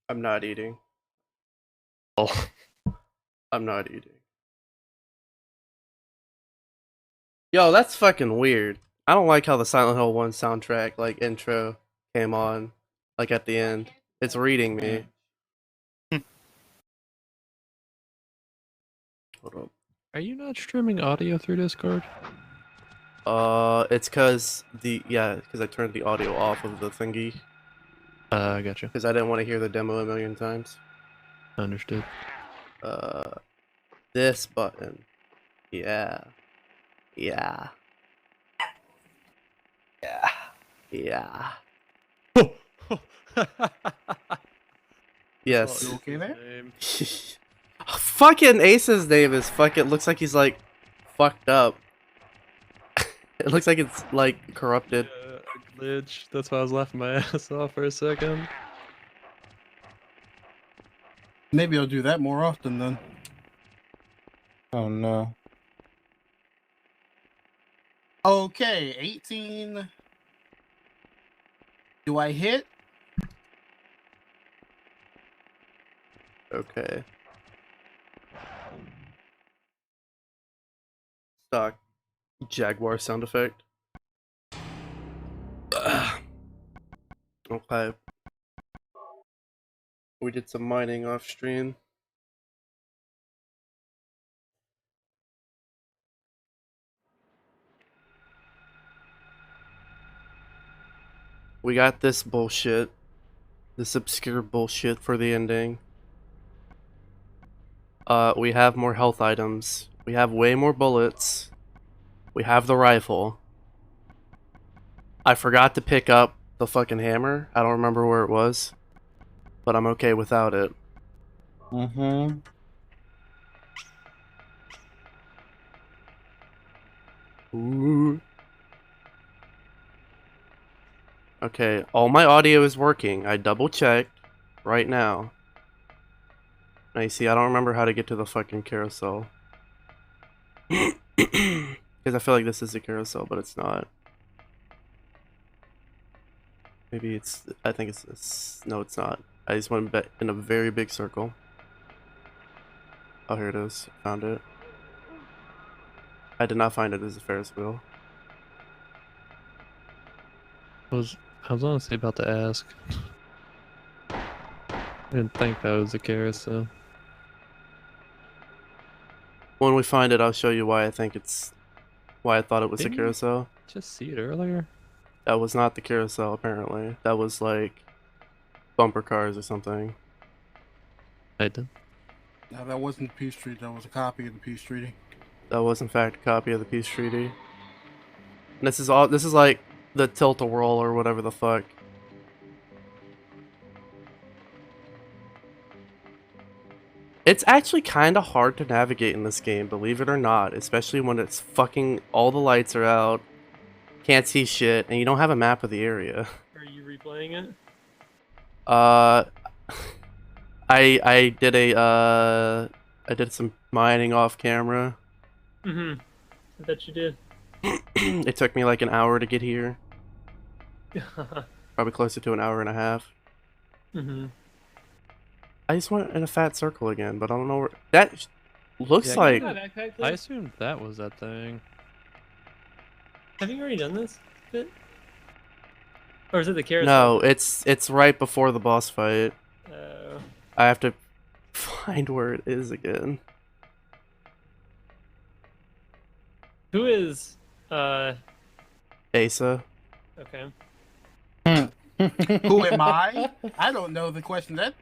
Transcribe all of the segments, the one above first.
I'm not eating. Oh. I'm not eating. Yo, that's fucking weird. I don't like how the Silent Hill 1 soundtrack, like, intro came on, like, at the end. It's reading me. Hold up. Are you not streaming audio through Discord? It's cause cause I turned the audio off of the thingy. Gotcha. Cause I didn't want to hear the demo a million times. Understood. Uh, this button. Yeah. Yeah. Yeah. Yeah. Oh. Yes. You okay there? Fucking Ace's name is fucking looks like he's like fucked up. It looks like it's like corrupted. Yeah, a glitch. That's why I was laughing my ass off for a second. Maybe I'll do that more often then. Oh no. Okay, 18. Do I hit? Okay. Stock Jaguar sound effect. Okay. We did some mining off stream. We got this bullshit. This obscure bullshit for the ending. We have more health items. We have way more bullets. We have the rifle. I forgot to pick up the fucking hammer. I don't remember where it was. But I'm okay without it. Mm-hmm. Ooh. Okay, all my audio is working. I double checked right now. Now you see, I don't remember how to get to the fucking carousel. Because I feel like this is a carousel, but it's not. Maybe it's, I think it's this. No, it's not. I just went in a very big circle. Oh, here it is. Found it. I did not find it as a Ferris wheel. I was honestly about to ask. I didn't think that was the carousel. When we find it, I'll show you why I think it's, why I thought it was a Didn't you carousel. just see it earlier? That was not the carousel, apparently. That was like bumper cars or something. I did. No, that wasn't the peace treaty. That was a copy of the peace treaty. That was in fact a copy of the peace treaty. And this is all. This is like the tilt-a-whirl or whatever the fuck. It's actually kind of hard to navigate in this game, believe it or not, especially when it's fucking all the lights are out, can't see shit, and you don't have a map of the area. Are you replaying it? I did some mining off camera. Mm-hmm. I bet you did. It took me like an hour to get here. Probably closer to an hour and a half. Mm-hmm. I just went in a fat circle again, but I don't know where that looks Yeah, like. I assumed that was that thing. Have you already done this bit? Or is it the carousel? No, it's right before the boss fight. Oh. I have to find where it is again. Who is Asa. okay. Who am I? I don't know the question. That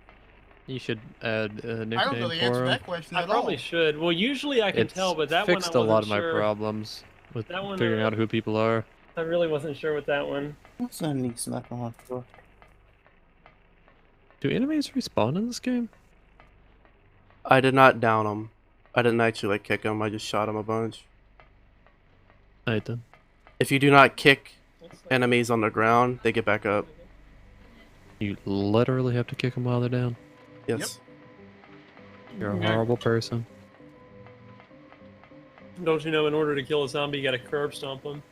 You should add a nickname I don't know the for answer to him. that question I at probably all. should. Well, usually I can It's tell, but that fixed one I a lot of wasn't my sure. problems with That one, figuring out who people are. I really wasn't sure with that one. What's that neat snack on for? Do enemies respawn in this game? I did not down him. I didn't actually like kick him. I just shot him a bunch. I did. If you do not kick Looks like- enemies on the ground, they get back up. You literally have to kick them while they're down. Yes. You're a Okay. horrible person. Don't you know, in order to kill a zombie, you gotta curb stomp them.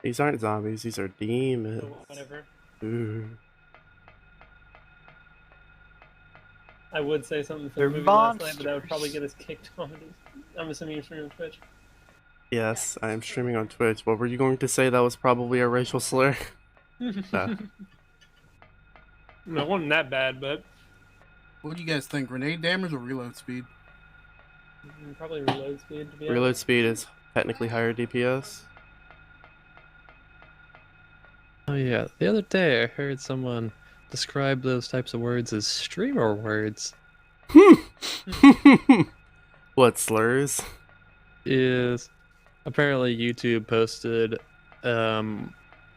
These aren't zombies. These are So demons. whatever. Ooh. I would say something for They're the movie last night, but that would monsters. probably get us kicked off. I'm assuming you're streaming on Twitch. Yes, I am streaming on Twitch. What were you going to say? That was probably a racial slur. No, it wasn't that bad, but What do you guys think? Grenade damage or reload speed? probably reload speed to be honest. Reload speed is technically higher DPS. Oh yeah, the other day I heard someone describe those types of words as streamer words. What slurs? Is apparently YouTube posted, I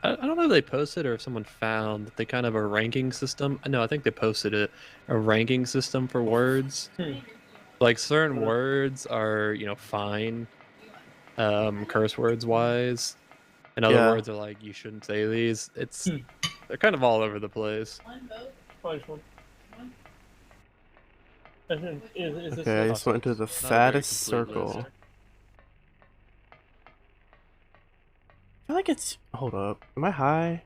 don't know if they posted or if someone found that they kind of a ranking system. No, I think they posted it, a ranking system for words. Like certain words are, you know, fine, curse words wise, and other Yeah. words are like you shouldn't say these. They're kind of all over the place. Probably just one. Is this Okay, I a- just went into the Not a very fattest complete circle. list. I feel like it's. Hold up. Am I high?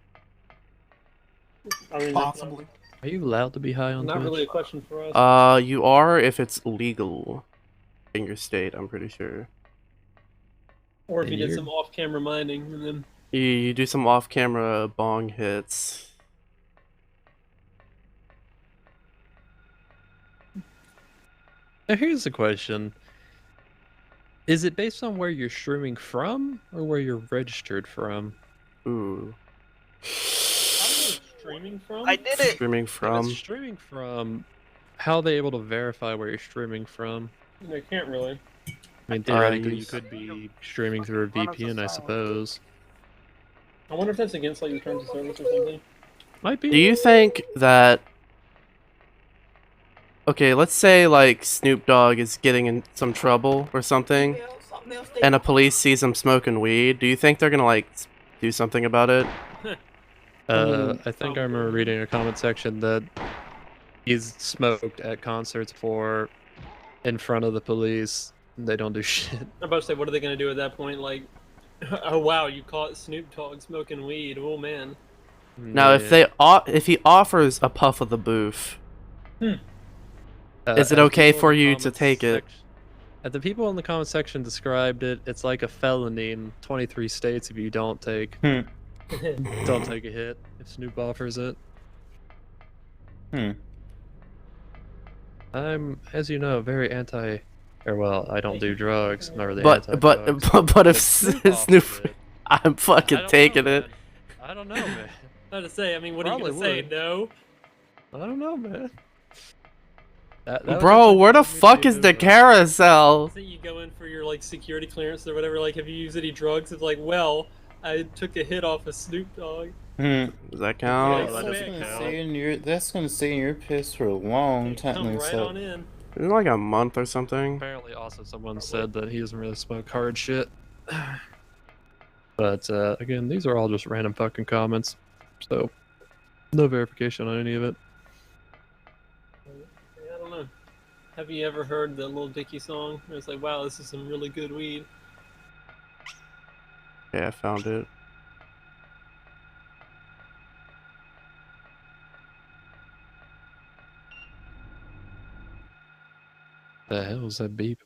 I mean, Possibly. Are you allowed to be high on Not Twitch? really a question for us. You are if it's legal in your state, I'm pretty sure. Or if you and did you're- some off-camera mining and then You do some off camera bong hits. Now here's the question. Is it based on where you're streaming from or where you're registered from? Ooh. streaming from. I did it. Streaming If from. it's streaming from, how are they able to verify where you're streaming from? They can't really. I mean, theoretically, you use- could be streaming through a VPN, I suppose. I wonder if that's against like the terms of service or something. Might be. Do you think that. Okay, let's say like Snoop Dogg is getting in some trouble or something, and a police sees him smoking weed. Do you think they're gonna like do something about it? I think I remember reading a comment section that he's smoked at concerts before in front of the police. And they don't do shit. I'm about to say, what are they gonna do at that point? Like, oh wow, you caught Snoop Dogg smoking weed. Oh man. Now, if if he offers a puff of the booth, is it as okay people in for the you to comment take it? The people in the comment section described it. It's like a felony in 23 states if you don't take a hit if Snoop offers it. I'm, as you know, very anti. Or well, I don't do drugs. I'm not really But anti-drugs. but if Snoop Snoop, offers it, I'm I fucking don't taking know, it. man. I don't know, man. I was about to say, I mean, what are you Probably gonna say? would. No. I don't know, man. That was Bro, something where the for me to fuck be is the moving. carousel? I think you go in for your like security clearance or whatever. Like, have you used any drugs? It's like, well, I took a hit off of Snoop Dogg. Does that count? Yeah, that Quick. doesn't count. That's gonna stay in your piss for a long Come time. right So on in. Isn't it like a month or something? Apparently, also someone said that he doesn't really smoke hard shit. But again, these are all just random fucking comments, so no verification on any of it. I don't know. Have you ever heard the Lil Dicky song? It's like, wow, this is some really good weed. Yeah, I found it. The hell is that beep?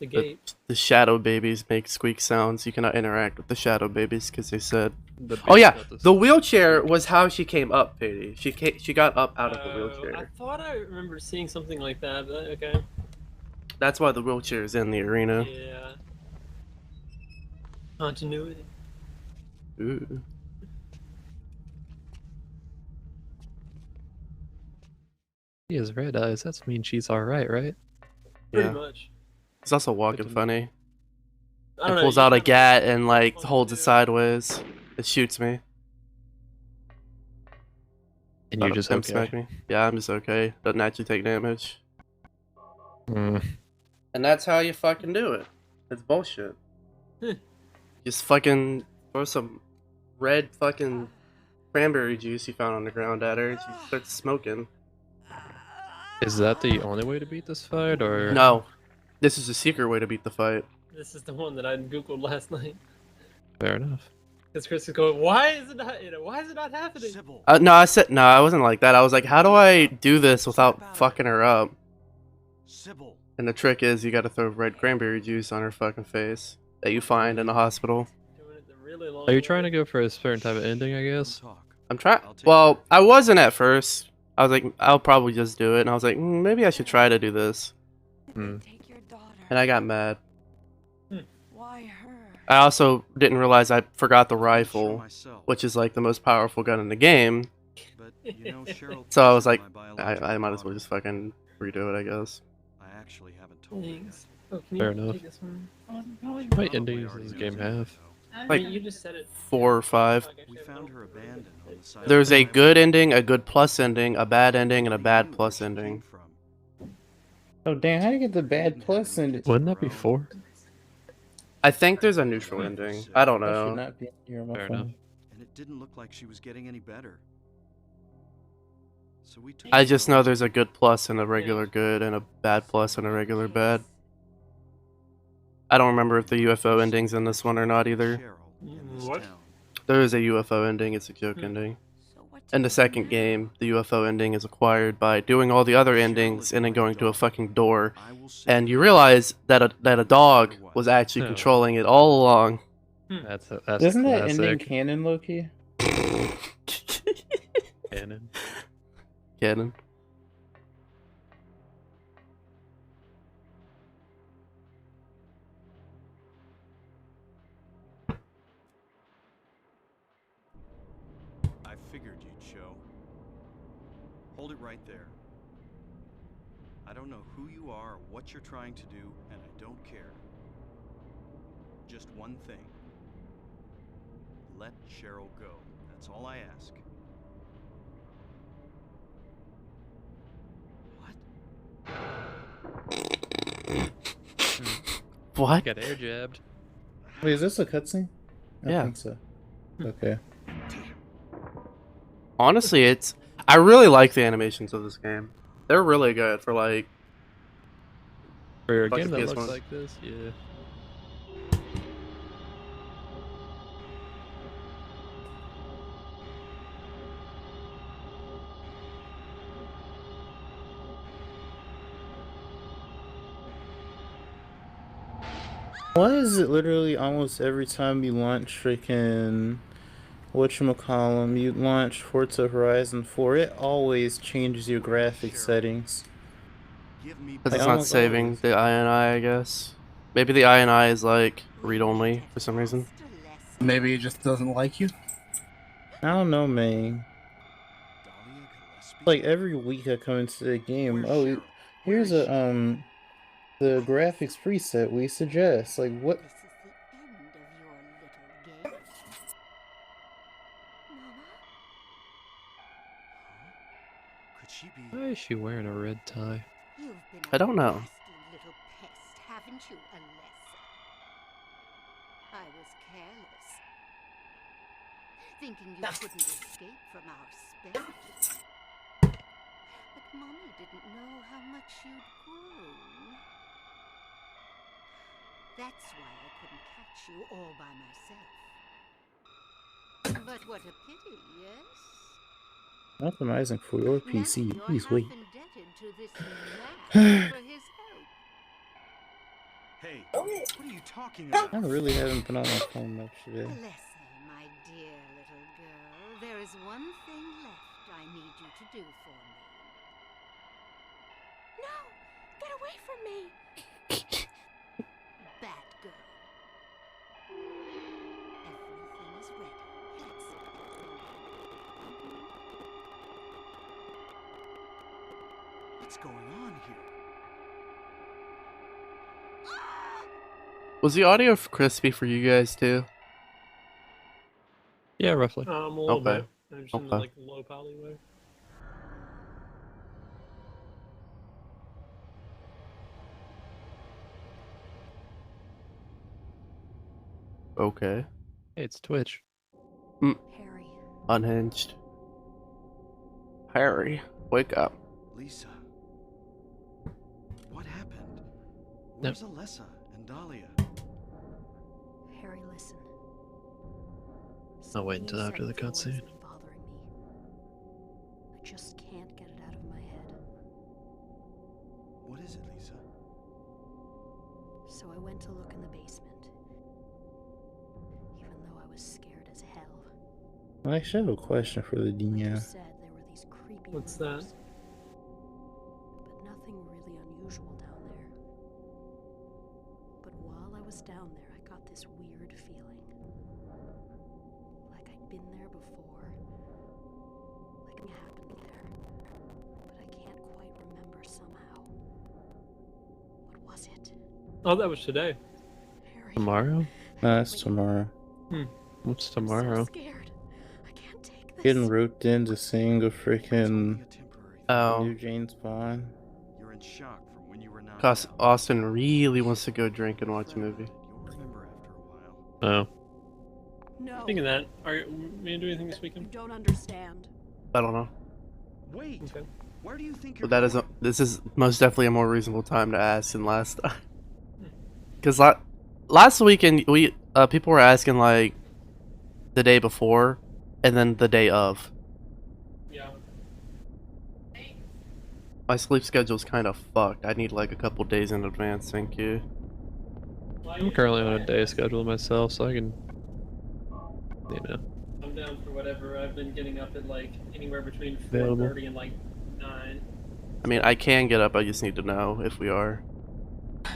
The gate. The shadow babies make squeak sounds. You cannot interact with the shadow babies because they said. The Oh beep's yeah, not the wheelchair was how she came up, Katie. She got up out of the I wheelchair. thought I remember seeing something like that. But okay. That's why the wheelchair is in the arena. Yeah. Continuity. Ooh. She has red eyes. That's mean she's alright, right? Pretty Yeah. much. He's also walking to know. funny. I He don't know. pulls you out a have- gat and like Funny holds it too. sideways. It shoots me. And Thought you're it just pimp okay. smacked me. Yeah, I'm just okay. Doesn't actually take damage. Mm. And that's how you fucking do it. It's bullshit. Just fucking throw some red fucking cranberry juice you found on the ground at her and she starts smoking. Is that the only way to beat this fight, or No. This is a secret way to beat the fight. This is the one that I googled last night. Fair enough. Because Chris is going, why is it not? Why is it not happening? Sybil. No, I said no. I wasn't like that. I was like, how do I do this without fucking her up? Sybil. And the trick is you got to throw red cranberry juice on her fucking face that you find in the hospital. Doing it the really long Are you way. trying to go for a certain type of ending? I guess. Talk. I'm trying. Well, I wasn't at first. I was like, I'll probably just do it. And I was like, maybe I should try to do this. Hmm. Take your daughter. And I got mad. Why her? I also didn't realize I forgot the Sure rifle, myself, which is like the most powerful gun in the game. but, you know, Cheryl So I was thinks like, my biological I might as well daughter. just fucking redo it, I guess. I actually haven't told you. Thanks. Oh, can Fair you enough. take this one? How many Probably endings already does this knows game anyway, have? though. I Like, mean, you just said it. 4 or 5. Like, We actually, I found don't her remember abandoned on it. the side of There's the a highway. good ending, a good plus ending, a bad ending, and a Nobody bad knew where plus she came ending. from. Oh damn! How do you get the They bad didn't have plus any in kids it? of Wouldn't that their be own. 4? I think there's a neutral ending. I don't That should know. not be here on my Fair phone. enough. And it didn't look like she was getting any better. So we took I her just home. know there's a good plus and a regular good and a bad plus and a regular bad. I don't remember if the UFO ending's in this one or not either. Cheryl in this What? town. There is a UFO ending, it's a joke ending. So what In the second game, the UFO ending is acquired by doing all the other endings and then going to a fucking door. I will save And you her. realize that a dog was actually No. controlling it all along. That's Isn't that ending classic. canon, Loki? Canon. Cannon. I figured you'd show. Hold it right there. I don't know who you are or what you're trying to do, and I don't care. Just one thing. Let Cheryl go. That's all I ask. What? What? Got air jabbed. Wait, is this a cutscene? I Yeah. think so. Okay. Honestly, I really like the animations of this game. They're really good for like For a Fucking game that PS1. looks like this, yeah. Why is it literally almost every time you launch freaking whatchamacallem, you launch Forza Horizon 4, it always changes your graphic settings. Give me because I it's not almost saving always- the INI, I guess. Maybe the INI is like read only for some reason. Maybe it just doesn't like you. I don't know, man. Dahlia Gillespie? Like every week I come into the game, Where's oh, Cheryl? Where here's is she? the graphics preset we suggest. Like what? This is the end of your little game. Mama? Could she be? Why is she wearing a red tie? You've been I don't know. a nasty little pest, haven't you, Alessa? I was careless. Thinking you couldn't escape from our spell. But Mommy didn't know how much you'd grown. That's why I couldn't catch you all by myself. But what a pity, yes? Optimizing for your PC. Now Please you're wait. half indebted to this man for his help. Hey, what are you talking about? I really haven't been on my phone much today. Alessa, my dear little girl, there is one thing left I need you to do for me. No! Get away from me! Bad girl. Everything is ready. Let's What's going on here? Was the audio crispy for you guys too? Yeah, roughly. A little Okay. bit. I'm just in the, Okay. like low poly way. Okay. Hey, it's Twitch. Harry, Unhinged. Harry, wake up. Lisa. What happened? Where's Alessa and Dahlia? Harry, listen. I'll wait until Something after the inside cutscene. is bothering me. I just can't get it out of my head. What is it, Lisa? So I went to look in the basement. Even though I was scared as hell. I actually have a question for the Like you DM. said, there were these creepy What's rooms. that? But nothing really unusual down there. But while I was down there, I got this weird feeling. Like I'd been there before. Like it happened there. But I can't quite remember somehow. What was it? Oh, that was today. Harry. Tomorrow? No, that's tomorrow. What's I'm tomorrow? so scared. I can't take this. Getting roped into seeing a It's only freaking a temporary thing. Oh, new James Bond. You're in shock from when you were knocked cause out. Austin really wants to go drink and watch a Fret about movie. it. You'll remember after a while. Oh. No. Speaking of that, are you gonna do anything this You weekend? don't understand. I don't know. Wait. Okay. Where do you think you're But that is going? this is most definitely a more reasonable time to ask than last time. Cause last weekend we people were asking like the day before and then the day of. Yeah. My sleep schedule's kind of fucked. I need like a couple days in advance. Thank you. I'm currently on a day schedule myself, so I can, you know. I'm down for whatever. I've been getting up at like anywhere between Available. 4:30 and like 9. I mean, I can get up. I just need to know if we are.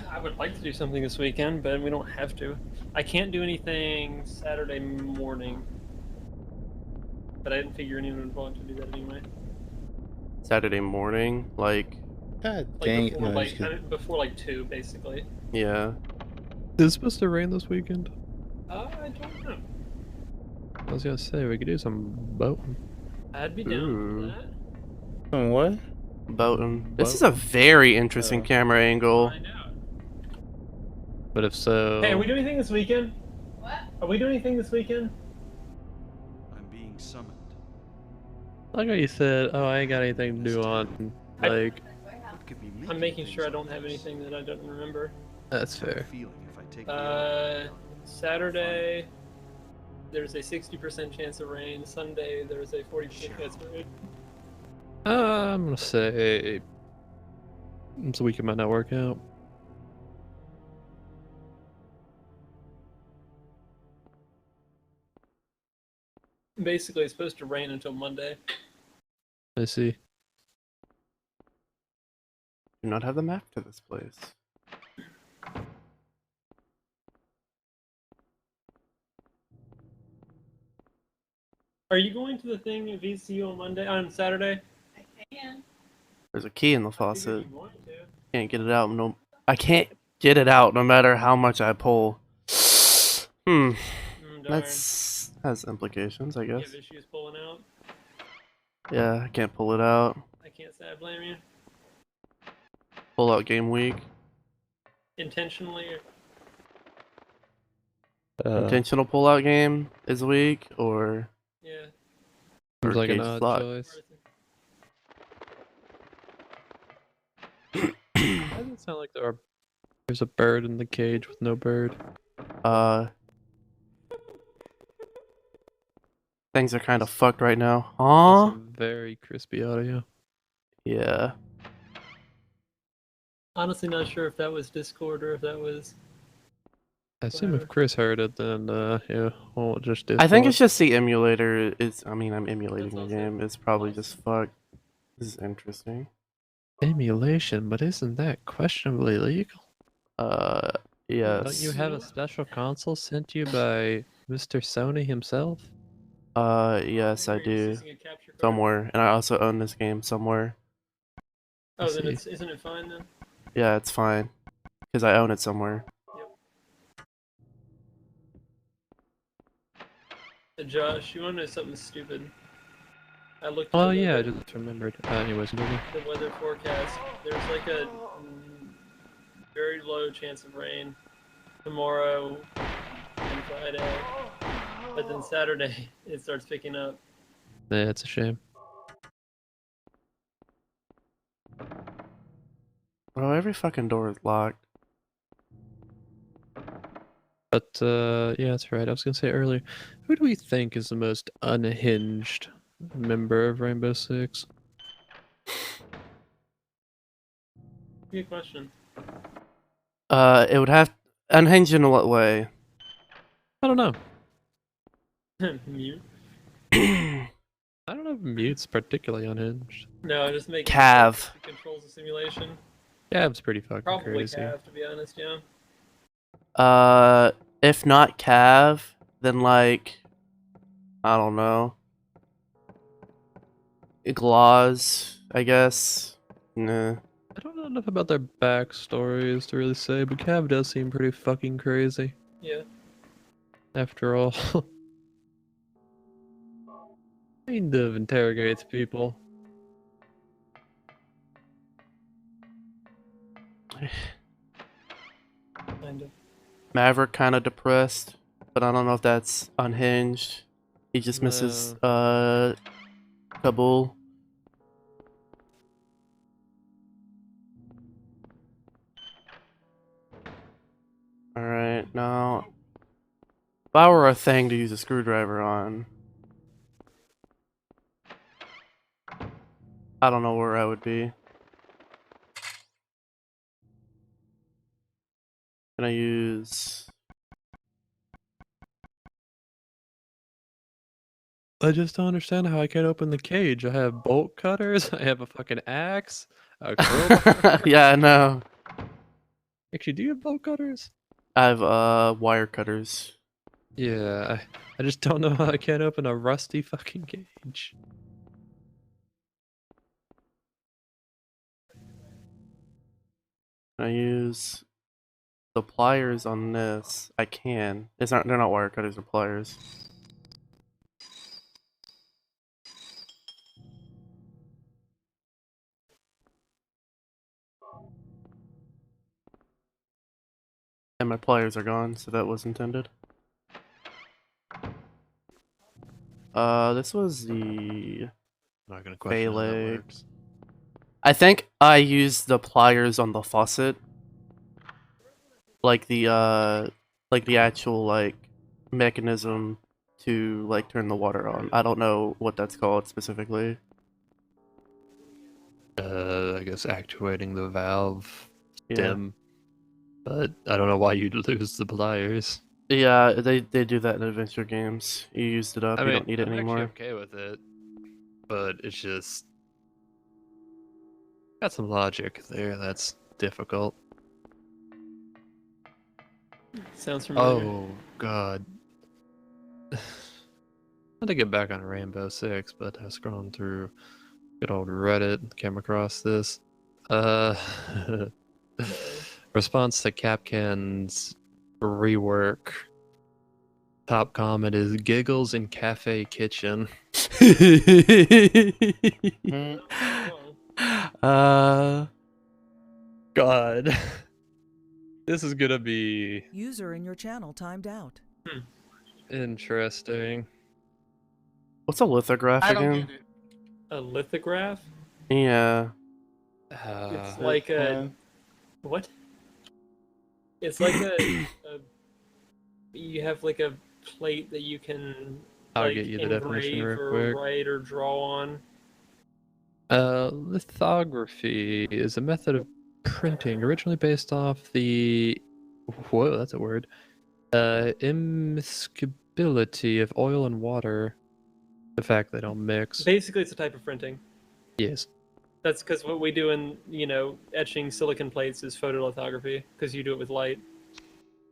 I would like to do something this weekend, but we don't have to. I can't do anything Saturday morning. But I didn't figure anyone would want to do that anyway. Saturday morning, like, God Like dang it. before, No, like just kidding. before like 2, basically. yeah. Is it supposed to rain this weekend? I don't know. I was gonna say, we could do some boating. I'd be down Ooh. for that. Oh, what? Boating. This is a very interesting Oh. camera angle. Find out. But if so... Hey, are we doing anything this weekend? What? Are we doing anything this weekend? I'm being summoned. Like how you said, oh, I ain't got anything to do on, like... What could be I'm making things sure I like don't have this? anything that I don't remember. That's I have a fair. feeling if I take the oath, Saturday, there's a 60% chance of rain. Sunday, there's a 40% chance of rain. I'm gonna say... This weekend might not work out. Basically, it's supposed to rain until Monday. I see. Do not have the map to this place. Are you going to the thing at VCU on Saturday? There's a key in the I figured faucet. you wanted to. Can't get it out. No, I can't get it out no matter how much I pull. Darn. That's has implications, I You guess. have issues pulling out. Yeah, I can't pull it out. I can't say I blame you. Pull out game week. Intentionally or Intentional pull out game is weak, or yeah. Seems like an Cage odd slot. choice. Why does it sound like there's a bird in the cage with no bird? Things are kind of fucked right now. That's Huh? some very crispy audio. Yeah. Honestly, not sure if that was Discord or if that was. I assume Whatever. if Chris heard it, then yeah, well, just did. I think it's just the emulator. I mean, I'm emulating That's the also game. It's probably just fucked. This is interesting. emulation, but isn't that questionably legal? Yes. Don't you have a special console sent you by Mr. Sony himself? Yes, I You're just do. using a capture card. Somewhere, and I also own this game somewhere. Oh, I then see. isn't it fine then? Yeah, it's fine, because I own it somewhere. Josh, you want to know something stupid? I looked. Oh at the yeah, I weather- just remembered. Anyways, moving. the weather forecast. There's like a very low chance of rain tomorrow and Friday, but then Saturday it starts picking up. Yeah, it's a shame. Bro, every fucking door is locked. But yeah, that's right. I was gonna say earlier, who do we think is the most unhinged member of Rainbow Six? Good question. It would have unhinged in what way? I don't know. Mute. I don't know if Mute's particularly unhinged. No, just make Cav. controls the simulation. Gab's pretty fucking Probably crazy. Cav, to be honest. Yeah. If not Cav, then like, I don't know. Gloz, I guess. Nah. I don't know enough about their backstories to really say, but Cav does seem pretty fucking crazy. Yeah. After all. Kind of interrogates people. Kind of. Maverick kind of depressed, but I don't know if that's unhinged. He just misses Kabul. Alright, now if I were a thing to use a screwdriver on, I don't know where I would be. Can I use... I just don't understand how I can't open the cage. I have bolt cutters, I have a fucking axe, a crowbar. Yeah, I know. Actually, do you have bolt cutters? I have wire cutters. Yeah, I just don't know how I can't open a rusty fucking cage. Can I use the pliers on this? I can. They're not wire cutters, they're pliers. And my pliers are gone, so that was intended. This was the I'm not gonna question how that Pele. works. I think I used the pliers on the faucet. Like the actual like mechanism to like turn the water on. I don't know what that's called specifically. I guess actuating the valve Yeah. stem. But I don't know why you'd lose the pliers. Yeah, they do that in adventure games. You used it up, I you mean, don't need it I'm anymore. actually okay with it, but it's just got some logic there that's difficult. Sounds familiar. Oh god. I had to get back on Rainbow Six, but I was scrolling through good old Reddit, came across this. Response to Capcan's rework. Top comment is giggles in cafe kitchen. God. This is gonna be User in your channel timed out. interesting. What's a lithograph I don't again? get it. A lithograph? Yeah. It's like a what? It's like a you have like a plate that you can I'll like get you the definition engrave real or quick. write or draw on. Lithography is a method of printing originally based off the whoa, that's a word. Immiscibility of oil and water. The fact they don't mix. Basically, it's a type of printing. Yes. That's because what we do in etching silicon plates is photolithography because you do it with light.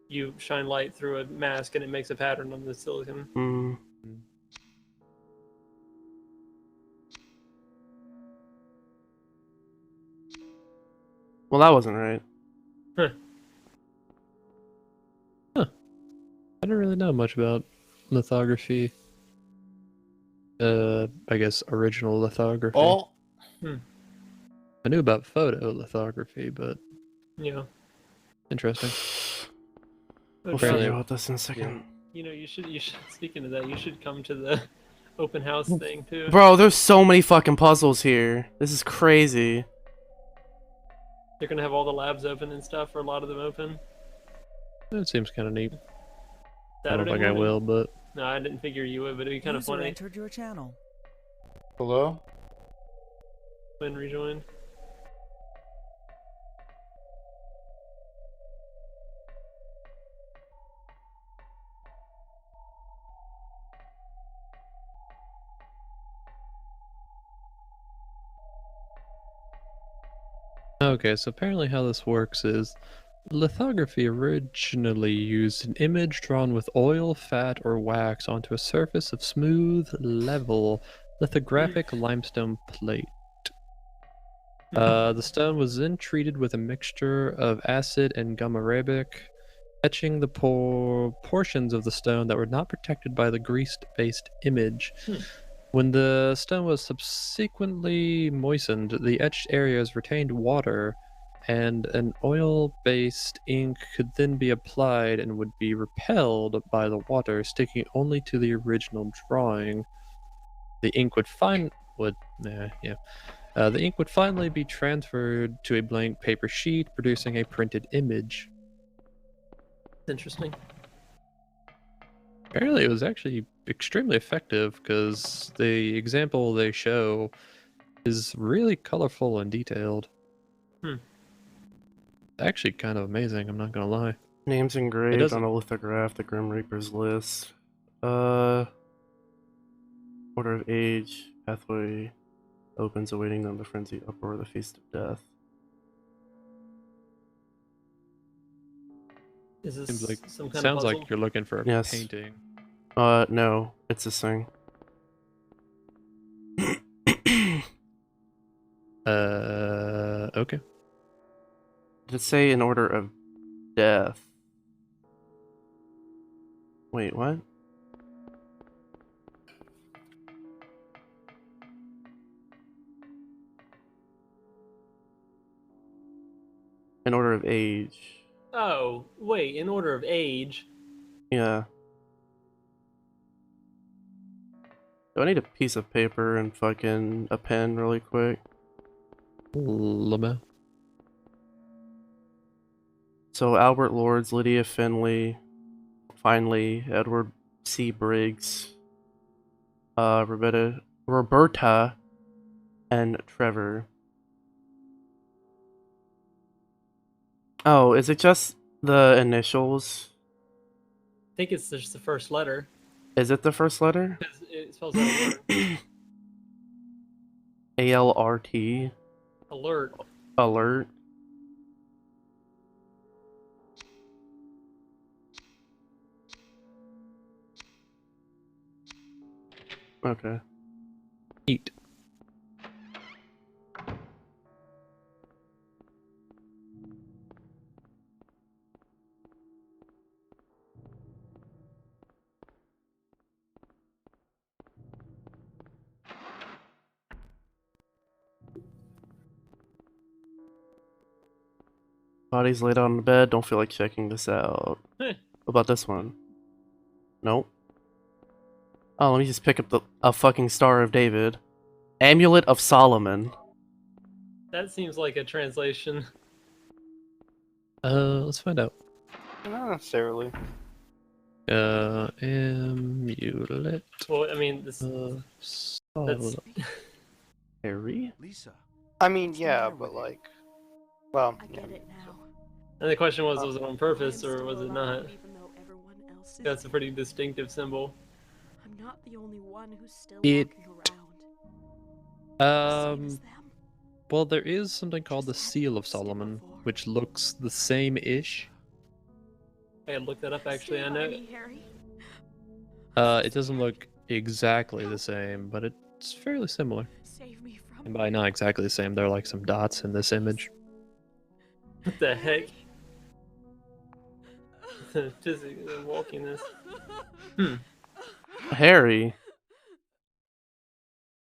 You shine light through a mask and it makes a pattern on the silicon. Hmm. Well, that wasn't right. I don't really know much about lithography. I guess original lithography. Oh, I knew about photolithography, but Yeah. interesting. We'll Apparently- figure out this in a second. You should speaking of that, you should come to the open house thing too. Bro, there's so many fucking puzzles here. This is crazy. They're gonna have all the labs open and stuff, or a lot of them open. It seems kind of neat. I don't Saturday think I morning. will, but No, I didn't figure you would, but it'd be kind of User funny entered your channel. Hello? when rejoined. okay. So apparently, how this works is lithography originally used an image drawn with oil, fat, or wax onto a surface of smooth, level lithographic limestone plate. The stone was then treated with a mixture of acid and gum arabic, etching the portions of the stone that were not protected by the grease-based image. When the stone was subsequently moistened, the etched areas retained water, and an oil-based ink could then be applied and would be repelled by the water, sticking only to the original drawing. The ink would the ink would finally be transferred to a blank paper sheet, producing a printed image. Interesting. Apparently, it was actually extremely effective because the example they show is really colorful and detailed. Actually, kind of amazing. I'm not gonna lie. Names engraved doesn't- on a lithograph, the Grim Reaper's list. Order of age, pathway opens, awaiting them, the frenzy uproar, the feast of death. Is this Seems like some kind of sounds puzzle? like you're looking for a Yes. painting. No, it's a thing. Okay. Did it say in order of death? Wait, what? In order of age. Oh, wait, in order of age. Yeah. Do I need a piece of paper and fucking a pen really quick? Lama. So Albert Lords, Lydia Finley, finally Edward C. Briggs, Roberta, and Trevor. Oh, is it just the initials? I think it's just the first letter. Is it the first letter? Because it spells out alert. ALRT. Alert. Alert. Okay. Eat. Body's laid out on the bed. Don't feel like checking this out. Heh. What about this one? Nope. Oh, let me just pick up a fucking Star of David. Amulet of Solomon. That seems like a translation. Let's find out. Not necessarily. Amulet. Well, I mean, this. That's. Harry? Lisa. I mean, yeah, but like, well, I yeah. get it now. And the question was it on purpose I am or was still it not? alive, even though everyone else is That's a dead. pretty distinctive symbol. I'm not the only one who's still It- walking around. Same Um. as them. Well, there is something called the Just had Seal of seen Solomon, before. which looks the same-ish. I had looked that up actually. I Stand know. by me, Harry. It doesn't look exactly the same, but it's fairly similar. Save me from. And by not exactly the same, there are like some dots in this image. What the heck? Physically walking this. Harry?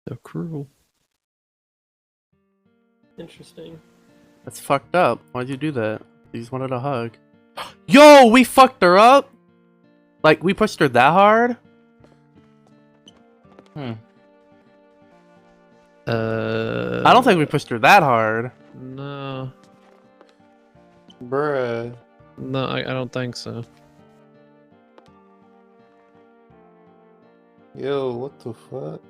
So cruel. Interesting. That's fucked up. Why'd you do that? You just wanted a hug. Yo, we fucked her up? Like, we pushed her that hard? I I don't think we pushed her that hard. No. Bruh. No, I don't think so. Yo, what the fuck?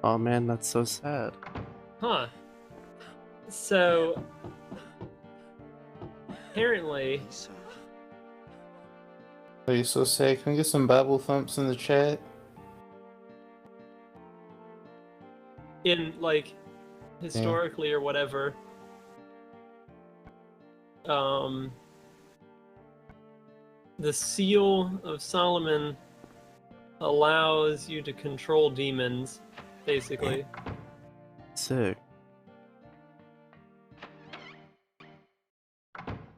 Oh man, that's so sad. Huh. So apparently, Are you so sad? Can we get some Bible thumps in the chat? in like historically or whatever, the seal of Solomon allows you to control demons, basically. Sick.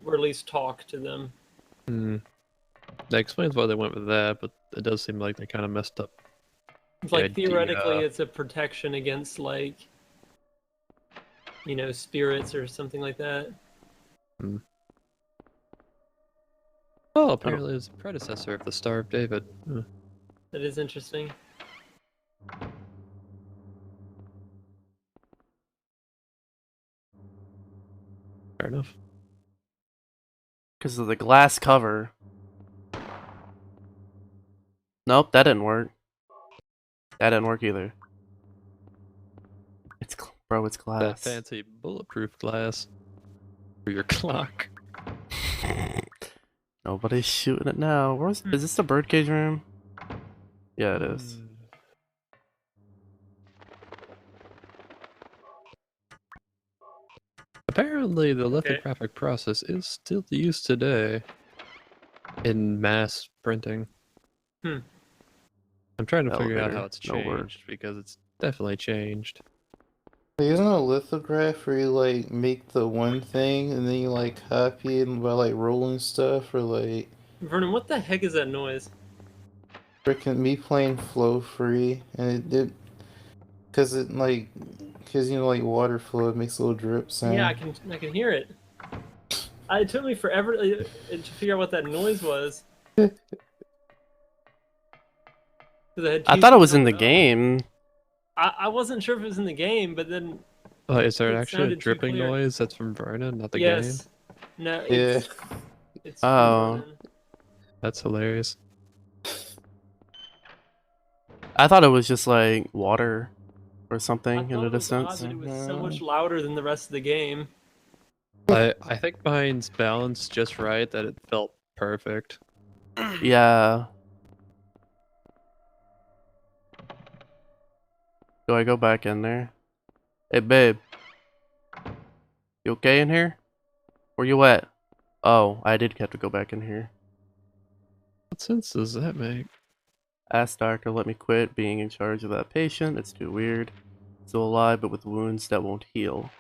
Or at least talk to them. Hmm. That explains why they went with that, but it does seem like they kind of messed up. It's the like idea. theoretically it's a protection against like, you know, spirits or something like that. Hmm. Oh, apparently it's a predecessor of the Star of David. Huh. That is interesting. Fair enough. Because of the glass cover. Nope, that didn't work. That didn't work either. Bro, it's That glass. fancy bulletproof glass for your clock. Nobody's shooting it now. Is this the birdcage room? Yeah, it is. Apparently, the lithographic process is still used today in mass printing. I'm trying to figure out how it's changed because it's definitely changed. Like, isn't a lithograph where you like make the one thing and then you like copy it by like rolling stuff or like Vernon, what the heck is that noise? freaking me playing Flow Free and it did because it like because you know like water flow it makes a little drip sound. Yeah, I can hear it. It took me forever to figure out what that noise was. I thought it was in the game. I wasn't sure if it was in the game, but then. Is there it actually a sounded too dripping clear. noise that's from Vernon, not the Yes. game? No. Yeah. It's Oh. That's hilarious. I thought it was just like water or I something thought in it a was odd distance. that it was so much louder than the rest of the game. I think mine's balanced just right that it felt perfect. Yeah. Do I go back in there? Hey, babe. You okay in here? Where you at? Oh, I did have to go back in here. What sense does that make? Ask doctor, let me quit being in charge of that patient. It's too weird. Still alive, but with wounds that won't heal.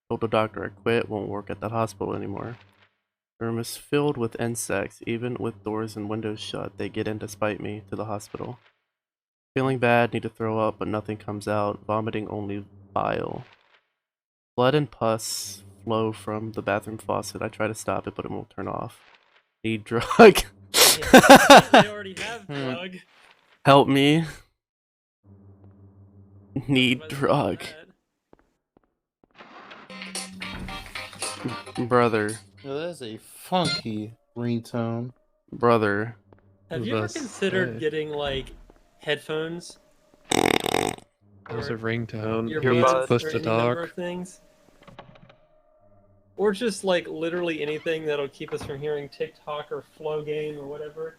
Told the doctor I quit, won't work at that hospital anymore. The room is filled with insects. Even with doors and windows shut, they get in to spite me to the hospital. Feeling bad, need to throw up, but nothing comes out. Vomiting only bile. Blood and pus flow from the bathroom faucet. I try to stop it, but it won't turn off. Need drug. They already have drug. Help me. Need drug. Brother. Yo, that's a funky ringtone. Brother. Have you ever considered getting like headphones? There's a ringtone. Earbuds Push or to any number talk. of things? Or just like literally anything that'll keep us from hearing TikTok or Flow Game or whatever.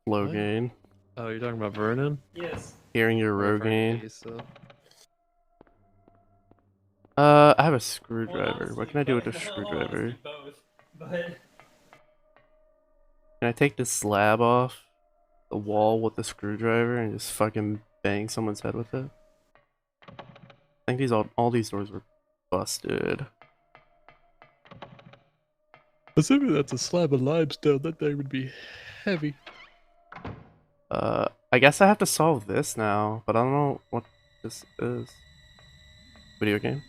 Low gain. Oh, you're talking about Vernon? Yes. Hearing your Rogaine. So. I have a screwdriver. What can I do with a screwdriver? Both, but Can I take this slab off the wall with the screwdriver and just fucking bang someone's head with it? I think all these doors were busted. Assuming that's a slab of limestone, that thing would be heavy. I guess I have to solve this now, but I don't know what this is. Video game?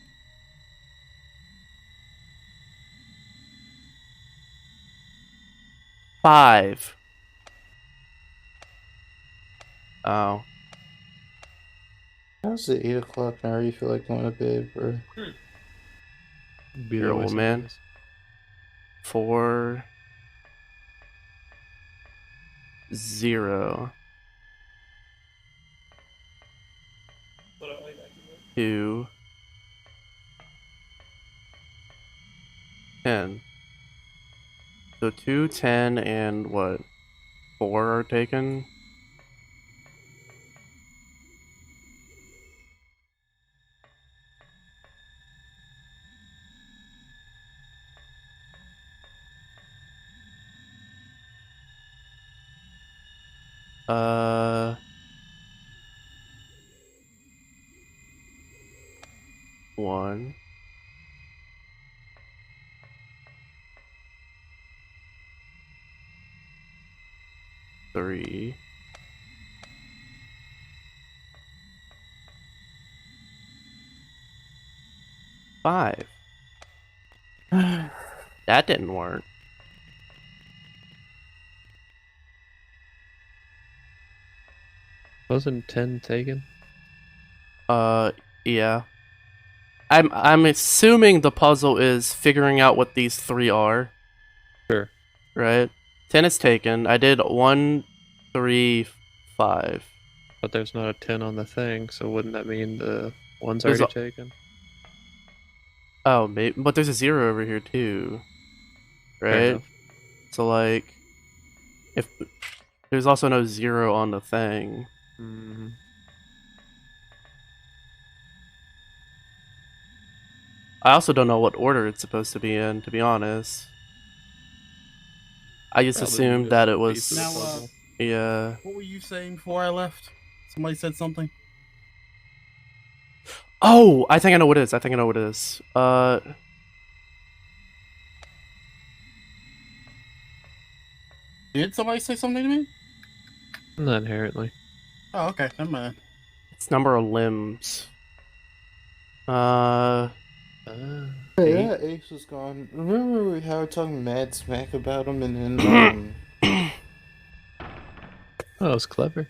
Five. Oh. How's it 8 o'clock now? You feel like going to bed, bro? You're old man. 4 0 But I like that. 2 10. So 2 10 and what? 4 are taken. Uh, 1 3 5. That didn't work. Wasn't 10 taken? Yeah. I'm assuming the puzzle is figuring out what these 3 are. Sure. Right? 10 is taken. I did 1 3 5. But there's not a 10 on the thing, so wouldn't that mean the one's There's already taken? Oh, maybe, but there's a 0 over here too. Fair Right? enough. So like if there's also no 0 on the thing. Mm. I also don't know what order it's supposed to be in, to be honest. I just Probably assumed just that a it piece of the was puzzle. yeah. What were you saying before I left? Somebody said something. Oh, I think I know what it is. I think I know what it is. Did somebody say something to me? Not inherently. Oh, okay. Never mind. It's number of limbs. Yeah, Ace was gone. Remember we were talking mad smack about him and then Oh, it was clever.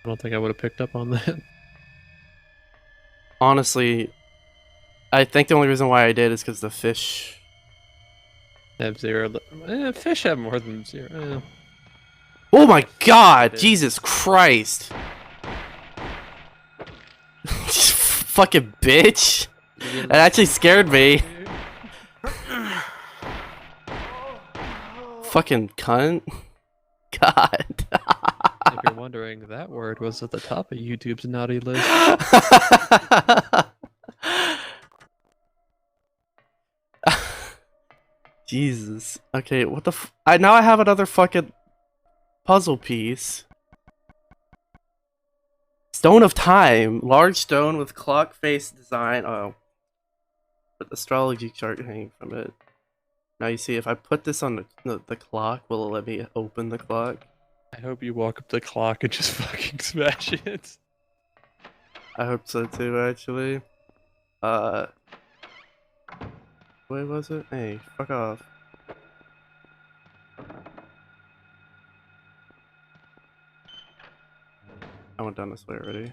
I don't think I would have picked up on that. Honestly, I think the only reason why I did is because the fish. Have 0. Fish have more than 0. Oh my god! It is. Jesus Christ! Fucking bitch! That actually scared me. Fucking cunt. God. If you're wondering, that word was at the top of YouTube's naughty list. Jesus. Okay, what the now I have another fucking puzzle piece. Stone of Time. Large stone with clock face design. Oh. With astrology chart hanging from it. Now you see, if I put this on the clock, will it let me open the clock? I hope you walk up to the clock and just fucking smash it. I hope so too, actually. Where was it? Hey, fuck off. I went down this way already.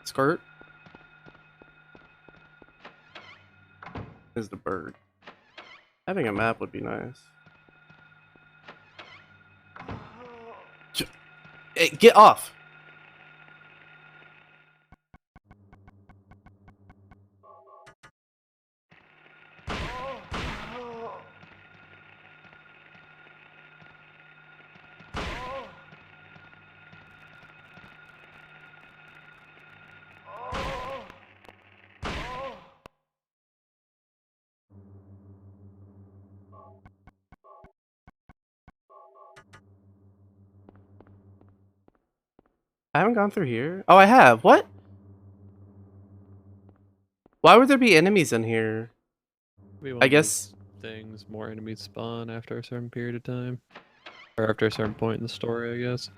Skirt? Is the bird. Having a map would be nice. Hey, get off! I haven't gone through here. Oh, I have. What? Why would there be enemies in here? I guess things, more enemies spawn after a certain period of time. Or after a certain point in the story, I guess.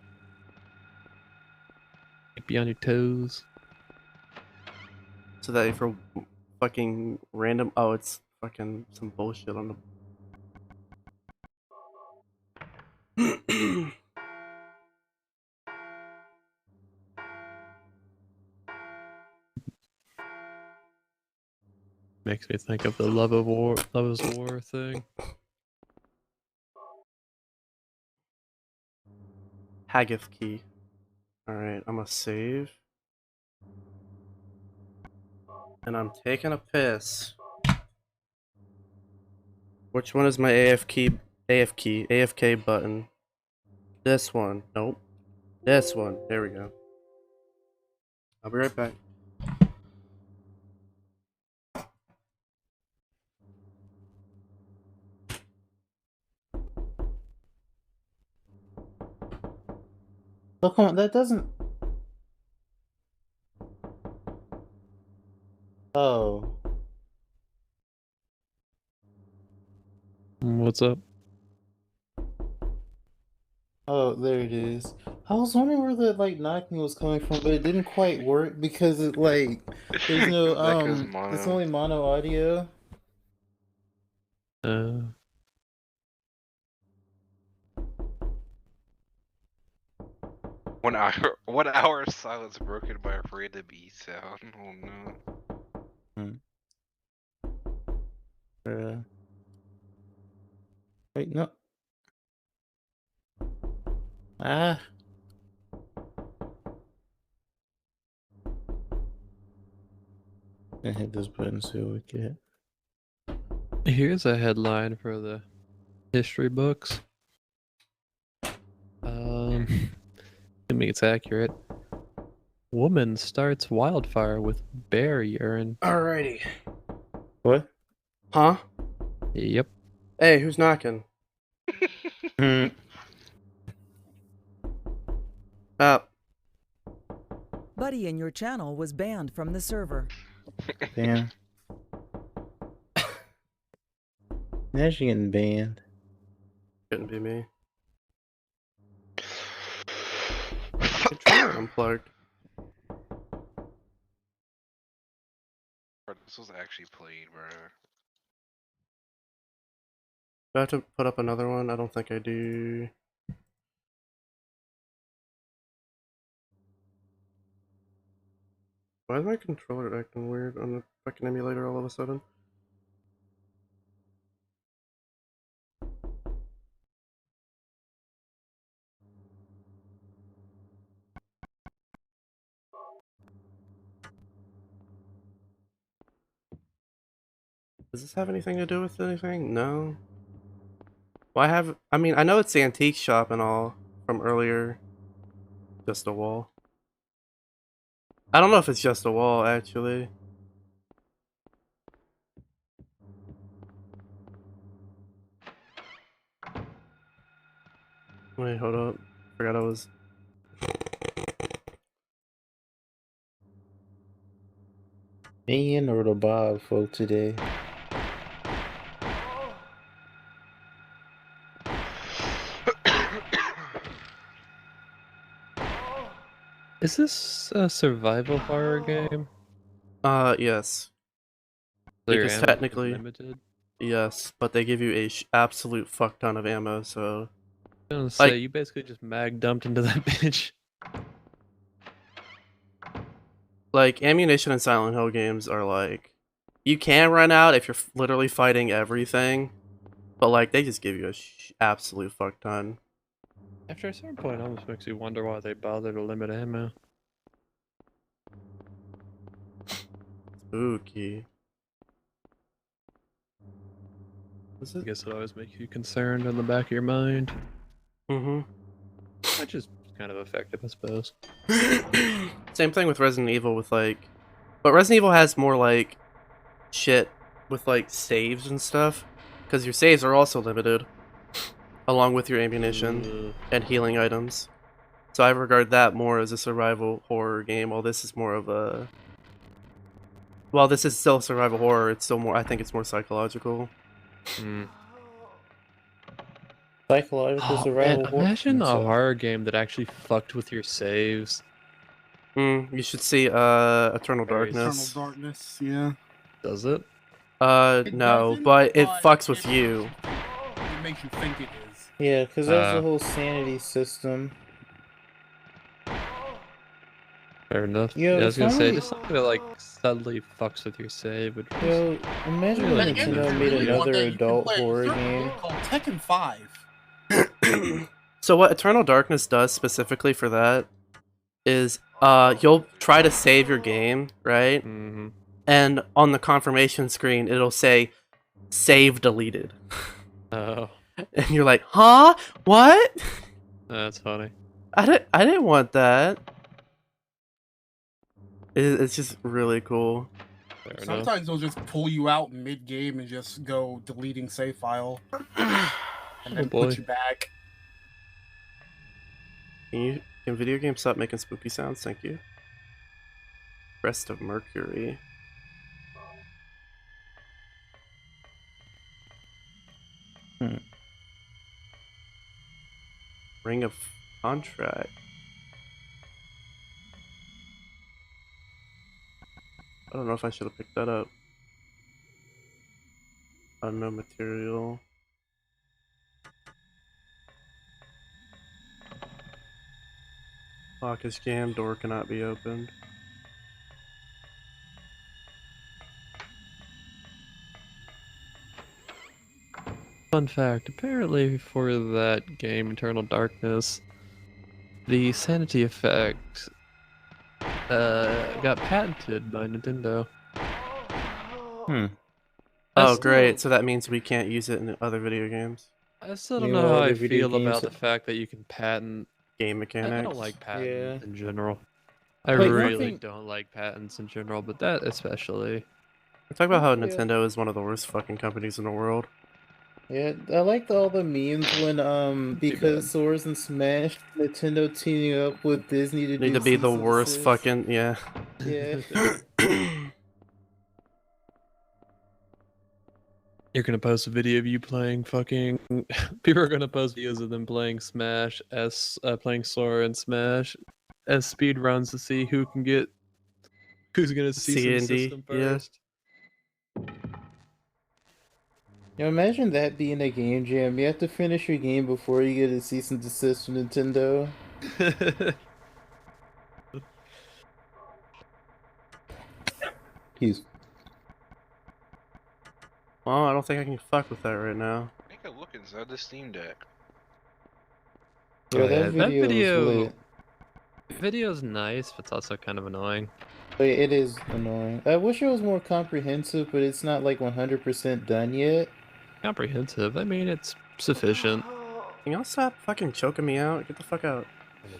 Be on your toes. so that if you're fucking random. Oh, it's fucking some bullshit on the. Makes me think of the Love is War thing. Haggith key. Alright, I'm gonna save. And I'm taking a piss. Which one is my AFK button? This one. Nope. This one. There we go. I'll be right back. Oh, come on, that doesn't... Oh. What's up? Oh, there it is. I was wondering where the, like, knocking was coming from, but it didn't quite work because it, like, there's no, That goes it's mono. only mono audio. One hour of silence broken by afraid to be sound. Oh no. Wait, no. Ah. I hit this button so we get. Here's a headline for the history books. I mean, it's accurate. Woman starts wildfire with bear urine. Alrighty. What? Huh? Yep. Hey, who's knocking? Up. Buddy in your channel was banned from the server. Damn. Now she's getting banned. Couldn't be me. Controller unplugged. Bro, this was actually played, bro. Do I have to put up another one? I don't think I do. Why is my controller acting weird on the fucking emulator all of a sudden? Does this have anything to do with anything? No. Well, I mean, I know it's the antique shop and all from earlier. Just a wall. I don't know if it's just a wall, actually. Wait, hold up. Forgot I was... Me and Little Bob for today. Is this a survival horror game? Yes. So your Because ammo is technically... limited? Yes, but they give you a absolute fuck ton of ammo, so... I was gonna say, you basically just mag dumped into that bitch. Like, ammunition in Silent Hill games are like... You can run out if you're literally fighting everything, but like, they just give you a absolute fuck ton. After a certain point, it almost makes you wonder why they bother to limit ammo. Spooky. I guess it always makes you concerned in the back of your mind. Mm-hmm. Which is kind of effective, I suppose. Same thing with Resident Evil with like... But Resident Evil has more like... shit with like saves and stuff. Because your saves are also limited. Along with your ammunition and healing items. So I regard that more as a survival horror game, while this is more of a... While this is still survival horror, it's still more... I think it's more psychological. Psychological survival horror. Imagine a horror game that actually fucked with your saves. You should see Eternal Darkness. Eternal Darkness, yeah. Does it? No, doesn't, but it but fucks with you. It makes you think it is. Yeah, because there's a whole sanity system. Fair enough. Yo, Yeah, I was gonna say, finally- just something that like subtly fucks with your save would be Yo, imagine if really Nintendo good. made Really want another that, you can adult play a horror certain game. game called Tekken 5. So what Eternal Darkness does specifically for that is you'll try to save your game, right? Mm-hmm. And on the confirmation screen it'll say save deleted. Oh, And you're like, "Huh? What?" that's funny. I didn't want that. It's just really cool. Fair enough. Sometimes they'll just pull you out mid-game and just go deleting save file. And then boy. put you back. Can video games stop making spooky sounds? Thank you. Crest of Mercury. Ring of Contract. I don't know if I should have picked that up. Unknown material. Lock is jammed, door cannot be opened. Fun fact, apparently for that game, Eternal Darkness, the sanity effect got patented by Nintendo. Oh, I still- great. So that means we can't use it in other video games. I still don't You know know, how I other video feel about games- the fact that you can patent. Game I mechanics. don't like patents Yeah. in general. I Like, one really thing- don't like patents in general, but that especially. We talk about how Yeah. Nintendo is one of the worst fucking companies in the world. Yeah, I liked all the memes when because Swords and Smash, Nintendo teaming up with Disney to Need do to be the cease and worst desist. fucking yeah. Yeah. You're gonna post a video of you playing fucking. People are gonna post videos of them playing Smash playing Sora and Smash as speed runs to see who's gonna see the C&D, system yeah. first. Yo, imagine that being a game jam. You have to finish your game before you get a cease and desist from Nintendo. He's Well, I don't think I can fuck with that right now. Take a look inside the Steam Deck. Yeah, Oh, that yeah, video was lit. Video's nice, but it's also kind of annoying. But it is annoying. I wish it was more comprehensive, but it's not like 100% done yet. Comprehensive. I mean, it's sufficient. Can y'all stop fucking choking me out? Get the fuck out.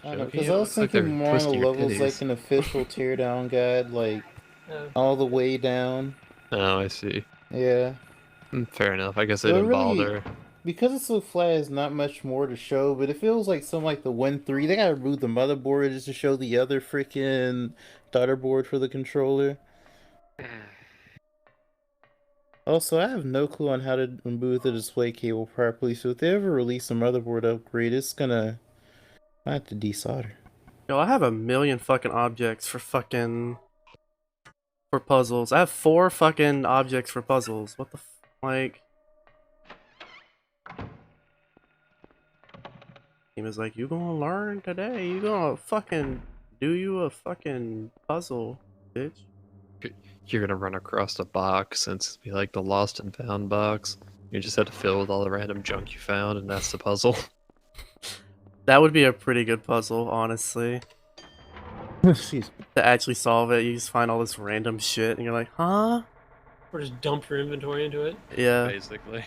I don't know, Joking, because it I was looks like they're thinking more on the twisting your levels like titties. an official teardown guide, like all the way down. Oh, I see. Yeah. Fair enough. I guess they Well, didn't really, bother. because it's so flat, there's not much more to show, but it feels like something like the 1.3. They gotta remove the motherboard just to show the other freaking daughter board for the controller. Also, I have no clue on how to remove the display cable properly, so if they ever release a motherboard upgrade, it's gonna. I have to desolder. Yo, I have a million fucking objects for puzzles. I have 4 fucking objects for puzzles. What the like? He was like, "You gonna learn today? You gonna fucking do you a fucking puzzle, bitch?" You're gonna run across a box and it's be like the lost and found box. You just have to fill with all the random junk you found, and that's the puzzle. That would be a pretty good puzzle, honestly. Jeez. To actually solve it, you just find all this random shit, and you're like, "Huh?" Or just dump your inventory into it. Yeah. Basically.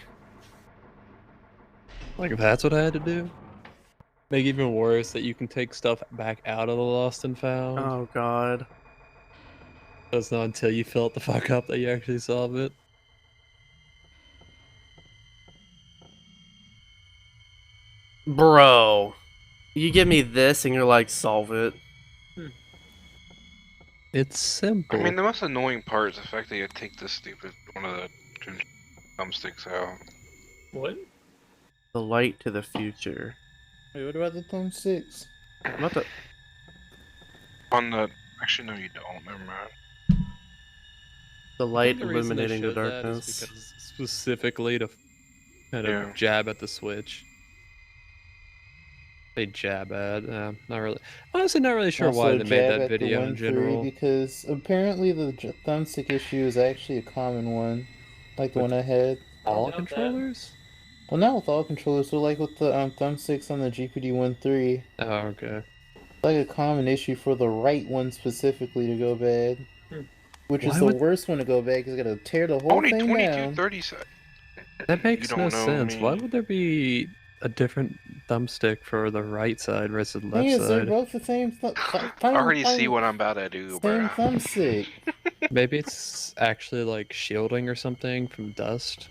Like if that's what I had to do. Make it even worse that you can take stuff back out of the lost and found. Oh god. It's not until you fill it the fuck up that you actually solve it. Bro. You give me this and you're like, solve it. It's simple. I mean, the most annoying part is the fact that you take this stupid one of the thumbsticks out. What? The light to the future. Wait, what about the thumbsticks? What the? On the... Actually, no, you don't. Never mind. The I light think the reason they illuminating the showed that is darkness. because specifically to kind of Yeah. jab at the Switch. They jab at. Not really. Honestly, not really sure Also why they made jab that at the video in 1-3 general. because apparently the thumbstick issue is actually a common one, like the With one I had. all doubt that. controllers? Well, not with all controllers, so like with the thumbsticks on the GPD 1-3. Oh, okay. Like a common issue for the right one specifically to go bad. Which is Why the would- worst one to go bad because it's gonna tear the whole Only thing 22, down. 30 That You makes don't no know sense. Why me. would there be a different thumbstick for the right side versus the Thing left is, they're side? both the same. I already see what I'm about to do, Same bro. thumbstick. Maybe it's actually like shielding or something from dust.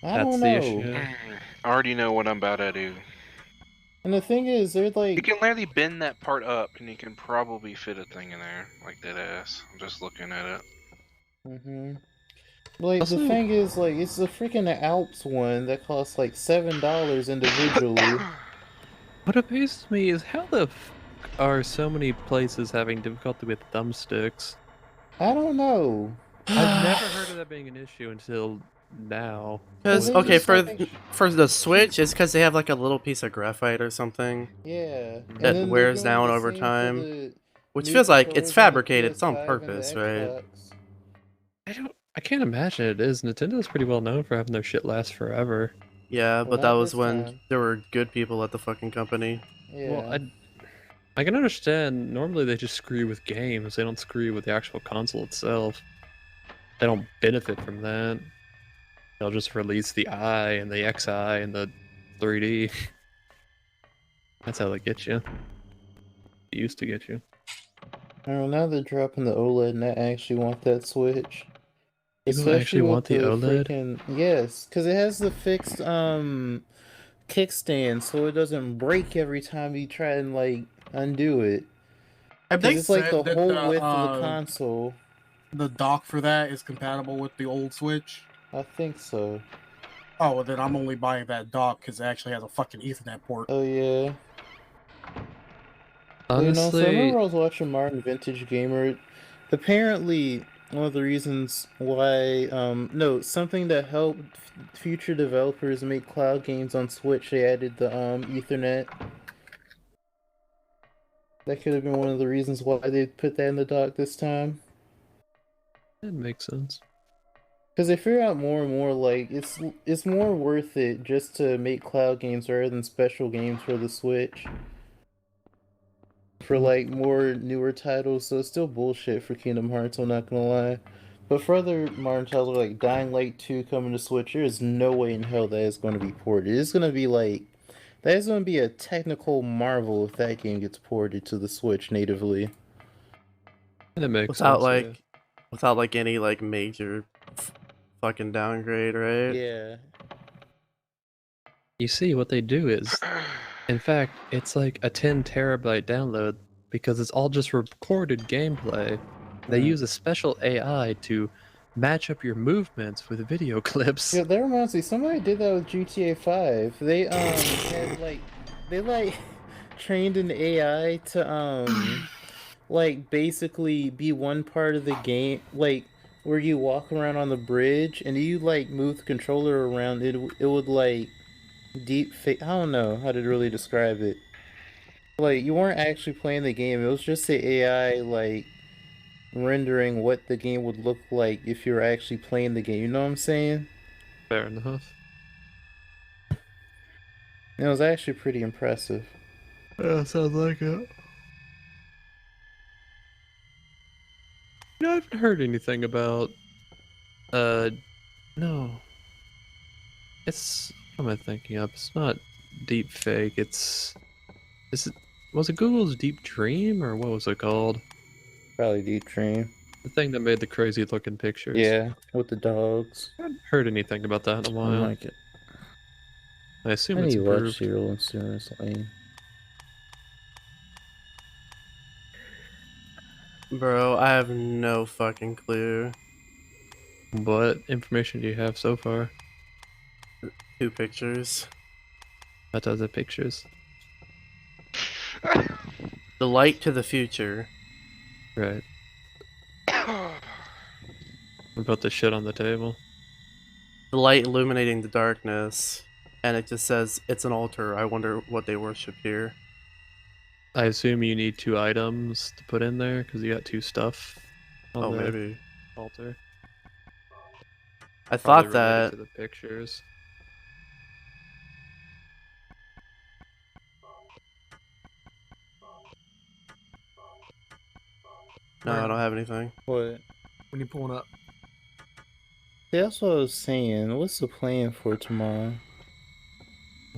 I That's don't the know. issue. I already know what I'm about to do. And the thing is, they're You like, can literally bend that part up, and you can probably fit a thing in there, like that ass. I'm just looking at it. like Also- the thing is, like it's the freaking Alps one that costs like $7 individually. What amazes me is how the f are so many places having difficulty with thumbsticks? I don't know. I've never heard of that being an issue until now. Because they okay, just for like- for the Switch, it's because they have like a little piece of graphite or something, Yeah. And That then they're wears doing down the over same for time, the which new feels like it's controllers on the fabricated. It's on PS5 and the purpose, right? Xbox. I can't imagine it is. Nintendo's pretty well known for having their shit last forever. Yeah, Well, but that not was this when time. there were good people at the fucking company. Yeah. Well, I can understand. Normally they just screw with games. They don't screw with the actual console itself. They don't benefit from that. They'll just release the I and the XI and the 3D. That's how they get you. They used to get you. Oh, now they're dropping the OLED, and I actually want that Switch. People actually with want the OLED? Yes, because it has the fixed kickstand, so it doesn't break every time you try and like undo it. Have 'Cause they it's like said the that whole width of the console. the dock for that is compatible with the old Switch? I think so. Oh, well then I'm only buying that dock because it actually has a fucking Ethernet port. Oh yeah. So Honestly, I remember I was watching Martin Vintage Gamer. Apparently, one of the reasons why, no, something that helped future developers make cloud games on Switch, they added the Ethernet. That could have been one of the reasons why they put that in the dock this time. it makes sense. Because they figure out more and more, like, it's more worth it just to make cloud games rather than special games for the Switch. For, like, more newer titles, so it's still bullshit for Kingdom Hearts, I'm not gonna lie. But for other modern titles like Dying Light 2 coming to Switch, there is no way in hell that is going to be ported. It's going to be like... That is going to be a technical marvel if that game gets ported to the Switch natively. It makes Without sense. like, yeah. without like any like major fucking downgrade, right? Yeah. You see, what they do is, in fact, it's like a 10 terabyte download because it's all just recorded gameplay. They use a special AI to match up your movements with video clips. Yeah, that reminds me, somebody did that with GTA 5. They had like trained an AI to like basically be one part of the game, like where you walk around on the bridge and you like move the controller around, it would like deep fake. I don't know how to really describe it. Like you weren't actually playing the game, it was just the AI like rendering what the game would look like if you were actually playing the game, you know what I'm saying? Fair enough. It was actually pretty impressive. Yeah, sounds like it. I haven't heard anything about, no. It's, what am I thinking of? It's not deep fake, was it Google's Deep Dream, or what was it called? Probably Deep Dream. The thing that made the crazy looking pictures. Yeah, with the dogs. I haven't heard anything about that in a I while. like it. I assume I it's need to watch improved. Serial and Serious Lane. Bro, I have no fucking clue. What information do you have so far? 2 pictures. That does the pictures. The light to the future. Right. About the shit on the table. The light illuminating the darkness. And it just says, it's an altar. I wonder what they worship here. I assume you need 2 items to put in there because you got 2 stuff on Oh, the maybe. altar. I Probably thought related that. to the pictures. No, I don't have anything. What? When you pulling up? Yeah, that's what I was saying. What's the plan for tomorrow?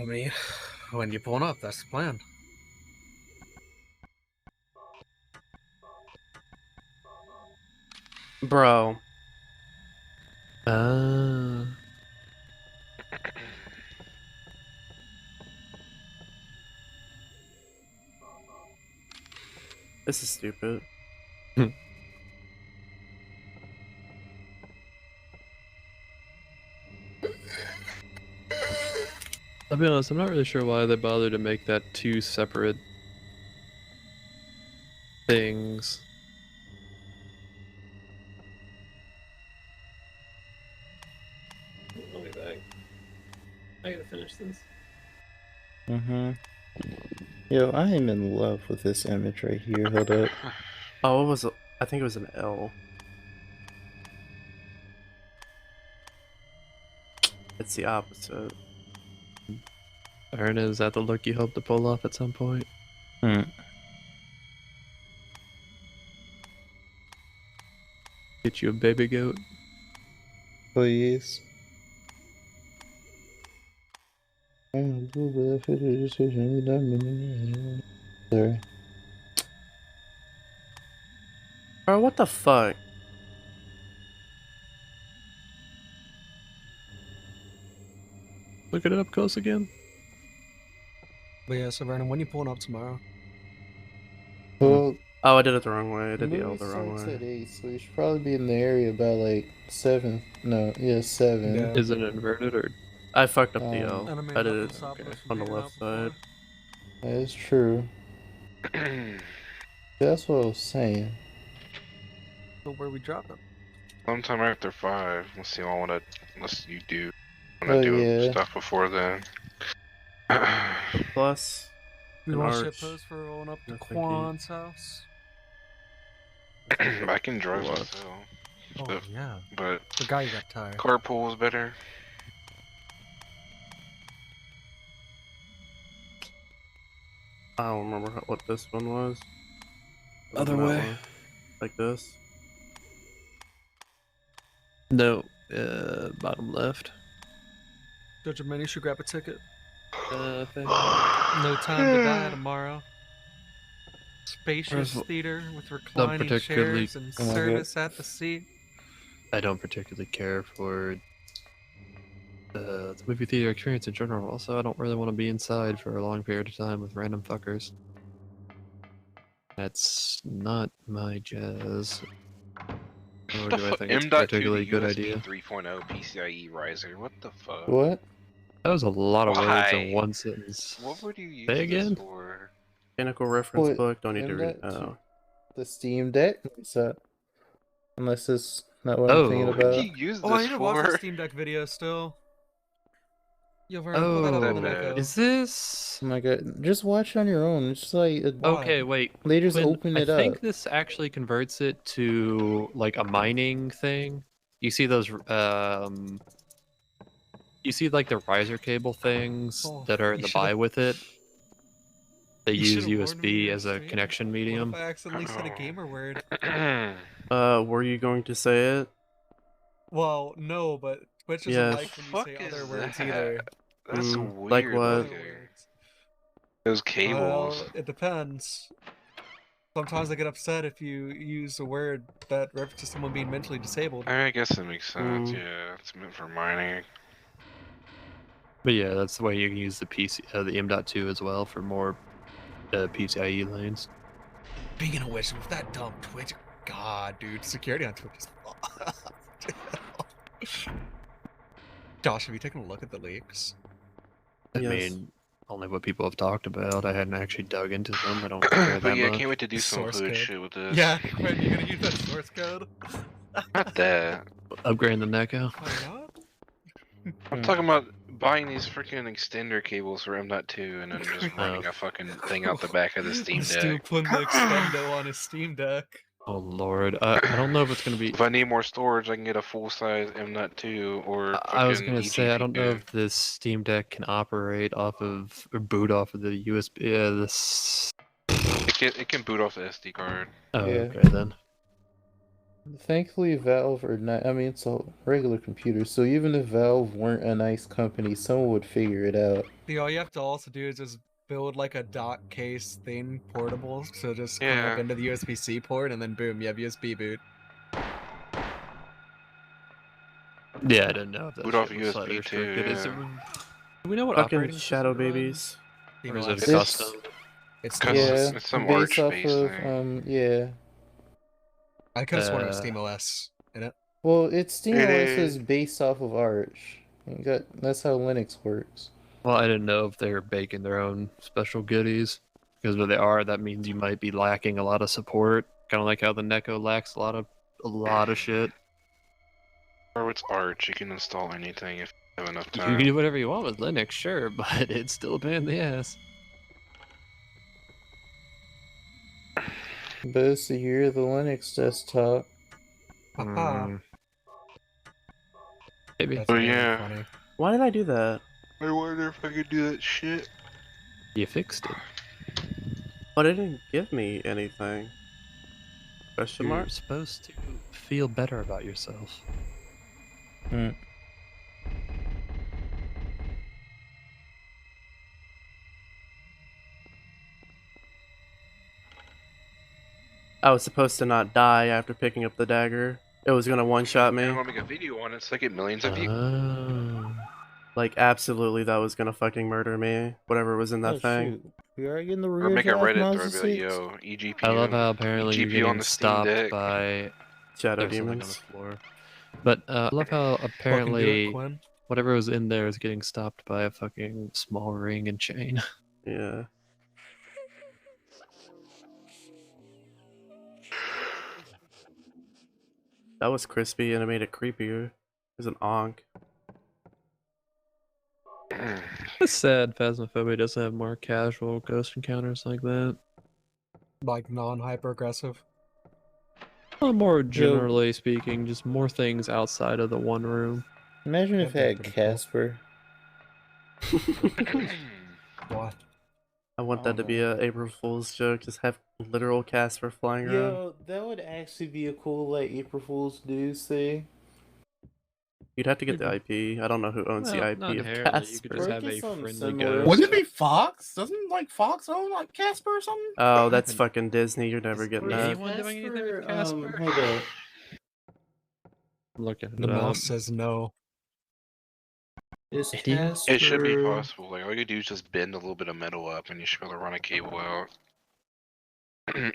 I mean, when you pulling up, that's the plan. Bro. This is stupid. I'll be honest, I'm not really sure why they bothered to make that 2 separate things. I'll be back. I gotta finish this. Yo, I am in love with this image right here. Hold up. Oh, what was it? I think it was an L. It's the opposite. Aaron, is that the look you hope to pull off at some point? Get you a baby goat? Please. Sorry. Bro, what the fuck? Look at it up close again. But yeah, so Vernon, when you pulling up tomorrow? Well, Oh, I did it the wrong way. I did the L movie the wrong starts at way. 8, so we should probably be in the area about like 7. No, yeah, 7. Yeah. Is it inverted or? I fucked up the L. And I mean, I did nothing it stopping us from on the figuring left out before. side. That's true. That's what I was saying. So where we drop them? Sometime after 5. Let's see. Unless you do wanna Oh, do yeah. stuff before then. Plus. We an want arch. shit post for rolling up to No thinking. Quan's house. I can drive What? myself. Oh But- yeah. But Forgot you got tired. carpool is better. I don't remember what this one was. Other That way. one. Like this. No, bottom left. Judge Many should grab a ticket. I think. No time to die tomorrow. Spacious Where's- theater with reclining particularly- chairs and Oh my service at the seat. I don't particularly care for the movie theater experience in general. Also, I don't really want to be inside for a long period of time with random fuckers. That's not my jazz. Nor do I think it's a particularly good idea. 3.0 PCIe riser. What the fuck? What? That was a lot of words Why? in one sentence. What would you use Say this again? for? Mechanical reference What? book. Don't need to And read. that Oh. The Steam Deck? What's that? Unless it's not what Oh. I'm thinking What would about. you use Oh, I this need to watch the for? Steam Deck video still. Yo, Vernon, pull that up in the Oh, Echo. Is this? Oh my god. Just watch on your own. It's just like Okay, wait. they just Quinn, open it I think up. this actually converts it to like a mining thing. You see those you see like the riser cable things Oh, that are in you the should've- buy with it. They You use should've warned me USB in as a stream. connection What medium. if I accidentally said a gamer word? Were you going to say it? Well, no, but Twitch doesn't Yeah. like when you Fuck say is other words that? either. That's Mm, like weird. what? Other looking. words. Those cables. Well, it depends. Sometimes they get upset if you use a word that references someone being mentally disabled. I guess that makes sense. Mm. Yeah, it's meant for mining. But yeah, that's the way you can use the the M.2 as well for more PCIe lanes. Speaking of which, with that dumb Twitch, God, dude, security on Twitch is Josh, have you taken a look at the leaks? I Yes. mean, only what people have talked about. I hadn't actually dug into them. I don't care But that yeah, I much. can't wait to do The some source hood code. shit with this. Yeah, when you're gonna use that source code? Not that. Upgrading the Neko. Why not? I'm talking about buying these freaking extender cables for M.2 and then just running a fucking thing out the back of the Steam Stu Deck. putting the extendo on his Steam Deck. Oh lord, I don't know if it's gonna be. If I need more storage, I can get a full-size M.2 or I was fucking gonna say I don't know eGPU. if this Steam Deck can operate off of or boot off of the USB. This. It can boot off the SD card. Oh, Yeah. okay then. Thankfully, Valve are not. I mean, it's a regular computer, so even if Valve weren't a nice company, someone would figure it out. See, all you have to also do is just build like a dock case thing portable, so just come up Yeah. into the USB-C port, and then boom, you have USB boot. Yeah, I didn't know if that Boot off shit was slightly USB too, restricted. Is it, yeah. do we know what Fucking operating Shadow system it runs? Babies. Or is it It's- custom? It's Custom. Yeah, It's some based off Arch-based of thing. yeah. I could have sworn it was SteamOS in it. Well, it's SteamOS is. is based off of Arch. That's how Linux works. Well, I didn't know if they were baking their own special goodies. Because if they are, that means you might be lacking a lot of support. Kind of like how the Neko lacks a lot of shit. Or it's Arch, you can install anything if you have enough You time. can do whatever you want with Linux, sure, but it's still a pain in the ass. Best to hear the Linux desktop. Haha. Maybe. That's Oh really yeah. funny. Why did I do that? I wonder if I could do that shit. You fixed it. But it didn't give me anything. Question You're mark? supposed to feel better about yourself. I was supposed to not die after picking up the dagger. It was gonna one-shot me. I'm gonna make a video on it so I get millions of views. Oh. Like, absolutely, that was gonna fucking murder me. Whatever was in that Oh, thing. shoot. We are getting the Or rear make a drive Reddit Mazda thread, be like, 6? yo, eGPU. I love how apparently you're eGPU getting on the Steam stopped Deck. by Shadow there's something on the demons. floor. But I love how Fucking do apparently it, Quinn. whatever was in there is getting stopped by a fucking small ring and chain. Yeah. That was crispy and it made it creepier. It was an onk. It's sad Phasmophobia doesn't have more casual ghost encounters like that. Like non-hyper aggressive. Well, more generally speaking, just more things outside of the one room. Imagine if it That'd had be pretty cool. Casper. What? I want that to be a April Fool's joke. Just have literal Casper flying around. Yo, that would actually be a cool, like, April Fool's News thing. You'd have to get the IP. I don't know who owns the Well, IP not of inherently, Casper. you could just have a something friendly similar. ghost. Wouldn't it be Fox? Doesn't like Fox own like Casper or something? Oh, that's fucking Disney. You're never getting Is that. anyone doing anything with Casper? Hold up. I'm looking The it up. mouse says no. Is Idiot. It should be Casper- possible. Like all you do is just bend a little bit of metal up, and you should be able to run a cable out,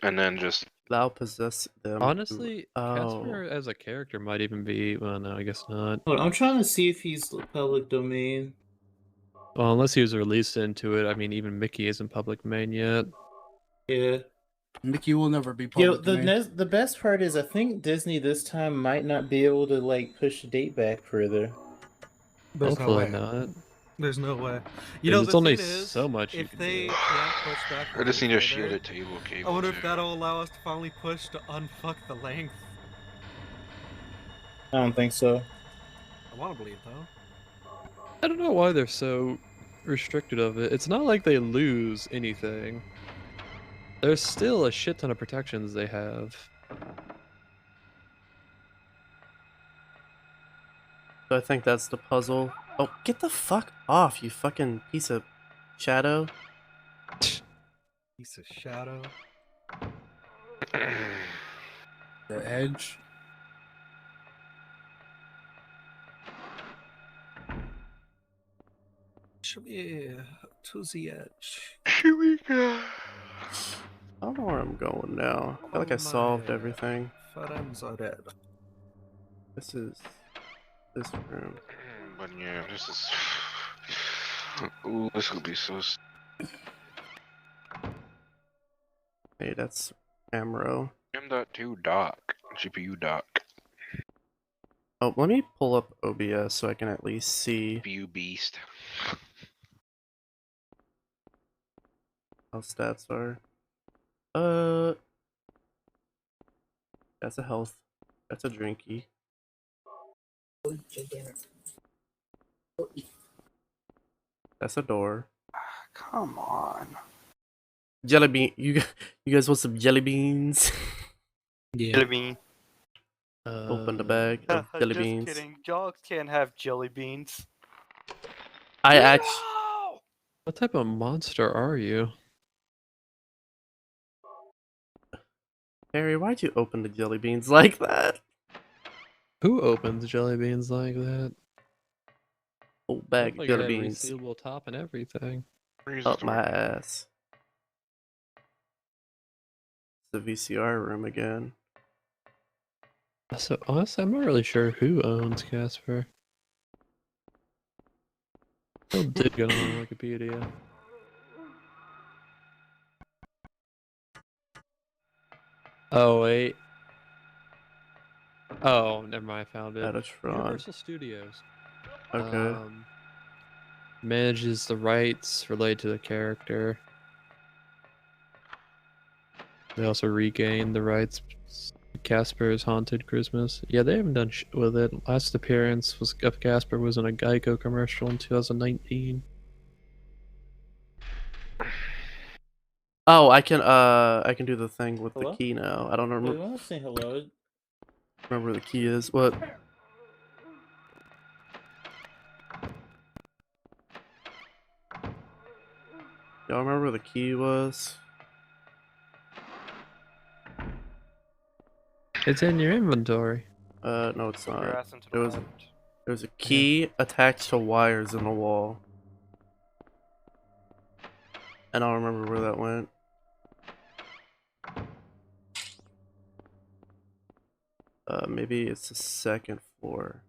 and then just Thou possess them. Honestly, Oh. Casper as a character might even be. Well, no, I guess not. Hold on, I'm trying to see if he's public domain. Well, unless he was released into it. I mean, even Mickey isn't public domain yet. Yeah. Mickey will never be Yo, public. domain. the best part is I think Disney this time might not be able to like push the date back further. There's no Hopefully way. not. There's no way. 'Cause You know, it's the only thing is, so much you if can they do. can't push back, I just need a further, shielded table cable. I wonder if too. that'll allow us to finally push to unfuck the length. I don't think so. I want to believe though. I don't know why they're so restricted of it. It's not like they lose anything. There's still a shit ton of protections they have. So I think that's the puzzle. Oh, get the fuck off, you fucking piece of shadow. Piece of shadow. The Edge. Should be to the edge. Here we go. I don't know where I'm going now. I feel like I solved everything. Friends are dead. This is this room. But yeah, this is. Ooh, this will be so. Hey, that's Amro. M.2 dock, GPU dock. Oh, let me pull up OBS so I can at least see View beast. how stats are. That's a health. That's a drinky. That's a door. Come on. Jelly bean. You guys want some jelly beans? Jelly bean. Open the bag of jelly Just beans. kidding. Dogs can't have jelly beans. I actually. What type of monster are you? Harry, why'd you open the jelly beans like that? Who opens jelly beans like that? Whole bag of Like jelly it had beans resealable top and everything. up my ass. The VCR room again. So honestly, I'm not really sure who owns Casper. I did get on Wikipedia. Oh wait. Oh, never mind. I found it. Metatron. Universal Studios. Okay. Manages the rights related to the character. They also regained the rights to Casper's Haunted Christmas. Yeah, they haven't done shit with it. Last appearance of Casper was in a Geico commercial in 2019. Oh, I can do the thing with Hello? the key now. I don't Wait, remember. want to say hello? Remember where the key is. What? Y'all remember where the key was? It's in your inventory. No, it's Your not. ass into the There was left. a key attached to wires in the wall. And I don't remember where that went. Maybe it's the second floor.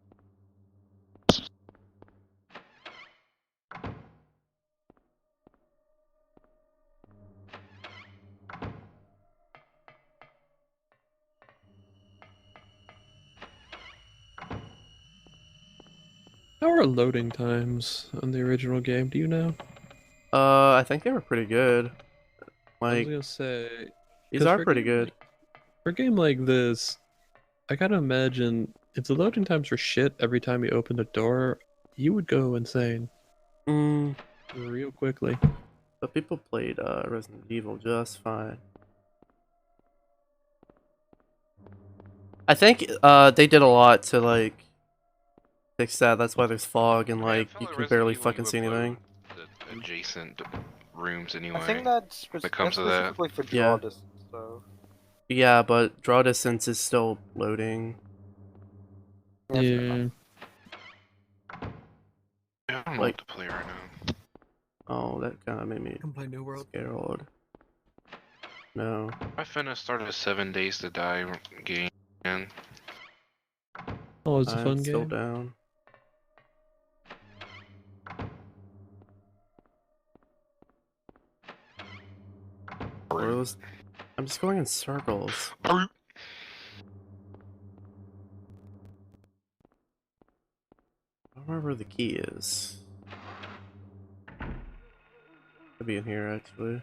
How are loading times on the original game? Do you know? I think they were pretty good. I was Like, gonna say these 'cause are for a pretty game good. for a game like this, I gotta imagine if the loading times were shit every time you opened a door, you would go insane real quickly. But people played Resident Evil just fine. I think they did a lot to like fix that. That's why there's fog and like you can barely fucking see anything. The adjacent rooms anyway. I think that's that comes with that. specifically for draw distance, though. Yeah, but draw distance is still loading. Yeah. I don't know Like- what to play right now. Oh, that kind of made me Come play New World. scared. No. I finna start a 7 Days to Die game again. Oh, it's a I'm fun still game. down. Where was... I'm just going in circles. I don't remember where the key is. Could be in here actually.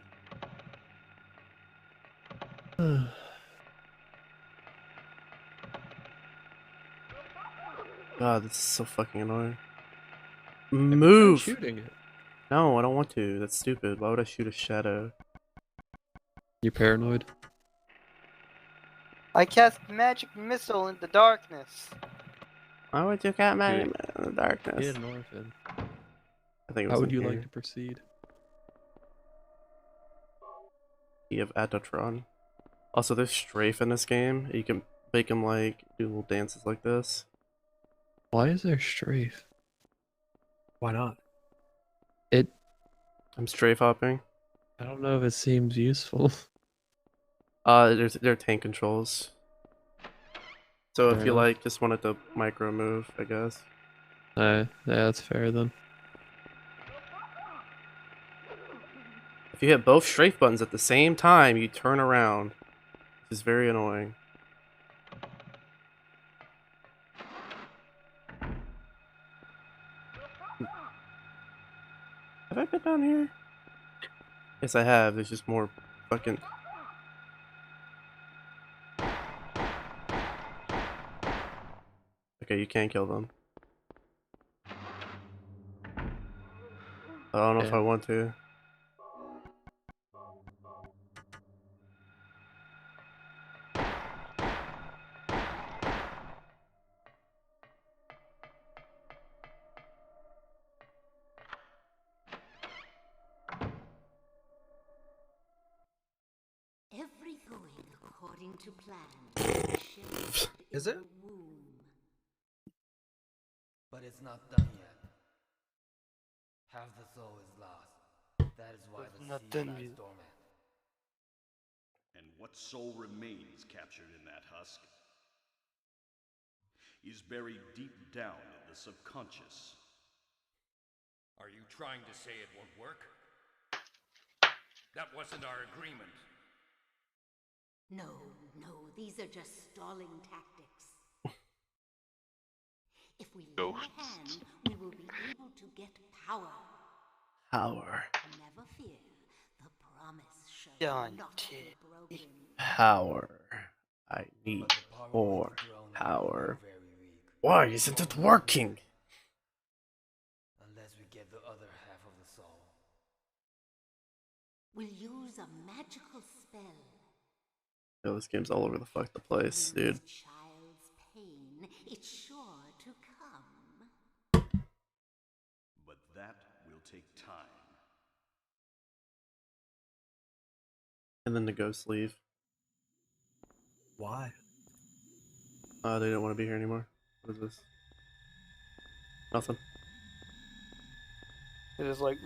God, this is so fucking annoying. Move! Shooting it. No, I don't want to. That's stupid. Why would I shoot a shadow? You paranoid? I cast magic missile in the darkness. Why would you cat my in Dude. the darkness? Kid and orphan. I think it was How would in you here. like to proceed? Key of Atatron. Also, there's Strafe in this game. You can make him like do little dances like this. Why is there strafe? Why not? I'm strafe hopping. I don't know if it seems useful. There are tank controls. So if Fair you enough. like, just wanted to micro move, I guess. Yeah, that's fair then. If you hit both strafe buttons at the same time, you turn around. Which is very annoying. Have I been down here? Yes, I have. There's just more fucking. Okay, you can't kill them. I don't know if I want to. Everything going according to plan. Is it? But it's not done yet. Half the soul is lost. That is why the not sea done lies yet. dormant. And what soul remains captured in that husk is buried deep down in the subconscious. Are you trying to say it won't work? That wasn't our agreement. No, these are just stalling tactics. If we lend a hand, we will be able to get power. Power. Never fear, the promise shall Done. not be broken. Power. I need more power. Why isn't it working? Unless we get the other half of the soul. We'll use a magical spell. Yo, this game's all over the fuck the place, dude. Child's pain, it's sure to come. But that will take time. And then the ghosts leave. Why? They don't want to be here anymore. What is this? Nothing. It is like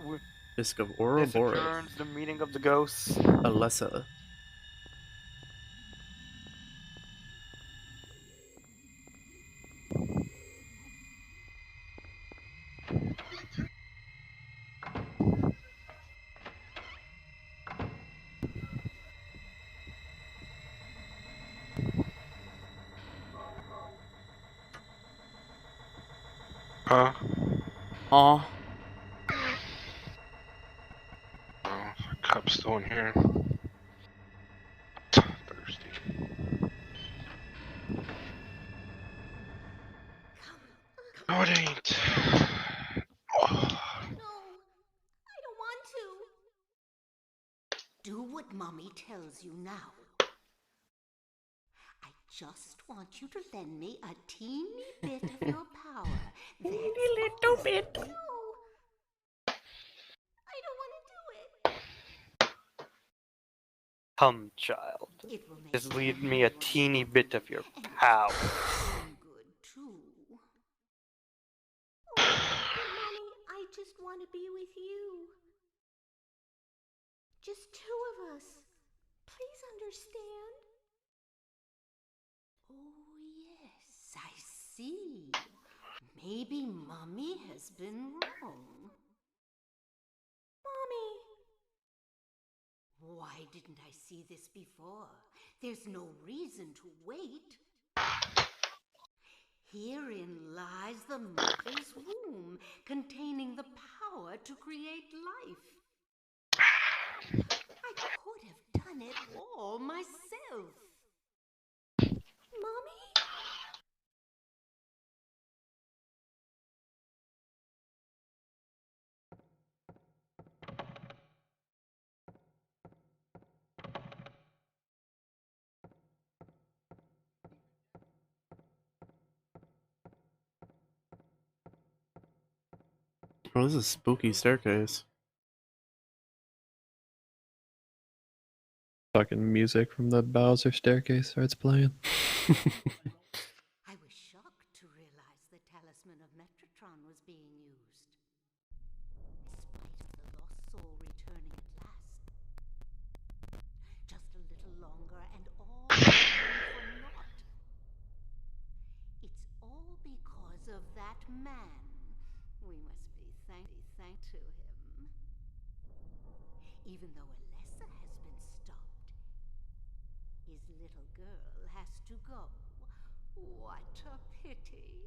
Disc of this Ouroboros. adjourns the meeting of the ghosts. Alessa. Huh? Aw. Oh, cup's still in here. Thirsty. No, it ain't. I don't want to. Do what Mommy tells you now. I just want you to lend me a teeny bit of your power. That's little bit. No. I don't want to do it. Come, child. Just leave me a teeny bit of your power. Good too. Oh, Mommy, I just want to be with you. Just two of us. Please understand. Oh, yes, I see. Maybe Mommy has been wrong. Mommy! Why didn't I see this before? There's no reason to wait. Herein lies the mother's womb, containing the power to create life. I could have done it all myself. Mommy? Oh, this is a spooky staircase. Fucking music from the Bowser staircase starts playing. I was shocked to realize the talisman of Metatron was being used. Despite of the lost soul returning at last. Just a little longer and all for naught. It's all because of that man. We must be thank to him. Even though Alessa has been stopped, his little girl has to go. What a pity.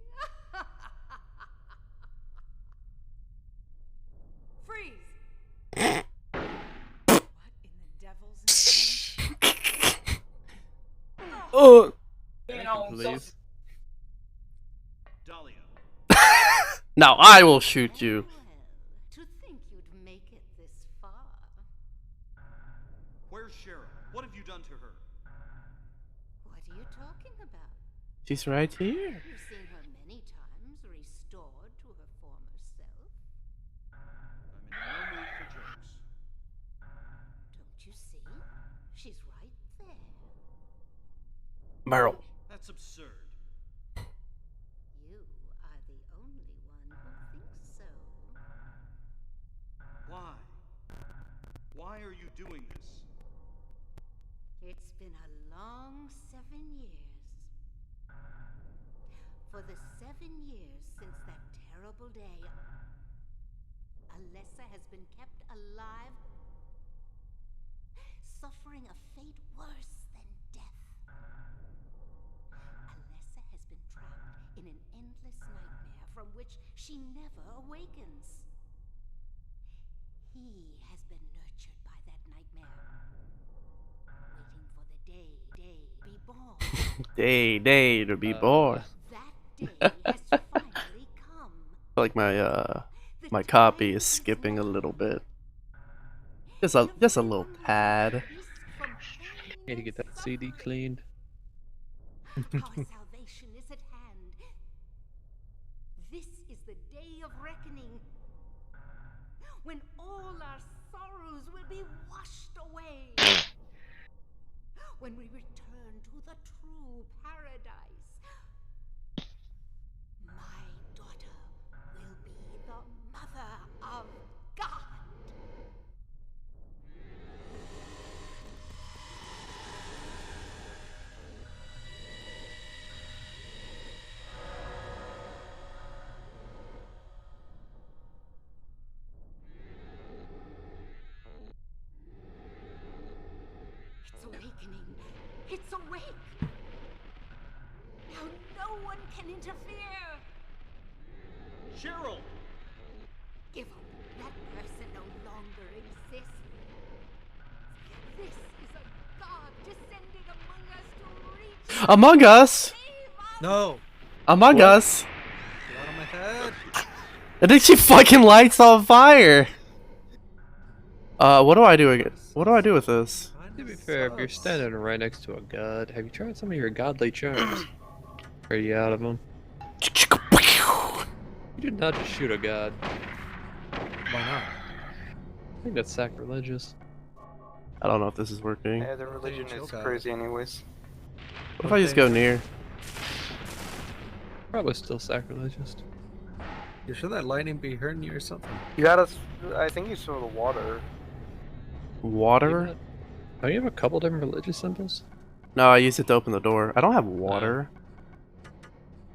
Freeze! Oh. Please. Dahlia. Now I will shoot you. To think you'd make it this far. Where's Cheryl? What have you done to her? What are you talking about? She's right here. You've seen her many times restored to her former self. I'm in no mood for jokes. Don't you see? She's right there. Meryl. That's absurd. You are the only one who thinks so. Why? Why are you doing this? It's been a long 7 years. For the 7 years since that terrible day, Alessa has been kept alive, suffering a fate worse than death. Alessa has been trapped in an endless nightmare from which she never awakens. He has been nurtured by that nightmare, waiting for the day to be born. Day to be born. That day has finally come. Like my copy is skipping a little bit. Just a little tad. Need to get that CD cleaned. Our salvation is at hand. This is the day of reckoning, when all our sorrows will be washed away. When we return to the true paradise. My daughter will be the mother of God. It's awakening. It's awake. Now no one can interfere. Cheryl! Give up. That person no longer exists. This is a god descending among us to reach. Among Us. No. Among What? Us. Get out of my head. I think she fucking lights on fire. What do I do again? What do I do with this? To be fair, if you're standing right next to a god, have you tried some of your godly charms? Are you out of them? You did not just shoot a god. Why not? I think that's sacrilegious. I don't know if this is working. Yeah, the religion is crazy anyways. What if I just go near? Probably still sacrilegious. You sure that lightning be hurting you or something? You gotta, I think you saw the water. Water? Oh, you have a couple different religious symbols? No, I used it to open the door. I don't have water.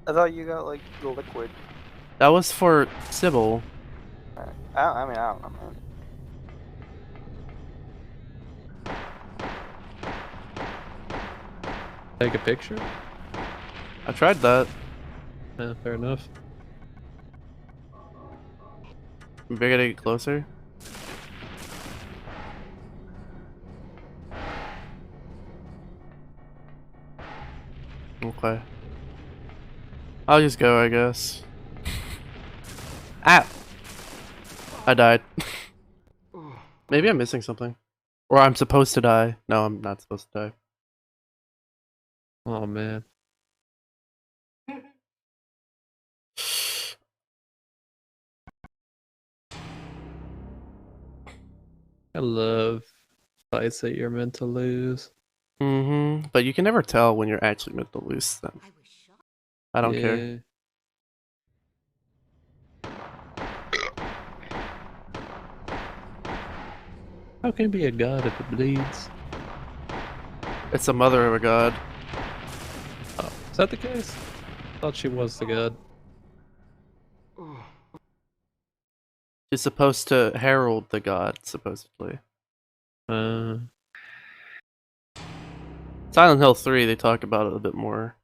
I thought you got like the liquid. That was for Sybil. I mean, I don't know, man. Take a picture? I tried that. Yeah, fair enough. Maybe I gotta get closer. Okay. I'll just go, I guess. Ah! I died. Maybe I'm missing something. Or I'm supposed to die. No, I'm not supposed to die. Oh man. I love fights that you're meant to lose. Mm-hmm. But you can never tell when you're actually meant to lose them. I don't care. How can it be a god if it bleeds? It's the mother of a god. Oh, is that the case? I thought she was the god. She's supposed to herald the god, supposedly. Silent Hill 3, they talk about it a bit more.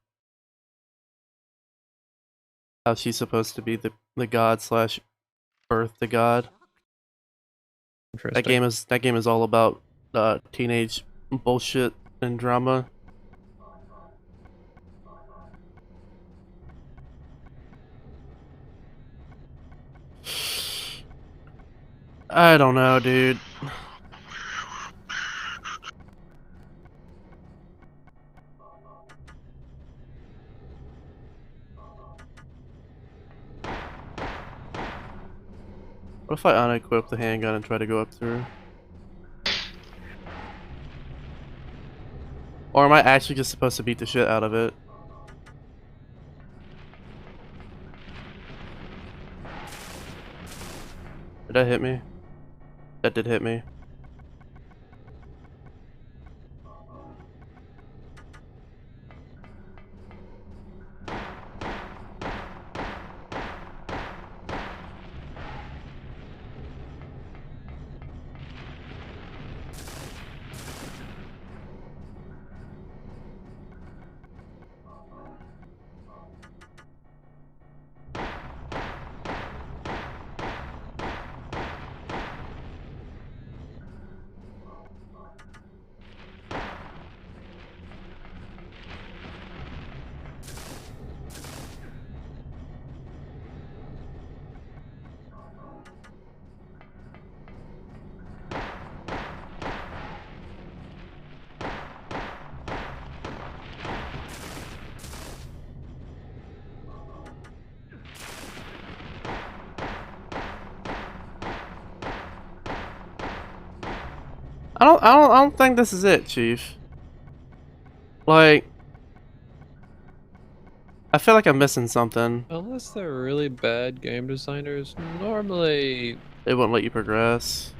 How she's supposed to be the god slash birth the god. That game is all about teenage bullshit and drama. I don't know, dude. What if I unequip the handgun and try to go up through? Or am I actually just supposed to beat the shit out of it? Did that hit me? That did hit me. I don't think this is it, Chief. Like, I feel like I'm missing something. Unless they're really bad game designers, normally They won't let you progress.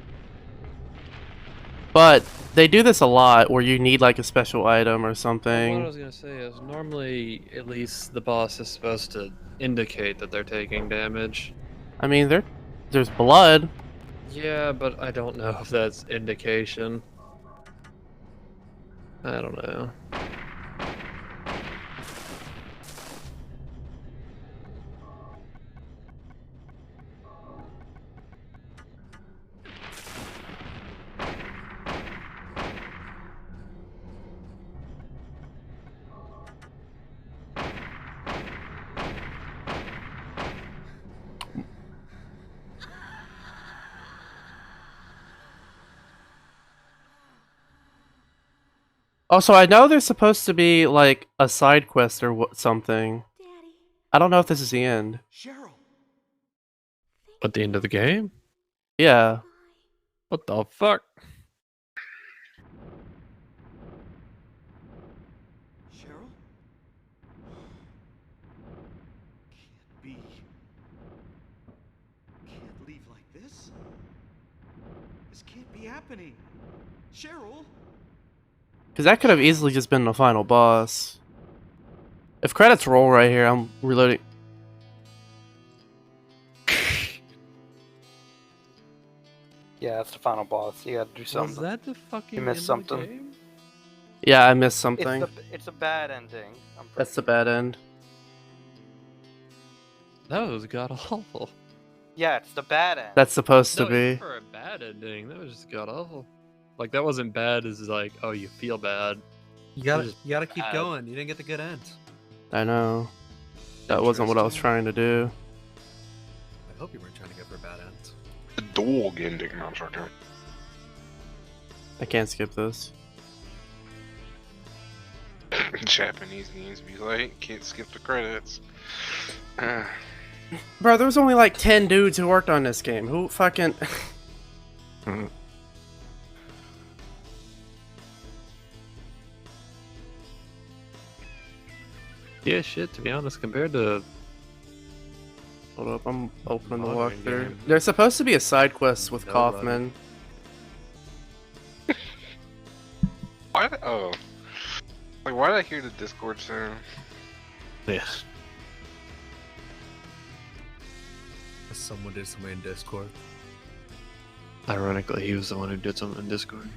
But they do this a lot where you need like a special item or what I something. was gonna say is normally at least the boss is supposed to indicate that they're taking damage. I mean, there's blood. Yeah, but I don't know if that's indication. I don't know. Also, I know there's supposed to be like a side quest or something. I don't know if this is the end. At the end of the game? Yeah. What the fuck? Cheryl? Can't be. Can't leave like this. This can't be happening. Cheryl? Because that could have easily just been the final boss. If credits roll right here, I'm reloading. Yeah, it's the final boss. You gotta do something. Was that the fucking You missed end of the something. game? Yeah, I missed something. It's a bad ending. That's the bad end. That was god awful. Yeah, it's the bad end. That's supposed to No, be. even for a bad ending, that was just god awful. Like that wasn't bad as like, oh, you feel bad. You It was gotta just keep bad. going. You didn't get the good end. I know. That wasn't what I was trying to do. I hope you weren't trying to go for a bad end. The dog ending, no, I'm sorry. I can't skip this. Japanese games be like, can't skip the credits. Bro, there was only like 10 dudes who worked on this game. Who fucking... Yeah, shit, to be honest, compared to... Hold up, I'm opening the Modern walkthrough. game. There's supposed to be a side quest with Nobody. Kaufman. Why? Oh. Like, why did I hear the Discord sound? Yes. Someone did something in Discord. Ironically, he was the one who did something in Discord.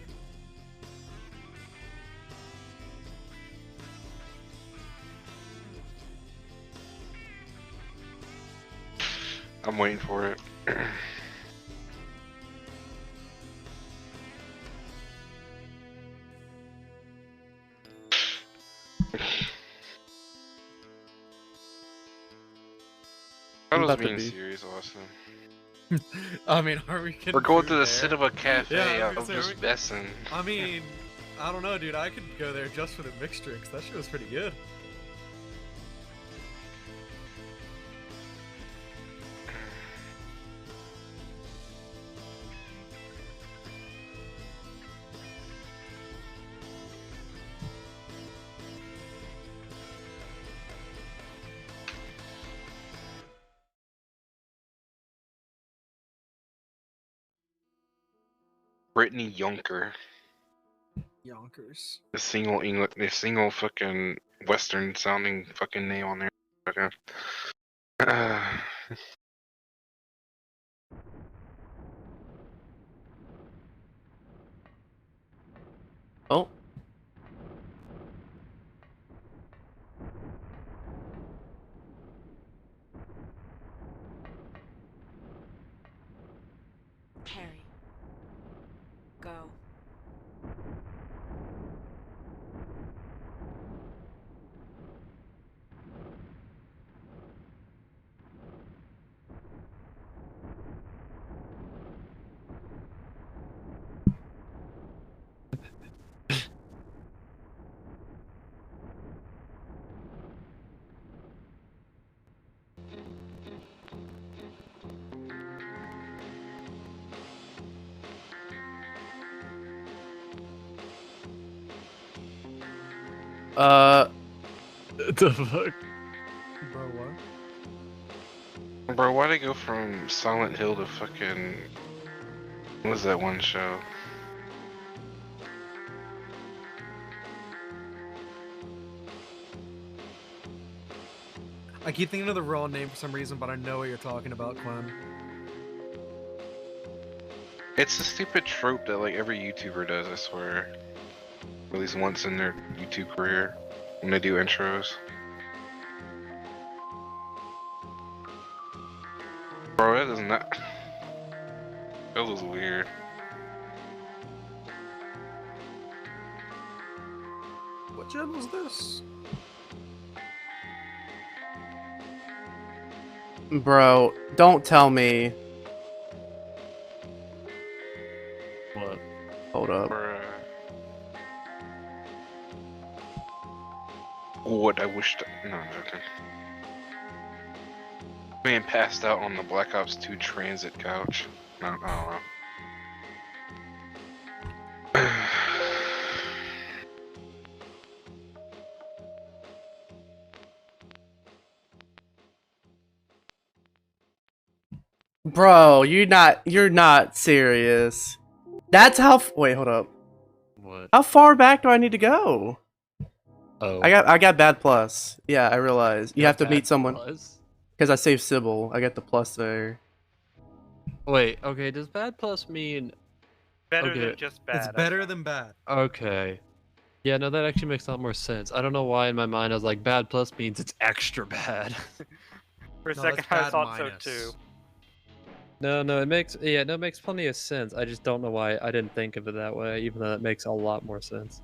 I'm waiting for it. That I'm was about to being be. serious, Austin. I mean, are we We're going to the there? Cinema Cafe. Yeah, I'm just messing. I mean, I don't know, dude. I could go there just for the mixed drinks. That shit was pretty good. Brittany Yonker. Yonkers. The single fucking Western sounding fucking name on there. Okay. Oh. Harry. Go. The fuck? Bro, what? Bro, why'd I go from Silent Hill to fucking... What was that one show? I keep thinking of the raw name for some reason, but I know what you're talking about, Quinn. It's a stupid trope that like every YouTuber does, I swear. At least once in their YouTube career. When they do intros. Bro, that is not... That was weird. What gen was this? Bro, don't tell me. What? Hold up. Bruh. What I wished... No, I'm joking. Man passed out on the Black Ops 2 transit couch. No, I don't know. Bro, you're not serious. That's how wait, hold up. What? How far back do I need to go? Oh. I got bad plus. Yeah, I realize. You have to meet someone. Plus? Because I saved Sybil. I got the plus there. Wait, okay, does bad plus mean... Better Okay. than just bad. It's better than bad. Okay. Yeah, no, that actually makes a lot more sense. I don't know why in my mind I was like, bad plus means it's extra bad. For a No, second it's I bad thought minus. so too. No, it makes it makes plenty of sense. I just don't know why I didn't think of it that way, even though it makes a lot more sense.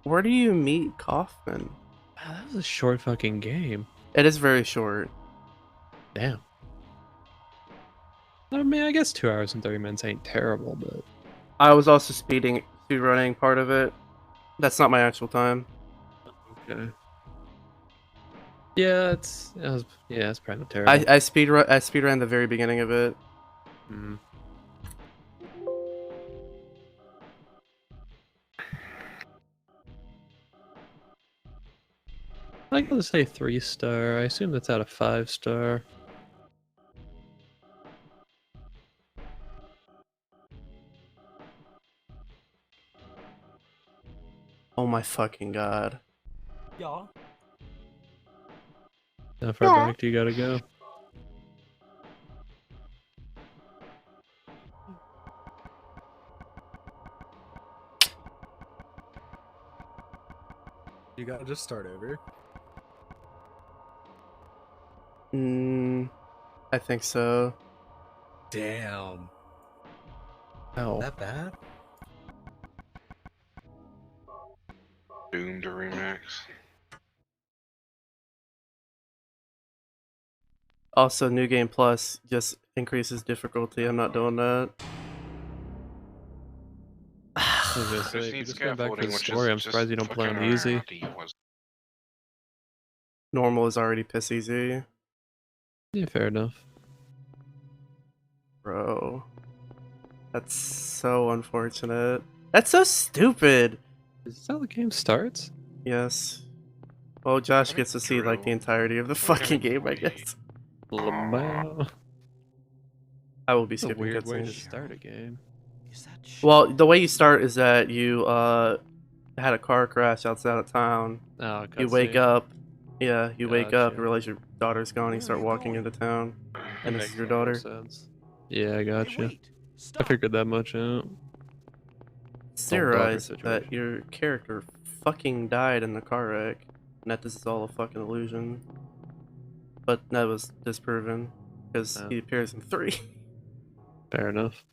Where do you meet Kaufman? Wow, that was a short fucking game. It is very short. Damn. I mean, I guess 2 hours and 30 minutes ain't terrible, but... I was also speed running part of it. That's not my actual time. Okay. Yeah, it's probably not terrible. I speed ran the very beginning of it. Mm. I'm gonna say 3-star. I assume that's out of 5-star. Oh my fucking god. Yeah. How far back do you gotta go? You gotta just start over. I think so. Damn. Oh. That bad? Doomed to remix. Also, New Game Plus just increases difficulty. I'm not doing that. I was gonna say, Just if you need just going back for scaffolding, the which story, I'm is surprised you just don't play on fucking easy. Normal is already piss easy. Yeah, fair enough. Bro. That's so unfortunate. That's so stupid! Is this how the game starts? Yes. Well, Josh gets to see like the entirety of the fucking game, I guess. Lamau. I will be That's a skipping weird way to cutscenes. start a game. Well, the way you start is that you had a car crash outside of town. Oh, You wake cutscene. up. Yeah, you wake up, Gotcha. you realize your daughter's gone, you start walking into town. And this is your daughter. Sense. Yeah, I gotcha. I figured that much out. It's Whole daughter theorized situation. that your character fucking died in the car wreck, and that this is all a fucking illusion. But that was disproven, because Oh. he appears in 3. Fair enough.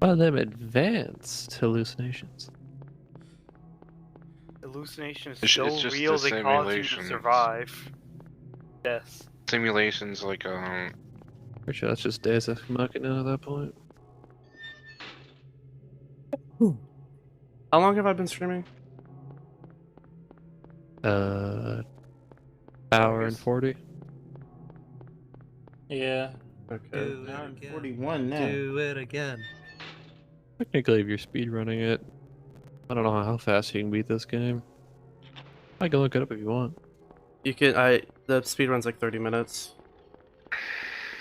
Well, them advanced hallucinations. Hallucinations It's so just real the they cause you to simulations. survive death. Simulations like Pretty sure that's just Deus Ex Machina at that point. How long have I been streaming? Hour and 40. Yeah. Okay. Do Now it I'm again. 41 now. Do it again. Technically, if you're speedrunning it, I don't know how fast you can beat this game. I can look it up if you want. You can, the speedrun's like 30 minutes.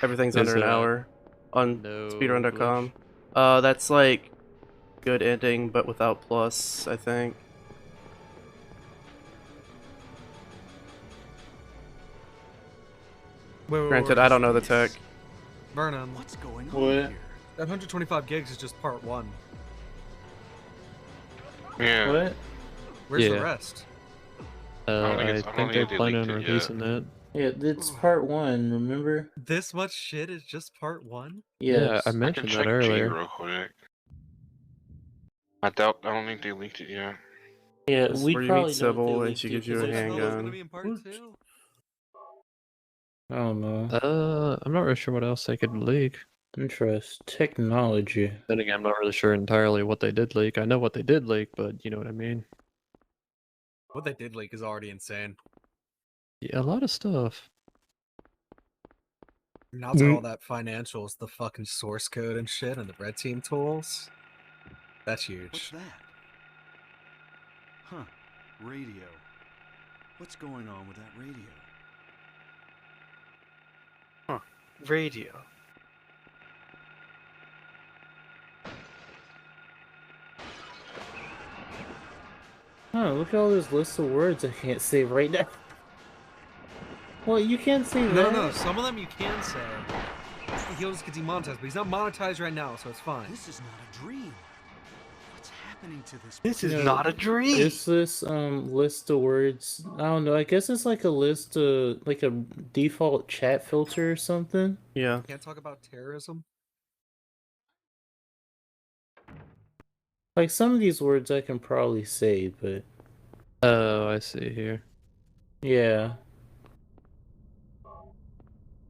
Everything's Is under an that hour on no speedrun.com. That's like good ending, but without plus, I think. Wait, Granted, I don't know the tech. Vernon. What's going on What? here? That 125 gigs is just part 1. yeah. What? Where's the Yeah. rest? don't think I it's- I don't think think they're they planning on leaked it yet. releasing that. Yeah, it's part 1, remember? This much shit is just part 1? Yes. Yeah, I I can mentioned check that G earlier. real quick. I don't think they leaked it yet. Yeah, This is we where you meet probably know if they Sybil and leaked she it, gives you 'cause a it's- Solo's gonna handgun. be in part 2? I don't know. I'm not really sure what else they could leak. Interest. Technology. Then again, I'm not really sure entirely what they did leak. I know what they did leak, but you know what I mean. What they did leak is already insane. Yeah, a lot of stuff. Now to all that financials, the fucking source code and shit, and the red team tools. That's huge. What's that? Huh. Radio. What's going on with that radio? Radio. Oh, look at all those lists of words I can't say right now. Well, you can't say No, that. no, some of them you can say. He'll just get demonetized, but he's not monetized right now, so it's fine. This is not a dream. What's happening to this? This is No, not a dream. It's this list of words. I don't know. I guess it's like a list of like a default chat filter or something. Yeah. Can't talk about terrorism. Like some of these words I can probably say, but Oh, I see here. yeah.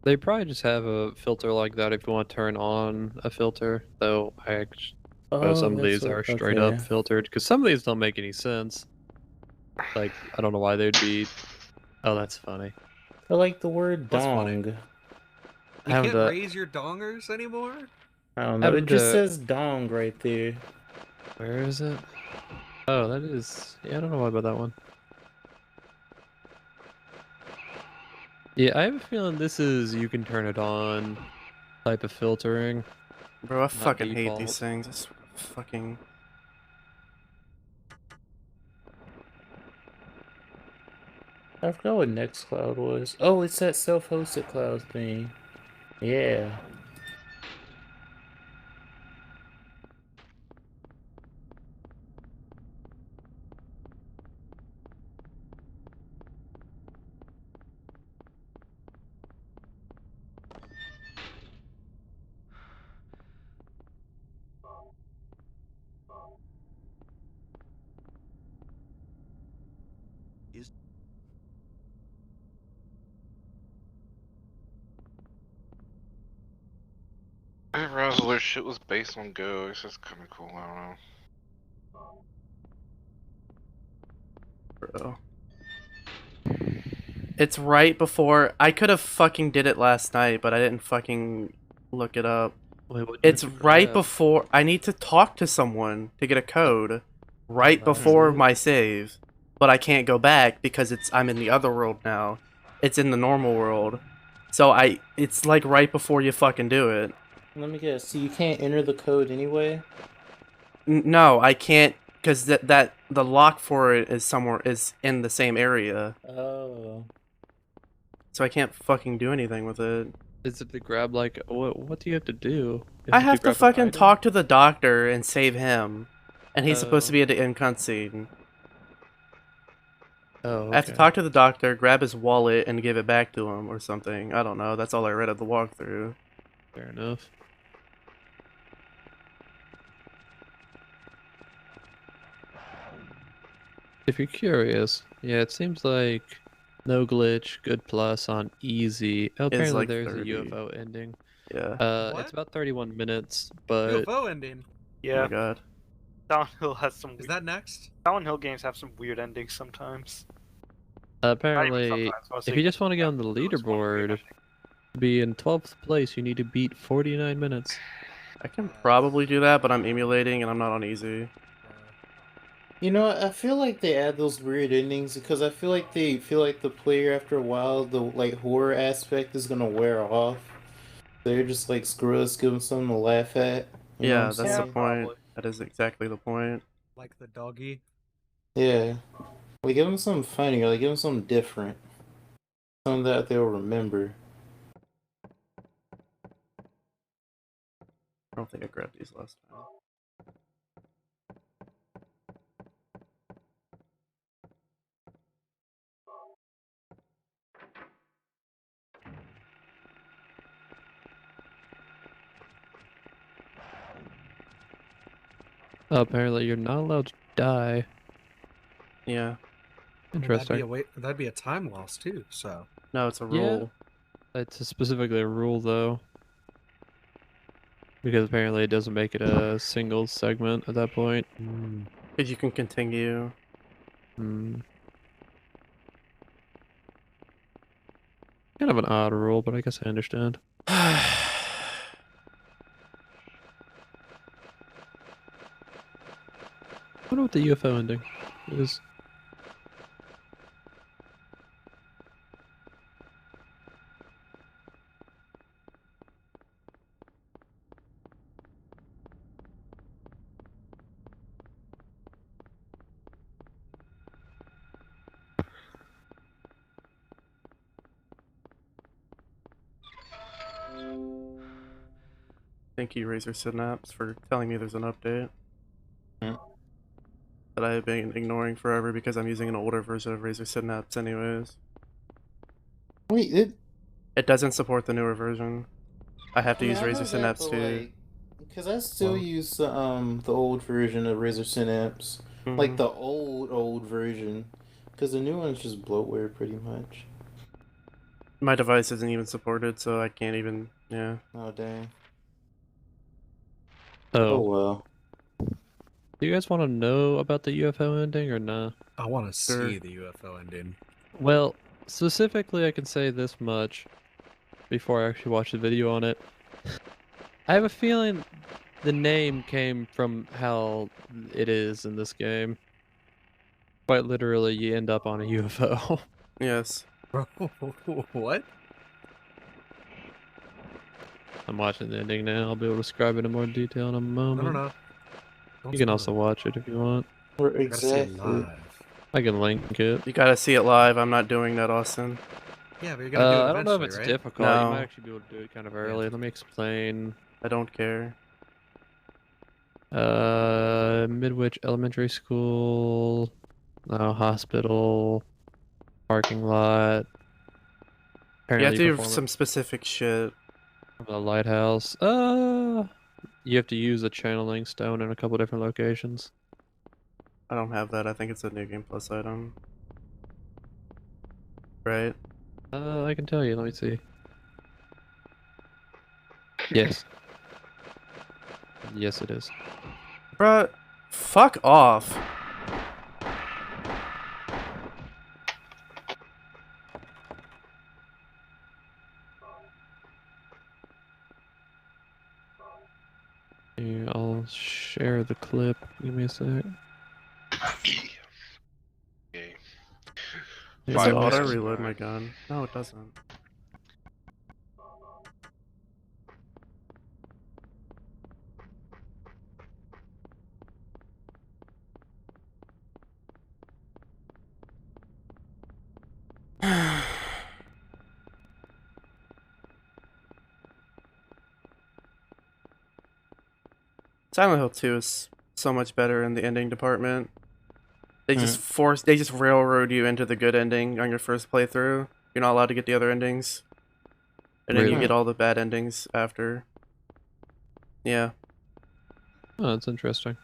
They probably just have a filter like that if you want to turn on a filter, though I actually some of that's these what- are straight up okay. filtered, because some of these don't make any sense. Like, I don't know why they'd be... Oh, that's funny. I like the word That's funny. dong. You Have can't the- raise your dongers anymore? I don't know. Have It just the- says dong right there. Where is it? Oh, that is... Yeah, I don't know why about that one. Yeah, I have a feeling this is you can turn it on type of filtering. Bro, I Not fucking hate default. these things. It's fucking... I forgot what Nextcloud was. Oh, it's that self-hosted cloud thing. Yeah. never realized all their shit was based on Go. It's just kind of cool. I don't know. Bro. It's right before. I could have fucking did it last night, but I didn't fucking look it up. Wait, what It's did you right grab? before. I need to talk to someone to get a code right before my save, but I can't go back because I'm in the other world now. It's in the normal world. So it's like right before you fucking do it. Let me guess. So you can't enter the code anyway? No, I can't, because the lock for it is in the same area. Oh. So I can't fucking do anything with it. Is it to grab like what do you have to do? I have to grab an fucking item? talk to the doctor and save him, and he's supposed to Oh. be at the end cutscene. Oh, I have to okay. talk to the doctor, grab his wallet, and give it back to him or something. I don't know. That's all I read at the walkthrough. Fair enough. If you're curious, yeah, it seems like no glitch, good plus on easy. Oh, It's apparently like there's 30. a UFO ending. Yeah. It's about 31 minutes, but UFO ending. Oh Yeah. my god. Silent Hill has some. Is that next? Silent Hill games have some weird endings sometimes. apparently, sometimes, if mostly you just want to get on the leaderboard, to be in 12th place, you need to beat 49 minutes. I can probably do that, but I'm emulating and I'm not on easy. You know, I feel like they add those weird endings because I feel like they feel like the player after a while, the like horror aspect is gonna wear off. They're just like, screw us, give them something to laugh at. You know Yeah, what I'm that's the saying? point. That is exactly the point. Like the doggy. Yeah. Like, give them something funny, or like, give them something different. Something that they'll remember. I don't think I grabbed these last time. Apparently, you're not allowed to die. Yeah. Interesting. That'd be a time loss too. So. No, it's a Yeah. rule. It's specifically a rule, though. Because apparently it doesn't make it a single segment at that point. Because you can continue. Hmm. Kind of an odd rule, but I guess I understand. I wonder what the UFO ending is. Thank you, Razor Synapse, for telling me there's an update. That I have been ignoring forever because I'm using an older version of Razor Synapse anyways. Wait, it doesn't support the newer version. I have to use I know Razor that, Synapse but, too. like, because I still use the old version of Razor Synapse, Mhm. like the old version, because the new one's just bloatware pretty much. My device isn't even supported, so I can't even. Yeah. Oh dang. Oh. Oh well. Do you guys want to know about the UFO ending or not? I want to Sure. see the UFO ending. Well, specifically, I can say this much before I actually watch the video on it. I have a feeling the name came from how it is in this game. Quite literally, you end up on a UFO. Yes. What? I'm watching the ending now. I'll be able to describe it in more detail in a moment. No. You can also watch it if you want. Or I gotta see it exactly. live. I can link it. You gotta see it live. I'm not doing that, Austin. Yeah, but you're gonna do it I don't know if it's eventually, right? difficult. You No. might actually be able to do it kind of early. Let me explain. I don't care. Midwich Elementary School, hospital, parking lot. You have to do perform some specific shit. the lighthouse. You have to use a channeling stone in a couple different locations. I don't have that. I think it's a New Game Plus item. Right? I can tell you. Let me see. Yes. Yes, it is. Bruh, fuck off. Here, I'll share the clip. Give me a sec. Okay. Does it auto reload my gun? No, it doesn't. Silent Hill 2 is so much better in the ending department. They just railroad you into the good ending on your first playthrough. You're not allowed to get the other endings. And then you Really? get all the bad endings after. Yeah. Oh, that's interesting.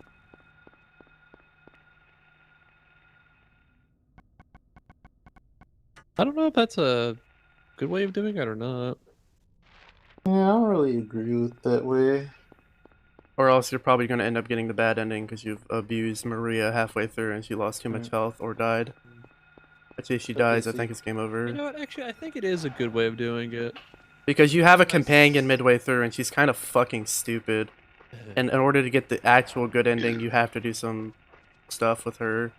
I don't know if that's a good way of doing it or not. Yeah, I don't really agree with that way. Or else you're probably going to end up getting the bad ending because you've abused Maria halfway through and she lost too much health or died. Actually, if she dies, I think it's game over. You know what? Actually, I think it is a good way of doing it. Because you have a companion midway through and she's kind of fucking stupid. And in order to get the actual good ending, you have to do some stuff with her.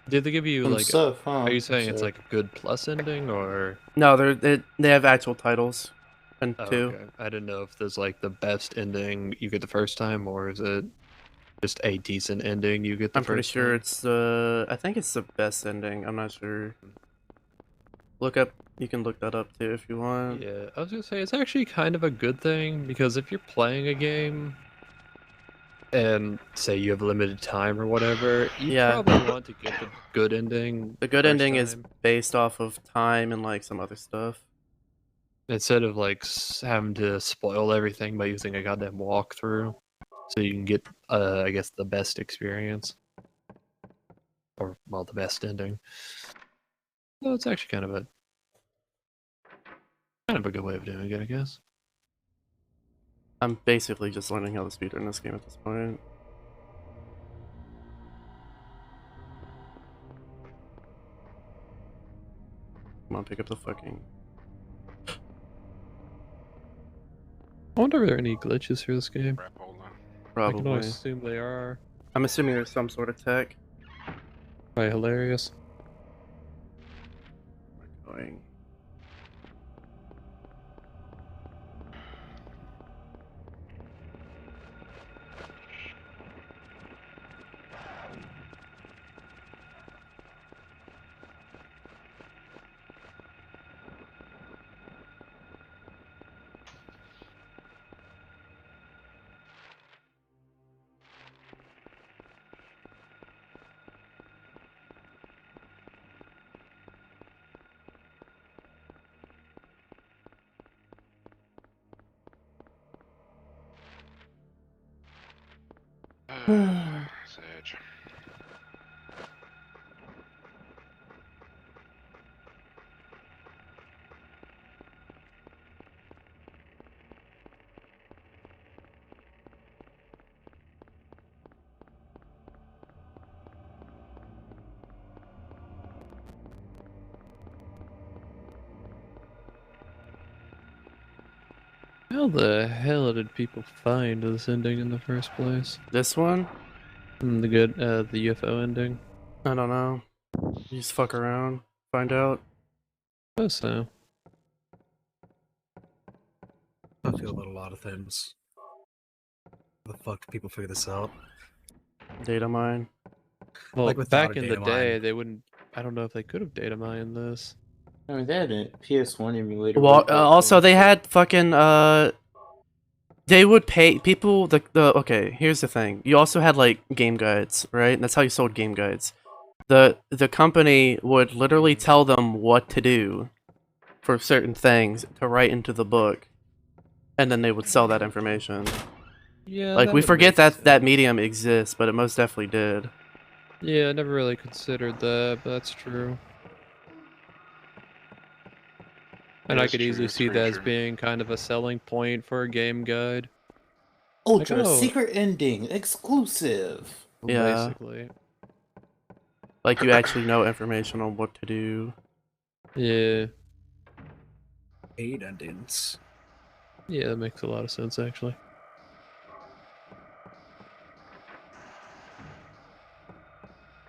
Did they give you Some like? stuff, huh? Are you saying it's So- like a good plus ending or? No, they have actual titles. And Oh, two. okay. I didn't know if there's like the best ending you get the first time, or is it just a decent ending you get the I'm pretty first sure time? it's the. I think it's the best ending. I'm not sure. Look up. You can look that up too if you want. Yeah, I was gonna say it's actually kind of a good thing because if you're playing a game and say you have limited time or whatever, you Yeah. probably want to get the good ending. The good first ending is time, based off of time and like some other stuff. instead of like having to spoil everything by using a goddamn walkthrough, so you can get, I guess, the best experience, or well, the best ending. Well, it's actually kind of a good way of doing it, I guess. I'm basically just learning how to speedrun this game at this point. Come on, pick up the fucking. I wonder if there are any glitches for this game. I can Probably. always assume they are. I'm assuming there's some sort of tech. Probably hilarious. Going. Sage. How the hell did people find this ending in the first place? This one? The UFO ending? I don't know. You just fuck around, find out. I guess so. I feel about a lot of things. How the fuck do people figure this out? Data mine. Well, Like without back a in the data day, mine. they wouldn't. I don't know if they could have data mined this. I mean, they had a PS1 emulator. Well, way back also then. they had fucking they would pay people the okay, here's the thing. You also had like game guides, right? And that's how you sold game guides. The company would literally tell them what to do for certain things to write into the book. And then they would sell that information. Yeah. Like that we would forget make that medium exists, but it most definitely did. Yeah, I never really considered that, but that's true. And Yeah, I it's could true, easily it's see pretty that as true. being kind of a selling point for a game guide. Ultra Like, oh. secret ending exclusive. Yeah. Basically. Like you actually know information on what to do. Yeah. 8 endings. Yeah, that makes a lot of sense actually.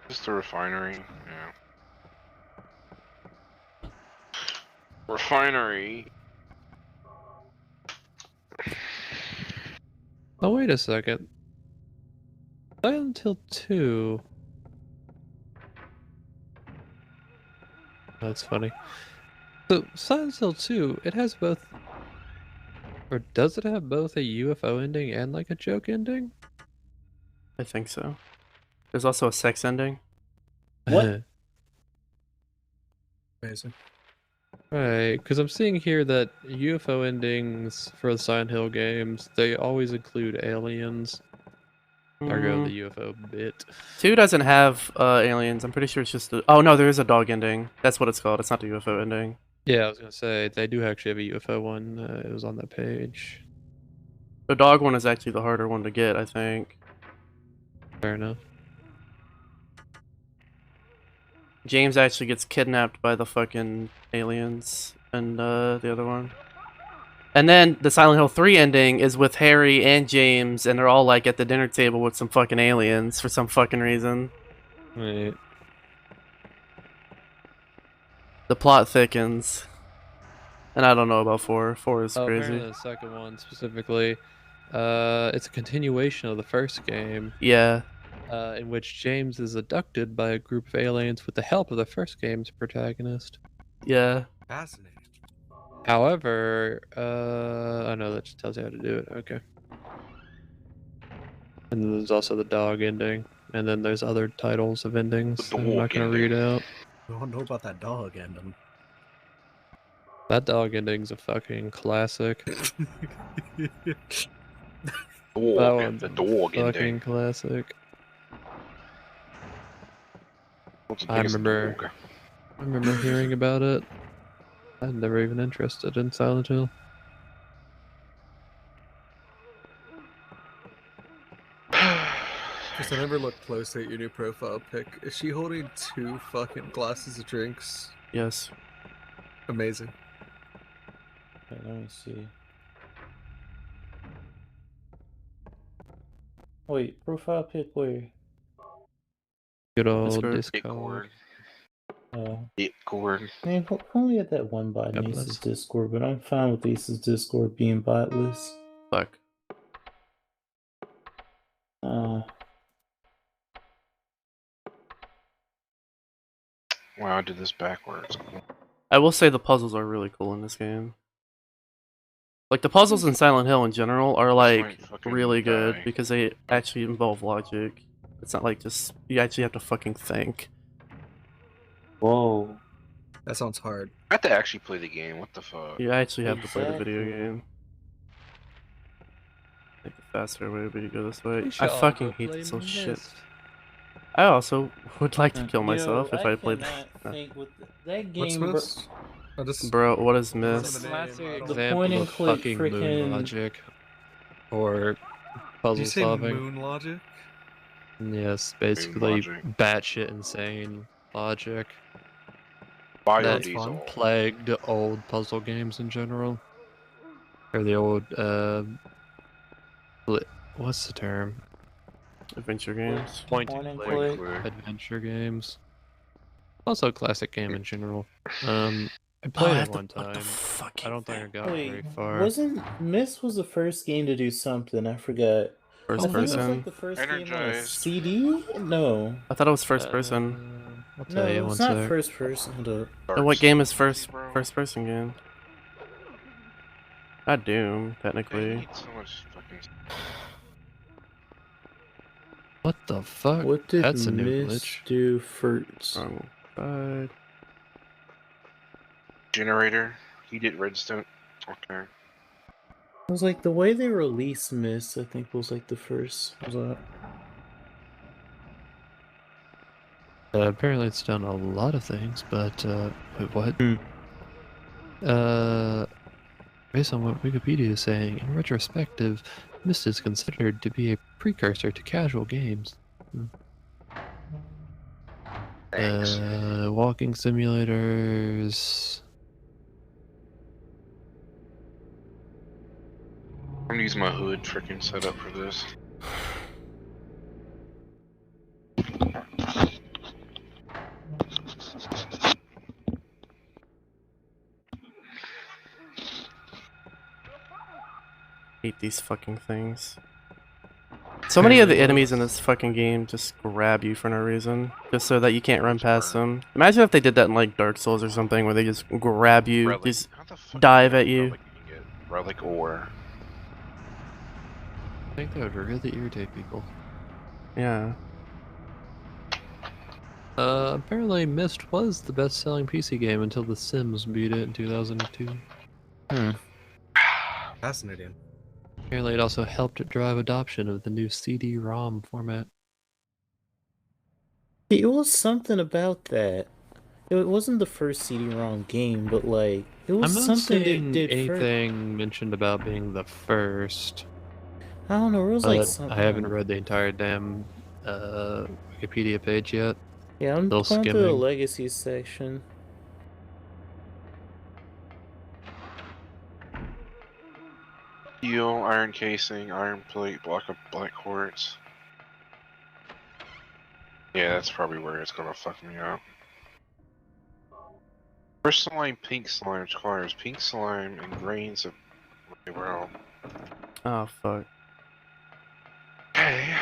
Just the refinery, yeah. Refinery. Oh, wait a second. Silent Hill 2. That's funny. So, Silent Hill 2, it has both... Or does it have both a UFO ending and like a joke ending? I think so. There's also a sex ending. What? Amazing. Right, because I'm seeing here that UFO endings for the Silent Hill games, they always include aliens. Ergo, the UFO bit. 2 doesn't have aliens. I'm pretty sure it's just oh no, there is a dog ending. That's what it's called. It's not the UFO ending. Yeah, I was gonna say, they do actually have a UFO one. It was on that page. The dog one is actually the harder one to get, I think. Fair enough. James actually gets kidnapped by the fucking aliens and the other one. And then the Silent Hill 3 ending is with Harry and James, and they're all like at the dinner table with some fucking aliens for some fucking reason. Right. The plot thickens. And I don't know about 4. 4 is Apparently crazy. the second one specifically, it's a continuation of the first game. Yeah. In which James is abducted by a group of aliens with the help of the first game's protagonist. Yeah. Fascinating. However, I know that just tells you how to do it. Okay. And then there's also the dog ending, and then there's other titles of endings that I'm not gonna read out. I don't know about that dog ending. That dog ending's a fucking classic. That one's The dog a fucking ending. classic. What's the I biggest remember dog? hearing about it. I'm never even interested in Silent Hill. Just I never looked closely at your new profile pic. Is she holding 2 fucking glasses of drinks? Yes. Amazing. Okay, let me see. Wait, profile pic where? Good old Discord. Discord. Discord. Man, only at that one bot in God Ace's bless. Discord, but I'm fine with Ace's Discord being botless. Fuck. Wow, I did this backwards. I will say the puzzles are really cool in this game. Like the puzzles in Silent Hill in general are like really good because they actually involve logic. It's not like just you actually have to fucking think. Whoa. That sounds hard. I have to actually play the game. What the fuck? You actually have to play the video Exactly. game. Take the faster way, but you go this way. We I should all fucking go hate play this little shit. Myst. I also would like to kill You know, myself if I played cannot that. think with that What's game. this? I just Bro, what is What's Myst? the Classic name? example point and of click fucking frickin- moon logic. Or Did puzzle you say solving. moon logic? Yes, basically logic. batshit insane logic Biodiesel. that plagued old puzzle games in general. Or the old, what's the term? Adventure games. Point Point and and click click. adventure games. Also a classic game in general. I played it one time. I don't think I got very Wait, far. wasn't Myst was the first game to do something? I forgot. First I think it was person. like the first game on a Energized. CD? No. I thought it was first person. I'll No, tell you one it's not sec. first person. Hold up. And what game is first person game? Not Doom, They technically. need so much fucking. What the fuck? What did That's a new Myst glitch. do first? Wrong side. Generator. He did redstone. Okay. It was like the way they released Myst, I think was like the first. Was that? Apparently it's done a lot of things, but wait, what? Based on what Wikipedia is saying, in retrospective, Myst is considered to be a precursor to casual games. Thanks. Walking simulators. I'm gonna use my hood freaking setup for this. Hate these fucking things. So many of the enemies in this fucking game just grab you for no reason, just so that you can't run past them. Imagine if they did that in like Dark Souls or something, where they just grab you, Relic. just How the fuck dive do at you. Relic you can get? Relic ore. I think that would really irritate people. Yeah. Apparently Myst was the best-selling PC game until The Sims beat it in 2002. Fascinating. Apparently it also helped drive adoption of the new CD-ROM format. It was something about that. It wasn't the first CD-ROM game, but like it was I'm not something they seeing did anything mentioned about being the first. I don't know. It was like something. I haven't read the entire damn Wikipedia page yet. Yeah, I'm Still going through the skimming. legacy section. Steel, iron casing, iron plate, block of black quartz. Yeah, that's probably where it's gonna fuck me up. Crystalline pink slime requires pink slime and grains of well. Oh fuck. Okay.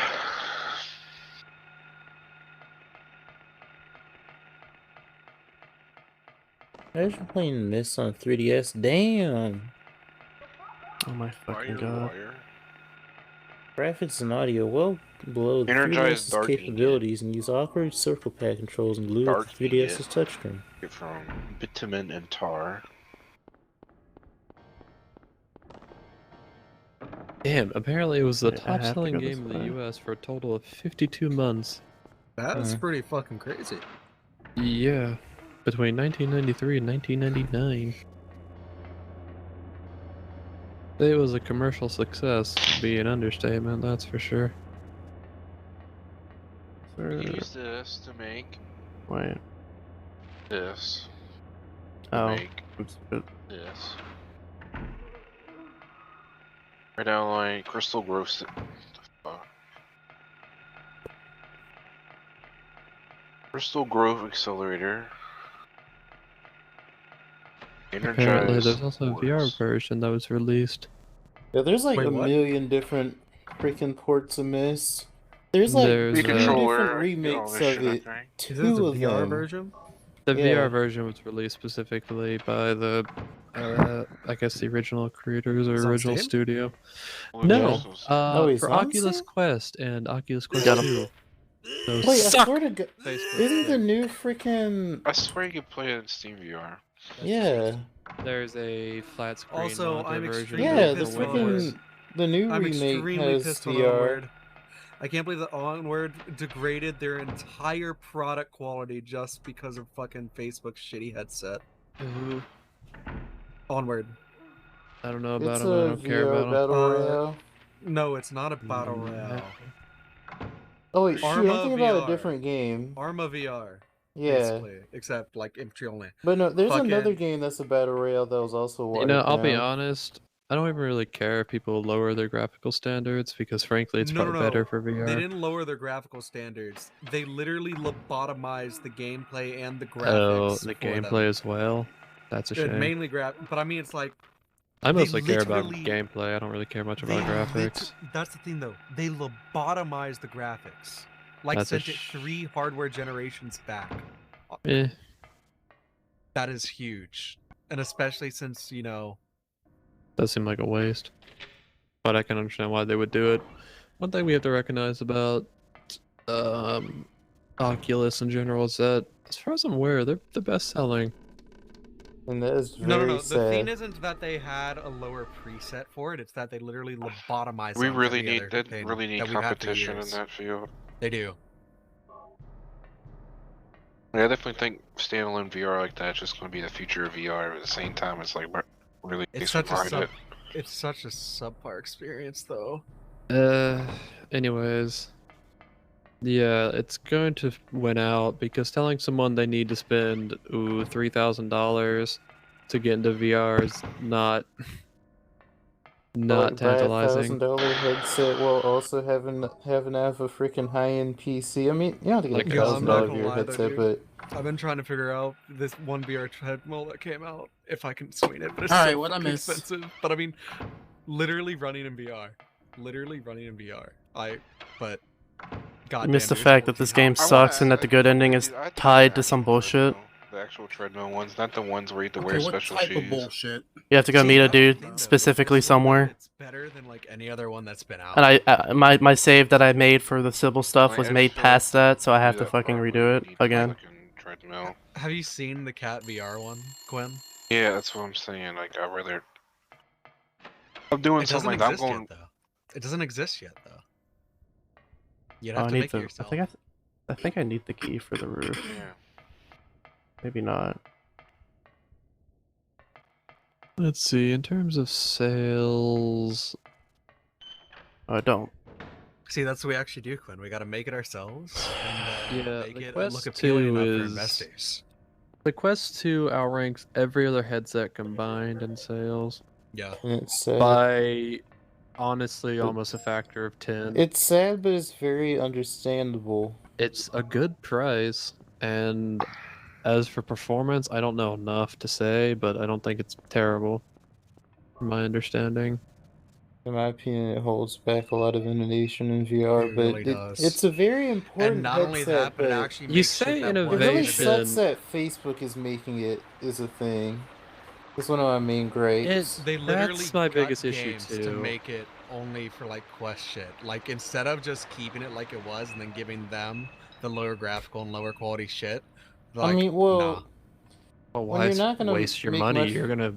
Imagine playing this on 3DS. Damn. Oh my fucking god. Wire. Graphics and audio well below the Energized 3DS's dark capabilities and use awkward circle pad controls and glue Dark with the 3DS's touchscreen. From bitumen and tar. Damn, apparently it was the Wait, I have to top-selling go this game in the way? US for a total of 52 months. That's pretty fucking crazy. Yeah, between 1993 and 1999. It was a commercial success, would be an understatement, that's for sure. Use this to make Wait. this. To Oh. make I'm stupid. this. Red outline, crystal growth. Crystal growth accelerator. Apparently there's Energized also a VR version that was released. Yeah, there's like Wait, a what? million different freaking ports of Myst. There's like There's, two controller, different all remakes this of shit, I it. think. Is this Two the of VR them. version? The Yeah. VR version was released specifically by the, I guess the original creators or It's on original Steam? studio. Well, No, it's also- Oh, it's for on Oculus Steam? Quest and Oculus Quest Got 'em. 2. Those Wait, I suck. swear to God, Facebook isn't the game. new freaking I swear you could play it in Steam VR. yeah? There's a flat screen Also, monitor I'm version. extremely Yeah, the pissed on freaking Onward. the new I'm remake extremely has pissed on VR. Onward. I can't believe that Onward degraded their entire product quality just because of fucking Facebook's shitty headset. Ooh, Onward. I don't know about It's them. I a don't care VR about them. battle royale. No, it's not a battle royale. Oh wait, shoot, Arma I'm thinking about VR. a different game. Arma VR. Yeah, Basically, except like infantry only. but no, there's Fucking- another game that's a battle royale that was also You watered know, I'll be down. honest. I don't even really care if people lower their graphical standards because, frankly, it's probably better for VR. They didn't lower their graphical standards. They literally lobotomized the gameplay and the graphics. Oh, the for gameplay them. as well. That's a shame. Mainly but I mean, it's like I they mostly care about literally- gameplay. I don't really care much about they graphics. that's the thing, though. They lobotomized the graphics. Like That's a sent it 3 hardware generations back. Eh. That is huge, and especially since Does seem like a waste. But I can understand why they would do it. One thing we have to recognize about Oculus in general is that, as far as I'm aware, they're the best selling. And that is very No. The sad. thing isn't that they had a lower preset for it. It's that they literally lobotomized. We it on really every need other thing really need that we've had for competition in years. that field. They do. Yeah, I definitely think standalone VR like that's just going to be the future of VR. But at the same time, it's like really It's such a behind it. It's such a subpar experience, though. Anyways. Yeah, it's going to win out because telling someone they need to spend $3,000 to get into VR is not Buy tantalizing. $1,000 headset while also having to have a freaking high-end PC. I mean, you don't have to get Like, a I'm not $1,000 gonna VR lie, though, headset, dude. but I've been trying to figure out this one VR treadmill that came out, if I can swing it, but it's Alright, so what I fucking miss? expensive. But I mean, literally running in VR. God You missed the fact that this game sucks and that the good ending is tied to some bullshit. The actual treadmill ones, not the ones where you have to Okay, wear what special type shoes. of bullshit? You have to go See, meet a that's the dude thing, though. specifically somewhere. It's better than like any other one that's been out. And my save that I made for the Sybil stuff My was made extra past that, so I do have to that fucking part redo where it you need the again. fucking treadmill. Have you seen the Cat VR one, Quinn? Yeah, that's what I'm saying. Like, I'd rather. I'm doing It something doesn't like that. I'm exist going. yet, though. It doesn't exist yet, though. You'd Oh, have I to need make it the. yourself. I think I need the key for the roof. Yeah. Maybe not. Let's see, in terms of sales... Oh, I don't. See, that's what we actually do, Quinn. We gotta make it ourselves and Yeah, make the it Quest look appealing 2 enough for is- investors. The Quest 2 outranks every other headset combined in sales Yeah. it's by, honestly, almost a factor of 10. it's sad, but it's very understandable. It's a good price, and as for performance, I don't know enough to say, but I don't think it's terrible, from my understanding. In my opinion, it holds back a lot of innovation in VR, It but really does. it's a very important And not only headset, that, but it but actually You makes say shit that it works really innovation. sucks that Facebook is making it is a thing. It's one of my main gripes. They literally That's my cut biggest issue, games too. to make it only for like Quest shit. Like instead of just keeping it like it was and then giving them the lower graphical and lower quality shit. Like, I mean, well, nah. Well, when why you're not gonna waste your make money? much- You're gonna...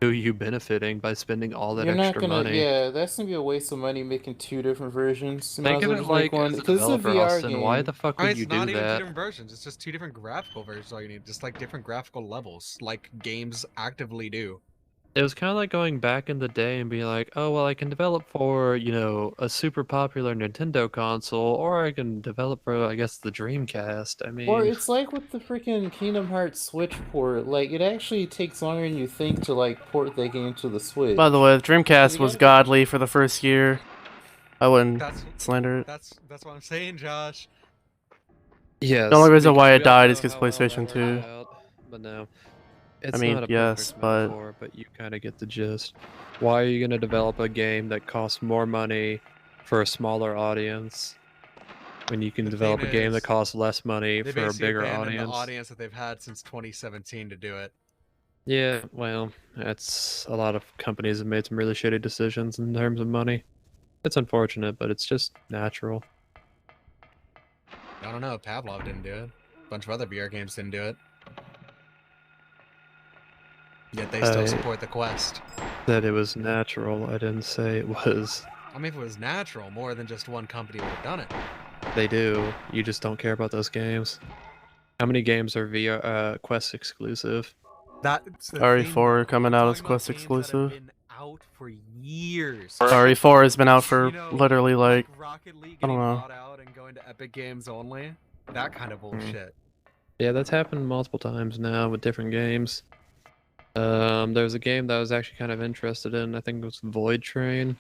Who are you benefiting by spending all that you're not extra gonna, money? yeah, that's gonna be a waste of money making two different versions. You might Think as of well it just make like one as a because it's a developer, VR Austin. game. Why the fuck I mean, would you it's not do even two that? different versions. It's just two different graphical versions. All you need, just like different graphical levels, like games actively do. It was kind of like going back in the day and being like, oh, well, I can develop for, you know, a super popular Nintendo console, or I can develop for, I guess, the Dreamcast. I mean, Or it's like with the freaking Kingdom Hearts Switch port. Like, it actually takes longer than you think to like port that game to the Switch. By the way, the Dreamcast You was gotta- godly for the first year. I wouldn't That's slander it. that's what I'm saying, Josh. yes. The only reason why it because we all died know is 'cause how well that PlayStation worked 2. out, But no. It's mean, not a yes, perfect but- metaphor, but you kind of get the gist. Why are you going to develop a game that costs more money for a smaller audience when you can The develop a thing game is, that costs less money They for a basically bigger abandoned audience? the audience that they've had since 2017 to do it. Yeah, well, that's a lot of companies have made some really shitty decisions in terms of money. It's unfortunate, but it's just natural. I don't know. Pavlov didn't do it. A bunch of other VR games didn't do it. Yet they still support the Quest. That it was natural. I didn't say it was. I mean, if it was natural, more than just one company would have done it. They do. You just don't care about those games. How many games are VR Quest exclusive? That's the thing, RE4 though. coming We're out talking as about Quest games that have exclusive. been out for years. RE4 has been out for You know, literally like Rocket League I don't getting know. bought out and going to Epic Games only. That kind of bullshit. Yeah, that's happened multiple times now with different games. There was a game that I was actually kind of interested in. I think it was Void Train.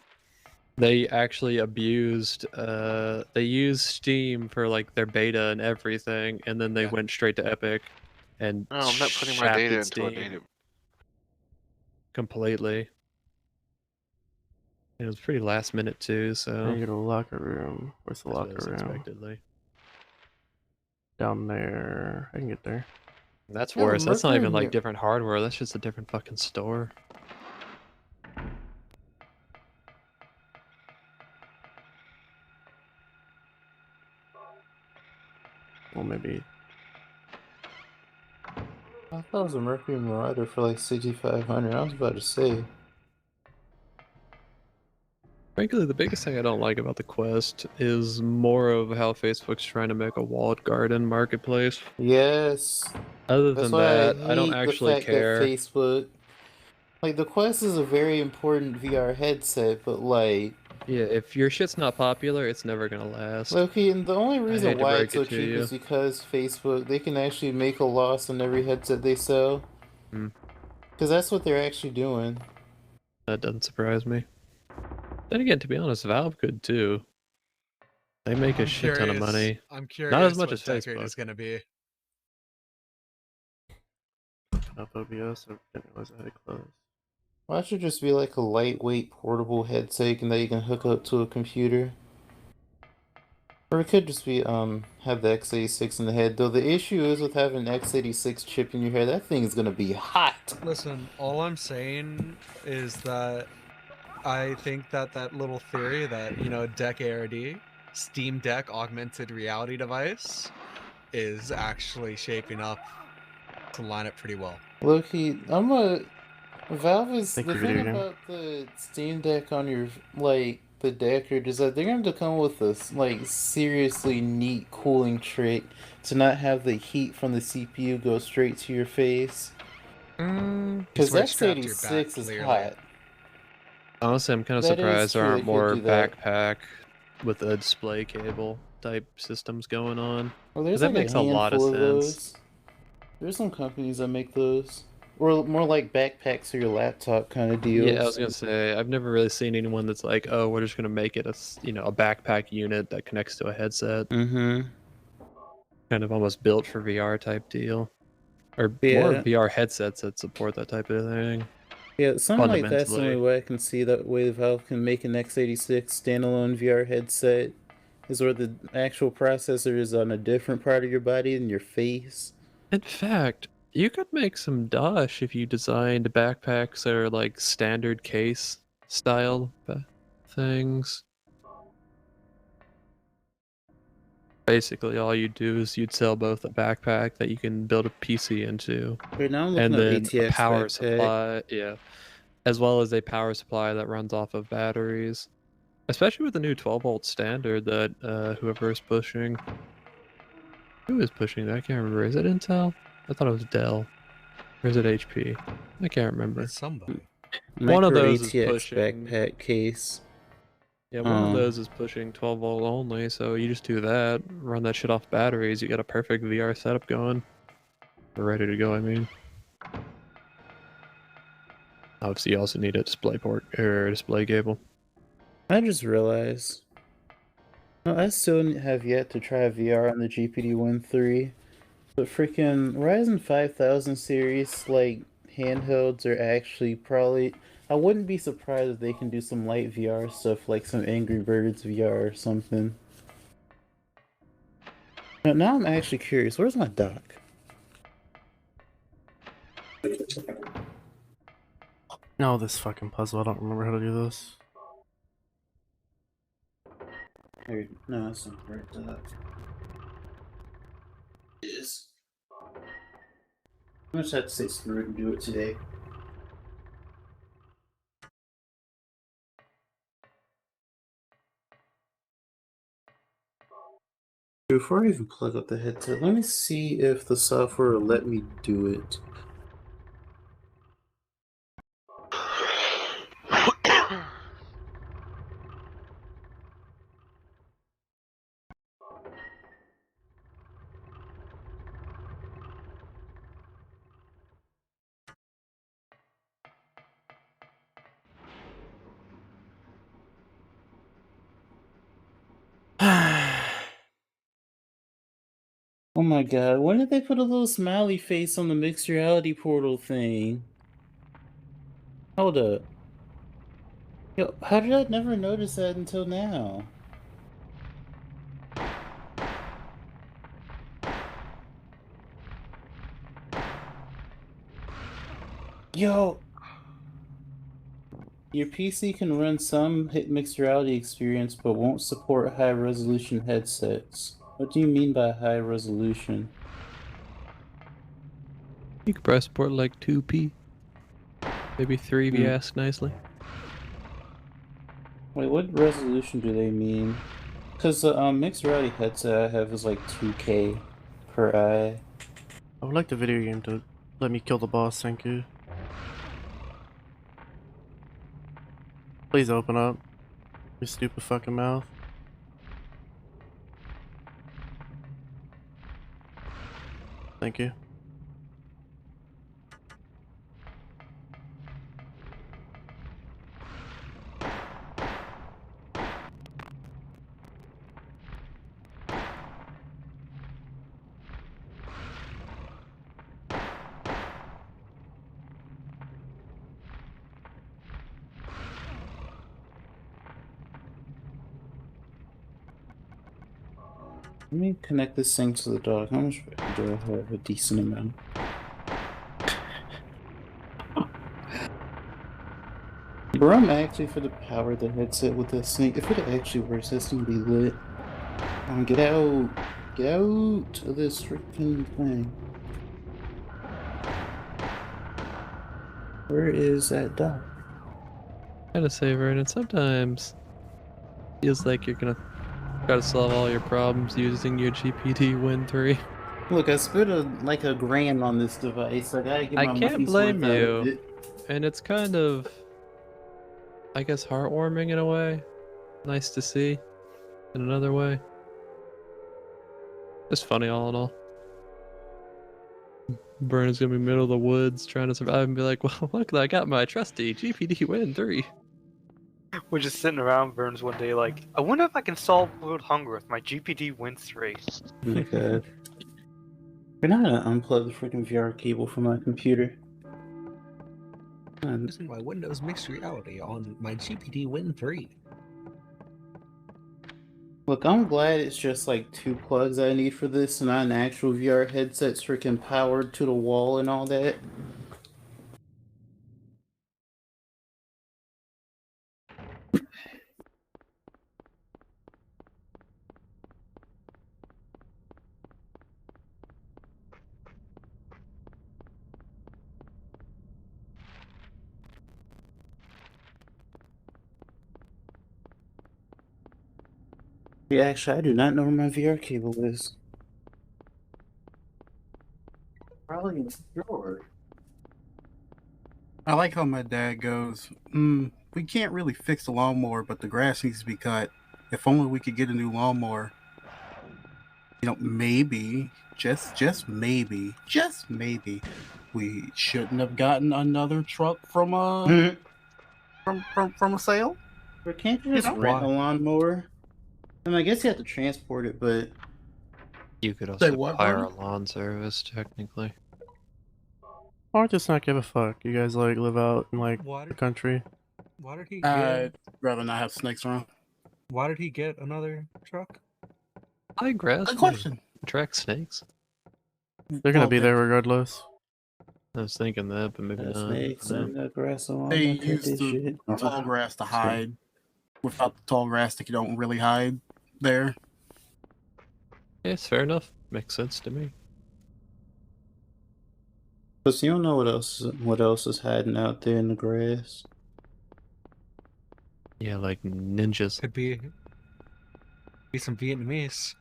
They actually abused. They used Steam for like their beta and everything, and then they went straight to Epic and No, I'm not putting my shafted data into a Steam data. completely. It was pretty last minute too, I so need a locker room. Where's the that's what locker it was room? unexpectedly. Down there. I can get there. That's Yeah, worse. That's not Mercury even like here- different hardware. That's just a different fucking store. Well, maybe. I thought it was a Mercury Marauder for like 6,500. I was about to say. Frankly, the biggest thing I don't like about the Quest is more of how Facebook's trying to make a walled garden marketplace. Yes. Other That's than why that, I I don't hate actually the fact care. that Facebook Like, the Quest is a very important VR headset, but like... Yeah, if your shit's not popular, it's never gonna last. Okay, and the only I reason hate to why break it's so it to cheap you. is because Facebook, they can actually make a loss on every headset they sell. Hmm. Because that's what they're actually doing. That doesn't surprise me. Then again, to be honest, Valve could too. They make a shit ton of money. I'm curious Not as much what as Deckard Facebook. is going to be. Up OBS, I didn't realize I had it closed. Why should just be like a lightweight portable headset and that you can hook up to a computer? Or it could just be, have the x86 in the head. Though the issue is with having an x86 chip in your head, that thing is gonna be hot! Listen, all I'm saying is that I think that that little theory that, you know, Deck ARD, Steam Deck augmented reality device, is actually shaping up to line up pretty well. Loki, Valve is... Thank the you, thing video game. about the Steam Deck on your, like, the Deckard is that they're going to come with this, like, seriously neat cooling trick to not have the heat from the CPU go straight to your face. Because x86 is hot. Honestly, I'm kind of That is surprised there true, aren't they could more do that. backpack with a display cable type systems going on. Well, 'Cause there's that like makes a a lot of handful of sense. those. There's some companies that make those. Or more like backpacks for your laptop kind of deals. Yeah, I was gonna say I've never really seen anyone that's like, oh, we're just gonna make it a a backpack unit that connects to a headset. Mm-hmm. Kind of almost built for VR type deal, or more Yeah. VR headsets that support that type of thing. Yeah, something like that's the only Fundamentally. way I can see that way Valve can make an x86 standalone VR headset is where the actual processor is on a different part of your body than your face. In fact, you could make some dosh if you designed backpacks that are like standard case style things. Basically, all you do is you'd sell both a backpack that you can build a PC into, Right now I'm and looking then at a ATX power backpack. supply, yeah, as well as a power supply that runs off of batteries. Especially with the new 12-volt standard that whoever is pushing. Who is pushing that? I can't remember. Is it Intel? I thought it was Dell. Or is it HP? I can't remember. It's somebody. One of Micro those is ATX pushing. backpack case. Yeah, one of those is pushing 12 volt only, so you just do that, run that shit off batteries, you got a perfect VR setup going. We're ready to go, I mean. Obviously, you also need a display port, or a display cable. I just realized. No, I still have yet to try VR on the GPD-1 3. But freaking Ryzen 5000 series, like, handhelds are actually probably... I wouldn't be surprised if they can do some light VR stuff, like some Angry Birds VR or something. Now I'm actually curious, where's my dock? No, this fucking puzzle, I don't remember how to do this. Here, no, that's not the right dock. It is. I just have to say screw it and do it today. Before I even plug up the headset, let me see if the software will let me do it. Oh my god, when did they put a little smiley face on the mixed reality portal thing? Hold up. Yo, how did I never notice that until now? Yo! Your PC can run some mixed reality experience but won't support high resolution headsets. What do you mean by high resolution? You could probably support like 2P. Maybe 3 if you ask nicely. Wait, what resolution do they mean? Because the mixed reality headset I have is like 2K per eye. I would like the video game to let me kill the boss, thank you. Please open up. Your stupid fucking mouth. Thank you. Let me connect this thing to the dog. How much do I have? A decent amount. Bro, I'm actually for the power of the headset with this thing. If it actually works, this thing be lit. Get out! Get out of this freaking thing. Where is that dog? Gotta say, Vernon, sometimes feels like you're gotta solve all your problems using your GPT Win 3. Look, I spent like a grand on this device. I gotta get my I can't money's blame worth out of you, it. and it's kind of, I guess, heartwarming in a way. Nice to see, in another way. Just funny all in all. Vernon's gonna be middle of the woods trying to survive and be like, well, look, I got my trusty GPT Win 3. We're just sitting around Burns one day like, I wonder if I can solve world hunger with my GPT Win 3. Oh my god. We're not gonna unplug the freaking VR cable from my computer. Using my Windows Mixed Reality on my GPT Win 3. Look, I'm glad it's just like 2 plugs I need for this and not an actual VR headset's freaking powered to the wall and all that. Yeah, actually, I do not know where my VR cable is. Probably in the drawer. I like how my dad goes, we can't really fix the lawnmower, but the grass needs to be cut. If only we could get a new lawnmower. You know, maybe, just maybe, we shouldn't have gotten another truck from a from a sale. But can't you just rent a lawnmower? I mean, I guess you have to transport it, but You could Say also what, hire a Vernon? lawn service, technically. Or just not give a fuck. You guys like live out in like What? the country. Why did he I'd get? rather not have snakes around. Why did he get another truck? I grass. Good question. Attract snakes. They're gonna Well, be there regardless. I was thinking that, but maybe not. snakes and the grass along They that use this the shit. tall grass to hide. Without the tall grass, that you don't really hide there. Yes, fair enough. Makes sense to me. But you don't know what else is hiding out there in the grass. Yeah, like ninjas. Could be some Vietnamese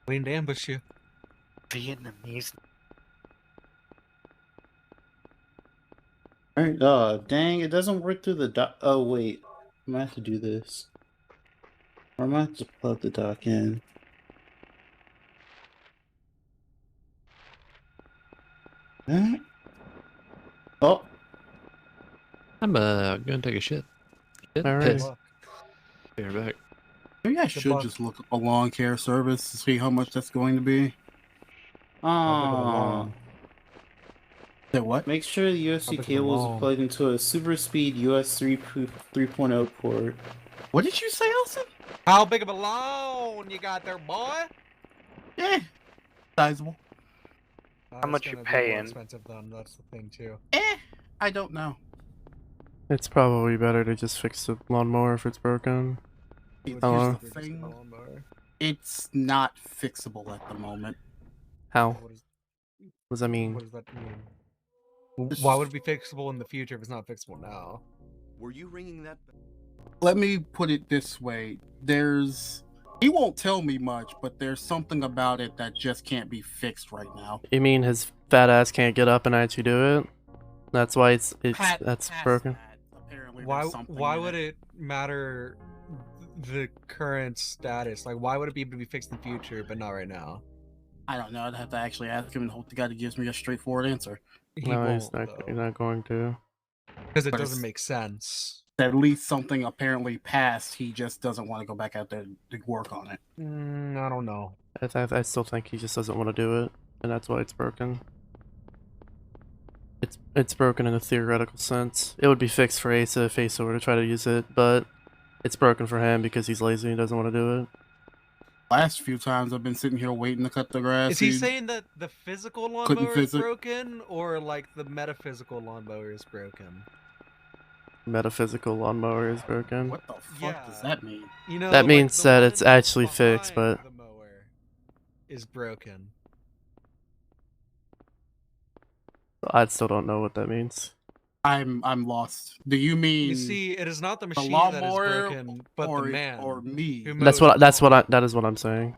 waiting to ambush you. Vietnamese. Alright, oh dang, it doesn't work through the dock. Oh wait, I might have to do this. Or I might have to plug the dock in. Huh? Oh, I'm gonna take a shit. Shit, Alright. piss. Be right back. Maybe I Good should luck. just look up a lawn care service to see how much that's going to be. aw. Say what? Make sure the How USB big of a cable is lawn? plugged into a super speed USB 3.0 port. What did you say, Elson? How big of a loan you got there, boy? Yeah, sizable. How much you paying? Expensive then. That's the thing too. I don't know. It's probably better to just fix the lawnmower if it's broken. Here's Hello? the thing. It's not fixable at the moment. How? What What does that mean? What does that mean? Why would it be fixable in the future if it's not fixable now? Were you ringing that? Let me put it this way. He won't tell me much, but there's something about it that just can't be fixed right now. You mean his fat ass can't get up and actually do it? That's why that's Past broken. that, apparently or why something. why in would it matter the current status? Like, why would it be able to be fixed in the future, but not right now? I don't know. I'd have to actually ask him and hope the guy that gives me a straightforward answer. He No, won't, he's not. though. He's not going to. Because it But doesn't it's- make sense. At least something apparently passed. He just doesn't want to go back out there to work on it. I don't know. I still think he just doesn't want to do it, and that's why it's broken. It's broken in a theoretical sense. It would be fixed for Asa if Asa were to try to use it, but it's broken for him because he's lazy and doesn't want to do it. Last few times I've been sitting here waiting to cut the grass. Is he saying that the physical couldn't lawnmower is physic- broken, or like the metaphysical lawnmower is broken? Metaphysical lawnmower is broken. What the fuck does that mean? You know, That like, means the that one it's actually fixed, but behind the mower is broken. I still don't know what that means. I'm lost. Do you mean You see, it is not the the machine that is lawnmower broken, but or, the man. or me? who That is what I'm saying.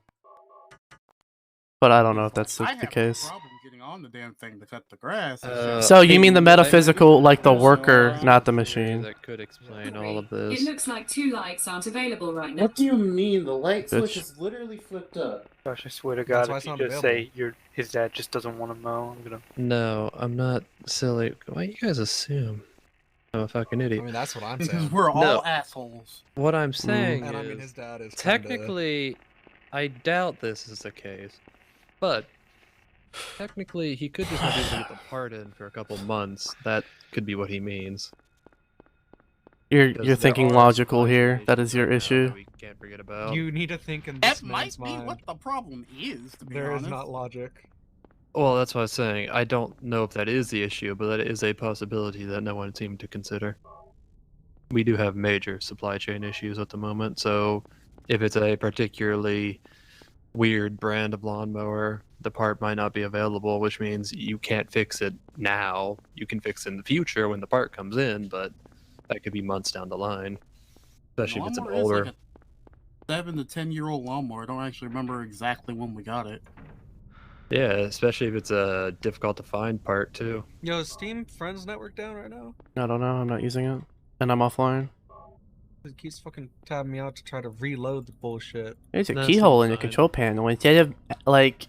But I don't know if that's I the have case. no problem getting on the damn thing to cut the grass. So you mean the metaphysical, like the There's, worker, not the machine? That could explain all of It this. looks like 2 lights aren't available right now. What do you mean? The light Bitch. switch is literally flipped up. Gosh, I swear to That's God, why if it's you not just available. say his dad just doesn't want to mow, I'm gonna. No, I'm not silly. Why do you guys assume I'm a fucking I idiot? mean, that's what I'm Because saying. we're all No. assholes. What I'm saying And I is, mean, his dad is kinda- technically, I doubt this is the case, but technically, he could just not be able to get the part in for a couple months. That could be what he means. You're Because you're there thinking are logical supply here. chain That is your issues right now issue. that we can't forget about. You need to think in That this might man's be mind. what the problem is. To be There is honest, not logic. Well, that's what I was saying. I don't know if that is the issue, but that is a possibility that no one seemed to consider. We do have major supply chain issues at the moment, so if it's a particularly weird brand of lawnmower, the part might not be available, which means you can't fix it now. You can fix it in the future when the part comes in, but that could be months down the line, especially if it's an Lawnmower is older. like a 7 to 10-year-old lawnmower. I don't actually remember exactly when we got it. Yeah, especially if it's a difficult to find part too. Yo, is Steam Friends Network down right now? I don't know. I'm not using it, and I'm offline. It keeps fucking tabbing me out to try to reload the bullshit. There's a That's keyhole in the fine. control panel instead of like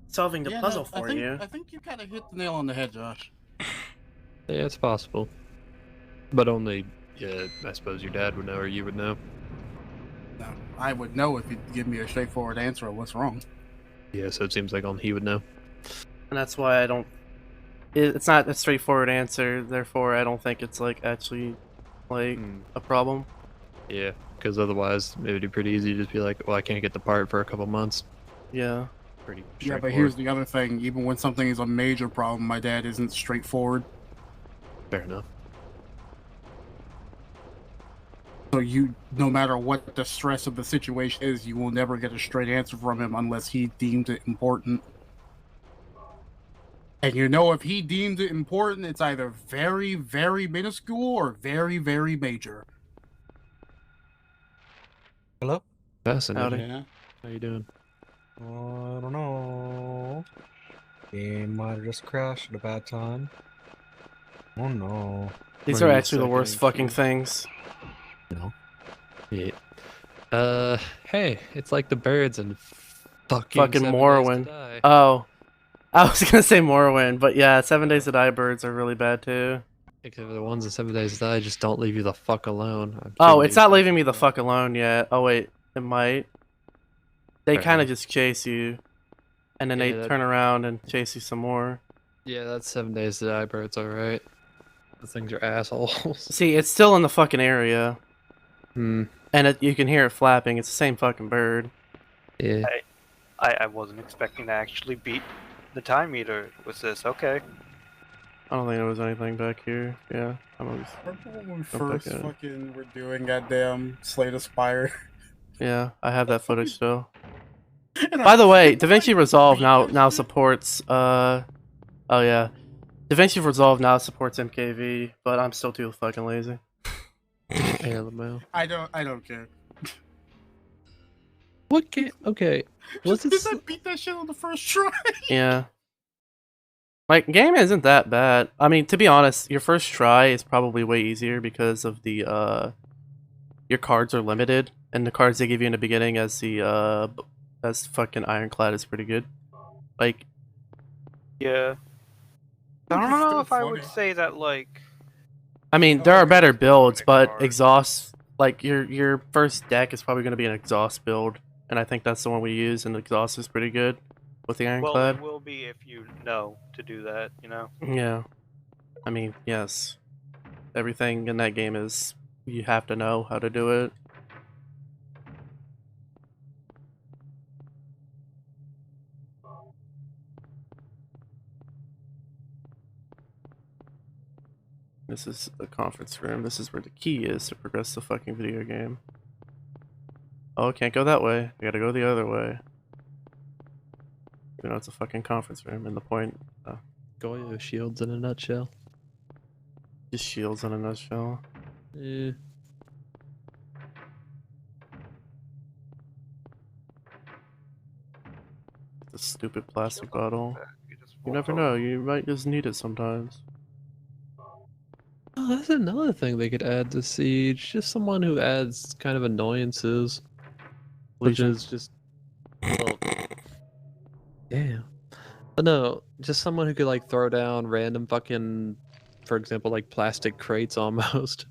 solving the Yeah, puzzle no, for I think, you. I think you kind of hit the nail on the head, Josh. Yeah, it's possible, but only, yeah, I suppose your dad would know or you would know. No, I would know if you'd give me a straightforward answer of what's wrong. Yeah, so it seems like only he would know. And that's why I don't. It's not a straightforward answer. Therefore, I don't think it's like actually like a problem. Yeah, because otherwise it would be pretty easy to just be like, well, I can't get the part for a couple months. Yeah. Pretty Yeah, but straightforward. here's the other thing. Even when something is a major problem, my dad isn't straightforward. Fair enough. So no matter what the stress of the situation is, you will never get a straight answer from him unless he deemed it important. And if he deemed it important, it's either very, very minuscule or very, very major. Hello? Fascinating. Howdy. Yeah. How you doing? I don't know. Game might have just crashed at a bad time. Oh no. These What are you actually the worst seconding fucking to? things. Yeah. Hey, it's like the birds and fucking Fucking 7 Days to Morrowind. Die. Oh, I was gonna say Morrowind, but yeah, 7 Days to Die birds are really bad too. Except for the ones in 7 Days to Die just don't leave you the fuck alone. I'm Oh, kidding it's you. not leaving me the fuck alone yet. Oh wait, it might. They Fair kind of enough. just chase you, and then Yeah, they that- turn around and chase you some more. Yeah, that's 7 Days to Die birds, alright. The things are assholes. See, it's still in the fucking area, Hmm. and you can hear it flapping. It's the same fucking bird. Yeah. I wasn't expecting to actually beat the time meter with this. Okay. I don't think there was anything back here. Yeah, I'm always. Remember when we back first at it. fucking were doing goddamn Slay the Spire? Yeah, I have that footage still. By the way, DaVinci Resolve now supports oh yeah. DaVinci Resolve now supports MKV, but I'm still too fucking lazy. Hey, Lamau. I don't care. What game? Okay. Was Did this? I beat that shit on the first try? Yeah. Like, game isn't that bad. I mean, to be honest, your first try is probably way easier because of the your cards are limited, and the cards they give you in the beginning as the as fucking Ironclad is pretty good. Like, Yeah. I don't know if I would say that like. I mean, there are better builds, but exhaust, like your first deck is probably going to be an exhaust build, and I think that's the one we use, and exhaust is pretty good with the Well, Ironclad. it will be if you know to do that, you know. Yeah, I mean, yes, everything in that game is you have to know how to do it. This is the conference room. This is where the key is to progress the fucking video game. Oh, can't go that way. I gotta go the other way. You know, it's a fucking conference room, and the point... Goyo shields in a nutshell. Just shields in a nutshell. Yeah. The stupid plastic bottle. You never know, you might just need it sometimes. Oh, that's another thing they could add to Siege. Just someone who adds kind of annoyances. Which Legion. is just... Well, damn. But no, just someone who could like throw down random fucking, for example, like plastic crates almost.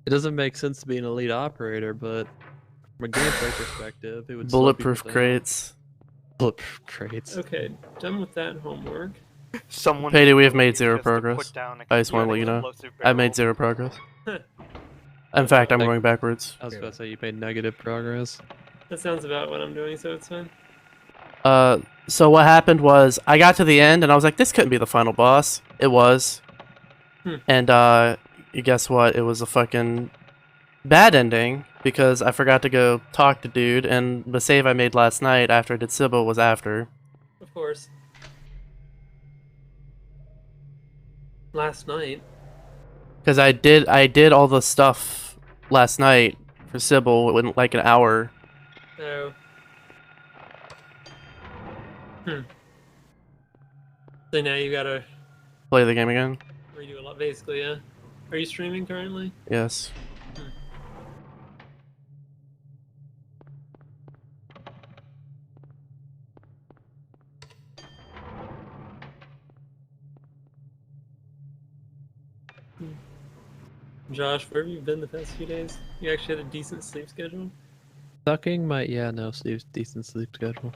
It doesn't make sense to be an elite operator, but from a gameplay perspective, it would slow Bulletproof people down. crates. Bulletproof crates. Okay, done with that homework. Someone. Payday, we have made just zero to progress. put down a I just want to let you know. I made zero progress. In fact, I'm going backwards. I was about to say you made negative progress. That sounds about what I'm doing, so it's fine. So what happened was, I got to the end, and I was like, this couldn't be the final boss. It was. And, you guess what? It was a fucking bad ending, because I forgot to go talk to dude, and the save I made last night after I did Sybil was after. Of course. Last night. Because I did all the stuff last night for Sybil in like an hour. Oh. So now you gotta Play the game again? redo a lot, basically, yeah. Are you streaming currently? Yes. Josh, where have you been the past few days? You actually had a decent sleep schedule? Sucking might, yeah, no, decent sleep schedule.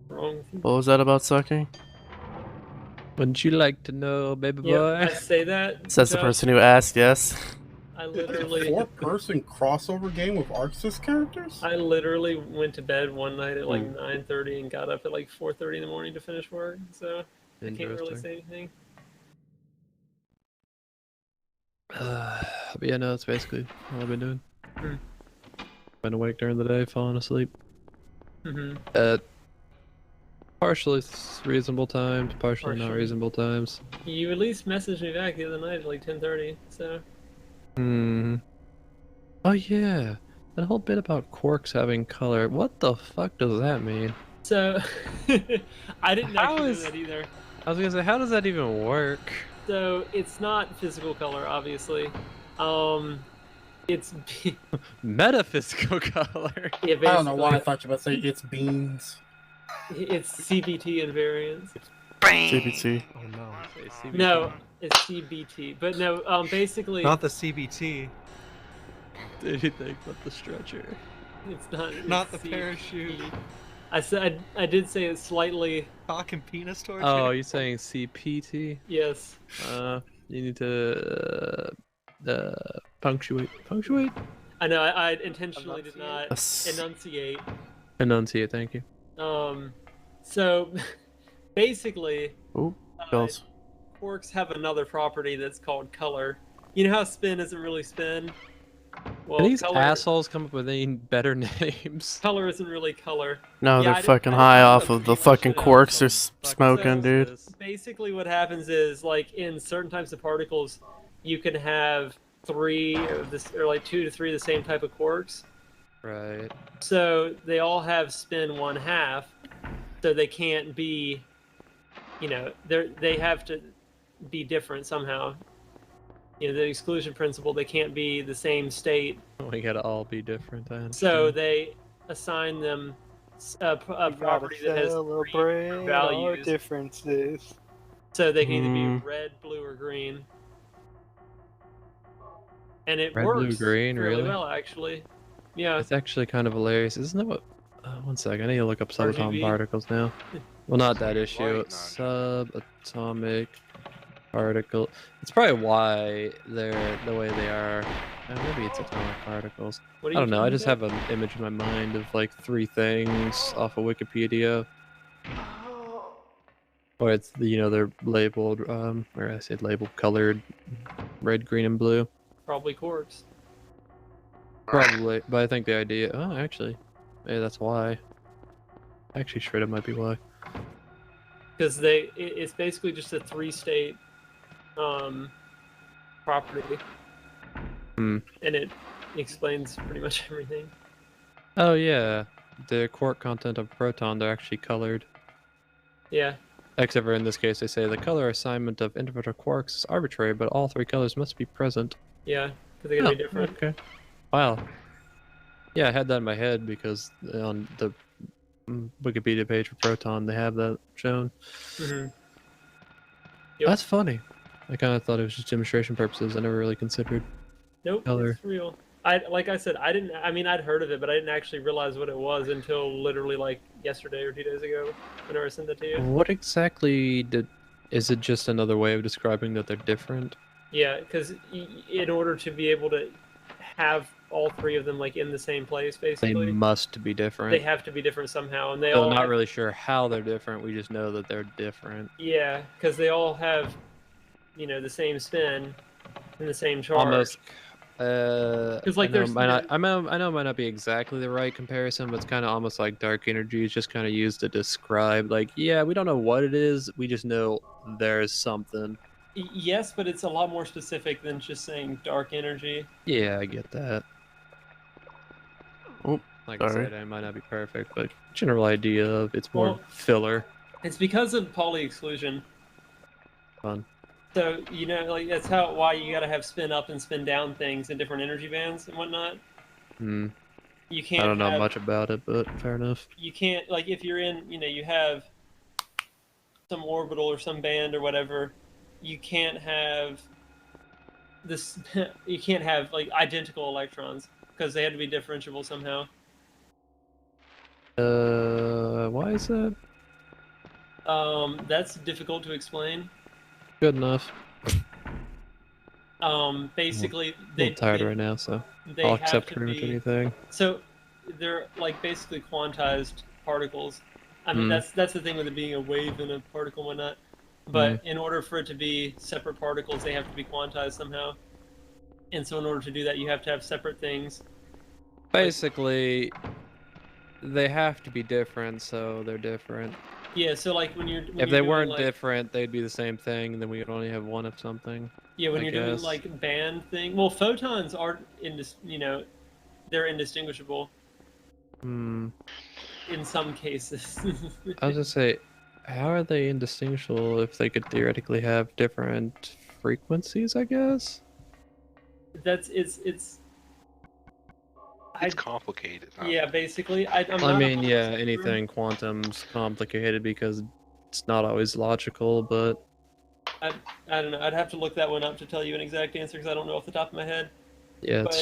Wrong with you? What was that about sucking? Wouldn't you like to know, baby Yeah, boy? I say that. Says the Josh, person who asked, yes. I It's literally, a four-person crossover game with Arxis characters? I literally went to bed one night at like 9:30 and got up at like 4:30 in the morning to finish work. So I can't really Interesting. say anything. But yeah, no, that's basically all I've been doing. Hmm. Been awake during the day, falling asleep. Mm-hmm. At partially reasonable times, partially not Partially. reasonable times. You at least messaged me back the other night at like 10:30. So Hmm. Oh yeah, that whole bit about quarks having color. What the fuck does that mean? So I didn't How actually know is- that either. I was gonna say, how does that even work? So it's not physical color, obviously. It's Metaphysical color. yeah, I don't know why I basically, thought you were about to say it's beans. it's CBT invariance. GPT. Oh no. No, it's CBT. But no, basically, Not the CBT. Did you think about the stretcher? it's not. Not it's the parachute. CBT. I said I did say it's slightly. Cock and penis torture. Oh, you're saying CPT? Yes. You need to punctuate. Punctuate? I know. I intentionally did not Enunciate. enunciate. Enunciate. Thank you. So basically, Ooh, bells. quarks have another property that's called color. You know how spin isn't really spin? Well, Can these color, assholes come up with any better names? color isn't really color. No, Yeah, they're I didn't- fucking I high didn't off know of the pretty much fucking shit out. quarks they're Fuck smoking, so- dude. Basically, what happens is, like, in certain types of particles, you can have 3 of this, or like 2 to 3 of the same type of quarks. Right. So they all have spin 1/2, so they can't be you know, they have to be different somehow. You know, the exclusion principle, they can't be the same state. We gotta all be different. I understand. So they assign them a property that has three our values, differences. so they can either Mm. be red, blue, or green. And it Red, blue, works green, really really? well, actually. Yeah. It's actually kind of hilarious, isn't it? What? One sec, I need to look up subatomic RGB? particles now. Well, not that issue. Light, It's subatomic particle. It's probably why they're the way they are. Maybe it's atomic particles. What are I you don't know. I talking just about? have an image in my mind of like 3 things off of Wikipedia. Or it's they're labeled or I said labeled colored red, green, and blue. Probably quarks. Probably, but I think the idea. Oh, actually, maybe that's why. Actually, sure, that might be why. Because it's basically just a 3-state property, Hmm. and it explains pretty much everything. Oh yeah, the quark content of proton, they're actually colored. Yeah. Except for in this case, they say the color assignment of individual quarks is arbitrary, but all 3 colors must be present. Yeah, because they gotta be different. Okay. Wow. Yeah, I had that in my head because on the Wikipedia page for proton, they have that shown. Mm-hmm. That's funny. I kind of thought it was just demonstration purposes. I never really considered Nope, color. it's real. Like I said, I'd heard of it, but I didn't actually realize what it was until literally like yesterday or 2 days ago whenever I sent that to you. What exactly is it just another way of describing that they're different? Yeah, because in order to be able to have all 3 of them like in the same place, They basically, must be different. they have to be different somehow, and they So all not have, really sure how they're different. We just know that they're different. yeah, because they all have, the same spin and the same charge. Almost. like, I know, there's- I know it might not be exactly the right comparison, but it's kind of almost like dark energy. It's just kind of used to describe, like, yeah, we don't know what it is. We just know there's something. Yes, but it's a lot more specific than just saying dark energy. Yeah, I get that. Oh, Like sorry. I said, it might not be perfect, but general idea of it's more Well- filler. It's because of Pauli exclusion. Fun. So like that's why you gotta have spin up and spin down things in different energy bands and whatnot. Hmm. You can't. I don't know have- much about it, but fair enough. You can't, like, if you're in, you have some orbital or some band or whatever, you can't have this. You can't have like identical electrons because they have to be differentiable somehow. Why is that? That's difficult to explain. Good enough. Basically, I'm a little tired right now, so they I'll have accept to pretty much be- anything. So they're like basically quantized particles. I mean, Mm. that's the thing with it being a wave and a particle and whatnot. But in order for it to be separate particles, they have to be quantized somehow. And so in order to do that, you have to have separate things. Basically, they have to be different, so they're different. Yeah, so like when you're If you're they doing, weren't like, different, they'd be the same thing, and then we would only have one of something. yeah, when I you're doing guess. like band thing. Well, photons aren't they're indistinguishable Hmm. in some cases. I was gonna say, how are they indistinguishable if they could theoretically have different frequencies? I guess. That's it's complicated. Huh? Yeah, basically. I'm I not mean, yeah, 100% sure. anything quantum's complicated because it's not always logical, but I don't know. I'd have to look that one up to tell you an exact answer because I don't know off the top of my head. yeah, But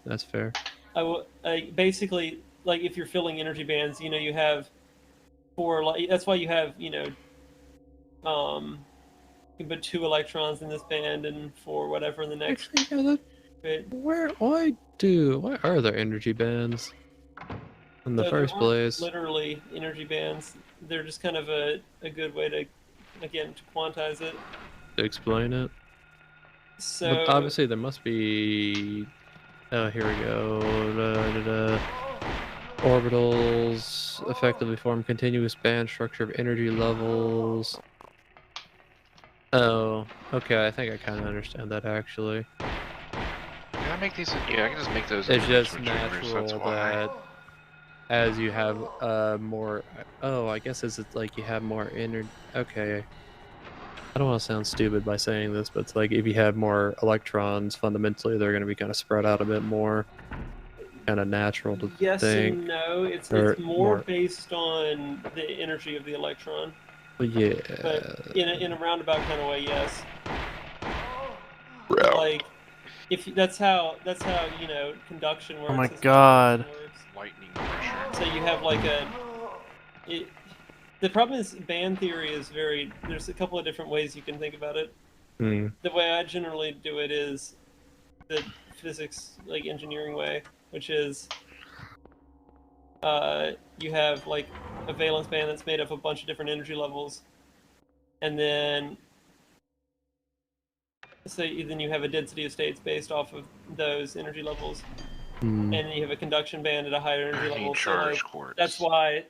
that's fair. basically, like if you're filling energy bands, you have that's why you have but 2 electrons in this band and 4 whatever in the next. Actually, yeah, why are there energy bands in the So there first aren't place? literally energy bands. They're just kind of a good way to quantize it. To explain it. So But obviously there must be. Oh, here we go. Orbitals effectively form continuous band structure of energy levels. Oh, okay. I think I kind of understand that actually. Can I make these? Yeah, I can just make those. It's into just retrievers, natural that's why. that as you have more. Oh, I guess it's like you have more energy. Okay. I don't want to sound stupid by saying this, but it's like if you have more electrons, fundamentally they're going to be kind of spread out a bit more, kind of natural to Yes think. and no. It's Or more based on the energy of the electron. Yeah. But in a roundabout kind of way, yes. Like, that's how conduction works. Oh my that's how god. conduction works. Lightning pressure. So you have like the problem is band theory is there's a couple of different ways you can think about it. Hmm. The way I generally do it is the physics, like engineering way, which is you have like a valence band that's made up of a bunch of different energy levels, and then then you have a density of states based off of those energy levels, and then you have a conduction band at a higher energy level. So like, that's why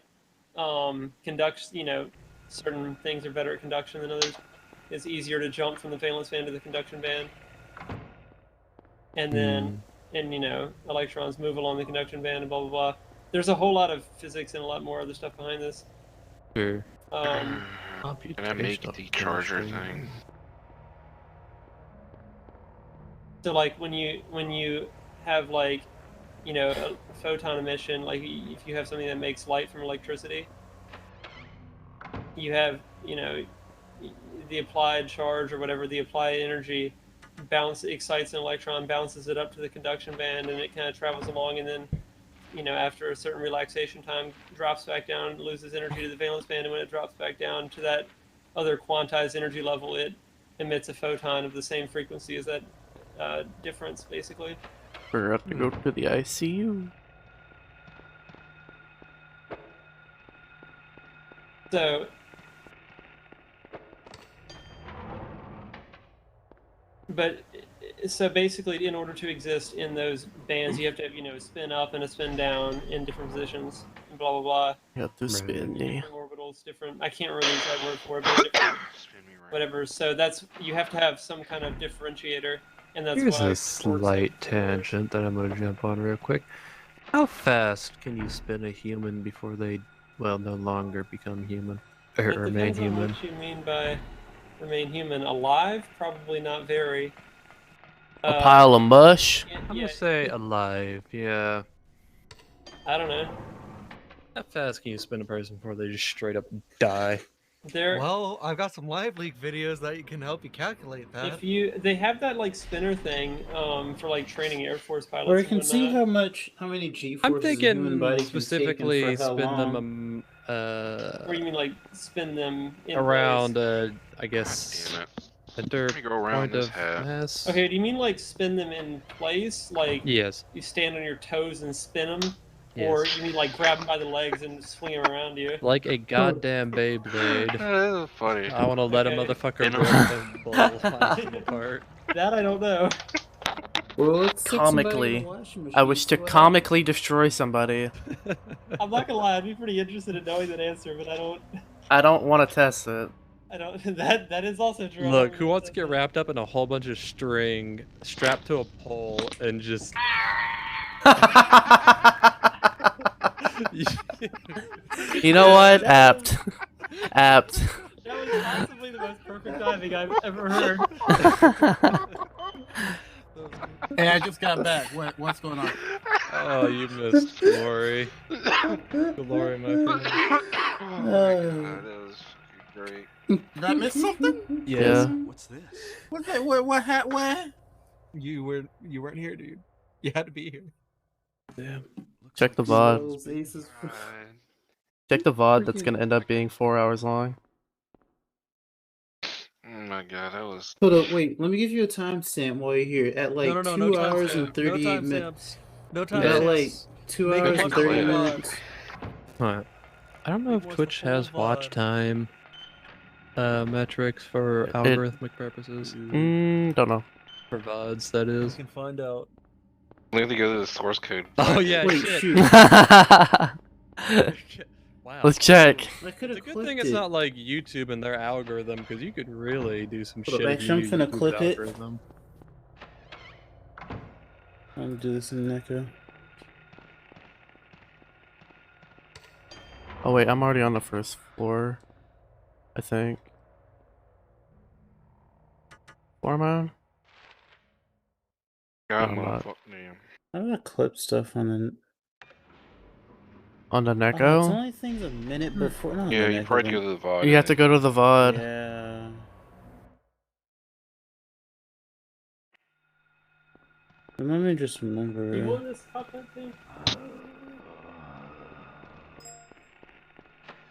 certain things are better at conduction than others. It's easier to jump from the valence band to the conduction band, and then electrons move along the conduction band and blah blah blah. There's a whole lot of physics and a lot more other stuff behind this. Sure. Can I make the charger thing? So like when you have like a photon emission, like if you have something that makes light from electricity, you have the applied charge or whatever, the applied energy excites an electron, bounces it up to the conduction band, and it kind of travels along, and then after a certain relaxation time drops back down, loses energy to the valence band, and when it drops back down to that other quantized energy level, it emits a photon of the same frequency as that difference, basically. We're up to go to the ICU. So basically, in order to exist in those bands, you have to have a spin up and a spin down in different positions, and blah blah blah. You have to spin me. Different orbitals, different. I can't really use that word for it, but different, whatever. So you have to have some kind of differentiator, and that's Here's why. a slight tangent that I'm going to jump on real quick. How fast can you spin a human before they, no longer become human or It remain depends on human? what you mean by remain human. Alive? Probably not very. A pile of mush? I'm gonna say alive. Yeah. I don't know. How fast can you spin a person before they just straight up die? Well, I've got some live leak videos that can help you calculate that. They have that like spinner thing for like training Air Force pilots. Or you and can see whatnot. how many G I'm forces a human thinking body specifically can take and for how spin long. Or you mean like spin them in around, place? I guess, a Let dirt me go around point this of head. mass. Okay, do you mean like spin them in place? Like Yes. you stand on your toes and spin them? Or Yes. you mean like grab them by the legs and swing them around you? Like a goddamn Beyblade. That is funny. I want to let a Okay. motherfucker rip the ball blast them apart. That I don't know. Well, let's stick somebody in Comically. the washing I wish machine, to see what comically destroy somebody. I'm not gonna lie, I'd be pretty interested in knowing that answer, but I don't want to test it. I don't. That is also true. Look, who wants to get wrapped up in a whole bunch of string, strapped to a pole, and just... You know what? Apt. Apt. That was possibly the most perfect timing I've ever heard. Hey, I just got back. What's going on? Oh, you missed glory. Glory, my friend. Oh my god, that was great. Did I miss something? Yeah. What's this? What's that? What? You weren't here, dude. You had to be here. Yeah. Check the VOD. Those aces- Check the VOD that's gonna end up being 4 hours long. Oh my god, that was. Hold up, wait. Let me give you a timestamp while you're here. At like No 2 hours timestamp. and 38 minutes. No At timestamps. like 2 Make a hours and fucking 30 VOD. minutes. Huh. I don't know if What's the Twitch has full watch VOD? time metrics for algorithmic purposes. Don't know. For VODs, that You is. can find out. Literally go to the source code. Oh yeah, Wait, shit. shoot. Wow. Let's check. I could It's have a good clicked thing it's it. not like YouTube and their algorithm, because you could really do some Hold shit. up, if actually, you I'm finna use clip it. algorithm. I'm gonna do this in NECA. Oh wait, I'm already on the first floor. I think. Floor am I on? God, No, I'm not. motherfucker, damn. I'm gonna clip stuff on the. On the Oh, it's Neko? only things a minute before. Not Yeah, the you Neko, probably but- go to the VOD. You have to go to the VOD. Yeah. Let me just remember. You want this top hat thing?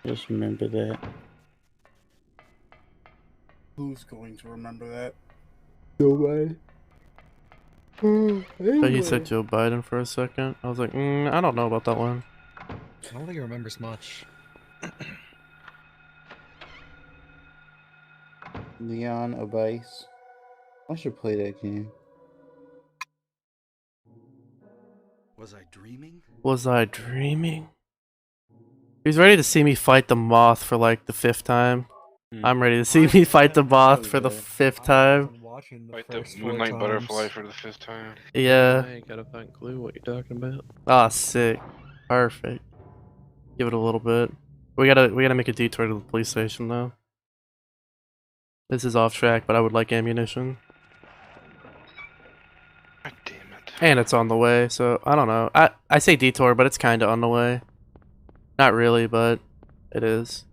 Just remember that. Who's going to remember that? Nobody. So he said Joe Biden for a second. I was like, I don't know about that one. I don't think he remembers much. Leon Abyss. I should play that game. Was I dreaming? Was I dreaming? He's ready to see me fight the moth for like the 5th time. I'm ready to see me fight the moth for the 5th time. Fight the Moonlight Butterfly for the 5th time. Yeah. I ain't got a fucking clue what you're talking about. Ah, sick. Perfect. Give it a little bit. We gotta make a detour to the police station though. This is off track, but I would like ammunition. God damn it. And it's on the way, so I don't know. I say detour, but it's kinda on the way. Not really, but it is.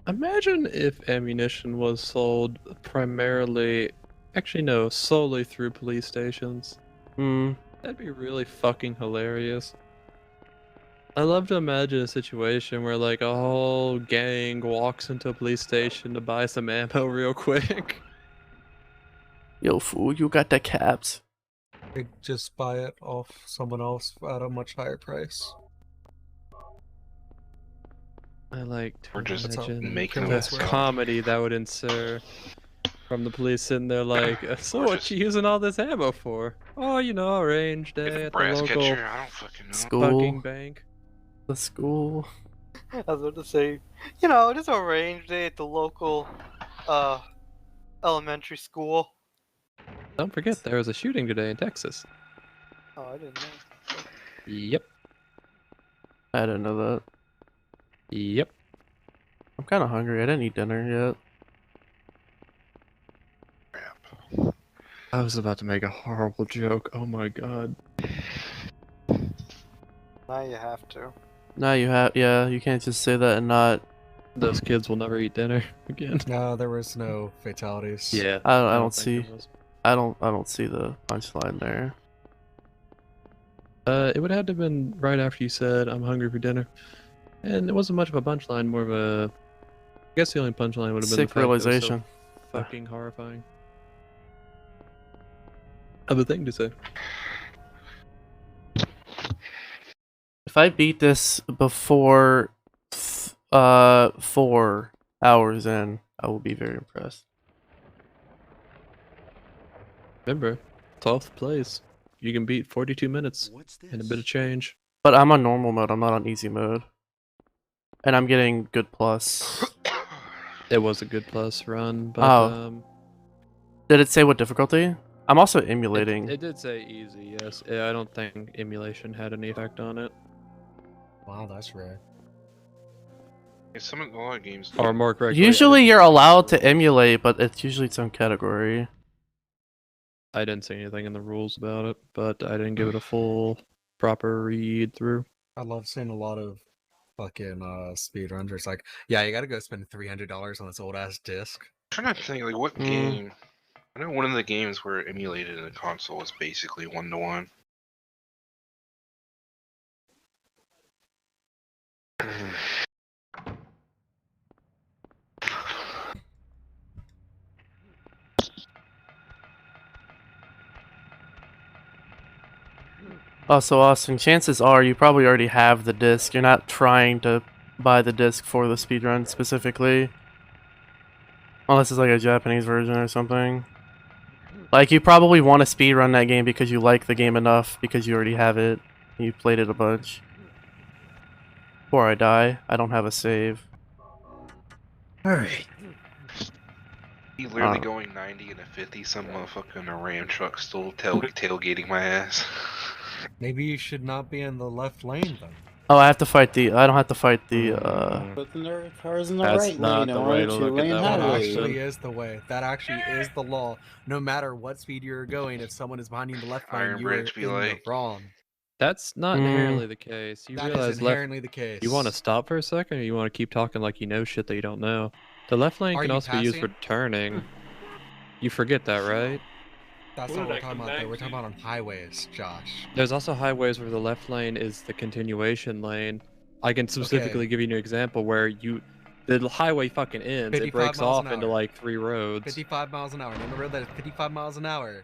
Imagine if ammunition was sold primarily, actually no, solely through police stations. That'd be really fucking hilarious. I love to imagine a situation where like a whole gang walks into a police station to buy some ammo real quick. Yo, fool, you got the caps. They just buy it off someone else at a much higher price. I like to Or just imagine making the it up. comedy that would ensue from the police sitting there like, so what you using all this ammo for? Oh, you know, a range day at the Brass local catcher, I don't fucking know. School. fucking bank. The school. I was about to say, you know, just a range day at the local elementary school. Don't forget there was a shooting today in Texas. Oh, I didn't know. Yep. I didn't know that. Yep. I'm kinda hungry. I didn't eat dinner yet. I was about to make a horrible joke. Oh my god. Now you have to. Now you have, yeah, you can't just say that and not. Those kids will never eat dinner again. No, there was no fatalities. Yeah. I don't think see. there was. I don't see the punchline there. It would have to have been right after you said, I'm hungry for dinner. And it wasn't much of a punchline, more of a... I guess the only punchline would have been Sick the fact that it was so realization. fucking horrifying. Of a thing to say. If I beat this before 4 hours in, I will be very impressed. Remember, 12th place. You can beat 42 minutes and a bit of change. But I'm on normal mode, I'm not on easy mode. And I'm getting good plus. It was a good plus run, but Oh. Did it say what difficulty? I'm also emulating. It did say easy, yes. I don't think emulation had any effect on it. Wow, that's rare. Yeah, a lot of games. Or more correctly, Usually you're allowed to emulate, but it's usually its own category. I didn't see anything in the rules about it, but I didn't give it a full, proper read through. I love seeing a lot of fucking speedruns where it's like, yeah, you gotta go spend $300 on this old ass disc. I'm trying to think, like, what game? I know one of the games where emulated in the console was basically 1-to-1. Oh, so Austin, chances are you probably already have the disc. You're not trying to buy the disc for the speedrun specifically. Unless it's like a Japanese version or something. Like, you probably want to speedrun that game because you like the game enough, because you already have it. You played it a bunch. Before I die, I don't have a save. Alright. He's literally going 90 and a 50, some motherfucker in a Ram truck still tailgating my ass. Maybe you should not be in the left lane then. Oh, I have to fight the. I don't have to fight the. But then there are cars in the That's right not lane the on way a to look at two-lane that That one, highway. actually is the way. That actually is the law. No matter what speed you're going, if someone is behind you in the left lane, Iron you are Bridge be in the like- wrong. That's not Mm. inherently the case. You That is realize inherently the case. You want to stop for a second, or you want to keep talking like you know shit that you don't know? The left lane Are can you also be used for passing? turning. You forget that, right? That's What not did what I we're talking come about, though. back We're talking to? about on highways, Josh. There's also highways where the left lane is the continuation lane. I can specifically give you an example where the highway fucking ends. It 55 breaks miles an off into hour. like 3 roads. 55 miles an hour. Name a road that is 55 miles an hour.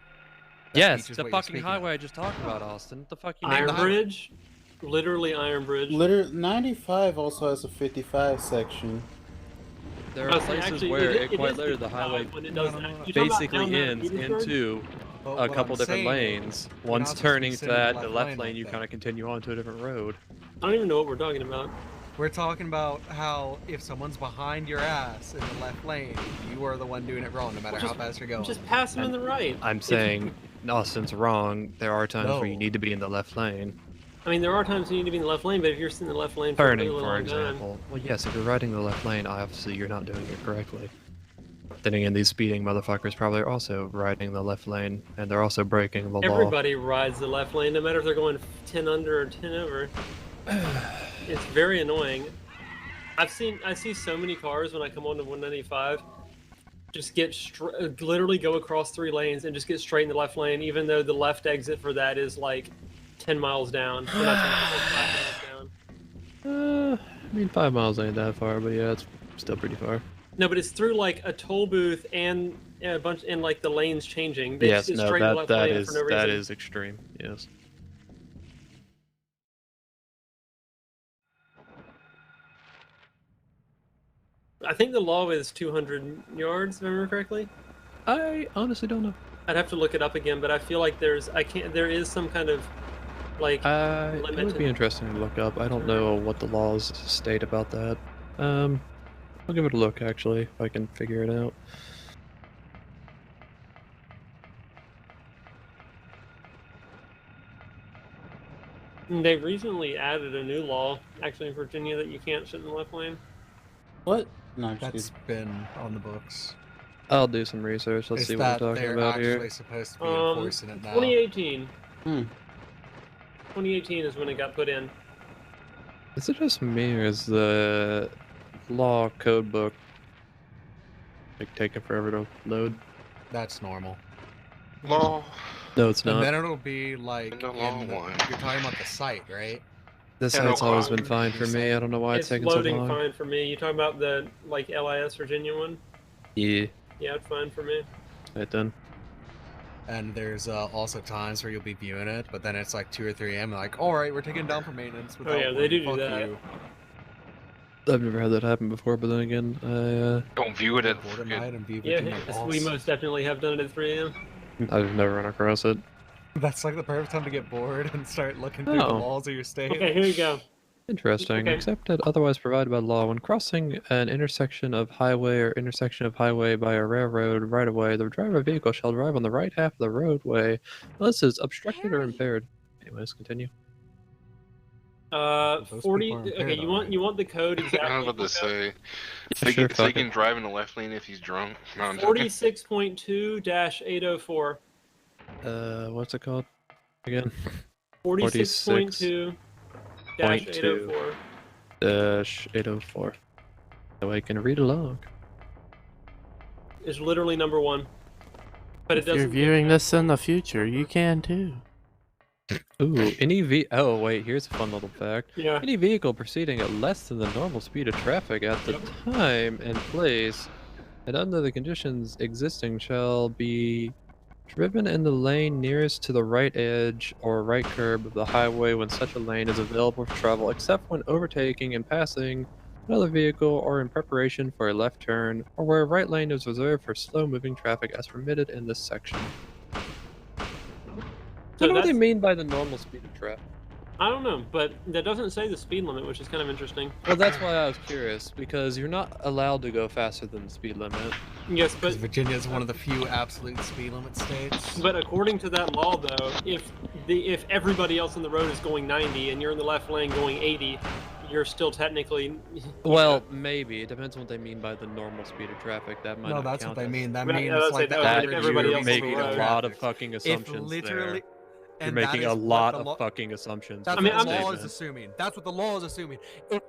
That Yes, speech is the what you're fucking speaking highway of. I just talked about, Austin. What the fuck you Iron mean? Bridge, literally Iron Bridge. 95 also has a 55 section. There Oh, are see, places actually, where it quite is literally the 55 highway when it does No, no, that. no, no. You talking about basically down there in ends Petersburg? into But a what couple I'm different saying lanes. is, you're One's not supposed to be turning to sitting in that, the left lane lane like you that. kind of continue on to a different road. I don't even know what we're talking about. We're talking about how if someone's behind your ass in the left lane, you are the one doing it wrong, no matter how fast you're going. Just pass them in the right. I'm If- saying Austin's wrong. There are times where you No. need to be in the left lane. I mean, there are times you need to be in the left lane, but if you're sitting in the left lane for a Turning, really for long example. Well, yes, if you're riding the left lane, obviously you're not doing it correctly. Then again, these speeding motherfuckers probably are also riding the left lane, and they're also breaking the time, law. everybody rides the left lane, no matter if they're going 10 under or 10 over. It's very annoying. I see so many cars when I come onto 195 just get literally go across 3 lanes and just get straight in the left lane, even though the left exit for that is like 10 miles down. We're not talking like 5 miles down. I mean, 5 miles ain't that far, but yeah, it's still pretty far. No, but it's through like a toll booth and a bunch, and like the lanes changing. They Yes, just get no, straight in the left that lane is for no that reason. is extreme. Yes. I think the law is 200 yards, if I remember correctly. I honestly don't know. I'd have to look it up again, but I feel like there is some kind of like It limit. would be interesting to look up. I don't know what the laws state about that. I'll give it a look actually, if I can figure it out. They recently added a new law, actually in Virginia, that you can't sit in the left lane. What? No, I'm That's just been on the books. I'll do some research. Let's It's see what that we're talking they're about actually here. supposed to be enforcing it now. 2018. 2018 is when it got put in. Is it just me, or is the law code book like taking forever to load? That's normal. Law. No, it's And not. then it'll be like The law in the, one. you're talking about the site, right? This Yeah, no site's always been problem. fine for me. I don't know why it's taking so loading long. fine for me. You talking about the like LIS Virginia one? Yeah, Yeah, it's fine for me. right then. And there's also times where you'll be viewing it, but then it's like 2 or 3 a.m. Like, all right, we're taking it down for maintenance. Oh yeah, they do Fuck that. you. I've never had that happen before, but then again, Don't view it at Board at night and be Yeah, Virginia yes, boss. we most definitely have done it at 3 a.m. I've never run across it. That's like the perfect time to get bored and start looking through the Oh. walls of your state. Okay, here you go. Interesting. Okay. Except that otherwise provided by law, when crossing an intersection of highway or intersection of highway by a railroad right of way, the driver of a vehicle shall drive on the right half of the roadway unless it is obstructed or impaired. Anyways, continue. Those 40. people are Okay, impaired, you want the code exactly? I was about to say. So, sure, so he fuck can it. drive in the left lane if he's drunk. No, I'm joking. 46.2-804. What's it called again? 46.2-804 -804. So I can read along. is literally number 1. But it If you're doesn't. viewing this in the future, you can too. Ooh, oh wait, here's a fun little fact. Yeah. Any vehicle proceeding at less than the normal speed of traffic at the time and place and under the conditions existing shall be driven in the lane nearest to the right edge or right curb of the highway when such a lane is available for travel, except when overtaking and passing another vehicle or in preparation for a left turn, or where a right lane is reserved for slow-moving traffic as permitted in this section. So What do they that's- mean by the normal speed of traffic? I don't know, but that doesn't say the speed limit, which is kind of interesting. Well, that's why I was curious, because you're not allowed to go faster than the speed limit. Yes, but Virginia is one of the few absolute speed limit states. But according to that law, though, if everybody else on the road is going 90 and you're in the left lane going 80, you're still technically. Well, maybe. It depends on what they mean by the normal speed of traffic. That might No, not that's count what they as- mean. That Right, means that's like that that like everybody you're else on the making a road. lot of fucking assumptions literally- there. You're and that making is a what lot the of law- fucking assumptions. That's with what that the law statement. is assuming. That's what the law is assuming. If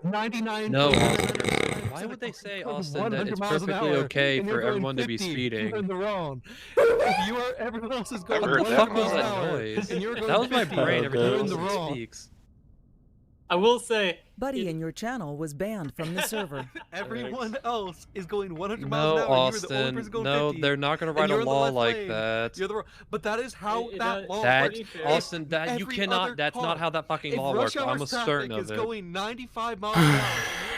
99. No, Austin, why would they say, Austin, that it's perfectly okay for everyone to be speeding? You're in the wrong. If you are, everyone else is going What the 100 fuck was miles an that hour, noise? and you're going That was my 50, brain every you're time in the Austin wrong. speaks. I will say, Buddy in your channel was banned from the server. Everyone else is going 100 No, miles an hour. And you're the only Austin. person going No, 50, they're not going to and write you're a in the law left like lane. that. You're the wrong. But that is how that law That, works. Austin, that you Every cannot. other That's car- not how that fucking if law rush works. I'm hour almost traffic certain is of it. going 95 miles an hour.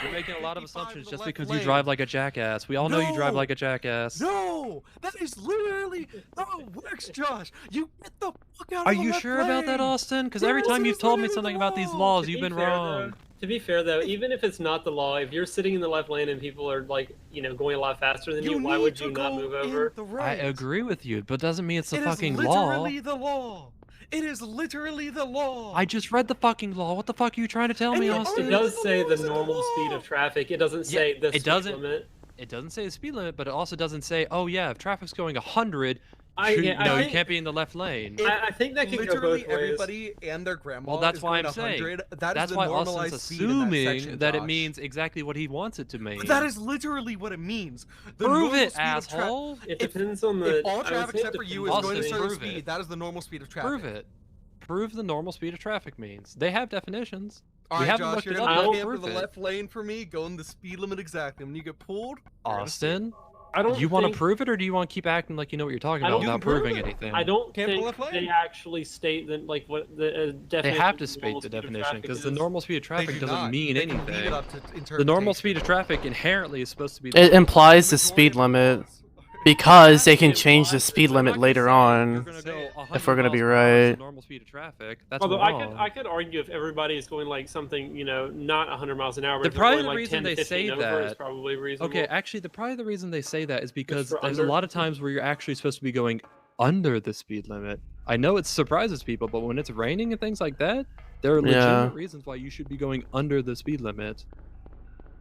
You're making a lot of assumptions just left because you lane. drive like a jackass. We all know you drive No! like a jackass. No, that is literally how it works, Josh. You get the fuck out Are of the you left sure about that, lane. Austin? Because every Yes, time it you've is told me literally something the about these law. laws, To you've be been fair, wrong. to be fair, though, even if it's not the law, if you're sitting in the left lane and people are like, going a lot faster than you, why need would to you not go move in over? the I right. agree with you, but doesn't mean it's the It is fucking law. literally the law. It is literally the law. I just read the fucking law. What the fuck are you trying to tell me, It Austin? does say the normal speed of traffic. It doesn't say the it speed doesn't. limit. It doesn't say the speed limit, but it also doesn't say, oh yeah, if traffic's going 100, I you think- can't be in the left lane. I think that can go Literally both ways. everybody and their grandma. Well, that's is why going I'm saying. 100. That is That's the why normalized Austin's speed in that assuming section, that it Josh. means exactly what he wants it to mean. But that is literally what it means. The Prove normal it, speed of tra- asshole. It depends on the. If all I would traffic say it except for you is depends going on a the- certain prove it. speed, that is the normal speed of traffic. Prove it. Prove the normal speed of traffic means. They have definitions. All we right, haven't Josh, looked you're it gonna up. pull Don't up in prove the it. left lane for me, going the speed limit exactly. When you get pulled, Austin, I don't you want to think- prove it, or do you want to keep acting like you know what you're talking I about don't without prove proving it. anything? I don't Can't pull think left they lane. actually state that like what the definition. They have to of state normal the speed of definition traffic because the is. normal speed of traffic do doesn't not. mean They can leave anything. it up to The normal interpretation. speed of traffic inherently is supposed to be. It implies the speed limit because they can change the speed limit later on. If we're gonna be right. Normal speed of traffic. That's Although wrong. I could argue if everybody is going like something not 100 miles an hour, but if they're Probably going the like reason 10 to they 15 say over, that. is probably reasonable. Okay, actually, probably the reason they say that is because for there's under? a lot of times where you're actually supposed to be going under the speed limit. I know it surprises people, but when it's raining and things like that, there are legitimate Yeah. reasons why you should be going under the speed limit.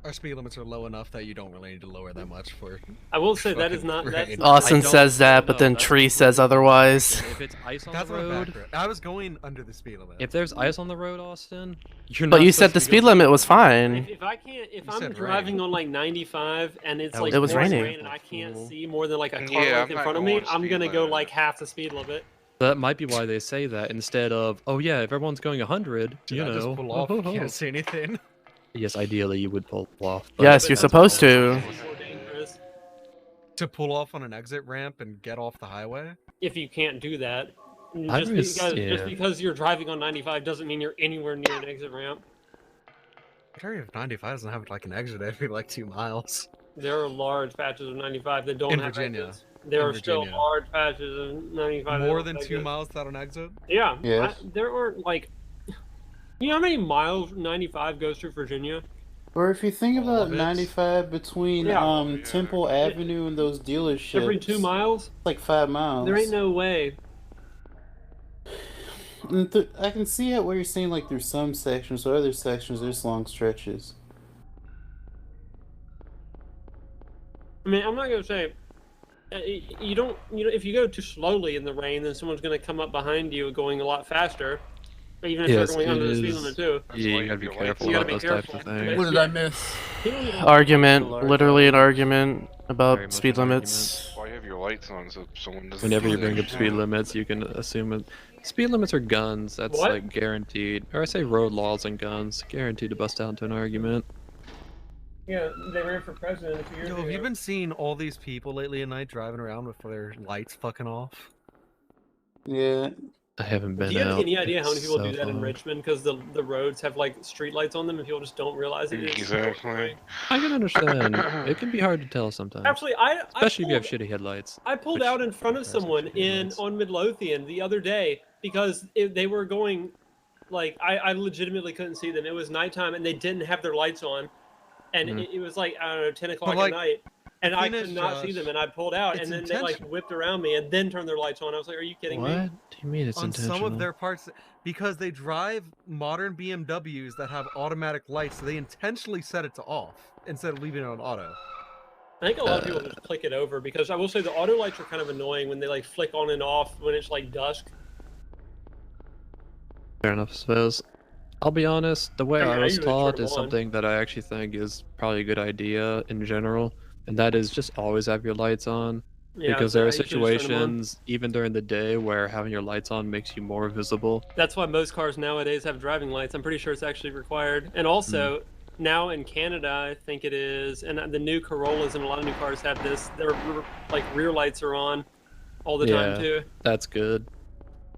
Our speed limits are low enough that you don't really need to lower that much for. I will say that is fucking not. That's rain. not Austin I don't- says that, but no, then that's Tree says otherwise. If it's ice on That's the not road, accurate. I was going under the speed limit. if there's ice on the road, Austin, you're But not you said supposed the to be speed going limit was fine. If I'm said driving rain. on like 95 and it's That like was- It was pouring raining. rain and I can't see more than like a car Yeah, length I'm in not front of going me, with I'm speed gonna go limit. like half the speed limit. That might be why they say that instead of, oh yeah, if everyone's going 100, Did you I know. just pull off? oh, oh, oh. Can't see anything. Yes, ideally you would pull off. but- Yes, you're supposed to. More dangerous. To pull off on an exit ramp and get off the highway. If you can't do that, I just was- because yeah. just because you're driving on 95 doesn't mean you're anywhere near an exit ramp. Area of 95 doesn't have like an exit every like 2 miles. There are large patches of 95 that don't In have Virginia. exits. There In are still Virginia. large patches of 95. that More don't than have 2 exits. miles without an exit? Yeah. Yes. There are like. You know how many miles 95 goes through Virginia? Or if you think All about of it. 95 between Yeah. Temple Avenue and those dealerships, Every 2 miles? like 5 miles. There ain't no way. And I can see it where you're saying like there's some sections, or other sections there's long stretches. I mean, I'm not gonna say you don't. If you go too slowly in the rain, then someone's gonna come up behind you going a lot faster. Even if Yes, they're going it under the speed is. limit too. Yeah, you gotta be careful You gotta about be those types careful. of things. What did I miss? Argument, literally an argument Very about much speed an limits. Why have your lights on so someone doesn't? Whenever you see bring that up speed limits, you can assume it. Speed limits are guns. That's What? like guaranteed. Or I say road laws and guns, guaranteed to bust out into an argument. Yeah, they ran for president a few years Yo, ago. have you been seeing all these people lately at night driving around with their lights fucking off? Yeah. I haven't been Do you have out. any idea how many It's people so do that in far. Richmond? Because the roads have like street lights on them, and people just don't realize it. It's so Exactly. annoying. I can understand. It can be hard to tell sometimes. Actually, Especially if you have shitty headlights. I pulled which- out in front of someone on Midlothian the other day because they were going like I legitimately couldn't see them. It was nighttime and they didn't have their lights on, and it was like I don't know 10 o'clock like, at night, and I thing could is, not see Josh, them, and I pulled out, it's and then they like intentional. whipped around me and then turned their lights on. I was like, are you kidding me? What do you mean it's On intentional? some of their parts, because they drive modern BMWs that have automatic lights, so they intentionally set it to off instead of leaving it on auto. I think a lot of people just click it over because I will say the auto lights are kind of annoying when they like flick on and off when it's like dusk. Fair enough, I suppose. I'll be honest, the way I mean, I I was usually turn taught them is on. something that I actually think is probably a good idea in general, and that is just always have your lights on. Yeah, Because so there I are usually just turn 'em on. situations, even during the day, where having your lights on makes you more visible. That's why most cars nowadays have driving lights. I'm pretty sure it's actually required. And also, now in Canada, I think it is, and the new Corollas and a lot of new cars have this. Their like rear lights are on all the time too. That's good.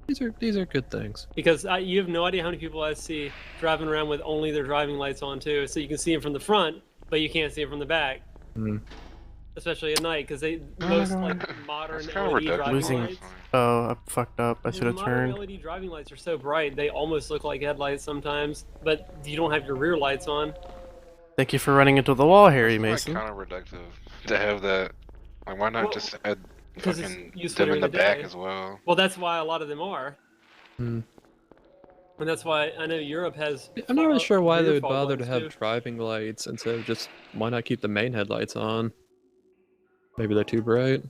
These are good things. Because you have no idea how many people I see driving around with only their driving lights on too. So you can see them from the front, but you can't see them from the back. Especially at night, because most like modern LED driving Losing. lights. Oh, I fucked up. I should have Modern turned. LED driving lights are so bright they almost look like headlights sometimes, but you don't have your rear lights on. Thank you for running into the wall, Harry Mason. Like counterproductive to have that. Like, why not Well, just add because it's fucking useful them in during the the back day. as well? Well, that's why a lot of them are. And that's why I know Europe has. I'm not really sure why they rear would fog bother to lights, have too. driving lights instead of just, why not keep the main headlights on? Maybe they're too bright.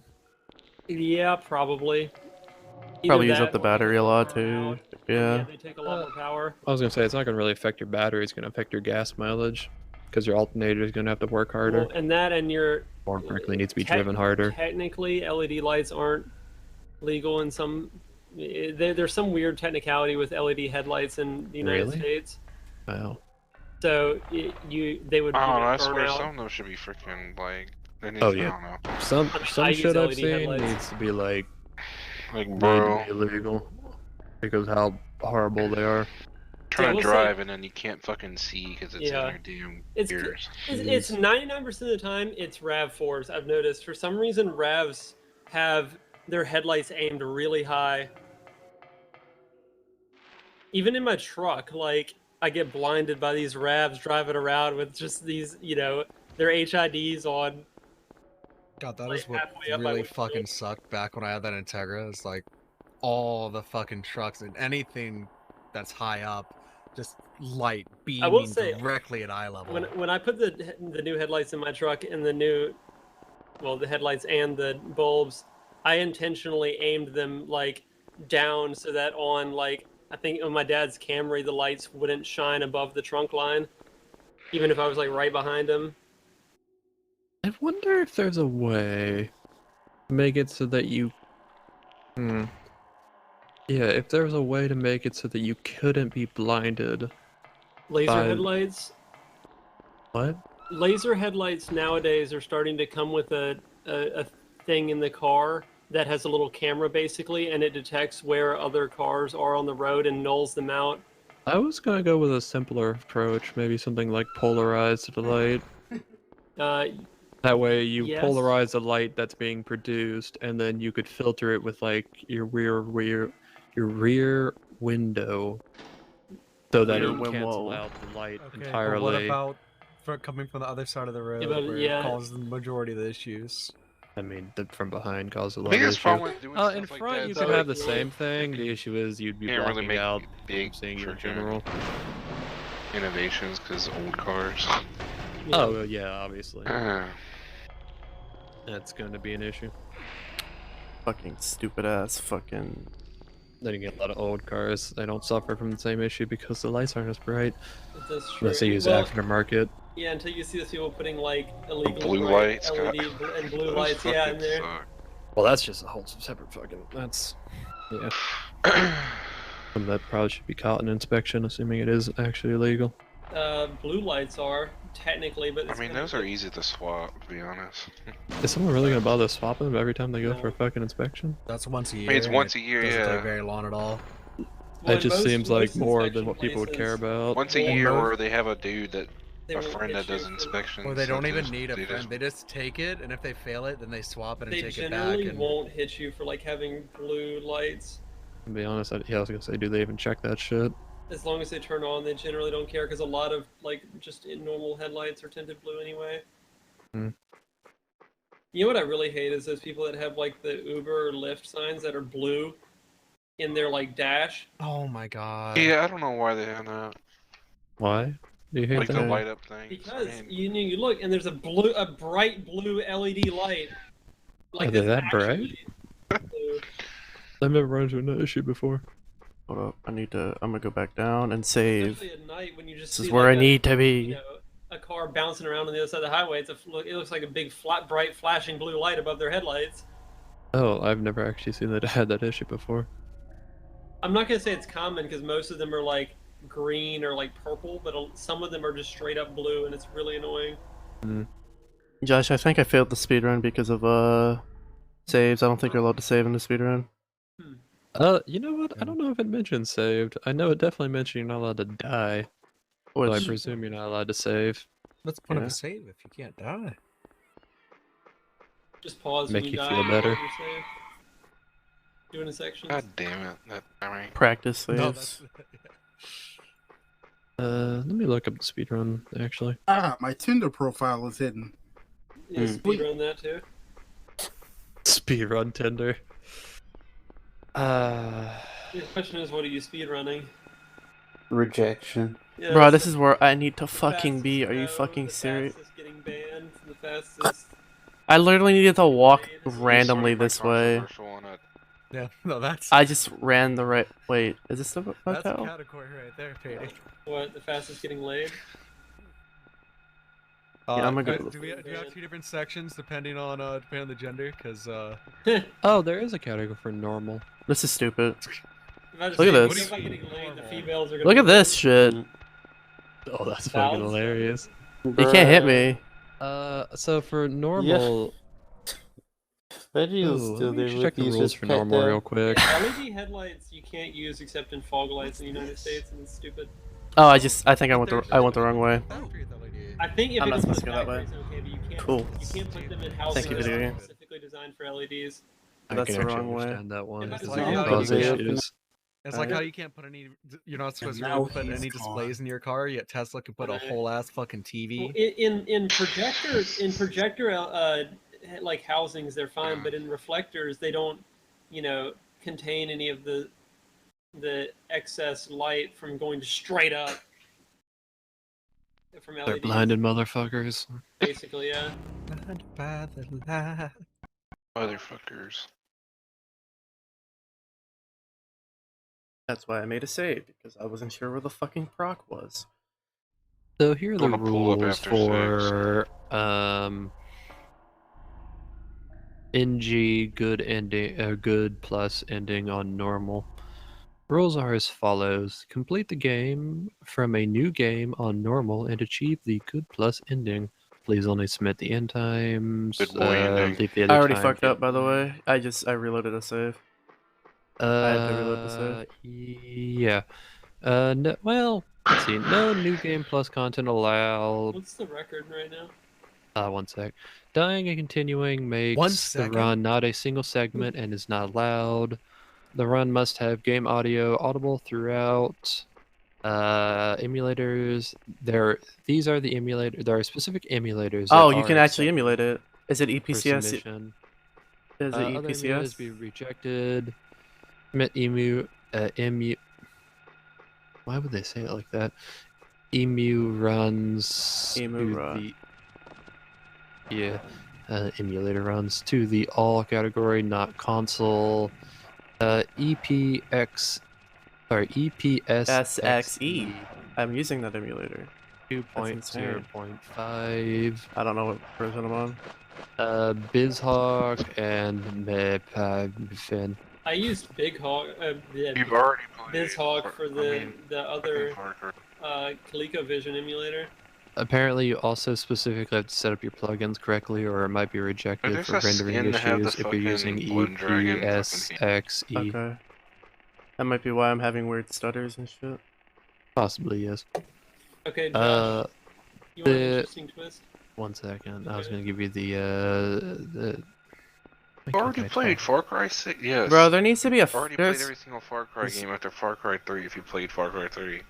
Yeah, probably. Either Probably use that up the or battery a lot too. out. Yeah. They take a lot more power. I was gonna say, it's not gonna really affect your battery, it's gonna affect your gas mileage. Because your alternator is gonna have to work harder. Well, and that and your. More correctly, needs to be tech- driven harder. Technically, LED lights aren't legal in some. There's some weird technicality with LED headlights in the United Really? States. Wow. So they would. I don't know. I burn swear out. some of them should be freaking like. They need, Oh I yeah. don't know. Some I use shit I've LED seen headlights. needs to be like bro. need to be illegal because how horrible they are. Trying we'll to say- drive and then you can't fucking see because it's Yeah. in your damn It's ears. it's 99% of the time it's RAV4s. I've noticed for some reason RAVs have their headlights aimed really high. Even in my truck, like I get blinded by these RAVs driving around with just these, their HIDs on. God, that Like, is what halfway up my really windshield. fucking sucked back when I had that Integra. It's like all the fucking trucks and anything that's high up, just light I will beaming say, directly at eye level. When I put the new headlights in my truck and the headlights and the bulbs, I intentionally aimed them like down so that on like I think on my dad's Camry the lights wouldn't shine above the trunk line, even if I was like right behind him. I wonder if there's a way to make it so that you. Yeah, if there's a way to make it so that you couldn't be blinded. Laser by- headlights. What? Laser headlights nowadays are starting to come with a thing in the car that has a little camera basically, and it detects where other cars are on the road and nulls them out. I was gonna go with a simpler approach, maybe something like polarize the light. That way you Yes. polarize the light that's being produced, and then you could filter it with like your rear window, so that Rear it win- cancel whoa. out the light Okay, entirely. but what about coming from the other side of the road, but- where yeah. it causes the majority of the issues? I mean, from behind causes a lot of Biggest issue. problem with doing In stuff like front, that you is could that, have the like, same thing. The issue is you'd be Can't really blocking make out big from seeing you in freaking general. innovations because old cars. Oh well, yeah, obviously. That's going to be an issue. Fucking stupid ass fucking. Then you get a lot of old cars. They don't suffer from the same issue because the lights aren't as bright. That's true. Unless they use Well, aftermarket. Yeah, until you see those people putting like illegal Blue bright lights, LED God. and blue Those lights, yeah, in fucking there. suck. Well, that's just a whole separate fucking. That's. Yeah. And that probably should be caught in inspection, assuming it is actually illegal. Blue lights are technically, but I it's mean, kinda those are easy to swap, to be honest. Is someone really gonna bother swapping them every time they go for a fucking inspection? That's once a year. I mean, it's and once it a year, doesn't yeah. take very long at all. Well, It just most- seems like most more than inspection what people would care places, about. Once a Well, year, most- or they have a dude that They a won't friend hit that does you for- inspections. Or they don't so even just- need a they friend. just- They just take it, and if they fail it, then they swap it and They take it back. generally And won't hit you for like having blue lights. To be honest, I was gonna say, do they even check that shit? as long as they turn on, they generally don't care because a lot of like just in normal headlights are tinted blue anyway. Mm. You know what I really hate is those people that have like the Uber or Lyft signs that are blue in their like dash. Oh my god. Yeah, I don't know why they have that. Why? Do you hate Like that? the light up thing. Because you look and there's a bright blue LED light. Are they that's that bright? actually blue. I've never run into an issue before. Hold up, I'm gonna go back down and save. Especially at night when you just This see is where like I need to be. You know, a car bouncing around on the other side of the highway. It looks like a big, flat, bright, flashing blue light above their headlights. Oh, I've never actually seen that I had that issue before. I'm not gonna say it's common because most of them are like green or like purple, but some of them are just straight up blue, and it's really annoying. Josh, I think I failed the speedrun because of saves. I don't think you're allowed to save in the speedrun. You know what? I don't know if it mentions saved. I know it definitely mentioned you're not allowed to die. So I Which- presume you're not allowed to save. What's the point of Yeah. a save if you can't die? Just pause Make when you die feel and better. save. Doing a section. God damn it. That timing. Practice saves. No, that's Let me look up the speedrun, actually. My Tinder profile is hidden. Yeah, speedrun that too. Speedrun Tinder. The question is, what are you speedrunning? Rejection. Yeah, Bro, that's this is where I need to fucking be. Are you fucking serious? getting banned. The fastest. I literally needed to walk randomly this way. Yeah, no, that's I just ran the right. Wait, is this the that's a hotel? category right there, Payday. What? The fastest getting laid? Yeah, I'm gonna go guys, to do we have two different sections depending on the gender? Because Oh, there is a category for normal. This is stupid. Look Look at this. Getting laid, the females are gonna Look be at this shit. Oh, that's fucking Valves? hilarious. You can't hit me. So for normal... Veggiel's Ooh, still let me there just with check the you, rules just for pet normal them. real quick. LED headlights you can't use except in fog lights in the United States, and it's stupid. Oh, I think I went the wrong way. I think if I'm not it's supposed to go that factory, way. it's okay, but you can't. Cool. You can't put them in houses Thank you, that video are game. specifically designed for LEDs. I That's can the actually wrong way. understand that one. It's It's like not how causing you can't- issues. It's like how you can't put any, you're not supposed to now put any he's displays in your car, yet Tesla can put a Right. whole ass fucking TV. Well, in projector like housings they're fine, but in reflectors they don't, contain any of the excess light from going straight up from LEDs. They're blinded motherfuckers. Basically, yeah. Motherfuckers. That's why I made a save, because I wasn't sure where the fucking proc was. So here are the Wanna pull up rules after for NG good ending, good plus ending on normal. Rules are as follows: complete the game from a new game on normal and achieve the good plus ending. Please only submit the end times. Good boy ending. Leave the other I already time fucked for- up, by the way. I reloaded a save. I had to reload the save. Yeah. No, well, let's see. No new game plus content allowed. What's the record right now? 1 sec. Dying and continuing makes the second? run not a single segment and is not allowed. The run must have game audio audible throughout. Emulators. These are the emulator. There are specific emulators. Oh, that you can are actually accepted emulate it. Is it for EPCS? submission. Is it Other emulators EPCS? be rejected. Submit emu. Why would they say it like that? Emu runs. Emu to run. Emulator runs to the all category, not console. EPSXE SXE. I'm using that emulator. 2.0.5. I don't know what version I'm on. BizHawk and Mepfin. I used Big Hawk. You've already played BizHawk for the other Parker. ColecoVision emulator. Apparently, you also specifically have to set up your plugins correctly, or it might be rejected there's for a rendering skin to have the issues if you're using fucking Blood Dragon fucking EPSXE. Okay. That might be why I'm having weird stutters and shit. Possibly, yes. Okay, Josh, you want an the- interesting twist? 1 second. I was Okay. going to give you the Already played Far Cry 6? Yes. Bro, there needs to be a. Already played There's, every single Far Cry game after Far Cry 3 if you played Far Cry 3.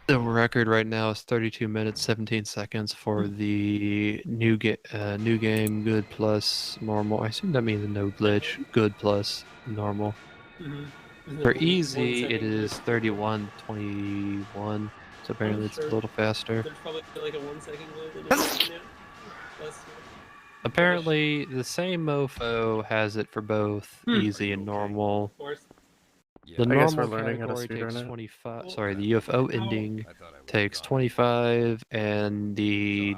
The record right now is 32 minutes 17 seconds for the new game good plus normal. I assume that means no glitch. Good plus normal. Mm-hmm. For easy, it is 31:21. So apparently it's a little faster. There's probably like a 1 second glitch. Apparently, the same mofo has it for both easy and normal. Of course. The I guess we're normal learning how to category speedrun takes it. 25. Sorry, the UFO ending takes 25, and the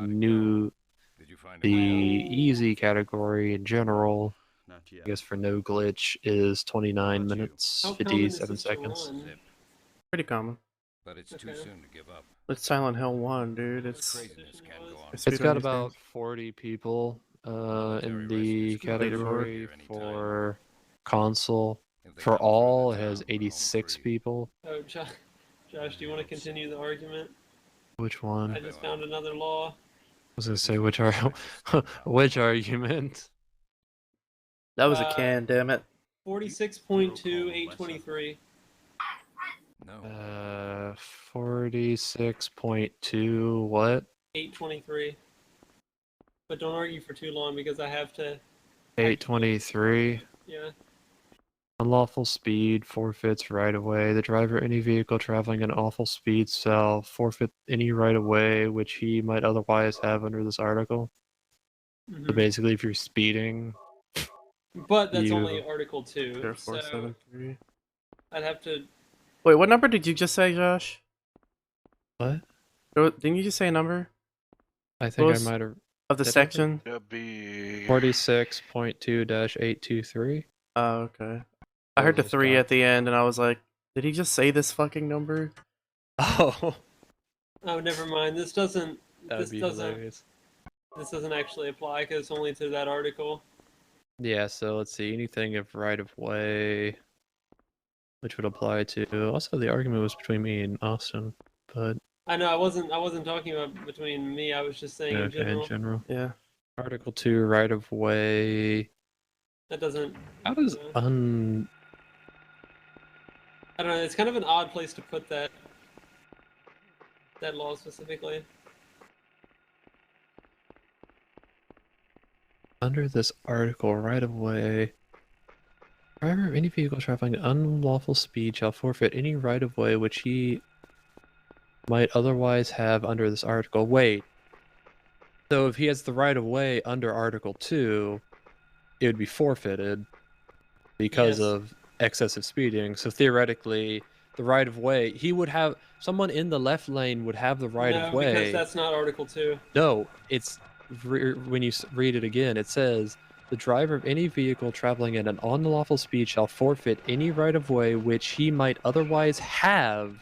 easy category in general, I guess for no glitch, is 29 minutes How common is 57 this to seconds. run? Pretty common. But it's too soon to give up. It's Silent Hill 1, dude. It's It's got about 40 people in the category for console. For all, it has 86 people. Oh, Josh, do you want to continue the argument? Which one? I just found another law. I was gonna say which which argument? That was a can, damn it. 46.2823. 46.2 what? 823. But don't argue for too long because I have to. 823. Yeah. Unlawful speed forfeits right of way. The driver of any vehicle traveling at awful speed shall forfeit any right of way which he might otherwise have under this article. So Mhm. basically, if you're speeding, But that's you- only Article 2. Sure, So 473. I'd have to. Wait, what number did you just say, Josh? What? Didn't you just say a number? I think What was- I might have. Of the Did I? section? 46.2-823. Oh, okay. I heard the 3 at the end and I was like, did he just say this fucking number? Oh. Oh, never mind. This doesn't. That'd This be doesn't. hilarious. This doesn't actually apply because it's only to that article. Yeah, so let's see. Anything of right of way, which would apply to. Also, the argument was between me and Austin, but I know. I wasn't talking about between me. I was just saying in okay, general. in general. Yeah. Article 2, right of way. That doesn't. How does I un. don't know. It's kind of an odd place to put that. That law specifically. Under this article, right of way. Driver of any vehicle traveling at unlawful speed shall forfeit any right of way which he might otherwise have under this article. Wait. So if he has the right of way under Article 2, it would be forfeited because Yes. of excessive speeding. So theoretically, the right of way, he would have someone in the left lane would have the right no, of way. because that's not Article 2. No, it's when you read it again, it says the driver of any vehicle traveling at an unlawful speed shall forfeit any right of way which he might otherwise have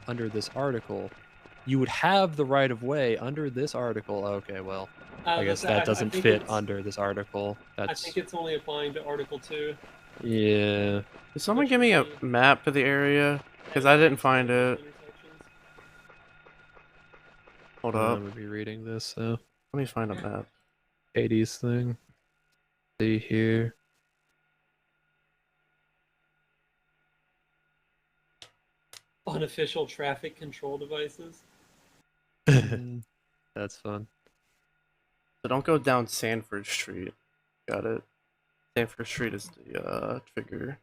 under this article. You would have the right of way under this article. Okay, well, I guess that doesn't think fit it's- under this article. I That's think it's only applying to Article 2. yeah. Did someone give me a map to the area? Because I didn't find it. Hold I'm up. gonna be reading this. So Let me find a map. 80s thing. See here. Unofficial traffic control devices. That's fun. So don't go down Sanford Street. Got it. Sanford Street is the trigger.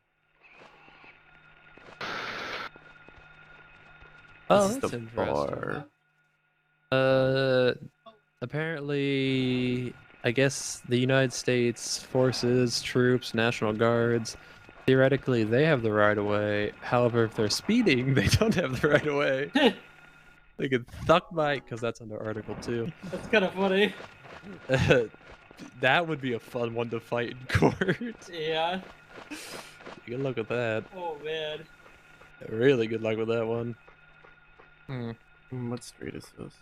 Oh, This is that's the interesting. bar. Apparently, I guess the United States forces, troops, National Guards, theoretically they have the right of way. However, if they're speeding, they don't have the right of way. They could thuck bite because that's under Article 2. That's kind of funny. That would be a fun one to fight in court. Yeah. Good luck with that. Oh man. Really good luck with that one. What street is this?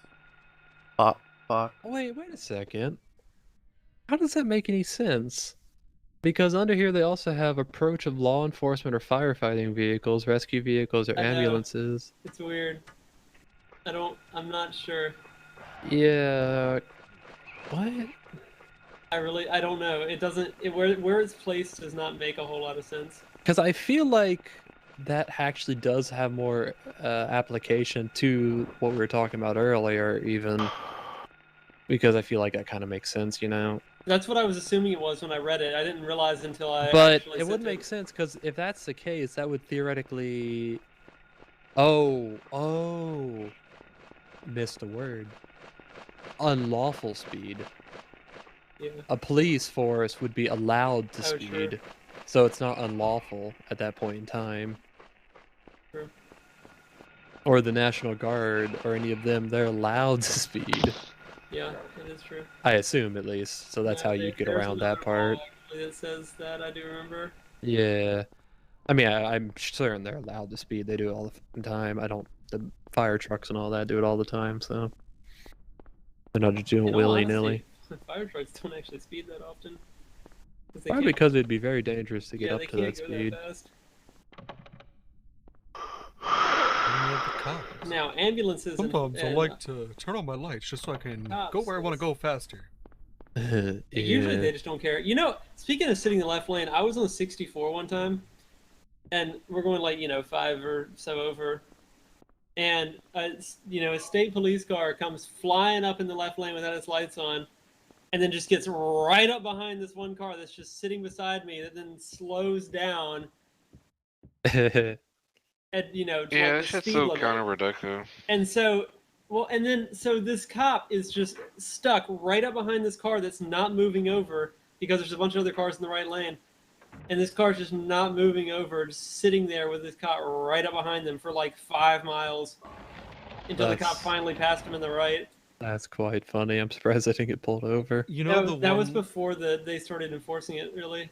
Fuck. Oh, wait a second. How does that make any sense? Because under here they also have approach of law enforcement or firefighting vehicles, rescue vehicles, or I know. ambulances. It's weird. I'm not sure. Yeah. What? I don't know. It doesn't. Where it's placed does not make a whole lot of sense. Because I feel like that actually does have more application to what we were talking about earlier, even. Because I feel like that kind of makes sense, you know? That's what I was assuming it was when I read it. I didn't realize until I. But actually it sent would make sense, because if that's the case, that would theoretically... Oh. Missed a word. Unlawful speed. Yeah. A police force would be allowed to Oh, speed, true. so it's not unlawful at that point in time. True. Or the National Guard, or any of them, they're allowed to speed. Yeah, it is true. I assume, at least. So that's how you'd get There's around that another part. law, actually, that says that. I do remember. Yeah. I mean, I'm certain they're allowed to speed. They do it all the fucking time. The fire trucks and all that do it all the time, so... They're not just doing it In all willy-nilly. honesty, fire trucks don't actually speed that often. 'Cause they Probably can't- because it'd be very dangerous to get yeah, up they to can't that go speed. That fast. Cops. Now, ambulances Sometimes I and like to turn on my lights just so I can go Cops, where I want to go faster. Usually they just don't care. You know, speaking of sitting in the left lane, I was on 64 one time, and we're going like 5 or so over, and a state police car comes flying up in the left lane without its lights on, and then just gets right up behind this one car that's just sitting beside me, that then slows down. At to Yeah, like that the shit's speed so limit. counterproductive. And so, so this cop is just stuck right up behind this car that's not moving over because there's a bunch of other cars in the right lane. And this car's just not moving over, just sitting there with this cop right up behind them for like 5 miles until the cop That's- finally passed him in the right. That's quite funny. I'm surprised I didn't get pulled over. You know that was before they started enforcing it, really.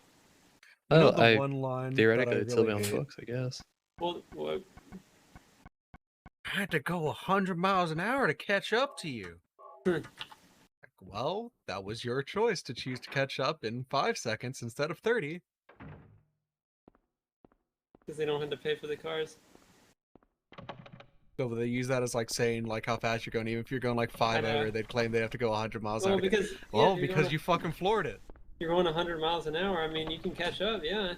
You know Oh, the one line that theoretically, I it'd still be really on the hate? books, I guess. Well, I had to go 100 miles an hour to catch up to you. Hmm. Well, that was your choice to choose to catch up in 5 seconds instead of 30. because they don't have to pay for the cars. So they use that as like saying like how fast you're going. Even if you're going like 5 know. over, they'd claim they have to go 100 miles an Well, hour. to get- because well, you're because going you fucking floored it. You're going 100 miles an hour. I mean, you can catch up. Yeah,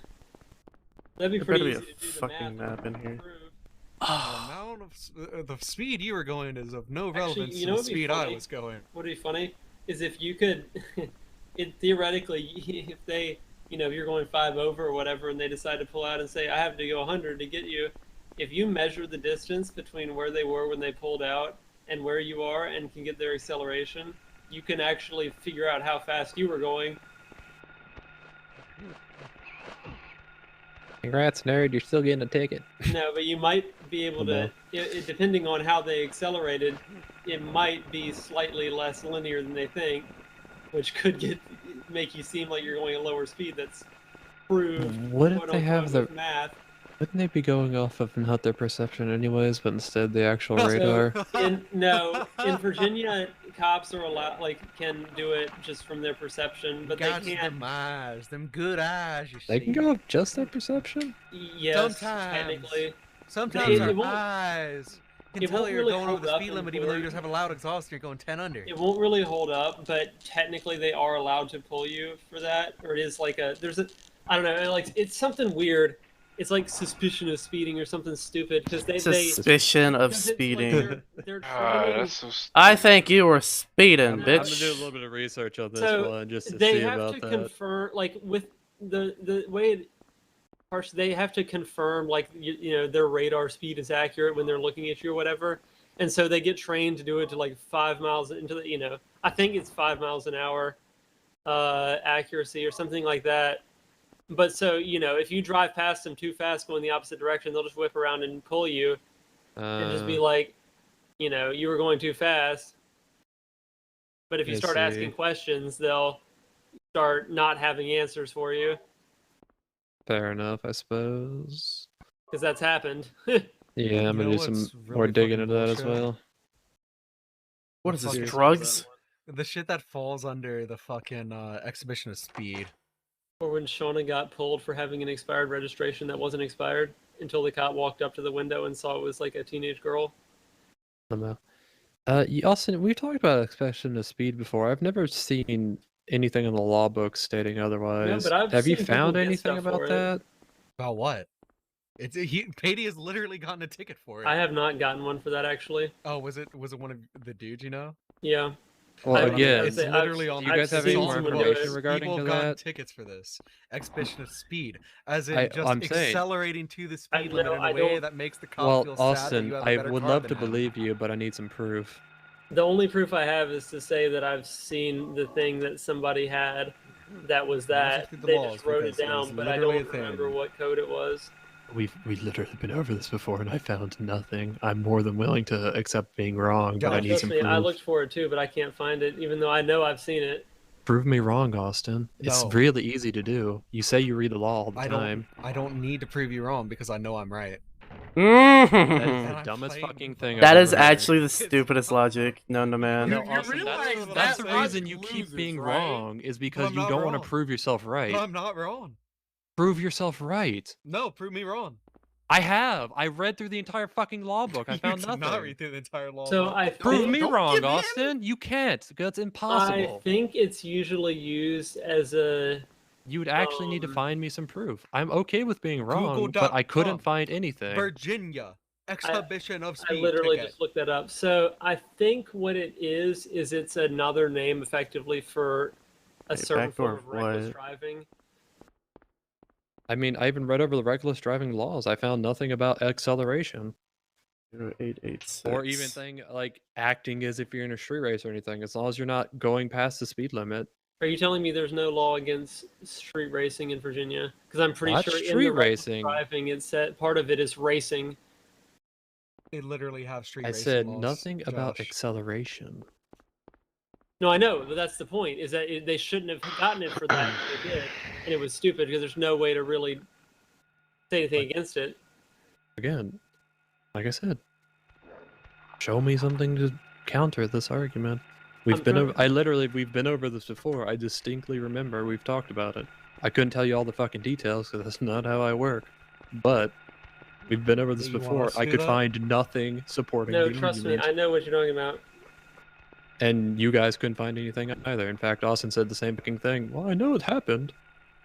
that'd be There pretty better easy be a to do the fucking math. map in here. The amount of the speed you were going is of no Actually, relevance you to know the what'd be speed I funny? was going. What'd be funny is if you could, theoretically, if they, if you're going 5 over or whatever, and they decide to pull out and say, I have to go 100 to get you, if you measure the distance between where they were when they pulled out and where you are and can get their acceleration, you can actually figure out how fast you were going. Congrats, nerd. You're still getting a ticket. No, but you might be able to, depending on how they accelerated, it might be slightly less linear than they think, which could make you seem like you're going at lower speed. That's proved. Wouldn't quote they have unquote, the- with math? Wouldn't they be going off of not their perception anyways, but instead the actual radar? In Virginia, cops are allowed, can do it just from their perception, but Guys, they can't. them eyes, them good eyes. You They see. can go off just their perception? Yes, Sometimes. technically. Sometimes It our won't- eyes can it tell won't you're really going over hold the up speed in limit, even though you court. just have a loud exhaust and you're going 10 under. It won't really hold up, but technically they are allowed to pull you for that, or it is like I don't know, like it's something weird. It's like suspicion of speeding or something stupid because Suspicion of because it's like speeding. they're Ah, trying. that's so I think you were speeding, I'm gonna do a bitch. little bit of research on this So one just to they see have about to that. confirm, like with the way it, they have to confirm like their radar speed is accurate when they're looking at you or whatever, and so they get trained to do it to like 5 miles into the I think it's 5 miles an hour accuracy or something like that. But so if you drive past them too fast going the opposite direction, they'll just whip around and pull you and just be like, you were going too fast. But if you I start see. asking questions, they'll start not having answers for you Fair enough, I suppose. because that's happened. Yeah, I'm You gonna know do some what's more really digging fucking into that as bullshit? well. What is this, Fucking- drugs? The shit that falls under the fucking exhibition of speed. Or when Shauna got pulled for having an expired registration that wasn't expired until the cop walked up to the window and saw it was like a teenage girl. I don't know. Austin, we've talked about expression of speed before. I've never seen anything in the law book stating otherwise. but I've Have you seen people found get anything stuff about for it. that? About what? Patey has literally gotten a ticket for it. I have not gotten one for that actually. Oh, was it one of the dudes you know? Yeah. Well, again, it's literally on. do you guys have any more information regarding People to have gotten that? tickets for this Exhibition of Speed, as in I'm saying- accelerating to the speed limit in a way that makes the cop Well, feel sad that Austin, you have a I better would car love than to him. believe you, but I need some proof. The only proof I have is to say that I've seen the thing that somebody had that was that. through the They laws just wrote it because it was down, but I literally don't a thing. remember what code it was. We've literally been over this before, and I found nothing. I'm more than willing to accept being wrong, but I need Trust some me, proof. I looked for it too, but I can't find it, even though I know I've seen it. Prove me wrong, Austin. It's No. really easy to do. You say you read the law all the time. I don't need to prove you wrong because I know I'm right. That is Mm. the dumbest fucking thing That I've is ever heard. actually the stupidest logic known to man. No, Austin, that's the reason you keep being wrong, is because I'm you not don't want wrong. to prove yourself right. But I'm not wrong. Prove yourself right. No, prove me wrong. I have. I read through the entire fucking law book. I You found did nothing. not read through the entire law. So book. I Prove think- me Don't wrong, give in. Austin. You can't. That's impossible. I think it's usually used as a. You would actually need to find me some proof. I'm okay with being wrong, but I couldn't Google.com. find anything. Virginia Exhibition of I Speed. literally ticket. just looked that up. So I think what it is it's another name effectively for a Wait, certain backdoor form of reckless what? driving. I mean, I even read over the reckless driving laws. I found nothing about acceleration. 0886. Or even thing like acting as if you're in a street race or anything, as long as you're not going past the speed limit. Are you telling me there's no law against street racing in Virginia? Because I'm pretty Not sure in street the reckless racing. driving, it said part of it is racing. They literally have street I racing said laws, nothing about Josh. acceleration. No, I know, but that's the point. Is that they shouldn't have gotten it for that. If they did, and it was stupid because there's no way to really say anything against it. Again, like I said, show me something to counter this argument. We've been over, we've been over this before. I distinctly remember we've talked about it. I couldn't tell you all the fucking details because that's not how I work. But we've been over this You want before. us to I do could that? find nothing supporting No, the trust me, argument. I know what you're talking about. And you guys couldn't find anything either. In fact, Austin said the same fucking thing. Well, I know it happened.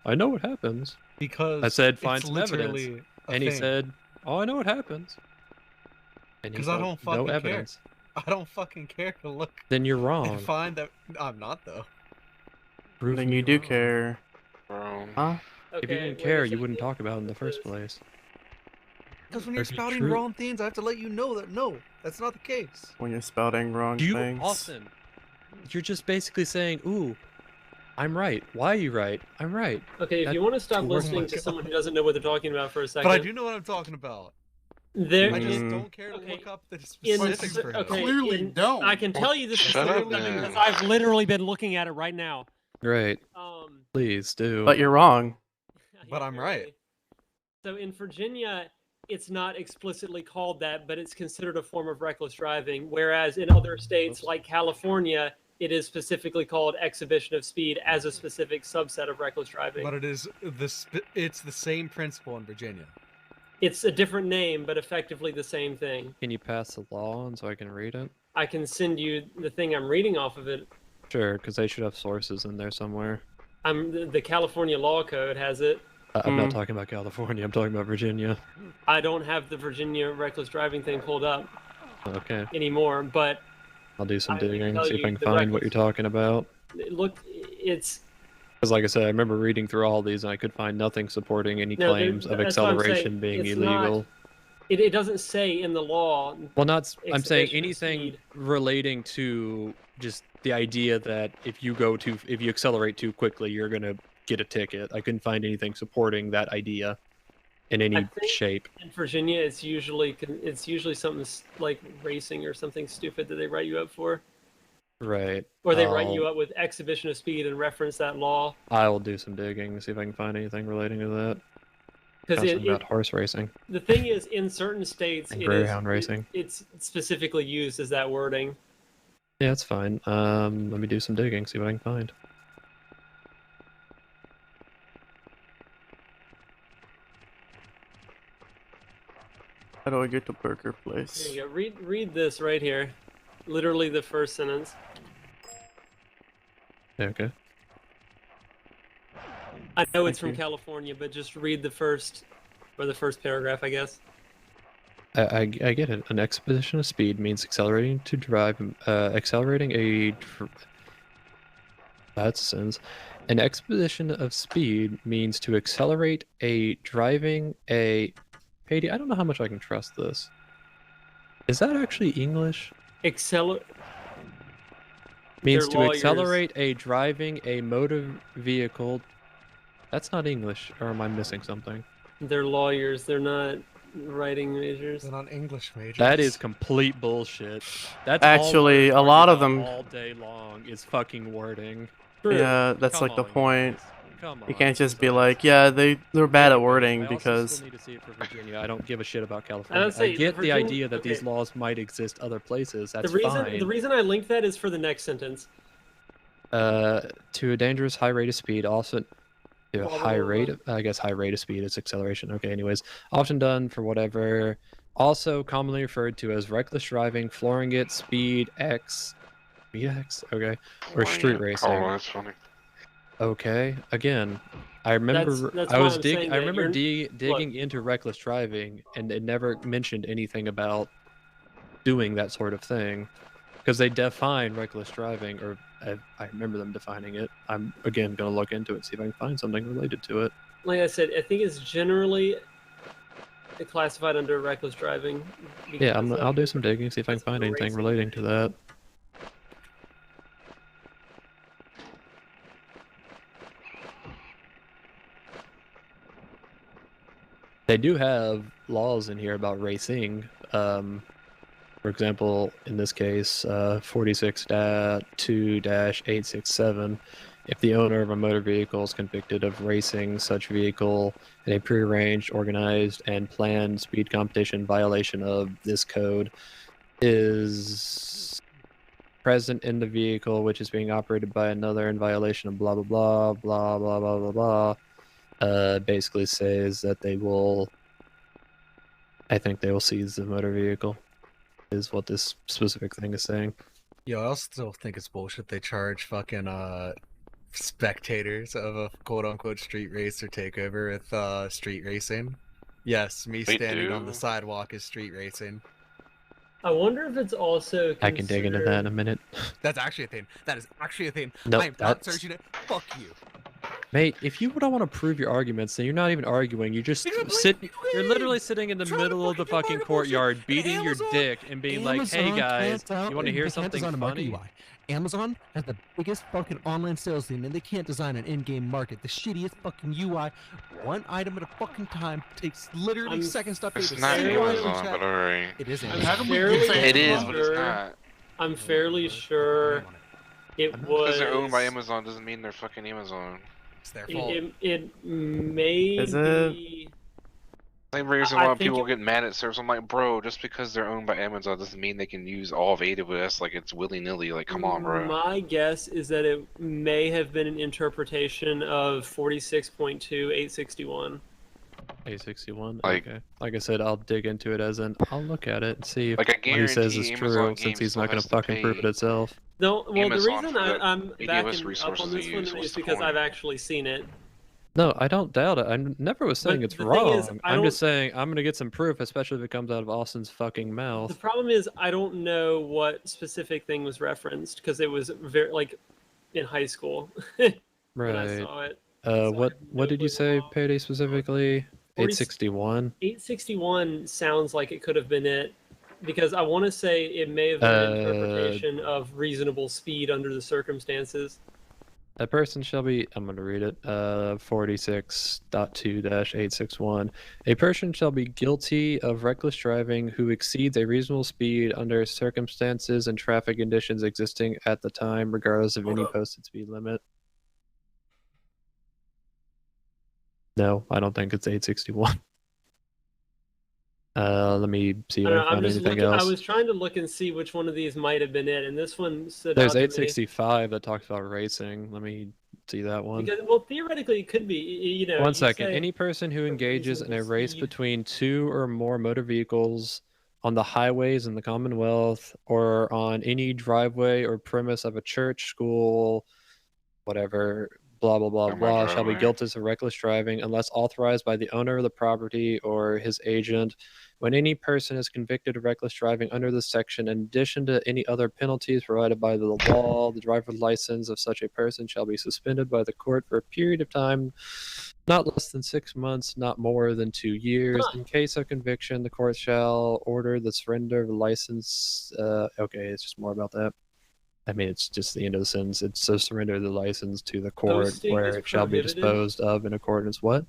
I know it happens. Because I said it's find some evidence. literally a And he thing. said, oh, I know it happens. And he Because I found don't fucking no care. evidence. I don't fucking care to look Then you're wrong. and find that I'm not though. Prove Then me you do wrong. care. Wrong. Huh? If you Okay, didn't wait care, a you wouldn't second. talk about it in the first place. Because when you're If you spouting true- wrong things, I have to let you know that no, that's not the case. When you're spouting wrong You, things. Austin, you're just basically saying, ooh, I'm right. Why are you right? I'm right. Okay, if That- you want to stop Oh my listening to God. someone who doesn't know what they're talking about for a second. But I do know what I'm talking about. There I just is- don't care to okay, look up the in the specifics s- for him. okay, Clearly in- don't. I can tell you this Shut up specifically then. because I've literally been looking at it right now. Great. Um, Please do. But you're wrong. But I'm right. apparently. So in Virginia, it's not explicitly called that, but it's considered a form of reckless driving. Whereas in other states like California, it is specifically called exhibition of speed as a specific subset of reckless driving. But it is it's the same principle in Virginia. It's a different name, but effectively the same thing. Can you pass the law on so I can read it? I can send you the thing I'm reading off of it. Sure, because they should have sources in there somewhere. The California Law Code has it. I'm not talking about California. I'm talking about Virginia. I don't have the Virginia reckless driving thing pulled up Okay. anymore, but I'll do some I can digging, tell see if you I can the find what you're reckless- talking about. look, it's Because, like I said, I remember reading through all these and I could find nothing supporting any No, claims of that's what I'm saying. acceleration being It's not- illegal. it doesn't say in the law. Well, not. I'm saying exhibition of anything speed. relating to just the idea that if you accelerate too quickly, you're gonna get a ticket. I couldn't find anything supporting that idea in any I think shape. In Virginia, it's usually something like racing or something stupid that they write you up for, Right. or they write you up with exhibition of speed and reference that law. I will do some digging to see if I can find anything relating to that. Because Something about horse racing. the thing is, in certain states, And it greyhound racing. It's specifically used as that wording. Yeah, that's fine. Let me do some digging, see what I can find. How do I get to Burger There Place? you go. Read this right here. Literally the first sentence. Yeah, okay. I know it's Thank from you. California, but just read the first paragraph, I guess. I get it. An exposition of speed means accelerating to drive, accelerating a. That's a sentence. An exposition of speed means to accelerate a driving a. Katie, I don't know how much I can trust this. Is that actually English? Means They're to lawyers. accelerate a driving a motor vehicle. That's not English, or am I missing something? They're lawyers. They're not writing majors. They're not English majors. That is complete bullshit. That's Actually, all a lot of argue them. about all day long is fucking wording. Yeah, that's Come like the on, point. guys. Come You on, can't just be besides. like, yeah, they're bad at wording I also because still need to see it for Virginia. I don't give a shit about I California. would I say get the Virginia- idea that these okay. laws might exist other places. That's The fine. reason I linked that is for the next sentence. To a dangerous high rate of speed, also to a Blah, blah, high blah, rate. I guess high rate of speed is acceleration. Okay, anyways, often done for whatever. Also commonly referred to as reckless driving, flooring it, speed X, okay, or street racing. Oh, that's funny. Okay, again, I remember That's I why was I'm saying I that remember you're- digging into reckless driving, and it never mentioned anything about doing that sort of thing, because they define reckless driving, or I remember them defining it. I'm again gonna look into it, see if I can find something related to it. Like I said, I think it's generally classified under reckless driving. Yeah, because I'll do some digging, see if I can find anything relating to that. They do have laws in here about racing. For example, in this case, 46.2-867, if the owner of a motor vehicle is convicted of racing such vehicle in a prearranged, organized, and planned speed competition violation of this code, is present in the vehicle which is being operated by another in violation of blah blah blah blah blah blah blah blah, basically says that they will, I think they will seize the motor vehicle, is what this specific thing is saying. Yo, I also still think it's bullshit they charge fucking spectators of a quote unquote street race or takeover with street racing. Yes, me They standing on do. the sidewalk is street racing. I wonder if it's also. I can dig into that in a minute. That's actually a thing. That is actually a thing. No, I am not that's- searching it. Fuck you. Mate, if you don't want to prove your arguments, then you're not even arguing. You just you're literally sitting in the middle of the fucking courtyard, beating your dick and being like, "Hey guys, you want to hear something funny?" Amazon has the biggest fucking online sales team, and they can't design an in-game market. The shittiest fucking UI, one item at a fucking time, takes literally seconds to update. It's the not same item Amazon, chat. but alright. It is I'm Amazon. It is, but it's not. I'm fairly sure it Because was. they're owned by Amazon doesn't mean they're fucking Amazon. It's their It may Is it? be. Same reason I why think people get mad at servers. I'm like, bro, just because they're owned by Amazon doesn't mean they can use all of AWS like it's willy nilly. Like, come on, bro. My guess is that it may have been an interpretation of 46.2.861. 861. Like- Okay. Like I said, I'll dig into it as in I'll look at it and see if Like, I what he says is guarantee true, Amazon since Games he's still not gonna has to fucking prove it pay itself. No, well, the Amazon reason for the I'm AWS backing up resources on this they one use. What's is the because point? I've actually seen it. No, I don't doubt it. I never was saying But it's the thing wrong. is, I I'm just don't- saying I'm gonna get some proof, especially if it comes out of Austin's fucking mouth. The problem is I don't know what specific thing was referenced because it was very like in high school when I Right. saw it. What did you say, Payday, specifically? 861? 861 sounds like it could have been it because I want to say it may have been an interpretation of reasonable speed under the circumstances. A person shall be, I'm going to read it, 46.2-861. A person shall be guilty of reckless driving who exceeds a reasonable speed under circumstances and traffic conditions existing at the time, regardless of any posted speed limit. No, I don't think it's 861. Let me see if I I don't know, can I'm find just anything looking. I else. was trying to look and see which one of these might have been it, and this one stood There's out to me. 865 that talks about racing. Let me see that one. Because, well, theoretically, it could be. You know. One you second. say- Any person who engages in a reasonable race speed. between two or more motor vehicles on the highways in the Commonwealth or on any driveway or premise of a church, school, whatever, blah blah blah On my blah shall be driveway. guilty of reckless driving unless authorized by the owner of the property or his agent. When any person is convicted of reckless driving under this section, in addition to any other penalties provided by the law, the driver's license of such a person shall be suspended by the court for a period of time not less than 6 months, not more than 2 years. In case of conviction, the court shall order the surrender of the license. Okay, it's just more about that. I mean, it's just the end of the sentence. It's to surrender the license to the court Posting where is it shall be prohibited. disposed of in accordance. What?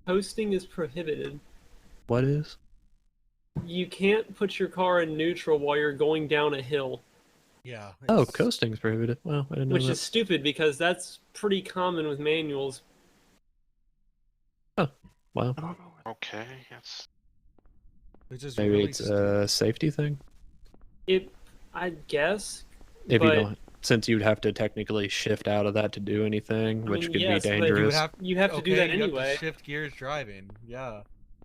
Posting is prohibited. What is? You can't put your car in neutral while you're going down a hill. Yeah. Oh, coasting's prohibited. Well, I didn't know Which that. is stupid because that's pretty common with manuals. Wow. Okay, that's Which is Maybe really it's a safety thing. I guess. If but, you don't, since you'd have to technically shift out of that to do anything, I which mean, could yes, be but dangerous. you have to do that you have to anyway. shift gears driving. Yeah.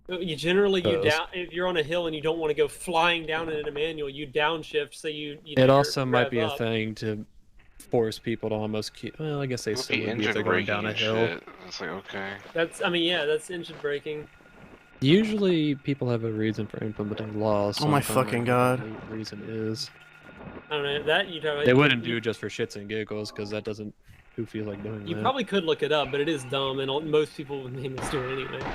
You generally Suppose. down if you're on a hill and you don't want to go flying down it in a manual, you downshift so you. It also might be a up. thing to force people to almost keep. Well, I guess they It would still be would be if engine they're going braking down a and hill. shit. It's like, okay. That's engine braking. Usually, people have a reason for implementing laws. Oh my so I'm fucking trying to God. think what the reason is. I don't know that They wouldn't do just for shits and giggles because that doesn't. Who feels like doing You that? probably could look it up, but it is dumb, and most people with manuals do it anyway.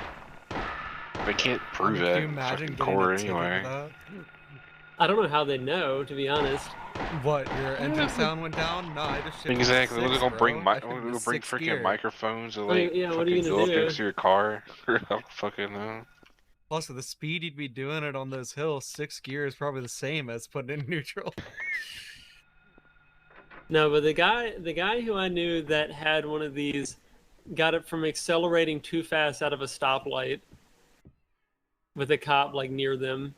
They can't prove Can it you in imagine fucking getting a court ticket for anyway. that? I don't know how they know, to be honest. What? Your engine sound went down? No, I just shifted to Exactly. We're 6, gonna bring bro. I we're shifted to gonna bring 6th freaking gear. microphones to What are you- like yeah, what are you fucking gonna go up do? next to your car. I don't fucking know. Plus, with the speed you'd be doing it on those hills, 6th gear is probably the same as putting in neutral. No, but the guy who I knew that had one of these got it from accelerating too fast out of a stoplight with a cop like near them,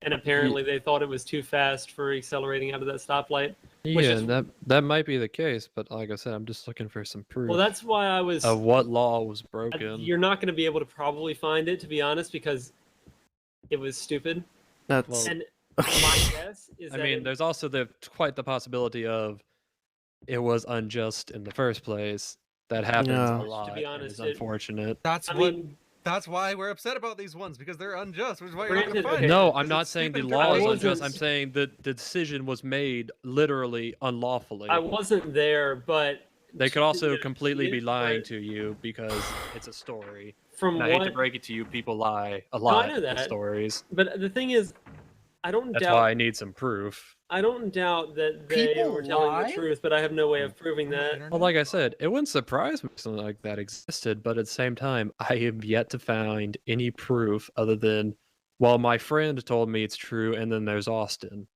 and apparently they thought it was too fast for accelerating out of that stoplight. Which Yeah, is, that might be the case, but like I said, I'm just looking for some proof. well, that's why I was. of what law was broken. You're not going to be able to probably find it, to be honest, because it was stupid. That's And my guess is I that mean, there's also quite the possibility of it was unjust in the first place. That happens Yeah. a lot. To be and honest, it's unfortunate. That's I what. mean- That's why we're upset about these ones because they're unjust, which is why you're not Granted, gonna find it. No, 'cause I'm not it's saying the stupid law is driving. unjust. I'm saying that the decision was made literally unlawfully. I wasn't there, but They could also completely be it- lying to you because it's a story. From And I hate to what- break it to you, people lie a No, I lot know in that. stories. But the thing is, I don't That's doubt. why I need some proof. I don't doubt that they People were telling lie? the truth, but I have no way of proving that. Well, like I said, it wouldn't surprise me if something like that existed, but at the same time, I have yet to find any proof other than, well, my friend told me it's true, and then there's Austin.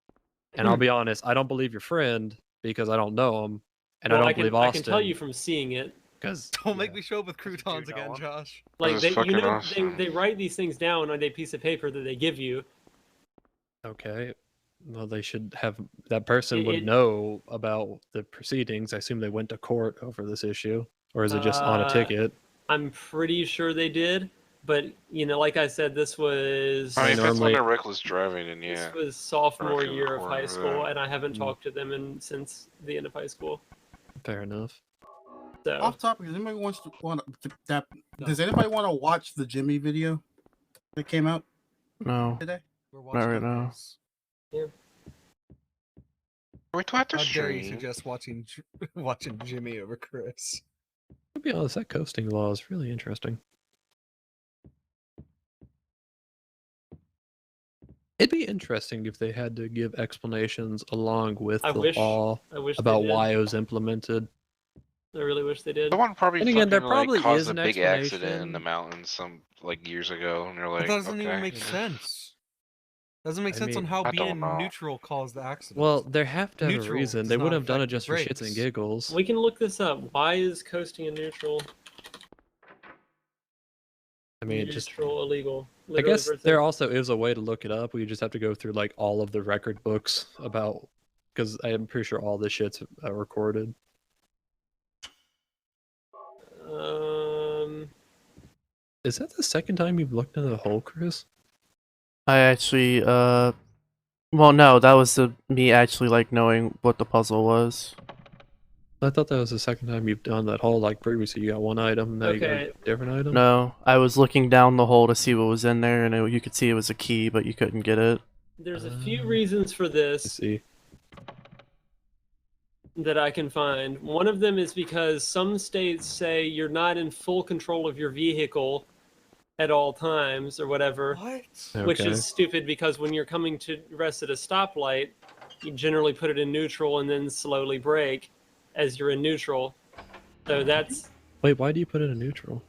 And I'll be honest, I don't believe your friend because I don't know him, and Well, I don't believe I Austin. can tell you from seeing it. Because Don't make me show up with croutons again, Josh. Like That's they, you fucking know, awesome. they write these things down on a piece of paper that they give you. Okay. Well, they should have that person would It- know about the proceedings. I assume they went to court over this issue, or is it just on a ticket? I'm pretty sure they did, but you know, like I said, this was I mean, if it's normally- under reckless driving, then yeah. this was sophomore Or year of high or, school, uh, and I haven't talked to them since the end of high school. Fair enough. So Off topic, does anybody does anybody want to watch the Jimmy video that came out no, today? not right now. yeah. We do have to How dare you stream. suggest watching watching Jimmy over Chris? To be honest, that coasting law is really interesting. It'd be interesting if they had to give explanations along with I the wish- law I wish they about did. why it was implemented. I really wish they did. Someone probably And again, there fucking, probably like, caused is a an big accident in explanation. the mountains some like years ago, and they're like, that doesn't okay. even make sense. Doesn't make I sense on mean, how I don't being know. neutral caused the accident. Well, there have to have a Neutral reason. does They not wouldn't have done it affect just the for shits and brakes. giggles. We can look this up. Why is coasting and neutral? I mean, just neutral illegal. I Literally guess versus- there also is a way to look it up. We just have to go through like all of the record books about, because I'm pretty sure all this shit's recorded. Is that the second time you've looked into the hole, Chris? I actually, well, no, that was me actually like knowing what the puzzle was. I thought that was the second time you've done that haul. Like previously, you got one item, now you got Okay. a different item. No, I was looking down the hole to see what was in there, and you could see it was a key, but you couldn't get it. There's a few reasons for this see. that I can find. One of them is because some states say you're not in full control of your vehicle at all times or whatever. What? Which Okay. is stupid because when you're coming to rest at a stoplight, you generally put it in neutral and then slowly brake as you're in neutral. So that's Wait, why do you put it in neutral?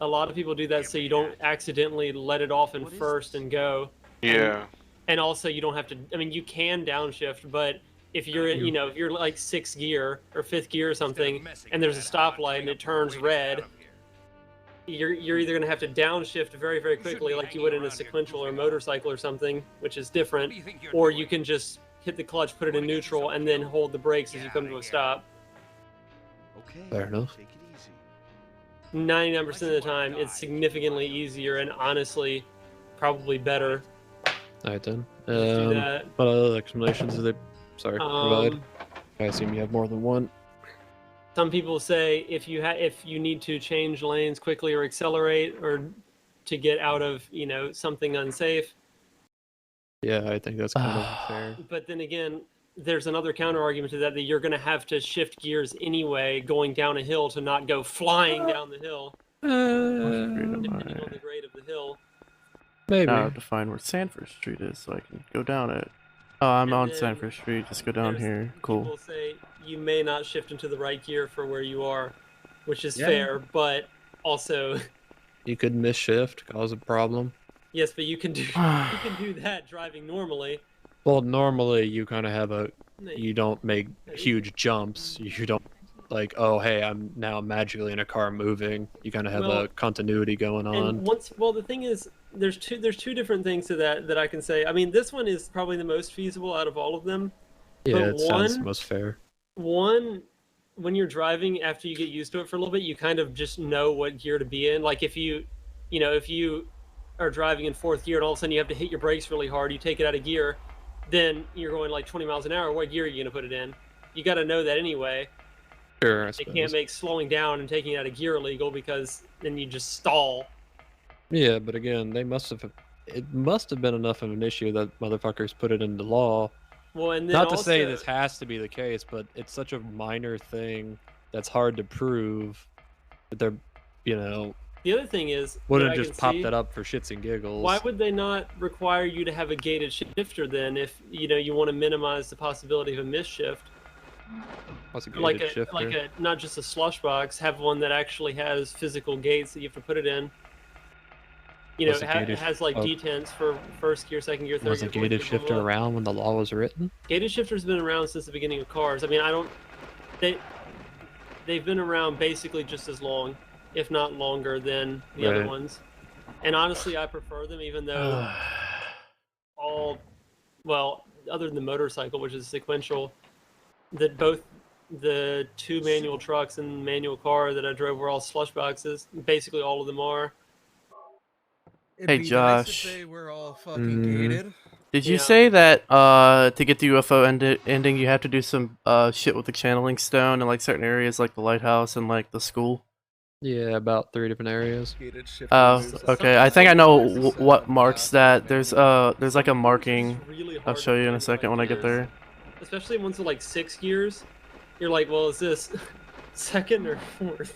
a lot of people do that so you don't accidentally let it off in first and go. Yeah. And also you don't have to, I mean, you can downshift, but if you're in, if you're like 6th gear or 5th gear or something, and there's a stoplight and it turns red, you're either going to have to downshift very, very quickly like you would in a sequential or motorcycle or something, which is different, or you can just hit the clutch, put it in neutral, and then hold the brakes as you come to a stop. Okay. Fair enough. Take it easy. 99% of the time, it's significantly easier and honestly, probably better. Alright then. do that. What other explanations do they provide? I assume you have more than one. Some people say if you need to change lanes quickly or accelerate or to get out of something unsafe. Yeah, I think that's kind of fair. But then again, there's another counter argument to that you're going to have to shift gears anyway, going down a hill to not go flying down the hill. Depending on the grade of the hill. Maybe. Now I have to find where Sanford Street is so I can go down it. Oh, I'm And on then Sanford Street. Just go down here. Cool. People say you may not shift into the right gear for where you are, which is Yeah. fair, but also You could miss shift, cause a problem. yes, but you can do that driving normally. Well, normally you kind of have you don't make huge jumps. You don't like, oh hey, I'm now magically in a car moving. You kind of have Well, a continuity going on. And the thing is, there's two different things to that I can say. I mean, this one is probably the most feasible out of all of them. Yeah, but it sounds most fair. One, when you're driving, after you get used to it for a little bit, you kind of just know what gear to be in. Like if you are driving in 4th gear and all of a sudden you have to hit your brakes really hard, you take it out of gear, then you're going like 20 miles an hour. What gear are you going to put it in? You got to know that anyway. Sure, I They suppose. can't make slowing down and taking it out of gear illegal because then you just stall. Yeah, but again, it must have been enough of an issue that motherfuckers put it into law. Well, and then Not to say also- this has to be the case, but it's such a minor thing that's hard to prove that they're, The other thing is, wouldn't that I just can pop see- that up for shits and giggles. Why would they not require you to have a gated shifter then if you want to minimize the possibility of a misshift? What's a gated Like shifter? not just a slush box, have one that actually has physical gates that you have to put it in. Was It a gated- has like oh. detents for 1st gear, 2nd gear, 3rd Was gear. a 4th gear, gated blah, blah, shifter blah. around when the law was written? Gated shifter's been around since the beginning of cars. I mean, they've been around basically just as long, if not longer, than the other Right. ones. And honestly, I prefer them, even though other than the motorcycle, which is sequential, that both the 2 manual trucks and manual car that I drove were all slush boxes. Basically, all of them are. It'd Hey, be nice Josh. if they were all fucking gated. Did you Yeah. say that to get the UFO ending, you have to do some shit with the channeling stone in like certain areas, like the lighthouse and like the school? Yeah, about 3 different areas. Gated shifter Oh, moves. okay. I think I know what marks that. There's like a marking. Really I'll hard show to you in a find second when I get there. Especially ones with like 6 gears. You're like, well, is this 2nd or 4th?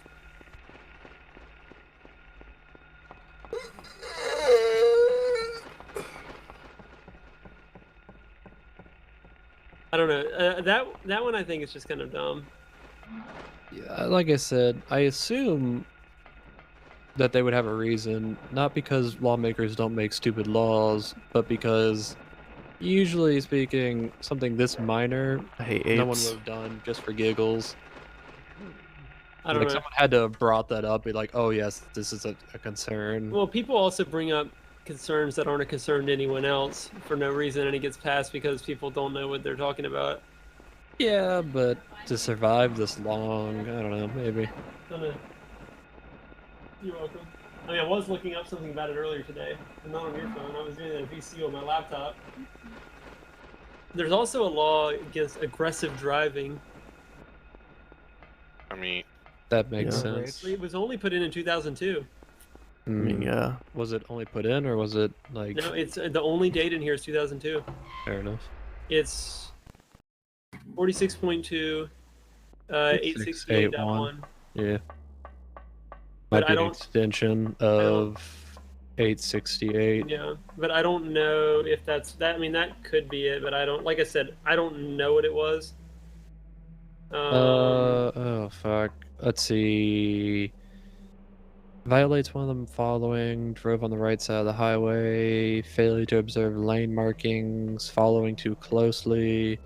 I don't know. That one I think is just kind of dumb. Yeah, like I said, I assume that they would have a reason, not because lawmakers don't make stupid laws, but because, usually speaking, something this minor, I hate no one apes. would have done just for giggles. I don't know. Someone had to have brought that up, be like, oh yes, this is a concern. Well, people also bring up concerns that aren't a concern to anyone else for no reason, and it gets passed because people don't know what they're talking about. Yeah, but to survive this long, I don't know, maybe. You're welcome. I mean, I was looking up something about it earlier today, but not on your phone. I was doing it at VCU on my laptop. There's also a law against aggressive driving. I mean, That makes Yeah. sense. It was only put in 2002. I mean, Hmm. yeah. Was it only put in, or was it like? No, it's the only date in here is 2002. Fair enough. It's 46.2, 868.1. Yeah. But Might I be an don't- extension of 868. Yeah, but I don't know if that's that. I mean, that could be it, but I don't. Like I said, I don't know what it was. Oh fuck. Let's see. Violates one of them following, drove on the right side of the highway, failure to observe lane markings, following too closely.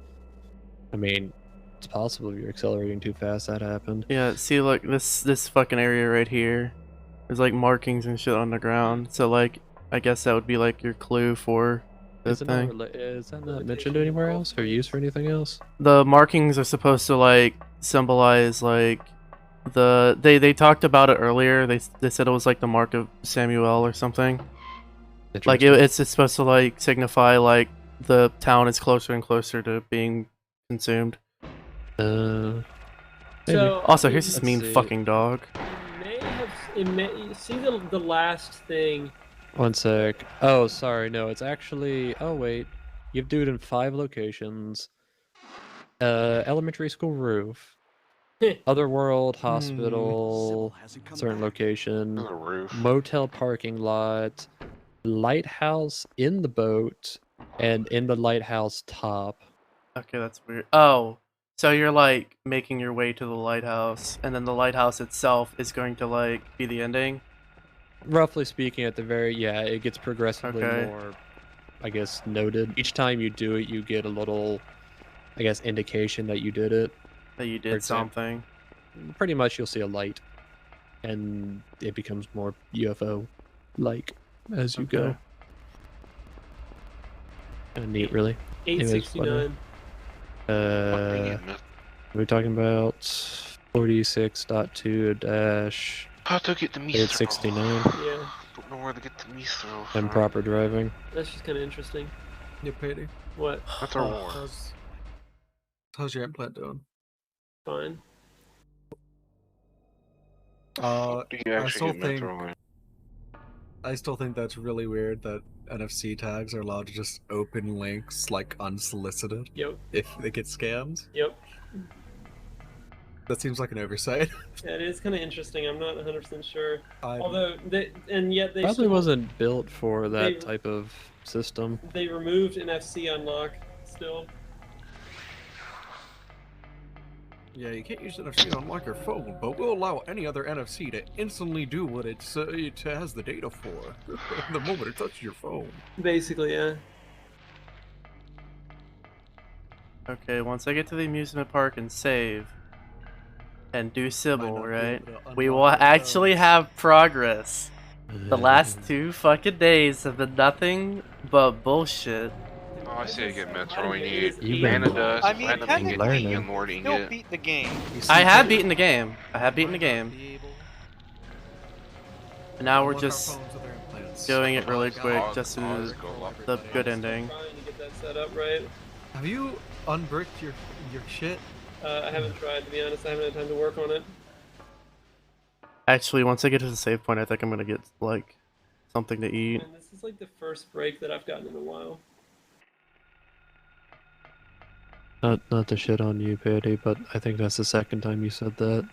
I mean, it's possible if you're accelerating too fast that happened. Yeah, see, look, this fucking area right here. There's like markings and shit on the ground. So like, I guess that would be like your clue for the Is thing. is that not mentioned anywhere else or used for anything else? The markings are supposed to like symbolize like they talked about it earlier. They said it was like the mark of Samuel or something. Like it's supposed to like signify like the town is closer and closer to being consumed. So Also, here's this Let's mean see. fucking dog. it may see the last thing. One sec. Oh, sorry. No, it's actually. Oh, wait. You've do it in 5 locations. Elementary school roof. Otherworld hospital. Certain location. Motel parking lot. Lighthouse in the boat. And in the lighthouse top. Okay, that's weird. Oh, so you're like making your way to the lighthouse, and then the lighthouse itself is going to like be the ending. Roughly speaking, at the very it gets progressively Okay. more, I guess, noted. Each time you do it, you get a little, I guess, indication that you did it. That you For did example, something. Pretty much, you'll see a light, and it becomes more UFO-like as you go. Okay. Kind of neat, really. Anyways, whatever. 869. We're talking about 46.2 dash. How to get the Mistral? 869. Yeah, Don't know where to get the Mistral. And proper driving. that's just kind of interesting. Yeah, Petey. What? That's our war. How's your implant doing? Fine. Do you I actually still get think Metro? that's really weird that NFC tags are allowed to just open links like unsolicited. Yep. If they get scammed. Yep. That seems like an oversight. Yeah, it is kind of interesting. I'm not 100% sure. I'm- Although and yet they Probably still, wasn't built for that they- type of system. They removed NFC unlock still. Yeah, you can't use NFC to unlock your phone, but we'll allow any other NFC to instantly do what it has the data for the moment it touches your phone. Basically, yeah. Okay, once I get to the amusement park and save, and do Sybil, right, we will actually have progress. The last 2 fucking days have been nothing but bullshit. Oh, I see. I get Metro. We need You've Mana been Dust, I mean, Random technically, Ingot, you and Lord still Ingot. beat the game. I have beaten the game. I have beaten the game. And now we're just doing it really quick just to do the good ending. Trying to get that set up right. Have you unbricked your shit? I haven't tried, to be honest. I haven't had time to work on it. Actually, once I get to the save point, I think I'm gonna get like something to eat. And this is like the first break that I've gotten in a while. Not to shit on you, Patty, but I think that's the second time you said that.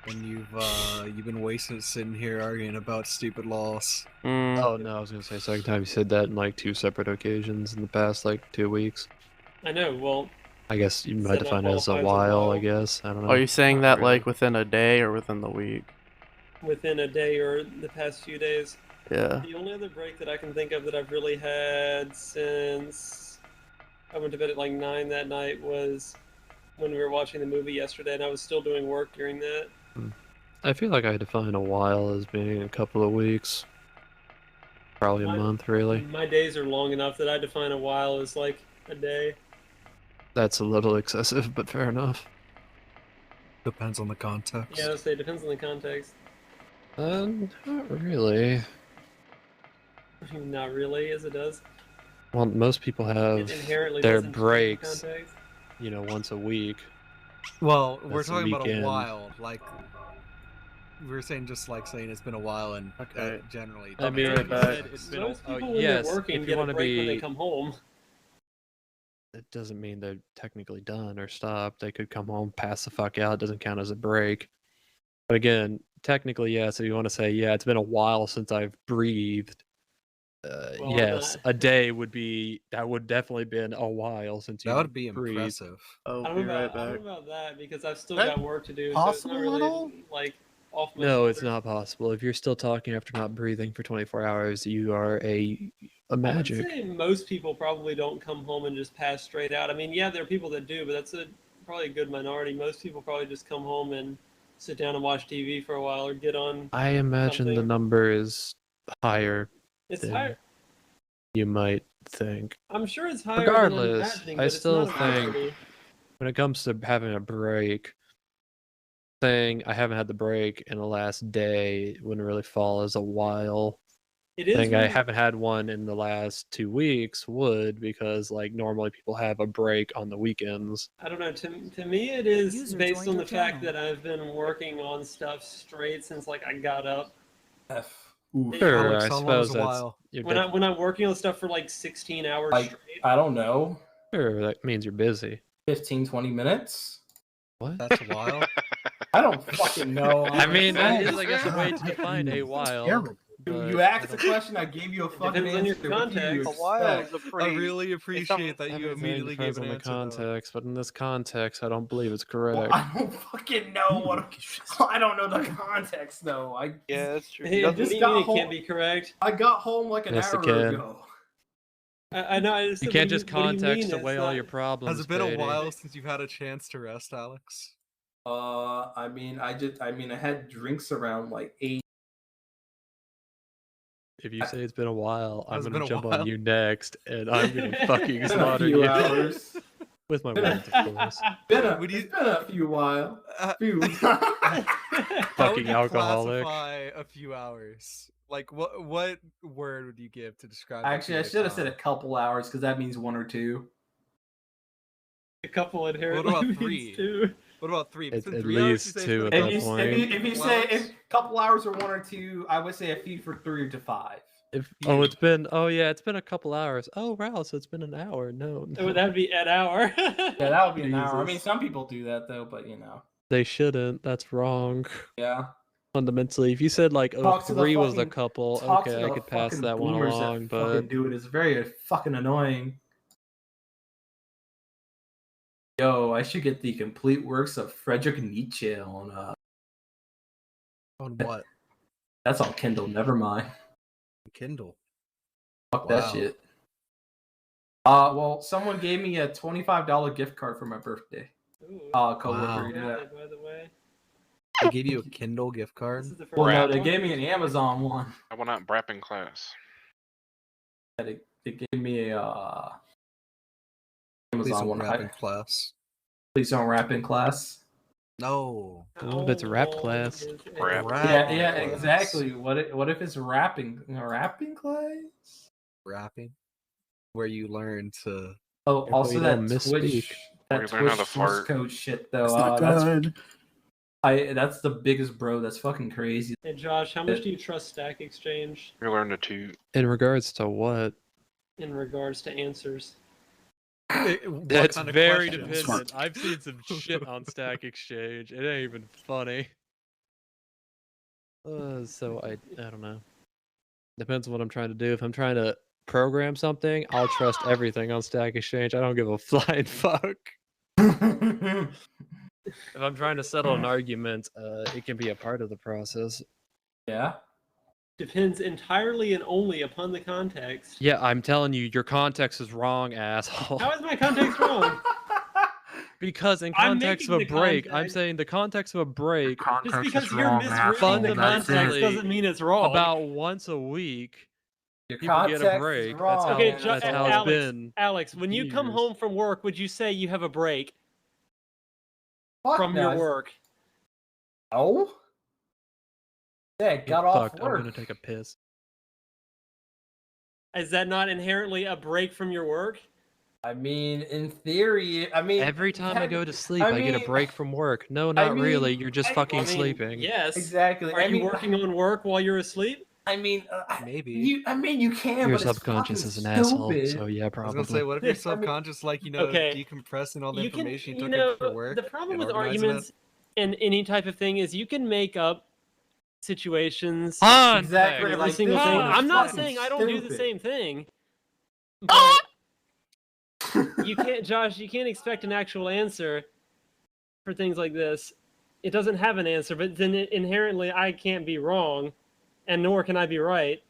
And you've been wasting sitting here arguing about stupid laws. Oh no, I was gonna say second time you said that in like 2 separate occasions in the past like 2 weeks. I know. Well, I guess you might Said define that it as a qualifies a while, I while. guess. I don't know. Are you saying Not that really. like within a day or within the week? within a day or the past few days. Yeah. The only other break that I can think of that I've really had since I went to bed at like 9 that night was when we were watching the movie yesterday, and I was still doing work during that. I feel like I define a while as being a couple of weeks. Probably a month, really. My days are long enough that I define a while as like a day. That's a little excessive, but fair enough. Depends on the context. Yeah, I would say it depends on the context. Not really. Not really, as it does. Well, most people have It inherently their doesn't change the breaks, context. you know, once a week. Well, we're That's the talking about a weekend. while. Like, we were saying just like saying it's been a while and Okay. generally. I'll be doesn't right mean back. that It's been a- Most oh, people when yes, they're working if you get a wanna break when they be- come home. It doesn't mean they're technically done or stopped. They could come home, pass the fuck out. It doesn't count as a break. But again, technically, yes. If you want to say, yeah, it's been a while since I've breathed. Well, Yes, a day would be. That would definitely been a while since you. That would be breathed. impressive. Oh, I don't know about that because I've still That got work to do. So it's possible not at really all? like off my No, it's shoulders. not possible. If you're still talking after not breathing for 24 hours, you are a I would magic. say most people probably don't come home and just pass straight out. I mean, yeah, there are people that do, but that's probably a good minority. Most people probably just come home and sit down and watch TV for a while or get on. I imagine the something. number is higher It's than higher. you might think. I'm sure it's higher Regardless, than I'm imagining, I but still it's not a think majority. when it comes to having a break, saying I haven't had the break in the last day wouldn't really fall as a while. It is Saying I when- haven't had one in the last 2 weeks would, because like normally people have a break on the weekends. I don't know. To me, it is User based joined on your the fact channel. that I've been working on stuff straight since like I got up. Sure, Alex, I how long suppose is a that's while? you're When I'm working on stuff for like 16 hours Like, straight. I don't know, sure that means you're busy. 15, 20 minutes? What? That's a while. I don't fucking know. I mean, that is, honestly. I guess, a way to define a while. terrible. but You I asked the don't- question, I gave you a fucking Depends on your answer. What do you context. A while expect? is a pretty. I really appreciate that you Everything immediately depends gave an on the answer. though. context, but in this context, I don't believe it's Well, correct. I don't fucking know what. I don't know the context though. Yeah, that's true. Hey, Doesn't what do you got mean it home- can't be correct? I got home like an Yes, it hour can. ago. I know. I just You said, can't what do just what do you context mean away it's all not- your problems. Has it been a Beatty. while since you've had a chance to rest, Alex? I mean, I had drinks around like 8. If you say it's been a while, I'm Has it gonna been a jump while? on you next, and I'm gonna fucking It's been a slaughter few you. hours. With my Been a- words, of course. Would you- It's been a few while. Few. How would Fucking you alcoholic. classify a few hours? Like what word would you give to describe? a Actually, I period of should have said time? a couple hours because that means 1 or 2. A couple inherently What about means 3? two. What about 3? If it's At been 3 hours, least you say it's 2 been at a that couple- point. If you say if a couple hours or 1 or 2, I would say a few for 3 to 5. It's been a couple hours. Oh wow, so it's been an hour. No, Oh, that'd be an hour. Yeah, that would be an hour. I mean, Jesus. some people do that though, but you know. They shouldn't. That's wrong. Yeah. Fundamentally, if you said like, oh, Talk to the 3 was the fucking- couple, talk to okay, I the could pass fucking that one boomers that along, fucking but do it. It's very fucking annoying. Yo, I should get the complete works of Friedrich Nietzsche on On what? That's on Kindle. Never mind. Kindle. Fuck Wow. that shit. Well, someone gave me a $25 gift card for my birthday. Coworker. Wow. Yeah. By the way, They gave you a Kindle gift card. this is the first Well, no, Rap. they gave me an Amazon one. I will not rap in class. Yeah, they gave me a Please Amazon don't one. rap in class. Please don't rap in class. No. oh, it's rap class. Rap. Yeah, class. exactly. What if it's rapping class? Rapping, where you learn to. Oh, Careful also you that don't Twitch, misspeak. Where that you learn how Twitch to source fart. code shit though. It's not That's good. that's the biggest bro. That's fucking crazy. Hey Josh, how much do you trust Stack Exchange You learn to toot. In regards to what? in regards to answers? What That's kind of very questions? dependent. I've seen some shit on Stack Exchange. It ain't even funny. So I don't know. Depends on what I'm trying to do. If I'm trying to program something, I'll trust everything on Stack Exchange. I don't give a flying fuck. If I'm trying to settle an argument, it can be a part of the process. Yeah. Depends entirely and only upon the context. Yeah, I'm telling you, your context is wrong, asshole. How is my context wrong? Because in I'm context of a making the break, I'm context. saying the context of a break Just because you're misreading the context fundamentally doesn't mean it's wrong. about once a week. Your People get context a is break. That's wrong. how, Okay, that's how it's Alex, been. Alex, when you come years. home from work, would you say you have a break Fuck from no, your I- work? Oh. Yeah, I got off Fuck, work. I'm gonna take a piss. Is that not inherently a break from your work? I mean, in theory, I mean, Every time I go to sleep, I I get a mean- break from work. No, I not mean, really. You're just fucking I mean, sleeping. Yes. Exactly. Are I you mean- working on work while you're asleep? I mean, Maybe. you can, Your but it's subconscious fucking is an asshole, stupid. so yeah, I was probably. gonna say, what if your subconscious, like, you know, Okay. decompressing all the You can, information you you took know, in for work? the problem and with organizing arguments and any type of thing is you can make up situations Context. for every Like, single this thing. one is I'm not fucking saying I don't do the stupid. same thing, but you can't, Josh. You can't expect an actual answer for things like this. It doesn't have an answer, but then inherently I can't be wrong, and nor can I be right.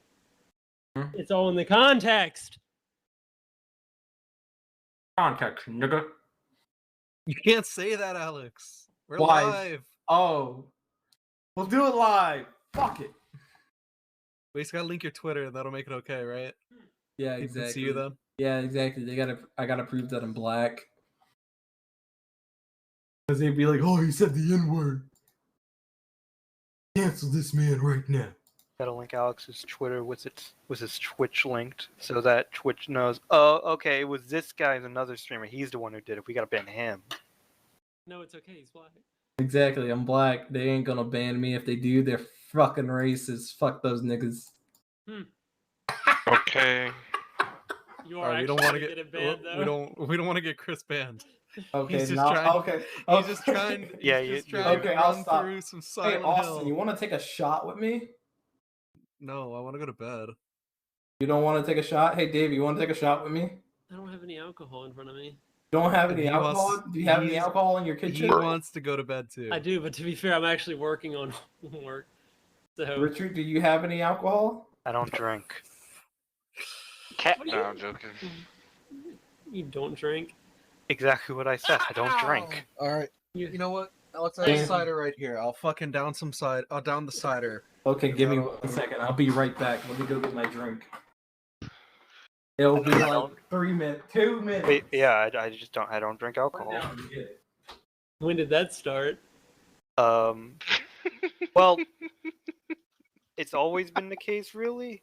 It's all in the context. Context, nigga. You can't say that, Alex. We're Why? live. Oh, we'll do it live. Fuck it. We just gotta link your Twitter, and that'll make it okay, right? Yeah, People exactly. can see you then. Yeah, exactly. I gotta prove that I'm black. Cause they'd be like, "Oh, he said the N-word. Cancel this man right now." Gotta link Alex's Twitter with his Twitch linked so that Twitch knows. Oh, okay, it was this guy's another streamer. He's the one who did it. We gotta ban him. No, it's okay. He's black. Exactly. I'm black. They ain't gonna ban me. If they do, they're fucking racist. Fuck those niggas. Okay. You Alright, are we don't want to actually get banned, though. we don't want to get Chris banned. Okay, He's just now- trying. okay, He's just trying. Yeah, he's just you- trying Okay, to I'll run stop. through some Hey, Silent Austin, Hill. you want to take a shot with me? No, I want to go to bed. You don't want to take a shot? Hey, Dave, you want to take a shot with me? I don't have any alcohol in front of me. Don't have And any he alcohol? wants- Do you have any he's- alcohol in your He kitchen? wants to go to bed too. I do, but to be fair, I'm actually working on work. So Richard, do you have any alcohol? I don't drink. Cat. What do No, you- I'm joking. you don't drink. Exactly what I said. I don't drink. All right. You know what? Alex, I have Damn. cider right here. I'll fucking down some cider. I'll down the cider. Okay, give me 1 second. I'll be right back. Let me go get my drink. It'll be like 3 minutes, 2 minutes. Wait, yeah, I just don't. I don't drink alcohol. When did that start? Well, it's always been the case, really.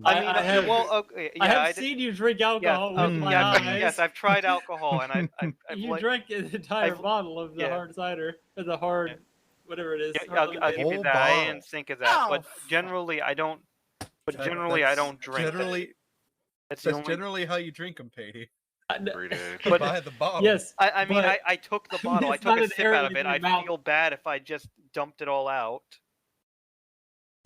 I mean, I have, well, okay, yeah, I have I seen you drink alcohol yes, with my yeah, eyes. yes, I've tried alcohol, and I've You like, drank an entire I've- bottle of the yeah. hard cider, or the hard, whatever it is. yeah, hard I'll give you lemonade. that. I didn't think of that, but generally, I don't. But That- generally, I that's don't drink. Generally, That's the that's only. generally how you drink them, Patey. But Buy the bottle. Yes, I mean, but I took the bottle. I it's took not a an sip area out of in it. your I'd mouth. feel bad if I just dumped it all out.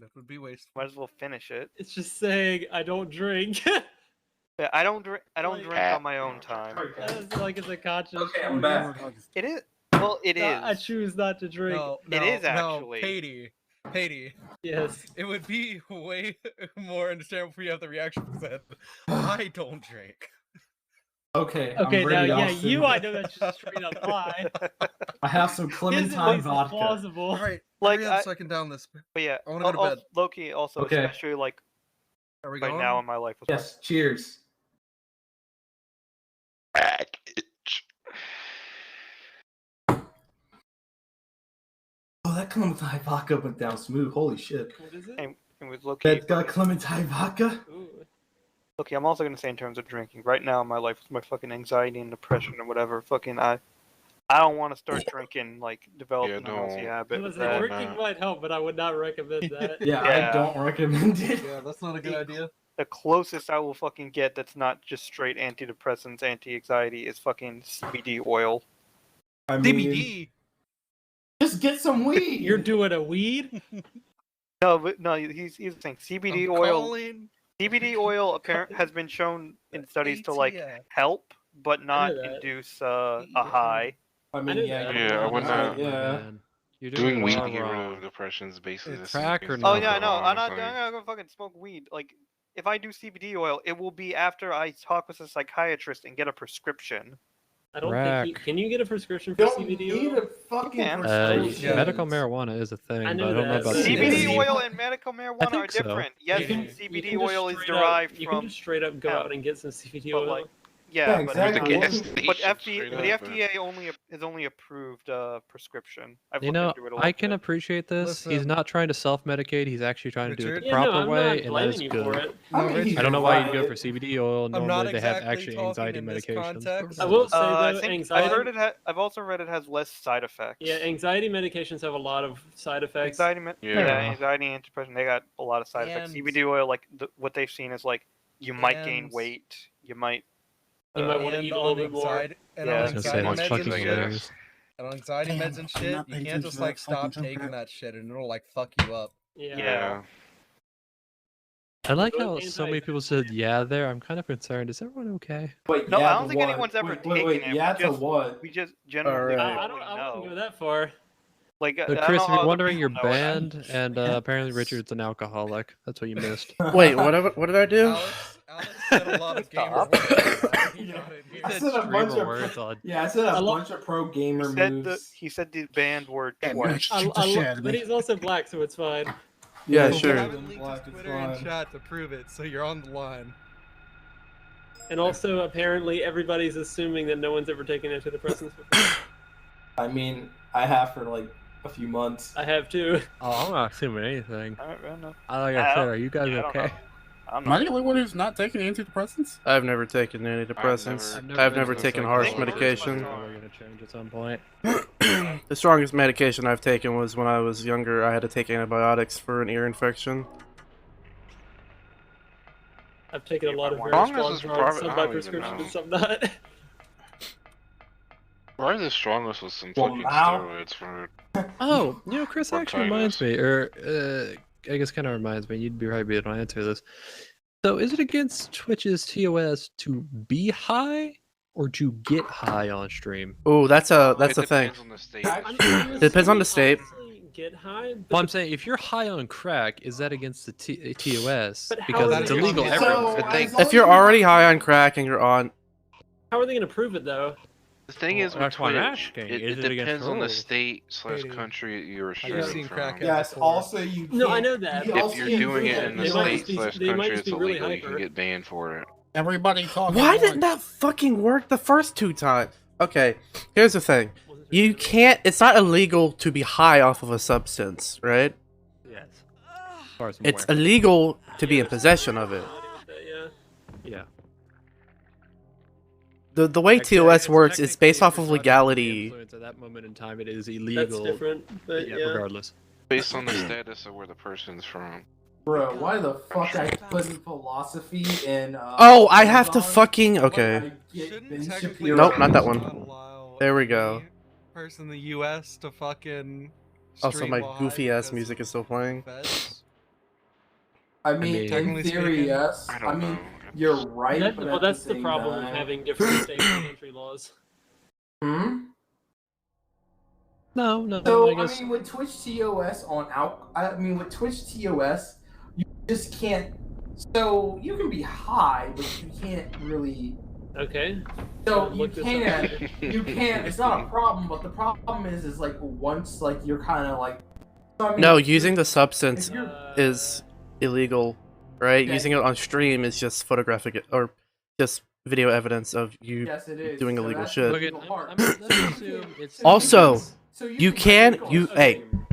That would be wasteful. Might as well finish it. It's just saying I don't drink. Yeah, I don't drink. I don't Like- drink on my own time. That's like it's a conscious. Okay, I'm choice. back. It is. Well, it is. I choose not to drink. No, It no, is no, actually. Patey. Yes. It would be way more understandable for you to have the reaction that I don't drink. Okay, Okay, I'm now ready, yeah, Austin. you I know that's just straight up lie. I have some His at Clementine least is vodka. plausible. All right, Like, hurry up so I can down this. But yeah, I wanna go to bed. Loki also, Okay. especially like Are we right going? now in my life. Was Yes, cheers. Oh, that Clementine vodka went down smooth. Holy shit. What is it? and with Loki. That got Clementine vodka? Ooh. Loki, I'm also gonna say in terms of drinking. Right now in my life, with my fucking anxiety and depression or whatever, fucking I don't want to start drinking, like developing a healthy habit. Listen, that- drinking might help, but I would not recommend that. Yeah, I don't recommend it. Yeah, that's not a good idea. The closest I will fucking get that's not just straight antidepressants, anti-anxiety is fucking CBD oil. I mean, CBD. just get some weed. You're doing a weed? No, but no, he's saying CBD I'm oil. calling CBD oil has been shown in studies to like ATF. help, but not that. induce a high. I I mean, knew yeah, that. you're Yeah, I wrong, would right, not- Yeah. Man. You're Doing it weed all to get rid wrong. of depression is basically the It's same crack thing or as Oh no? yeah, no, I'm alcohol, not gonna fucking smoke weed. Like, if I do CBD oil, it will be after I talk with a psychiatrist and get a prescription. I don't Crack. think can you get a prescription You for don't CBD need oil? a fucking can. prescription. Yeah. Medical marijuana is a thing, I but knew I don't know that, about but- CBD CBD. oil and medical marijuana are think so. different. Yes, You can CBD just oil is straight up- derived You from. can just straight up go hemp. out and get some CBD But, oil. like, Yeah, exactly. but, gas but station FDA, straight the up, man. FDA is only approved prescription. I've You looked know, into it a I little can bit. appreciate this. He's Listen. not trying to self-medicate. He's actually trying to do it Richard? the Yeah, no, proper I'm way, not and that blaming is you good. for it. I mean, he's I don't know why you'd go right. for CBD oil. I'm Normally not they have exactly actually talking anxiety in this medications. context. I will say I though, think anxiety. I've also read it has less side effects. Yeah, anxiety medications have a lot of side effects. Anxiety and depression, they got a lot of side effects. And- CBD oil, like what they've seen is like you might gain And- weight, you might. You might want to eat a little bit more. And Yeah, on I was gonna say, anxiety much meds fucking and things. shit. And on anxiety Damn, meds and I'm shit, not you paying can't attention just to that like stop fucking taking jump that shit and it'll like fuck you up. Yeah. I like Both how so many people said yeah there. I'm kind of concerned. Is everyone okay? Wait, No, yeah I don't to think what? anyone's ever wait, taken it. Yeah we to just, what? We just generally I don't wouldn't know. go that far. Like, So I don't Chris, know if how you're other wondering, you're people know it. banned, and apparently Richard's an alcoholic. That's what you missed. Wait, what did I do? Alex said a lot of gamer I said a bunch of I said a bunch of pro gamer moves. He said the banned word twice. But he's also black, so it's fine. Yeah, You sure. haven't leaked his Twitter and chat to prove it, so you're on the line. And also, apparently, everybody's assuming that no one's ever taken antidepressants before. I mean, I have for like a few months. I have too. Oh, I'm not assuming anything. I don't know. Like I said, are you guys okay? Am I the only one who's not taking antidepressants? I've never taken antidepressants. I've never taken harsh medication. We're gonna change at some point. The strongest medication I've taken was when I was younger. I had to take antibiotics for an ear infection. I've taken a lot of very Long strong as it's drugs, private, some I by don't even prescription know. and some not. Probably the strongest was some Well, fucking now- steroids for. Oh, you know, Chris actually reminds me, or I guess kind of reminds me. You'd be right be able to answer this. So, is it against Twitch's TOS to be high or to get high on stream? Oh, that's a thing. depends on the state. It depends on the state. Get high. Well, I'm saying if you're high on crack, is that against the TOS? But how Because are it's they illegal gonna- everywhere. If you're already high on crack and you're on, How are they going to prove it though? The thing is with that's why I'm Twitch, asking, it is it against depends on the rules? state / country that you're Have you restricted seen from. crackheads Yes. before? Also, you. No, I can't- know that. you but If also you're can't doing do it that. in the They might state just be- / they might country just it's be really illegal, you hyper. can get banned for it. Everybody talking. why like- didn't that fucking work the first 2 times? Okay, here's the thing. You can't. It's not illegal to be high off of a substance, right? Yes. As far as I'm It's aware. illegal to be in possession of it. Yeah. Yeah. The way Actually, I TOS guess works is based technically, off if of you're under the legality. influence at that moment in time, it is illegal. That's different, but yeah. Regardless. Based on the status of where the person's from. Bro, why the fuck I put in philosophy in? Oh, I have to Amazon, fucking but okay. I get Shouldn't Ben technically Shapiro. Nope, not that not one. allow There we go. any person in the U.S. to fucking. Also, stream my while high goofy ass because music is still playing. feds? I mean, in technically theory, speaking, yes. I I don't mean, know. you're right. That- but well, at that's the same problem with time- having different state and country laws. Hmm. No, no. So I guess. mean, with Twitch TOS on out, I mean, with Twitch TOS, you just can't. So you can be high, but you can't really. Okay. So you Look this up. can't. You can't. It's not a problem, but the problem is like once like you're kind of like. So, I mean, No, if using you're- the substance if you're- is illegal, right? Yeah. Using it on stream is just photographic or just video evidence of you Yes, it is. doing So illegal that's shit. Look at, illegal art. let's So assume it's Also, So you can can drink on stream.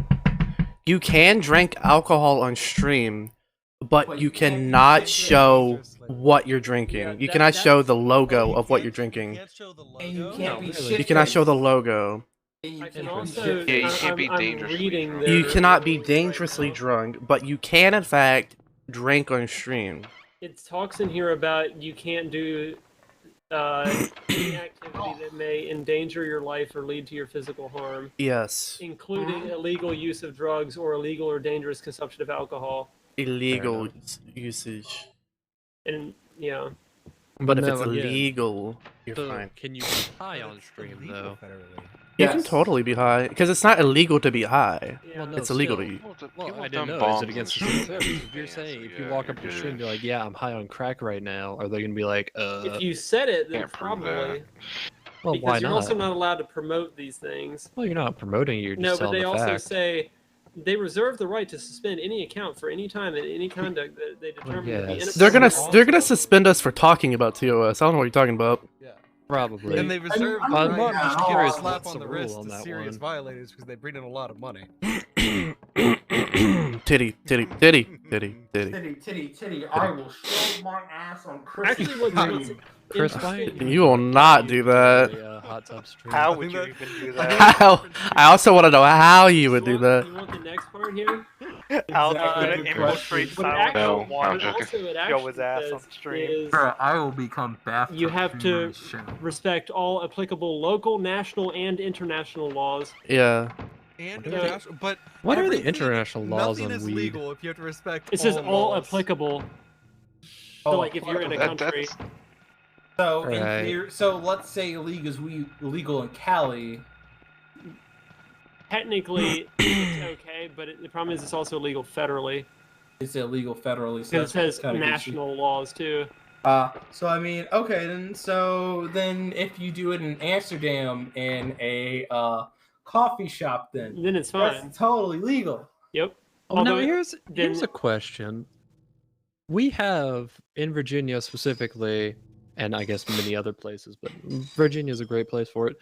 you can drink alcohol on stream, but you cannot show what you're drinking. You cannot show the logo of what you're drinking. And you can't be really. shit. You cannot show the logo. I can And also. Yeah, you can't be I'm dangerously reading drunk. their You cannot be rules right dangerously now. drunk, but you can in fact drink on stream. It talks in here about you can't do any activity that may endanger your life or lead to your physical harm, Yes, including illegal use of drugs or illegal or dangerous consumption of alcohol. illegal usage. And yeah, But if No, it's yeah. illegal, you're So, fine. can you be high on stream though? You can Yes. totally be high because it's not illegal to be high. yeah. Well, no, It's illegal still. to eat. Well, People I have didn't done know. Is bombs it against on the stream. stream? If you're Yeah, saying, so if you yeah, walk up to you're the stream and be good. like, "Yeah, I'm high on crack right now," are they gonna be like, If you said it, then Can't prove that. probably. well, Because why you're not? also not allowed to promote these things. Well, you're not promoting. You're just No, but telling they the also fact. say they reserve the right to suspend any account for any time and any conduct that they determine to be They're inappropriate. gonna suspend us for talking about TOS. I don't know what you're talking about. Probably. And they reserve I'm the more right just to curious slap what's on the the rule wrist on to that serious one. violators because they bring in a lot of money. Titty, titty, titty, titty, titty. Titty, I will show my ass on Christmas Actually, what's Eve. Chris, why? You will not do that. Hot tub stream. How would you even do that? How? I also want to know how you would do that. You want the next part here? Al's Uh, gonna infiltrate what it silent actually- and what watch also it show actually his ass on says stream. is Bro, I will become bathtub you have to streamer. respect all applicable local, national, and international laws. Yeah. And So- international, but What are the everything- international laws nothing on is weed? legal if you have to respect. It says all laws. applicable. So, like, if you're in a country, So, Right. so let's say illegal in Cali. technically it's okay, but the problem is it's also illegal federally. It's illegal federally. So Because it that's says kinda gets you. national laws too. So I mean, okay, then if you do it in Amsterdam in a coffee shop, then it's fine. That's totally legal. Yep. Oh, now Although- here's then- a question. We have in Virginia specifically, and I guess many other places, but Virginia is a great place for it.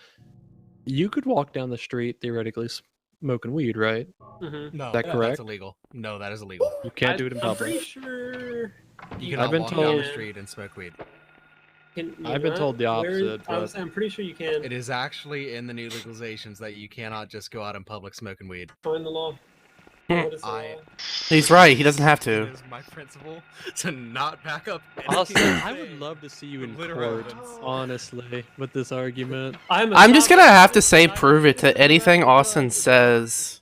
You could walk down the street theoretically smoking weed, right? Mhm. No, Is that that's correct? illegal. No, that is illegal. You can't do it in I'm public. pretty sure. You cannot I've been walk down the told- street and smoke weed. I've been told the opposite, but- I'm pretty sure you can. It is actually in the new legalizations that you cannot just go out in public smoking weed. Find the law. What is the law? He's right. He doesn't have to. It is my principle to not back up. Austin, anything I you would say love to see you in with court, evidence. honestly, with this argument. I'm just gonna have to say prove it to anything Austin says.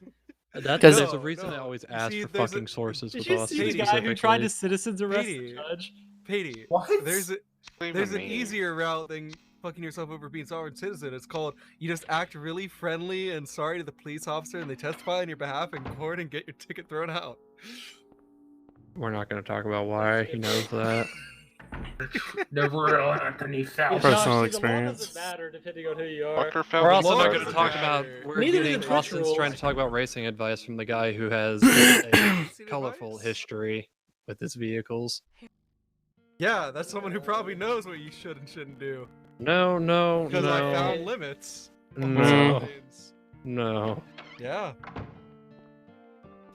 That's Because there's a reason I always ask see, for there's fucking sources Did with you Austin see the guy who tried to specifically. citizens arrest Petey. the judge? Petey, What? there's an me. easier route than fucking yourself over being sovereign citizen. It's called you just act really friendly and sorry to the police officer, and they testify on your behalf in court and get your ticket thrown out. We're not going to talk about why he knows that. The real Anthony Fauci. Personal Josh, see, the law experience. doesn't matter depending on who you are. Dr. We're also Law not doesn't going to talk about. matter. We're Neither do getting the Twitch Austin's rules. trying to talk about racing advice from the guy who has a colorful history with his vehicles. Yeah, that's someone who probably knows what you should and shouldn't do. No, Because I no, found limits. on No. certain things. no, Yeah.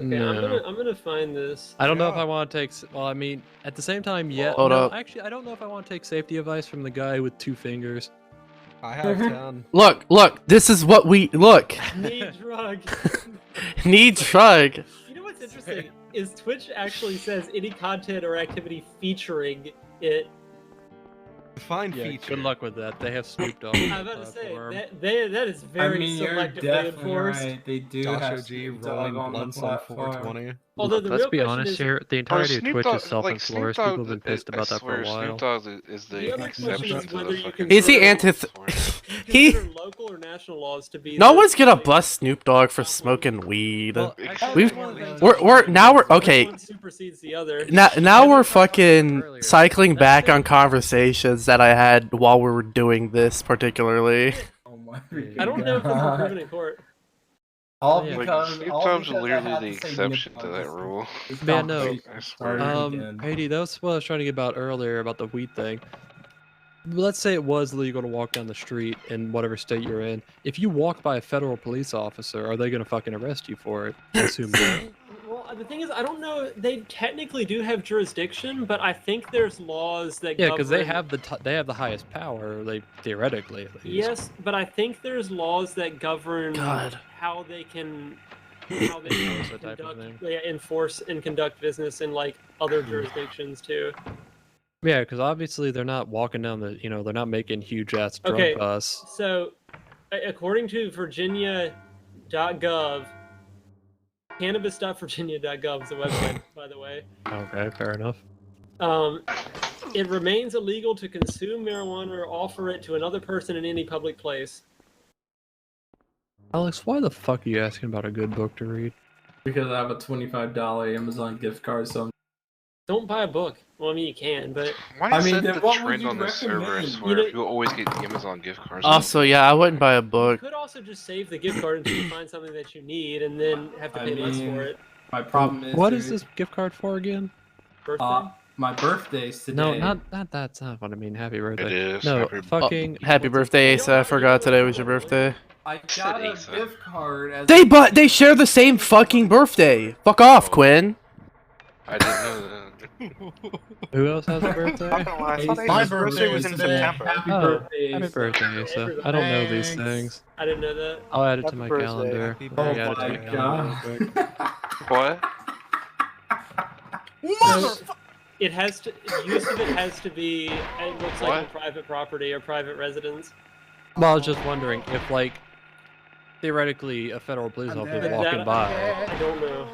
Okay, no. I'm gonna find this. I don't know if Yeah. I want to take. Well, I mean, at the same time, yeah. Hold no, up. Actually, I don't know if I want to take safety advice from the guy with 2 fingers. I have 10. Look. This is what we look. Need drug. Need shrug. You know what's interesting is Twitch actually says any content or activity featuring it. Define Yeah, feature. good luck with that. They have Snoop Dogg. I'm about to say that is very selectively enforced. right. They do Josh have OG Snoop Dogg rolling on the blunts on platform. 420. Although the Let's real be question honest is, here. The entirety of Snoop Twitch Dogg- is self-enforced. Snoop People have been Dogg- pissed about I that for a swear, while. Snoop Dogg is the The other question exception is to whether the you fucking. Is he consider- antith? He. consider local or national laws to be. No the- one's gonna bust Snoop Dogg for smoking weed. Well, actually, We've, one of the things- we're okay. One supersedes the other. Now we're fucking cycling back on conversations that I had while we were doing this particularly. Oh my I don't know if it's been God. proven in court. All Yeah. because Snoop all Dogg's because I literally had the to say exception Snoop to Dogg that this- rule. this Man, no. conversation I started swear. again. Haiti, that's what I was trying to get about earlier about the weed thing. Let's say it was legal to walk down the street in whatever state you're in. If you walk by a federal police officer, are they gonna fucking arrest you for it? I assume not. Well, the thing is, I don't know. They technically do have jurisdiction, but I think there's laws that Yeah, because they govern- have the highest power. They theoretically. At least. Yes, but I think there's laws that govern God. how they can That type of conduct, enforce and conduct business in like other jurisdictions too. Yeah, because obviously they're not walking down the. They're not making huge ass drug Okay, busts. so according to Virginia.gov, cannabis.virginia.gov is the website, by the way. Okay, fair enough. It remains illegal to consume marijuana or offer it to another person in any public place. Alex, why the fuck are you asking about a good book to read? Because I have a $25 Amazon gift card, so I'm Don't buy a book. Well, I mean, you can, but Why is that the trend on this server? I swear, you always get Amazon gift cards. Also, yeah, I wouldn't buy a book. you could also just save the gift card until you find something that you need, and then have to pay less for it. My problem is. What is this gift card for again? Birthday? My birthday's today. No, not that's not what I mean. Happy birthday. It is. No, Happy- fucking. Happy birthday, Asa. I forgot today was your birthday. I got a gift card. As They share the same fucking birthday. Fuck off, Quinn. I didn't know that. Who else has a birthday? My birthday was in September. Happy Oh, birthday. happy birthday, Asa. I don't know these things. I didn't know that. I'll add it to Happy my birthday. calendar. Happy I'll add it birthday. to my calendar real quick. What? It has to. Use of it has to be. It looks like What? a private property or private residence. Well, I was just wondering if, like, theoretically, a federal police officer But walking that- by, I don't know.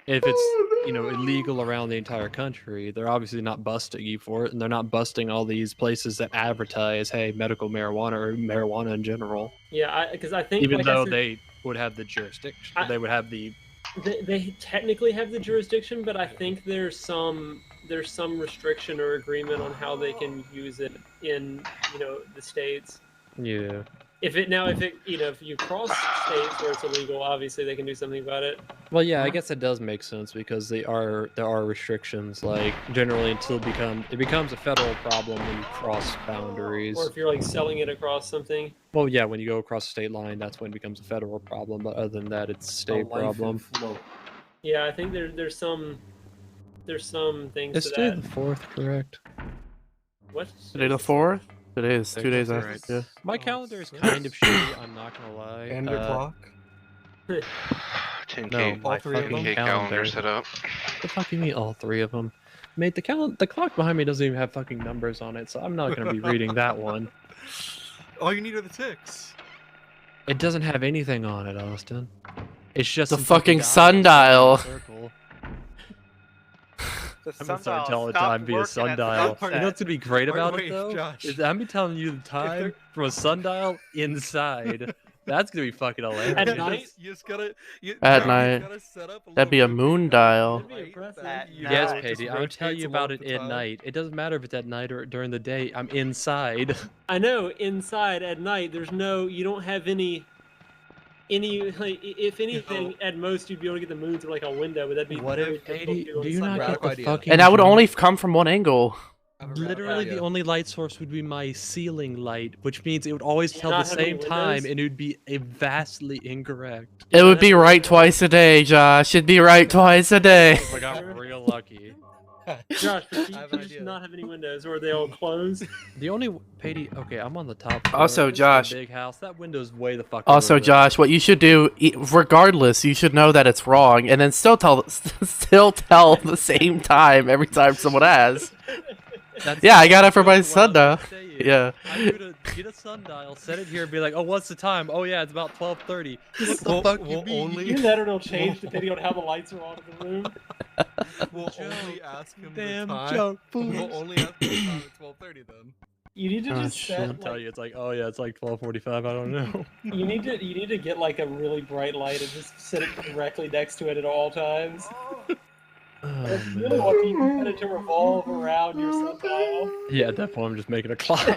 if it's, you know, illegal around the entire country, they're obviously not busting you for it, and they're not busting all these places that advertise, hey, medical marijuana or marijuana in general. Yeah, because I think Even like I though said, they would have the jurisdiction, they would have the. they technically have the jurisdiction, but I think there's some restriction or agreement on how they can use it in the states. Yeah. If you cross states where it's illegal, obviously they can do something about it. Well, yeah, I guess it does make sense because there are restrictions. Like generally, until it becomes a federal problem when you cross boundaries. Or if you're like selling it across something. Well, yeah, when you go across the state line, that's when it becomes a federal problem. But other than that, it's a state problem. Yeah, I think there's some things It's to still that. the 4th, correct? What? Today the 4th? It is. 2 days That's after. right. Yeah. My calendar is kind of shitty. I'm not gonna lie. And the clock. 10K, No, my all three of fucking them? calendar set up. What the fuck you mean all 3 of them? Mate, the clock behind me doesn't even have fucking numbers on it, so I'm not gonna be reading that one. All you need are the ticks. It doesn't have anything on it, Austin. It's just The some fucking dial sundial. in a circle. The I'm gonna start sundial telling stopped time via working at sundial. sunset. You know what's gonna be great about Wait, it though? Josh. Is I'm be telling you the time from a sundial inside. That's gonna be fucking hilarious. At night? You just gotta. At night. That'd be a moon dial. Yes, It just Patty, I'll tell rotates you about along it the at tile. night. It doesn't matter if it's at night or during the day. I'm inside. I know inside at night you don't have any like if anything at most you'd be able to get the moon through like a window, but that'd be What very if- difficult to do on do you not sunrise. get the idea. fucking? And that would only come from one angle. Literally, the only light source would be my ceiling light, which means it would always Do you tell the not have any same time, windows? and it would be vastly incorrect. It would be right twice a day, Josh. It'd be right twice a day. I got real lucky. Josh, but I have you an just idea. not have any windows, or are they all closed? The only Patty, okay, I'm on the top floor. Also, This is a Josh- big house. That window's way the fuck. Also, over there. Josh, what you should do, regardless, you should know that it's wrong, and then still tell the same time every time someone asks. That's Yeah, I got it for my exactly what I was sundial. saying. Yeah. I'm gonna get a sundial, set it here, and be like, "Oh, what's the time? Oh yeah, it's about 12:30." What the We'll- fuck we'll you mean? only- Either that or it'll change depending on how the lights are on in the room. We'll only ask him Damn the time. joke, We'll only ask him the time at 12:30 then. You need to Oh, just shit. set I'll tell like, you, it's like, oh yeah, it's like 12:45. I don't know. you need to get like a really bright light and just sit it directly next to it at all times. Oh, That's man. really lucky you can set it to revolve around your sundial. Yeah, at that point, I'm just making a clock.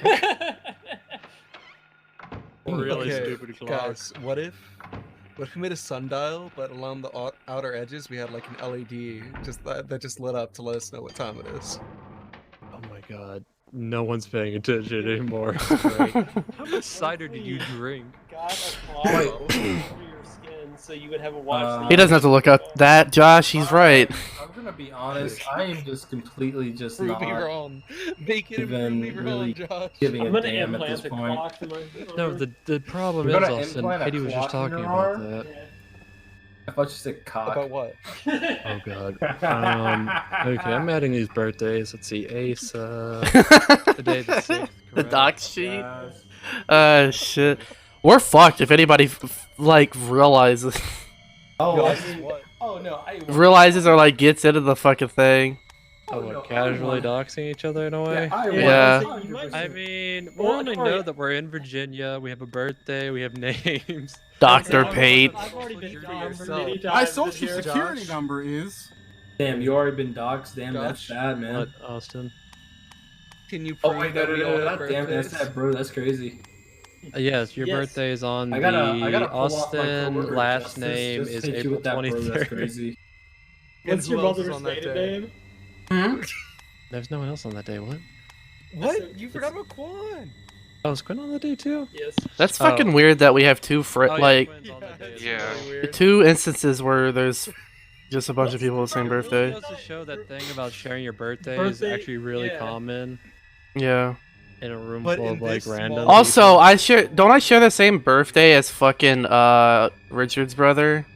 Really Okay, stupid clock. Guys, what if we made a sundial, but along the outer edges we had like an LED that just lit up to let us know what time it is? Oh my god. No one's paying attention anymore. Great. How much cider did you drink? Got a clock over your skin so you would have a watch. He doesn't have to look up that, Josh. He's right. I'm gonna be honest. I am just completely just Prove not me wrong. Make it even prove me really wrong, Josh. giving I'm a gonna damn at implant this a point. clock to my No, the problem You're is, gonna Austin, implant a Eddie was just clock in talking your about arm? that. I thought you said cock. About what? Oh god. Okay, I'm adding these birthdays. Let's see, Ace, today the 6th, The correct? doc sheet. Shit. We're fucked if anybody like realizes Oh, I Guys, mean, what? oh no, I realizes or like gets into the fucking thing. Oh, no, what, casually doxing each other in a way? Yeah. I mean, we Well, only sorry. know that we're in Virginia, we have a birthday, we have names. Dr. Pate. I've already been for doxed yourself. many times My this social year. security Josh. number is. Damn, you already been doxxed. Damn, that's Gosh. bad, man. What, Austin? Can you Oh prove wait, that we all no, have damn, that's birthdays? that, bro. That's crazy. Yes, your birthday is on I the gotta pull off my Austin coworker last just name to is hit you April with that, bro. That's 23rd. crazy. What's who your else is mother's on that maiden day? name? There's no one else on that day. What? What? You forgot about Quan. Oh, is Quinn on that day too? Yes. That's fucking weird that we have two Oh, yeah, like Quinn's on that day. It's Yeah. really weird. two instances where there's just a bunch of people with the same It really birthday. goes to show that thing about sharing your birthday, is Birthday, actually really yeah. common Yeah. in a room But full in of like this random. small- Also, I share the same birthday as fucking Richard's brother.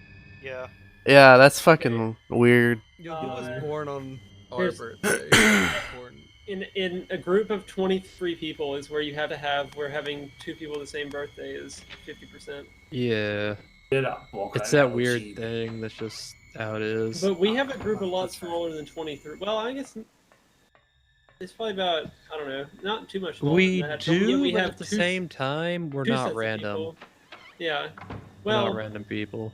Yeah. Yeah, that's fucking weird. Yo, who was born on our Here's- birthday? That's important. In a group of 23 people is where you have to have where having two people the same birthday is 50%. Yeah. It's that weird thing that's just how it is. But we have a group a lot smaller than 23. Well, I guess it's probably about, I don't know, not too much smaller We than that. But yet do, we but have at the two- same time, we're two sets not of random. people. Yeah. We're Well, not random people.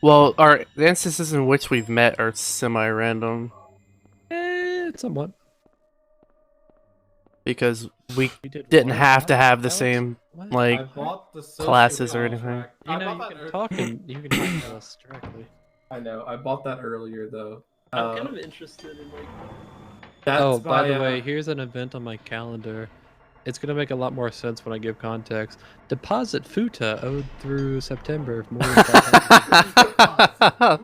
Well, the instances in which we've met are semi-random Somewhat. because we did didn't what? have to have the Alex? same What? like I bought the social classes or anything. contract. You I know, bought you that can talk and you can talk to us directly. I know. I bought that earlier though. I'm kind of interested in like. Oh, by the my, way, here's an event on my calendar. It's gonna make a lot more sense when I give context. Deposit FUTA owed through September. More than 500.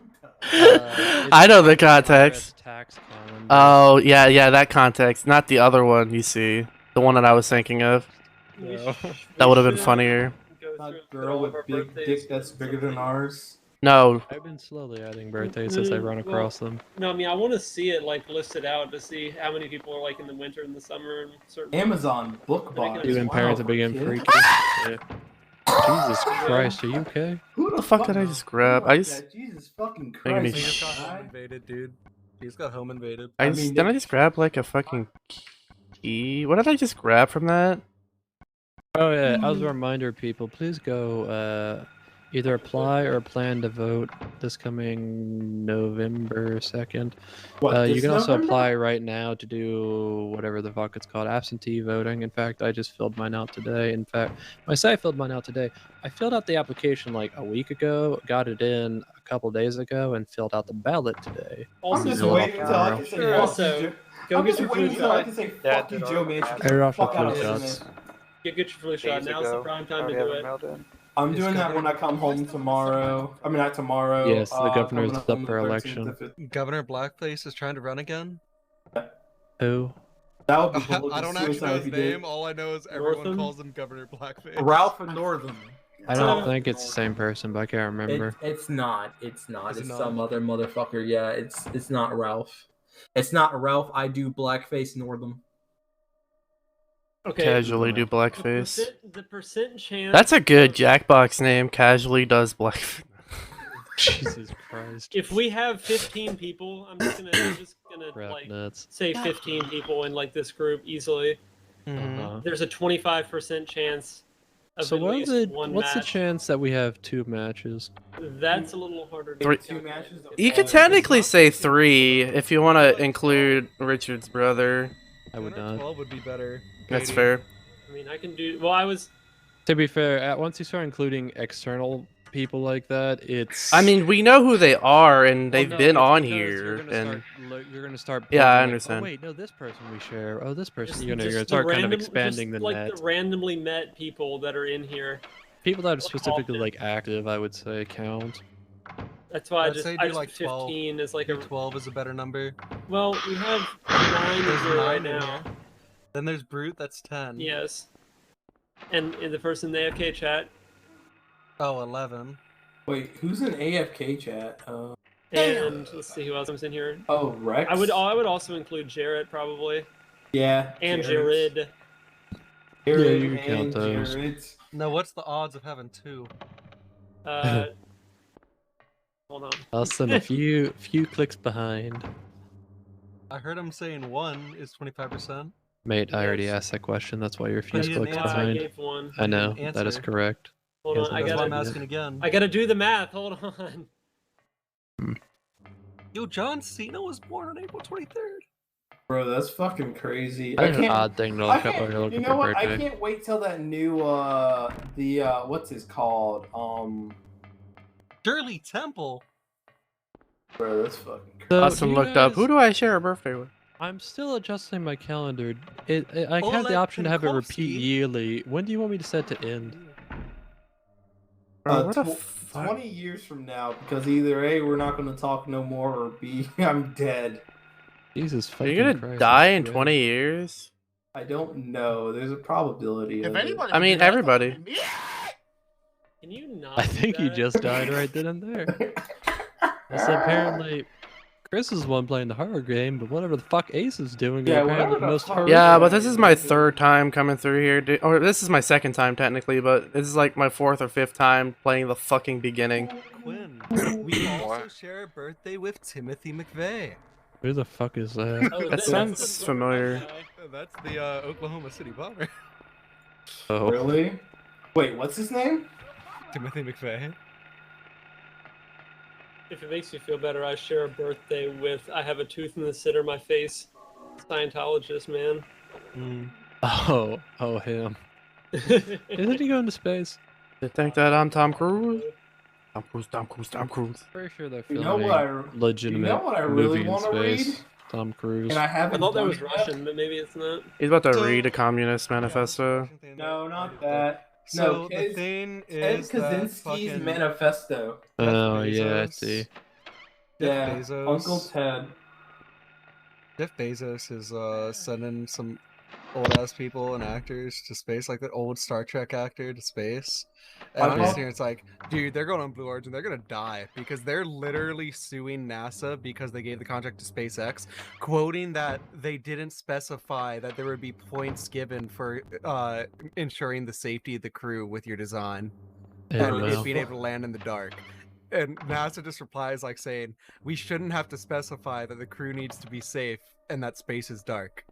I know the context. Tax calendar. Oh yeah, that context, not the other one. You see, the one that I was thinking of. No. That would have been funnier. That girl with big dick that's bigger than ours. No, I've been slowly adding birthdays as I run across them. No, I mean I want to see it like listed out to see how many people are like in the winter and the summer and certain. Amazon book box. Even Wow, parents are being kid. freaky. Yeah. Jesus Christ, are you okay? Who the fuck did I just grab? I just that? Jesus fucking making me Christ. He just got sh- home invaded, dude. He just got home invaded. didn't I just grab like a fucking key? What did I just grab from that? Oh yeah, as a reminder, people, please go either apply or plan to vote this coming November 2nd. What, You this can also November? apply right now to do whatever the fuck it's called, absentee voting. In fact, I just filled mine out today. In fact, when I say I filled mine out today, I filled out the application like a week ago, got it in a couple days ago, and filled out the ballot today. I'm just Fill it out waiting until I tomorrow. can say Sure, fuck also, you, Joe. go I'm get just your waiting flu until I shot. can say Dad fuck you, did Joe already. Manchin. Air off the Fuck out flu of here, shots. man. Get your flu shot. Days Now's the ago. prime time Already to do have it. mailed in. I'm Is doing that Governor- when I come home tomorrow. I mean, not tomorrow. Yes, the governor's coming up on the for 13th election. of it. Governor Blackface is trying to run again. Who? That would be I political don't actually suicide know if his he did. name. All I know is everyone Northam? calls him Governor Blackface. Ralph and Northam. I don't think it's the same person, but I can't remember. It's not. It's not. Is it It's not? some other motherfucker. Yeah, it's not Ralph. It's not Ralph. I do blackface Northam. Okay. Casually do blackface. The percent chance. That's a good Jackbox name. Casually does blackface. Jesus Christ. If we have 15 people, I'm just gonna Crap like nuts. say 15 people in like this group easily. Uh-huh. There's a 25% chance of So at what's least the one what's the match. chance that we have 2 matches? That's a little harder to Three- calculate. You could technically say 3 if you want to include Richard's brother. I would 10 or not. 12 would be better. That's Katie. fair. I mean, I can do. Well, I was. To be fair, once you start including external people like that, it's. I mean, we know who they are, and they've Well, no, been it's on because here, and you're gonna start. Yeah, I building, like, understand. Oh wait, no, this person we share. Oh, this person. Just, You're gonna just the start kind random- of expanding just the like net. the randomly met people that are in here. People that are specifically like active, I would say, count. That's why I'd say I do just like 12. 15 is like a. 12 is a better number. Well, we have 9 There's here right 9 in now. here. Then there's Brute, that's 10. Yes. And in the first in the AFK chat. Oh, 11. Wait, who's in AFK chat? And let's see who else is in here. Oh, Rex. I would also include Jarrett probably. Yeah. And Jared. Jared. Jared you can count and those. Jared. No, what's the odds of having 2? Hold on. Less than a few clicks behind. I heard him saying 1 is 25%. Mate, I already asked that question. That's why you're a few But he didn't clicks answer. I behind. gave one. I know He didn't that is answer. correct. Hold He on, I hasn't That's why I'm gotta. asking again. I gotta do the math. Hold on. Yo, John Cena was born on April 23rd. Bro, that's fucking crazy. That's an odd thing to I look up can't- when you're looking you for know what? I birthday. can't wait till that new what's his called? Shirley Temple. Bro, that's fucking crazy. So, Austin you looked up. guys- Who do I share a birthday with? I'm still adjusting my calendar. I have the Oleg option to have it repeat Penkovsky. yearly. When do you want me to set to end? Bro, what the 20 years from now, because either A, we're not going to talk no more, or B, I'm dead. Jesus Are fucking you gonna Christ, die that's in great. 20 years? I don't know. There's a probability of it. I mean, everybody. Can you not? I do think you that? just died right then and there. So apparently, Chris is the one playing the horror game, but whatever the fuck Ace is doing is Yeah, apparently whatever the the most fuck- horrific. Yeah, but this is my third time coming through here, or this is my second time technically, but this is like my fourth or fifth time playing the fucking beginning. Quinn, we also share a birthday with Timothy McVeigh. Who the fuck is that? Oh, That sounds familiar. That's the Oklahoma City Bomber. Oh. Really? Wait, what's his name? Timothy McVeigh. If it makes you feel better, I share a birthday with. I have a tooth in the center of my face. Scientologist, man. Oh, him. Isn't he going to space? You think that I'm Tom Cruise? Tom Cruise, Tom Cruise, Tom Cruise. Pretty sure they're You filming know what I- legitimate you know what I really movie in wanna space. read? Tom Cruise. And I I haven't thought that done was it yet. Russian, but maybe it's not. He's about to read a Communist Manifesto. No, not that. So No, the Ted, thing Ted is that Kaczynski's fucking manifesto. Oh yeah, I Bezos- see. Yeah, Bezos. Uncle Ted. Jeff Bezos is sending some old ass people and actors to space, like the old Star Trek actor to space. And I'm just here, it's like, dude, they're going on Blue Origin, they're gonna die because they're literally suing NASA because they gave the contract to SpaceX, quoting that they didn't specify that there would be points given for ensuring the safety of the crew with your design Yeah, and well. it being able to land in the dark. And NASA just replies like saying, we shouldn't have to specify that the crew needs to be safe and that space is dark.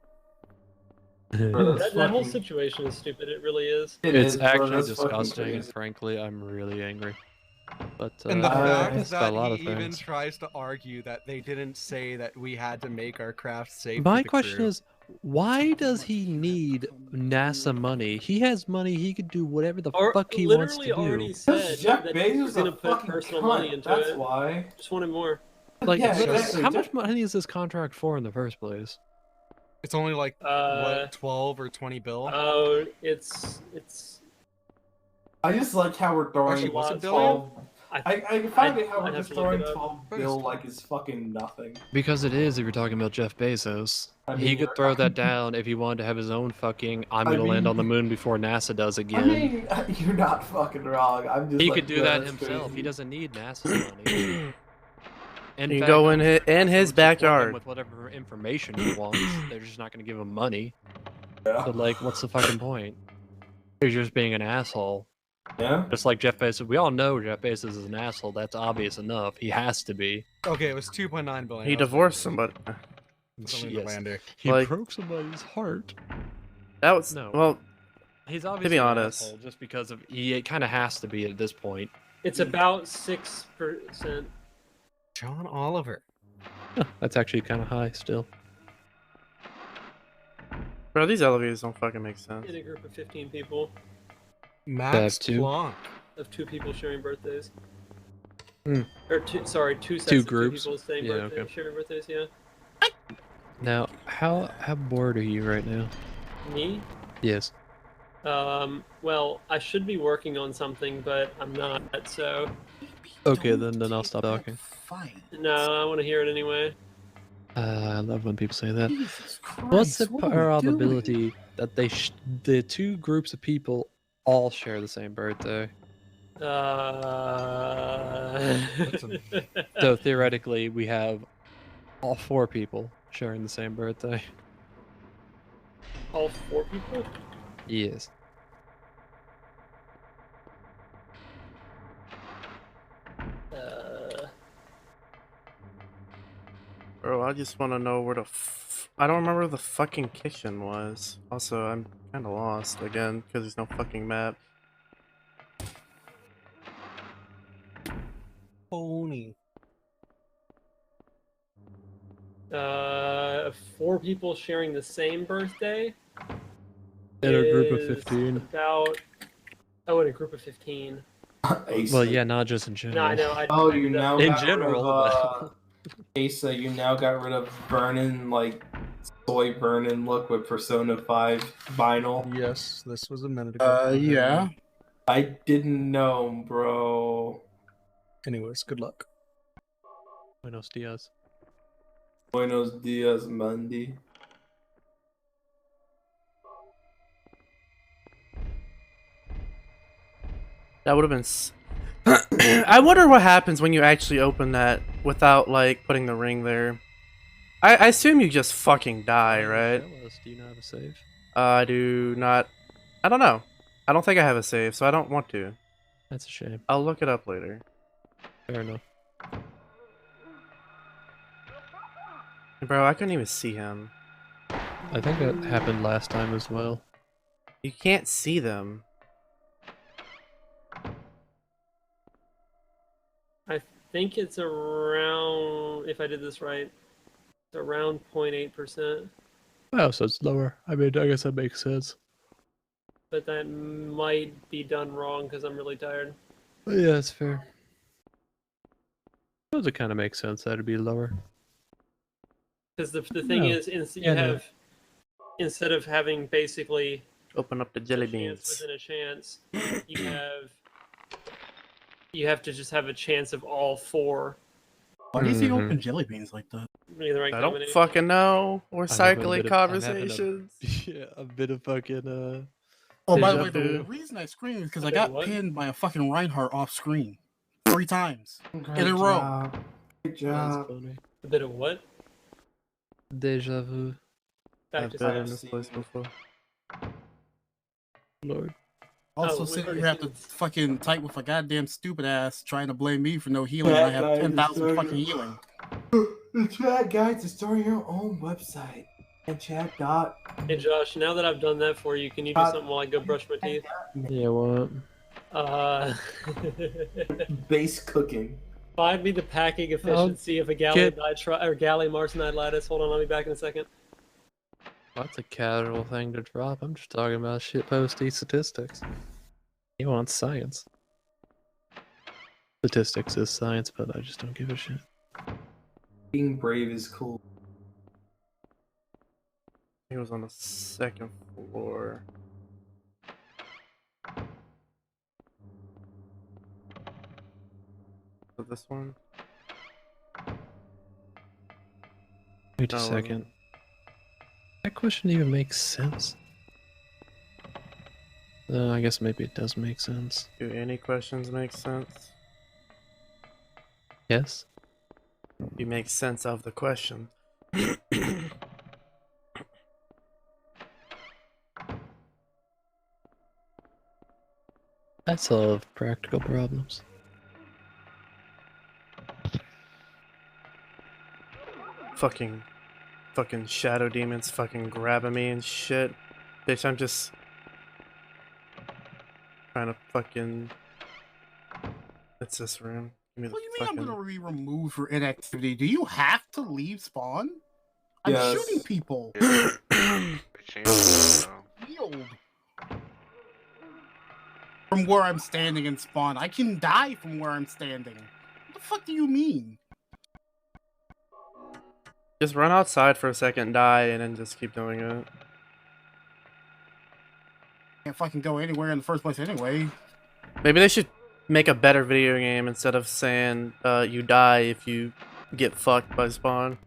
That whole situation is stupid. It really is. It's actually disgusting, and frankly, I'm really angry. But And the fact that's a lot that of he even things. tries to argue that they didn't say that we had to make our craft safe. My for the question crew. is, why does he need NASA money? He has money. He could do whatever the Or fuck he wants to literally already do. said Jeff that Bezos he is was gonna a put fucking personal cunt, money into that's it. why. Just wanted more. Like, Yeah, how exactly. much money is this contract for in the first place? It's only like what 12 or 20 bill. Oh, it's. I just like how we're throwing Actually, was it 12. I find it how I'd we're have just to look throwing it up. 12 bill like it's fucking nothing. Because it is if you're talking about Jeff Bezos. I He mean, could throw that down if he wanted to have his own fucking I'm I gonna land mean- on the moon before NASA does I again. mean, you're not fucking wrong. I'm just He like, could do yeah, that that's himself. crazy. He doesn't need NASA's money. In You fact, go in his, in his support him backyard. with whatever information he wants. They're just not going to give him money. Yeah. So, like, what's the fucking point? He's just being an asshole. Yeah. Just like Jeff Bezos. We all know Jeff Bezos is an asshole. That's obvious enough. He has to be. Okay, it was 2.9 billion. He divorced somebody. It's only the Yes. lander. He Like- broke somebody's heart. That was No. well. He's To obviously be an honest, asshole just because of he kind of has to be at this point. It's about 6%. John Oliver. That's actually kind of high still. bro, these elevators don't fucking make sense. In a group of 15 people, Max two. Planck. of 2 people sharing birthdays. Hmm. Or two sets Two of groups? 2 people saying Yeah, birthday, okay. sharing birthdays. Yeah. Now, how bored are you right now? Me? Yes. Well, I should be working on something, but I'm not. So Okay, then I'll stop talking. no, I want to hear it anyway. I love when people say that. Jesus Christ, What's the what are we doing? probability that the two groups of people all share the same birthday? So theoretically, we have all 4 people sharing the same birthday. All 4 people? Yes. Bro, I just want to know where I don't remember where the fucking kitchen was. Also, I'm kind of lost again because there's no fucking map. Pony. 4 people sharing the same birthday. In a group of is 15. About. Oh, in a group of 15. Well, yeah, not just in general. No, I know. Oh, I you did that. now In got general, rid of, Asa, you now got rid of Vernon, like soy Vernon look with Persona 5 vinyl. Yes, this was a minute ago. Yeah. I didn't know, bro. Anyways, good luck. Buenos dias. Buenos dias, Mandy. That would have been. I wonder what happens when you actually open that without like putting the ring there. I assume you just fucking die, right? Do you not have a save? I do not. I don't know. I don't think I have a save, so I don't want to. That's a shame. I'll look it up later. Fair enough. Bro, I couldn't even see him. I think that happened last time as well. You can't see them. I think it's around, if I did this right, it's around 0.8%. Oh, so it's lower. I mean, I guess that makes sense. But that might be done wrong because I'm really tired. But yeah, that's fair. Does it kind of make sense that it'd be lower? Because the thing No. is, you Yeah, no. have, instead of having basically Open up the jelly chance beans. within a chance, you have to just have a chance of all 4. Why do you think open jelly beans like that? Being the right I don't combination. fucking know. We're I'm having a cycling bit of- I'm having conversations. Yeah, a bit of fucking Oh, by the Deja way, the vu. reason I screamed is because A I bit of got what? pinned by a fucking Reinhardt off screen 3 times in a row. Good That's job. funny. A bit of what? Deja vu. Back I've to been in science. this place before. Lord. Also, we've sitting already here have to seen this. fucking type with a goddamn stupid ass trying to blame me for no healing when I have 10,000 fucking healing. The chat guide to start your own website. And chat dot. Hey Josh, now that I've done that for you, can you do something while I go brush my teeth? Yeah, what? Base cooking. Find me the packing efficiency of a galley get- or galley martenite lattice. Hold on, I'll be back in a second. That's a casual thing to drop. I'm just talking about shitposty statistics. You want science. Statistics is science, but I just don't give a shit. Being brave is cool. He was on the 2nd floor. So this one? Wait a No, it second. wasn't. That question even makes sense. I guess maybe it does make sense. Do any questions make sense? Yes? You make sense of the question. I solve practical problems. Fucking shadow demons fucking grabbing me and shit. Bitch, I'm just trying to fucking. It's this room. Give me the What do you mean fucking. I'm gonna be removed for inactivity? Do you have to leave spawn? I'm Yes. shooting people. They changed it now. Healed. From where I'm standing in spawn. I can die from where I'm standing. What the fuck do you mean? Just run outside for a second, die, and then just keep doing it. Can't fucking go anywhere in the first place anyway. Maybe they should make a better video game instead of saying you die if you get fucked by spawn.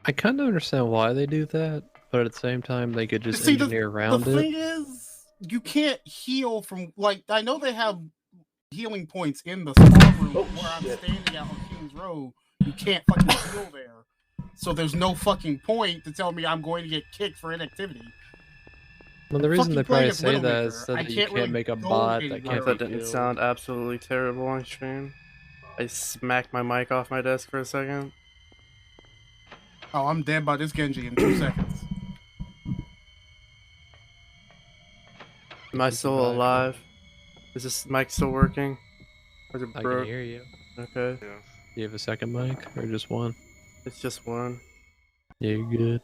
I kind of understand why they do that, but at the same time, they could just See, engineer around the it. thing is, you can't heal from, like, I know they have healing points in the spawn room where I'm standing out on King's Road. You can't fucking heal there. So there's no fucking point to tell me I'm going to get kicked for inactivity. Well, the reason fucking they playing probably as say that Widowmaker. is so I that you can't can't really make a go bot that anywhere. can't That be didn't killed. sound absolutely terrible on stream. I smacked my mic off my desk for a second. Oh, I'm dead by this Genji in 2 seconds. Am I still alive? Is this mic still working? Or is it I broke? can hear you. Okay. Yeah. Do you have a second mic or just one? It's just one. Yeah, you're good.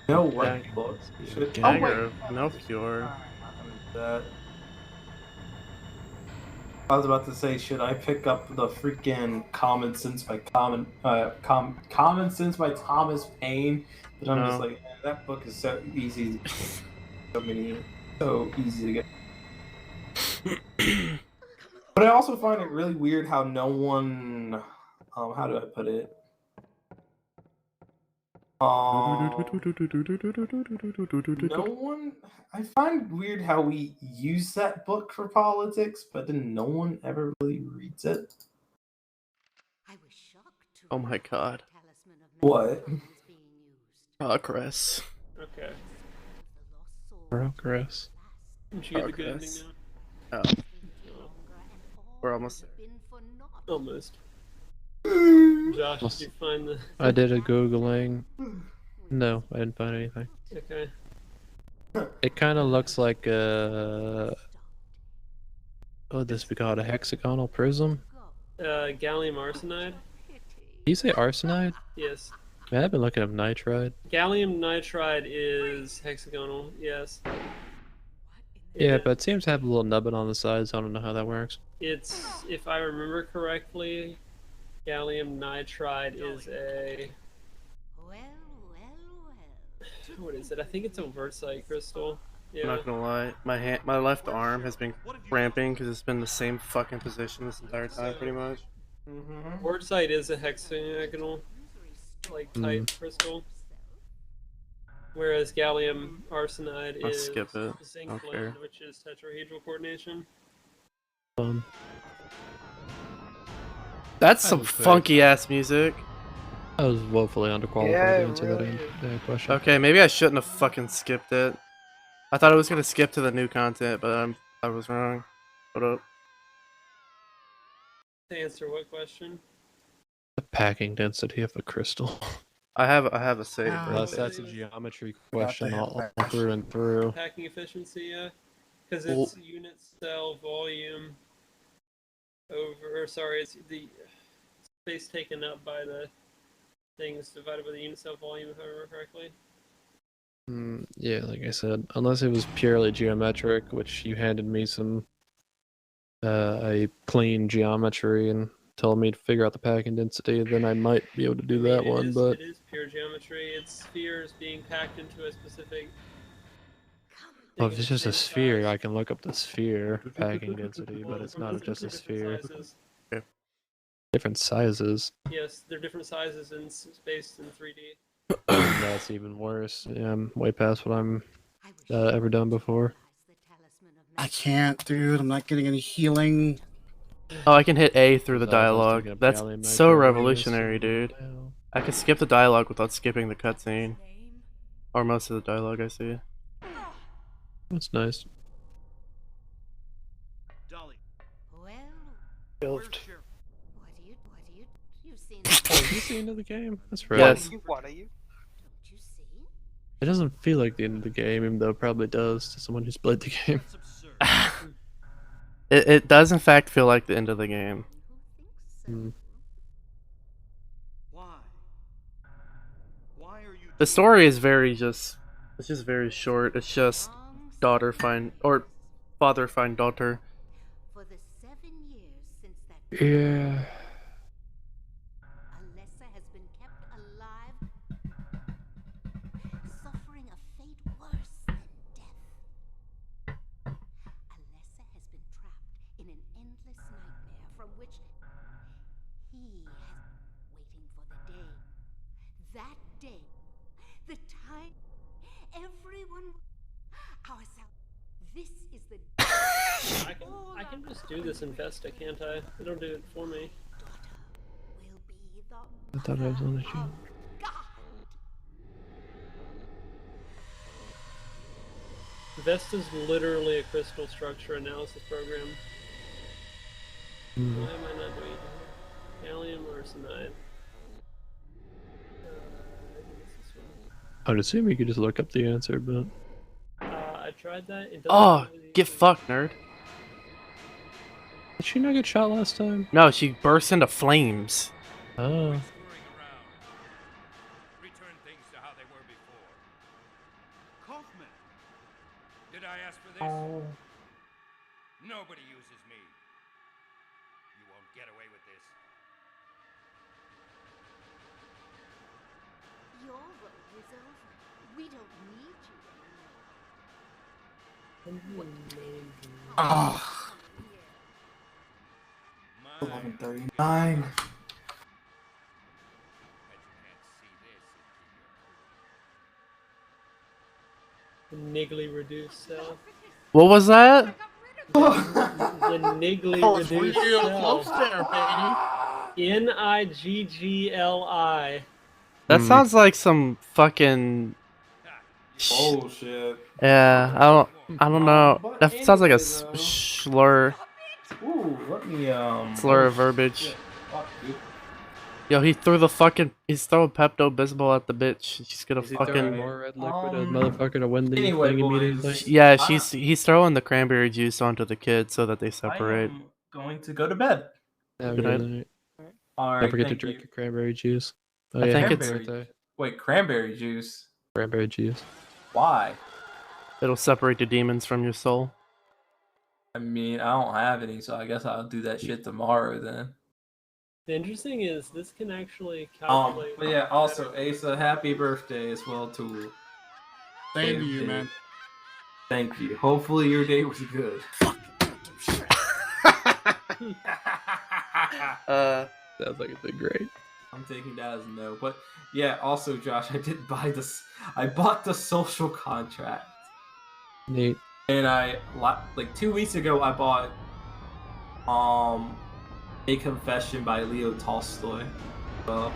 No, what Gag- book? Should... Gagger of Melchior. That. I was about to say, should I pick up the freaking Common Sense by Common Sense by Thomas Paine? But I'm just No. like, man, that book is so easy, so easy to get. But I also find it really weird how no one, how do I put it? No one. I find weird how we use that book for politics, but then no one ever really reads it. Oh my god. What? Progress. Okay. Progress. Did you get the good ending Progress. now? Oh. We're almost there. Almost. Josh, did you find the... I did a Googling. No, I didn't find anything. Okay. It kind of looks like a... What would this be called? A hexagonal prism? Gallium arsenide? Did you say arsenide? Yes. Man, I've been looking up nitride. Gallium nitride is hexagonal, yes. Yeah, but it seems to have a little nubbin on the sides. I don't know how that works. It's, if I remember correctly, gallium nitride is a... What is it? I think it's a Wurtzite crystal. I'm Yeah. not gonna lie, my left arm has been cramping because it's been the same fucking position this entire time, pretty much. Wurtzite is a hexagonal, like, type crystal. Whereas gallium arsenide Let's is skip it. zinc Don't care. blend, which is tetrahedral coordination. That's some funky ass music. I was woefully underqualified to answer that question. Okay, maybe I shouldn't have fucking skipped it. I thought I was gonna skip to the new content, but I was wrong. Hold up. To answer what question? The packing density of a crystal. I have a save. Unless that's a geometry question all through and through. Packing efficiency, yeah. Because Well- it's unit cell volume over, or sorry, it's the space taken up by the things divided by the unit cell volume, if I remember correctly. Yeah, like I said, unless it was purely geometric, which you handed me some a clean geometry and told me to figure out the packing density, then I might be able to do that one. But It is pure geometry. It's spheres being packed into a specific... well, if it's just a sphere, I can look up the sphere packing density, but it's not just a sphere. Sizes. Different sizes. Yes, they're different sizes and spaced in 3D. That's even worse. Yeah, I'm way past what I'm ever done before. I can't, dude. I'm not getting any healing. Oh, I can hit A through the So I was dialogue. thinking of That's gallium so nitride revolutionary, radius dude. and I can skip the dialogue without skipping the cutscene. Or most of the dialogue, I see. That's nice. Built. Oh, is this the end of the game? That's right. Yes. What are you? It doesn't feel like the end of the game, even though it probably does to someone who's played the game. It does in fact feel like the end of the game. The story is it's just very short. It's just daughter find, or father find daughter. For the 7 years since that Yeah. Alessa has been kept alive, suffering a fate worse than death. Alessa has been trapped in an endless nightmare from which he has waiting for the day. That day, the time everyone ourselves. This is the I can just do this in Vesta, can't I? It'll do it for me. I thought I was on the show. Vesta's literally a crystal structure analysis program. Why am I not doing it? Gallium arsenide. I would assume you could just look up the answer, but I tried that. It doesn't Oh, really- get fucked, nerd. Did she not get shot last time? No, she burst into flames. Oh. Return things to how they were before. Kaufman! Did I ask for this? Nobody uses me. You won't get away with this. Your road is over. We don't need you anymore. Ah. 11:39. Niggly reduced cell. What was that? The niggly Oh, it's reduced real cell. close there, baby. Niggli. That sounds like some fucking. Oh shit. Yeah, I don't know. That sounds like a slur. Ooh, let me Slur of verbiage. Shit. Fuck, dude. Yo, he's throwing Pepto Bismol at the bitch. She's gonna Is he fucking. throwing more red liquid at motherfucker to win the anyway, thing boys. immediately? Yeah, he's throwing the cranberry juice onto the kid so that they separate. I am going to go to bed. Have a Good good night. night. All right. Don't forget to thank drink you. your cranberry juice. Oh, I yeah, think happy it's- birthday. Wait, cranberry juice. Cranberry juice. Why? It'll separate the demons from your soul. I mean, I don't have any, so I guess I'll do that shit tomorrow then. The interesting is this can actually calculate. But yeah, also Asa, happy birthday as well too. Same to you, man. Thank you. Hopefully your day was good. Sounds like it did great. I'm taking that as a no. But yeah, also Josh, I did buy this. I bought the social contract. Neat. And like 2 weeks ago I bought A Confession by Leo Tolstoy. I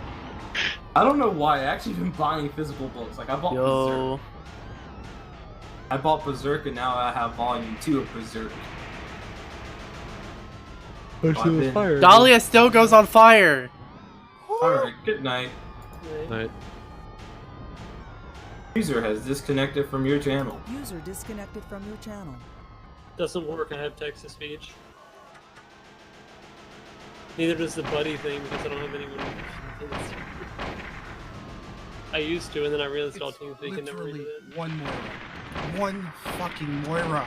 don't know why. I actually been buying physical books. Like I bought Berserk. I bought Berserk and now I have volume 2 of Berserk. Dahlia still goes on fire. Alright, good night. Night. User has disconnected from your channel. User disconnected from your channel. Doesn't work. I have text to speech. Neither does the buddy thing because I don't have anyone. I used to, and then I reinstalled TeamSpeak and never redid it. One Moira. One fucking Moira.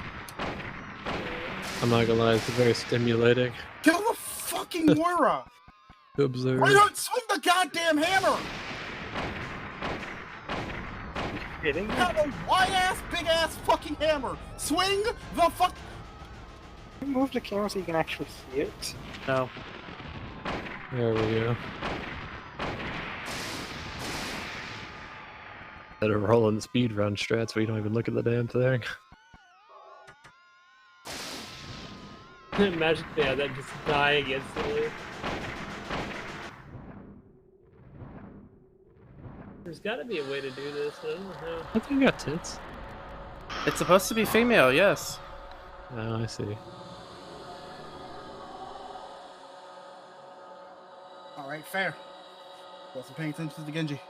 I'm not gonna lie, it's very stimulating Kill the fucking Moira! to observe. Why don't swing the goddamn hammer? Kidding? Have a wide ass, big ass fucking hammer. Swing the fuck. Move the camera so you can actually see it. No. There we go. Better roll in the speed run strats where you don't even look at the damn thing. Imagine, yeah, that just dying instantly. There's got to be a way to do this. I don't know how. I think you got tits. It's supposed to be female, yes. Oh, I see. Alright, fair. Wasn't paying attention to Genji.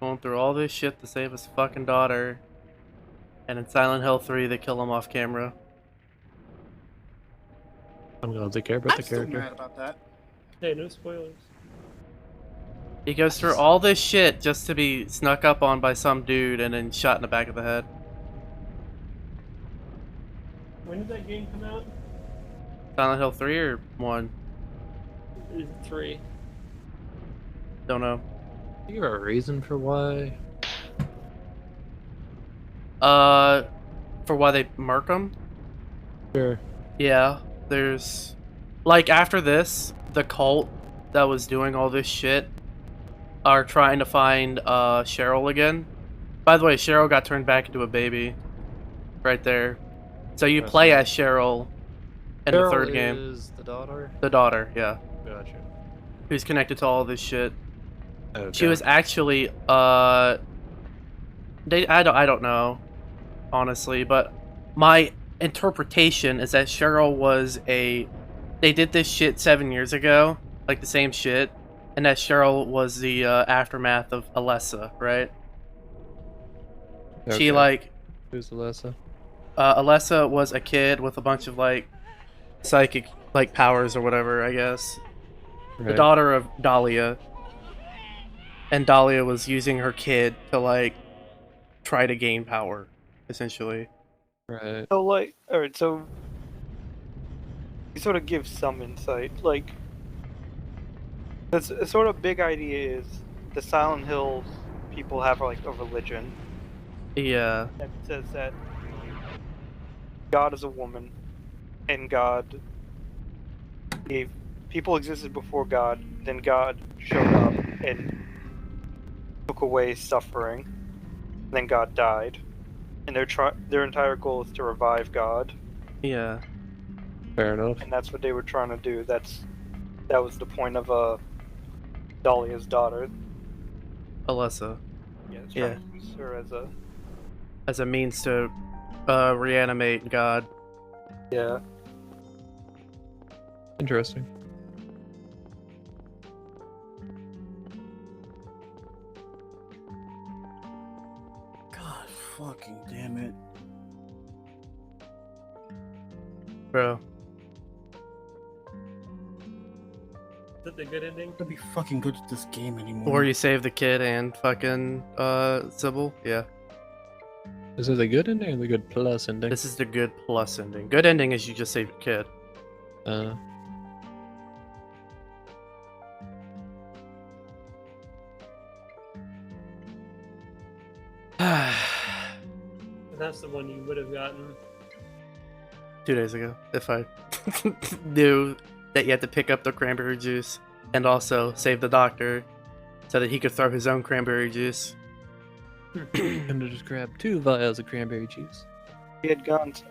Going through all this shit to save his fucking daughter. And in Silent Hill 3, they kill him off camera. I'm gonna take care about the Still character. mad about that. Hey, no spoilers. He goes through all this shit just to be snuck up on by some dude and then shot in the back of the head. When did that game come out? Silent Hill 3 or 1? 3. Don't know. Do you have a reason for why? For why they murk him? Sure. Yeah, there's... Like, after this, the cult that was doing all this shit are trying to find, Cheryl again. By the way, Cheryl got turned back into a baby. Right there. So you play as Cheryl in the third game. Is the daughter? The daughter, yeah. Gotcha. Who's connected to all this shit. She was actually I don't know, honestly, but my interpretation is that Cheryl was they did this shit 7 years ago, like the same shit, and that Cheryl was the aftermath of Alessa, right? Okay. She like Who's Alessa? Alessa was a kid with a bunch of like psychic like powers or whatever, I guess. The Right. daughter of Dahlia. And Dahlia was using her kid to like try to gain power, essentially. Right. So like, alright, so you sort of give some insight. Like, the sort of big idea is the Silent Hills people have like a religion Yeah. that says that God is a woman, and God, if people existed before God, then God showed up and took away suffering. Then God died, and their entire goal is to revive God. Yeah. Fair enough. And that's what they were trying to do. That was the point of Dahlia's daughter. Alessa. Yeah, it's Yeah. trying to use her As a means to reanimate God. yeah. Interesting. God fucking damn it. Bro. Is that the good ending? I'd be fucking good at this game anymore. Or you save the kid and fucking Sybil. Yeah. Is it the good ending or the good plus ending? This is the good plus ending. Good ending is you just save your kid. That's the one you would have gotten. 2 days ago, if I knew that you had to pick up the cranberry juice and also save the doctor so that he could throw his own cranberry juice. And to just grab 2 vials of cranberry juice. I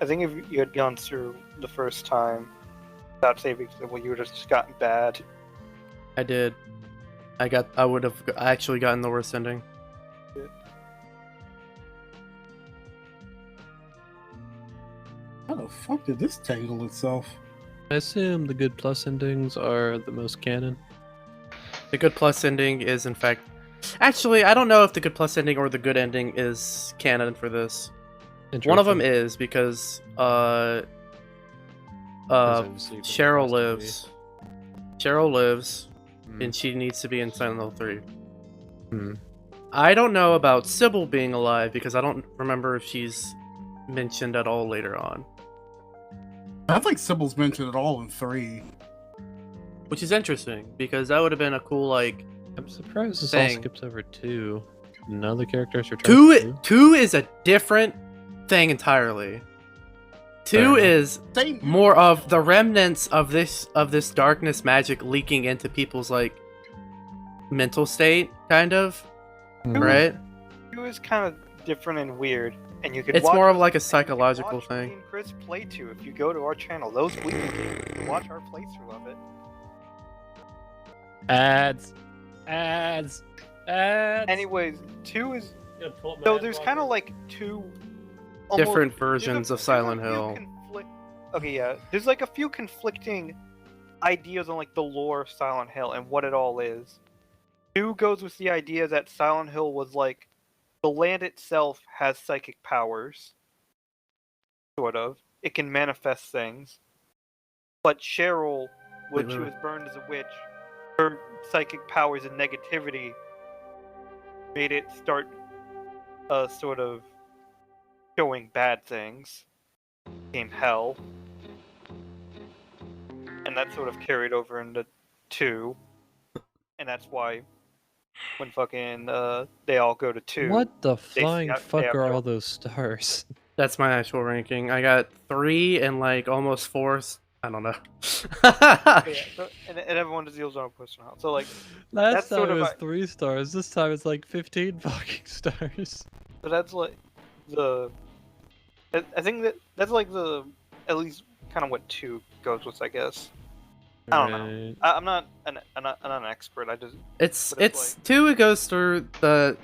think if you had gone through the first time without saving Sybil, you would have just gotten bad. I did. I would have actually gotten the worst ending. How the fuck did this tangle itself? I assume the good plus endings are the most canon. The good plus ending is, in fact... Actually, I don't know if the good plus ending or the good ending is canon for this. One of them is, because, Cheryl lives. Cheryl lives, and she needs to be in Silent Hill 3. I don't know about Sybil being alive, because I don't remember if she's mentioned at all later on. I think Sybil's mentioned it all in 3. Which is interesting, because that would have been a cool, like... I'm surprised this thing. all skips over 2. None of the characters are trying Two is a different thing entirely. 2 is more of the remnants of this darkness magic leaking into people's like mental state, kind of, right? 2 is kind of different and weird, and you can. It's watch more of us- like a and you can psychological watch thing. me and Chris play 2 if you go to our channel. Those weekly games, you can watch our playthrough of it. Ads. Anyways, 2 is Gonna pull up my so ad there's blocker. kind of like 2 Different versions of Silent Hill. Okay, yeah. There's like a few conflicting ideas on like the lore of Silent Hill and what it all is. 2 goes with the idea that Silent Hill was like the land itself has psychic powers. Sort of. It can manifest things. But Cheryl, when she was burned as a witch, her psychic powers and negativity made it start sort of showing bad things. Became hell. And that sort of carried over into 2. And that's why when fucking they all go to 2. What the they flying they fuck have are no- all those stars? That's my actual ranking. I got 3 and like almost 4. I don't know. Yeah, so, and everyone just deals on a personal. So like Last that's time sort it of was like, 3 stars. This time it's like 15 fucking stars. so that's like the I think that's like the at least kind of what 2 goes with, I guess. I don't know. I'm not an expert. I just. It's 2. It goes through the.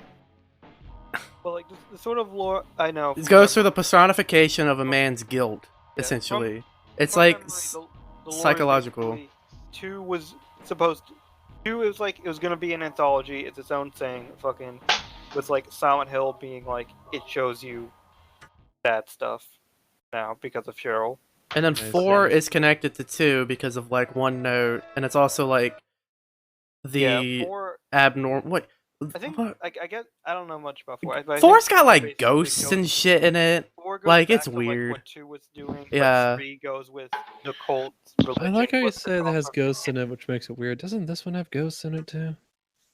Well, like the sort of lore I know. It goes through the personification of a man's guilt, essentially. It's from like memory, the lore is psychological. basically 2 was supposed to. 2 is like it was gonna be an anthology. It's its own thing. Fucking, with like Silent Hill being like it shows you bad stuff now because of Cheryl. And then 4 is connected to 2 because of like one note, and it's also like the 4 abnormal. What? I think I guess I don't know much about 4. 4's got like ghosts and shit in it. 4 goes Like back it's to, weird. Like, what 2 was doing. Yeah. But 3 goes with the cult. I like how you say that has ghosts in it, which makes it weird. Doesn't this one have ghosts in it too?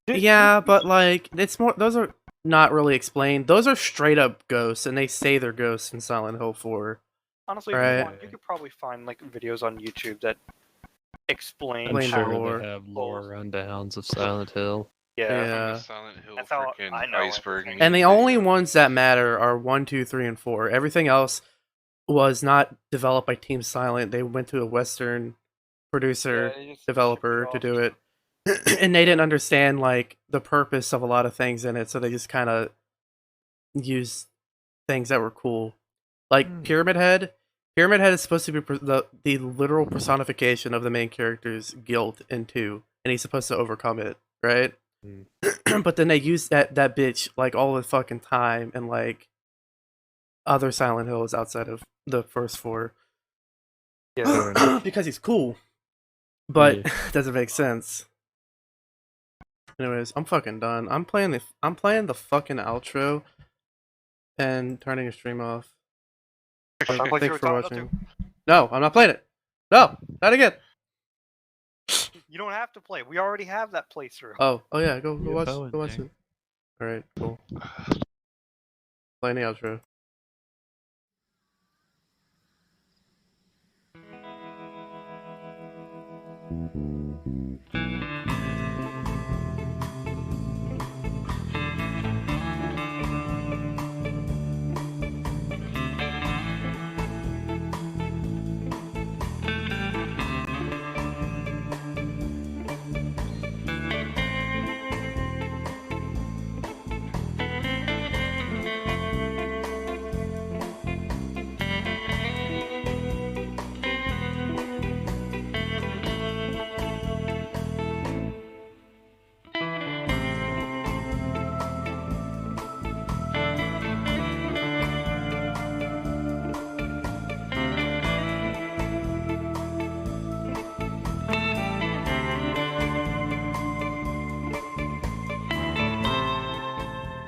Yeah, but like it's more. Those are not really explained. Those are straight up ghosts, and they say they're ghosts in Silent Hill 4. Honestly, if you want, you could probably find like videos on YouTube that explain. I'm sure lore. they have lore rundowns of Silent Hill. Yeah. Silent Hill That's how freaking I know it. iceberg. And the only ones that matter are 1, 2, 3, and 4. Everything else was not developed by Team Silent. They went to a Western producer, developer to do it. And they didn't understand like the purpose of a lot of things in it, so they just kind of used things that were cool. Like Pyramid Head. Pyramid Head is supposed to be the literal personification of the main character's guilt in 2, and he's supposed to overcome it, right? But then they use that bitch like all the fucking time and like other Silent Hills outside of the first 4. Yeah. Because he's cool. But it doesn't make sense. Anyways, I'm fucking done. I'm playing the fucking outro and turning a stream off. Thanks for watching. No, I'm not playing it. No, not again. You don't have to play. We already have that playthrough. Oh yeah, go watch it. All right, cool. Playing the outro. Thank you.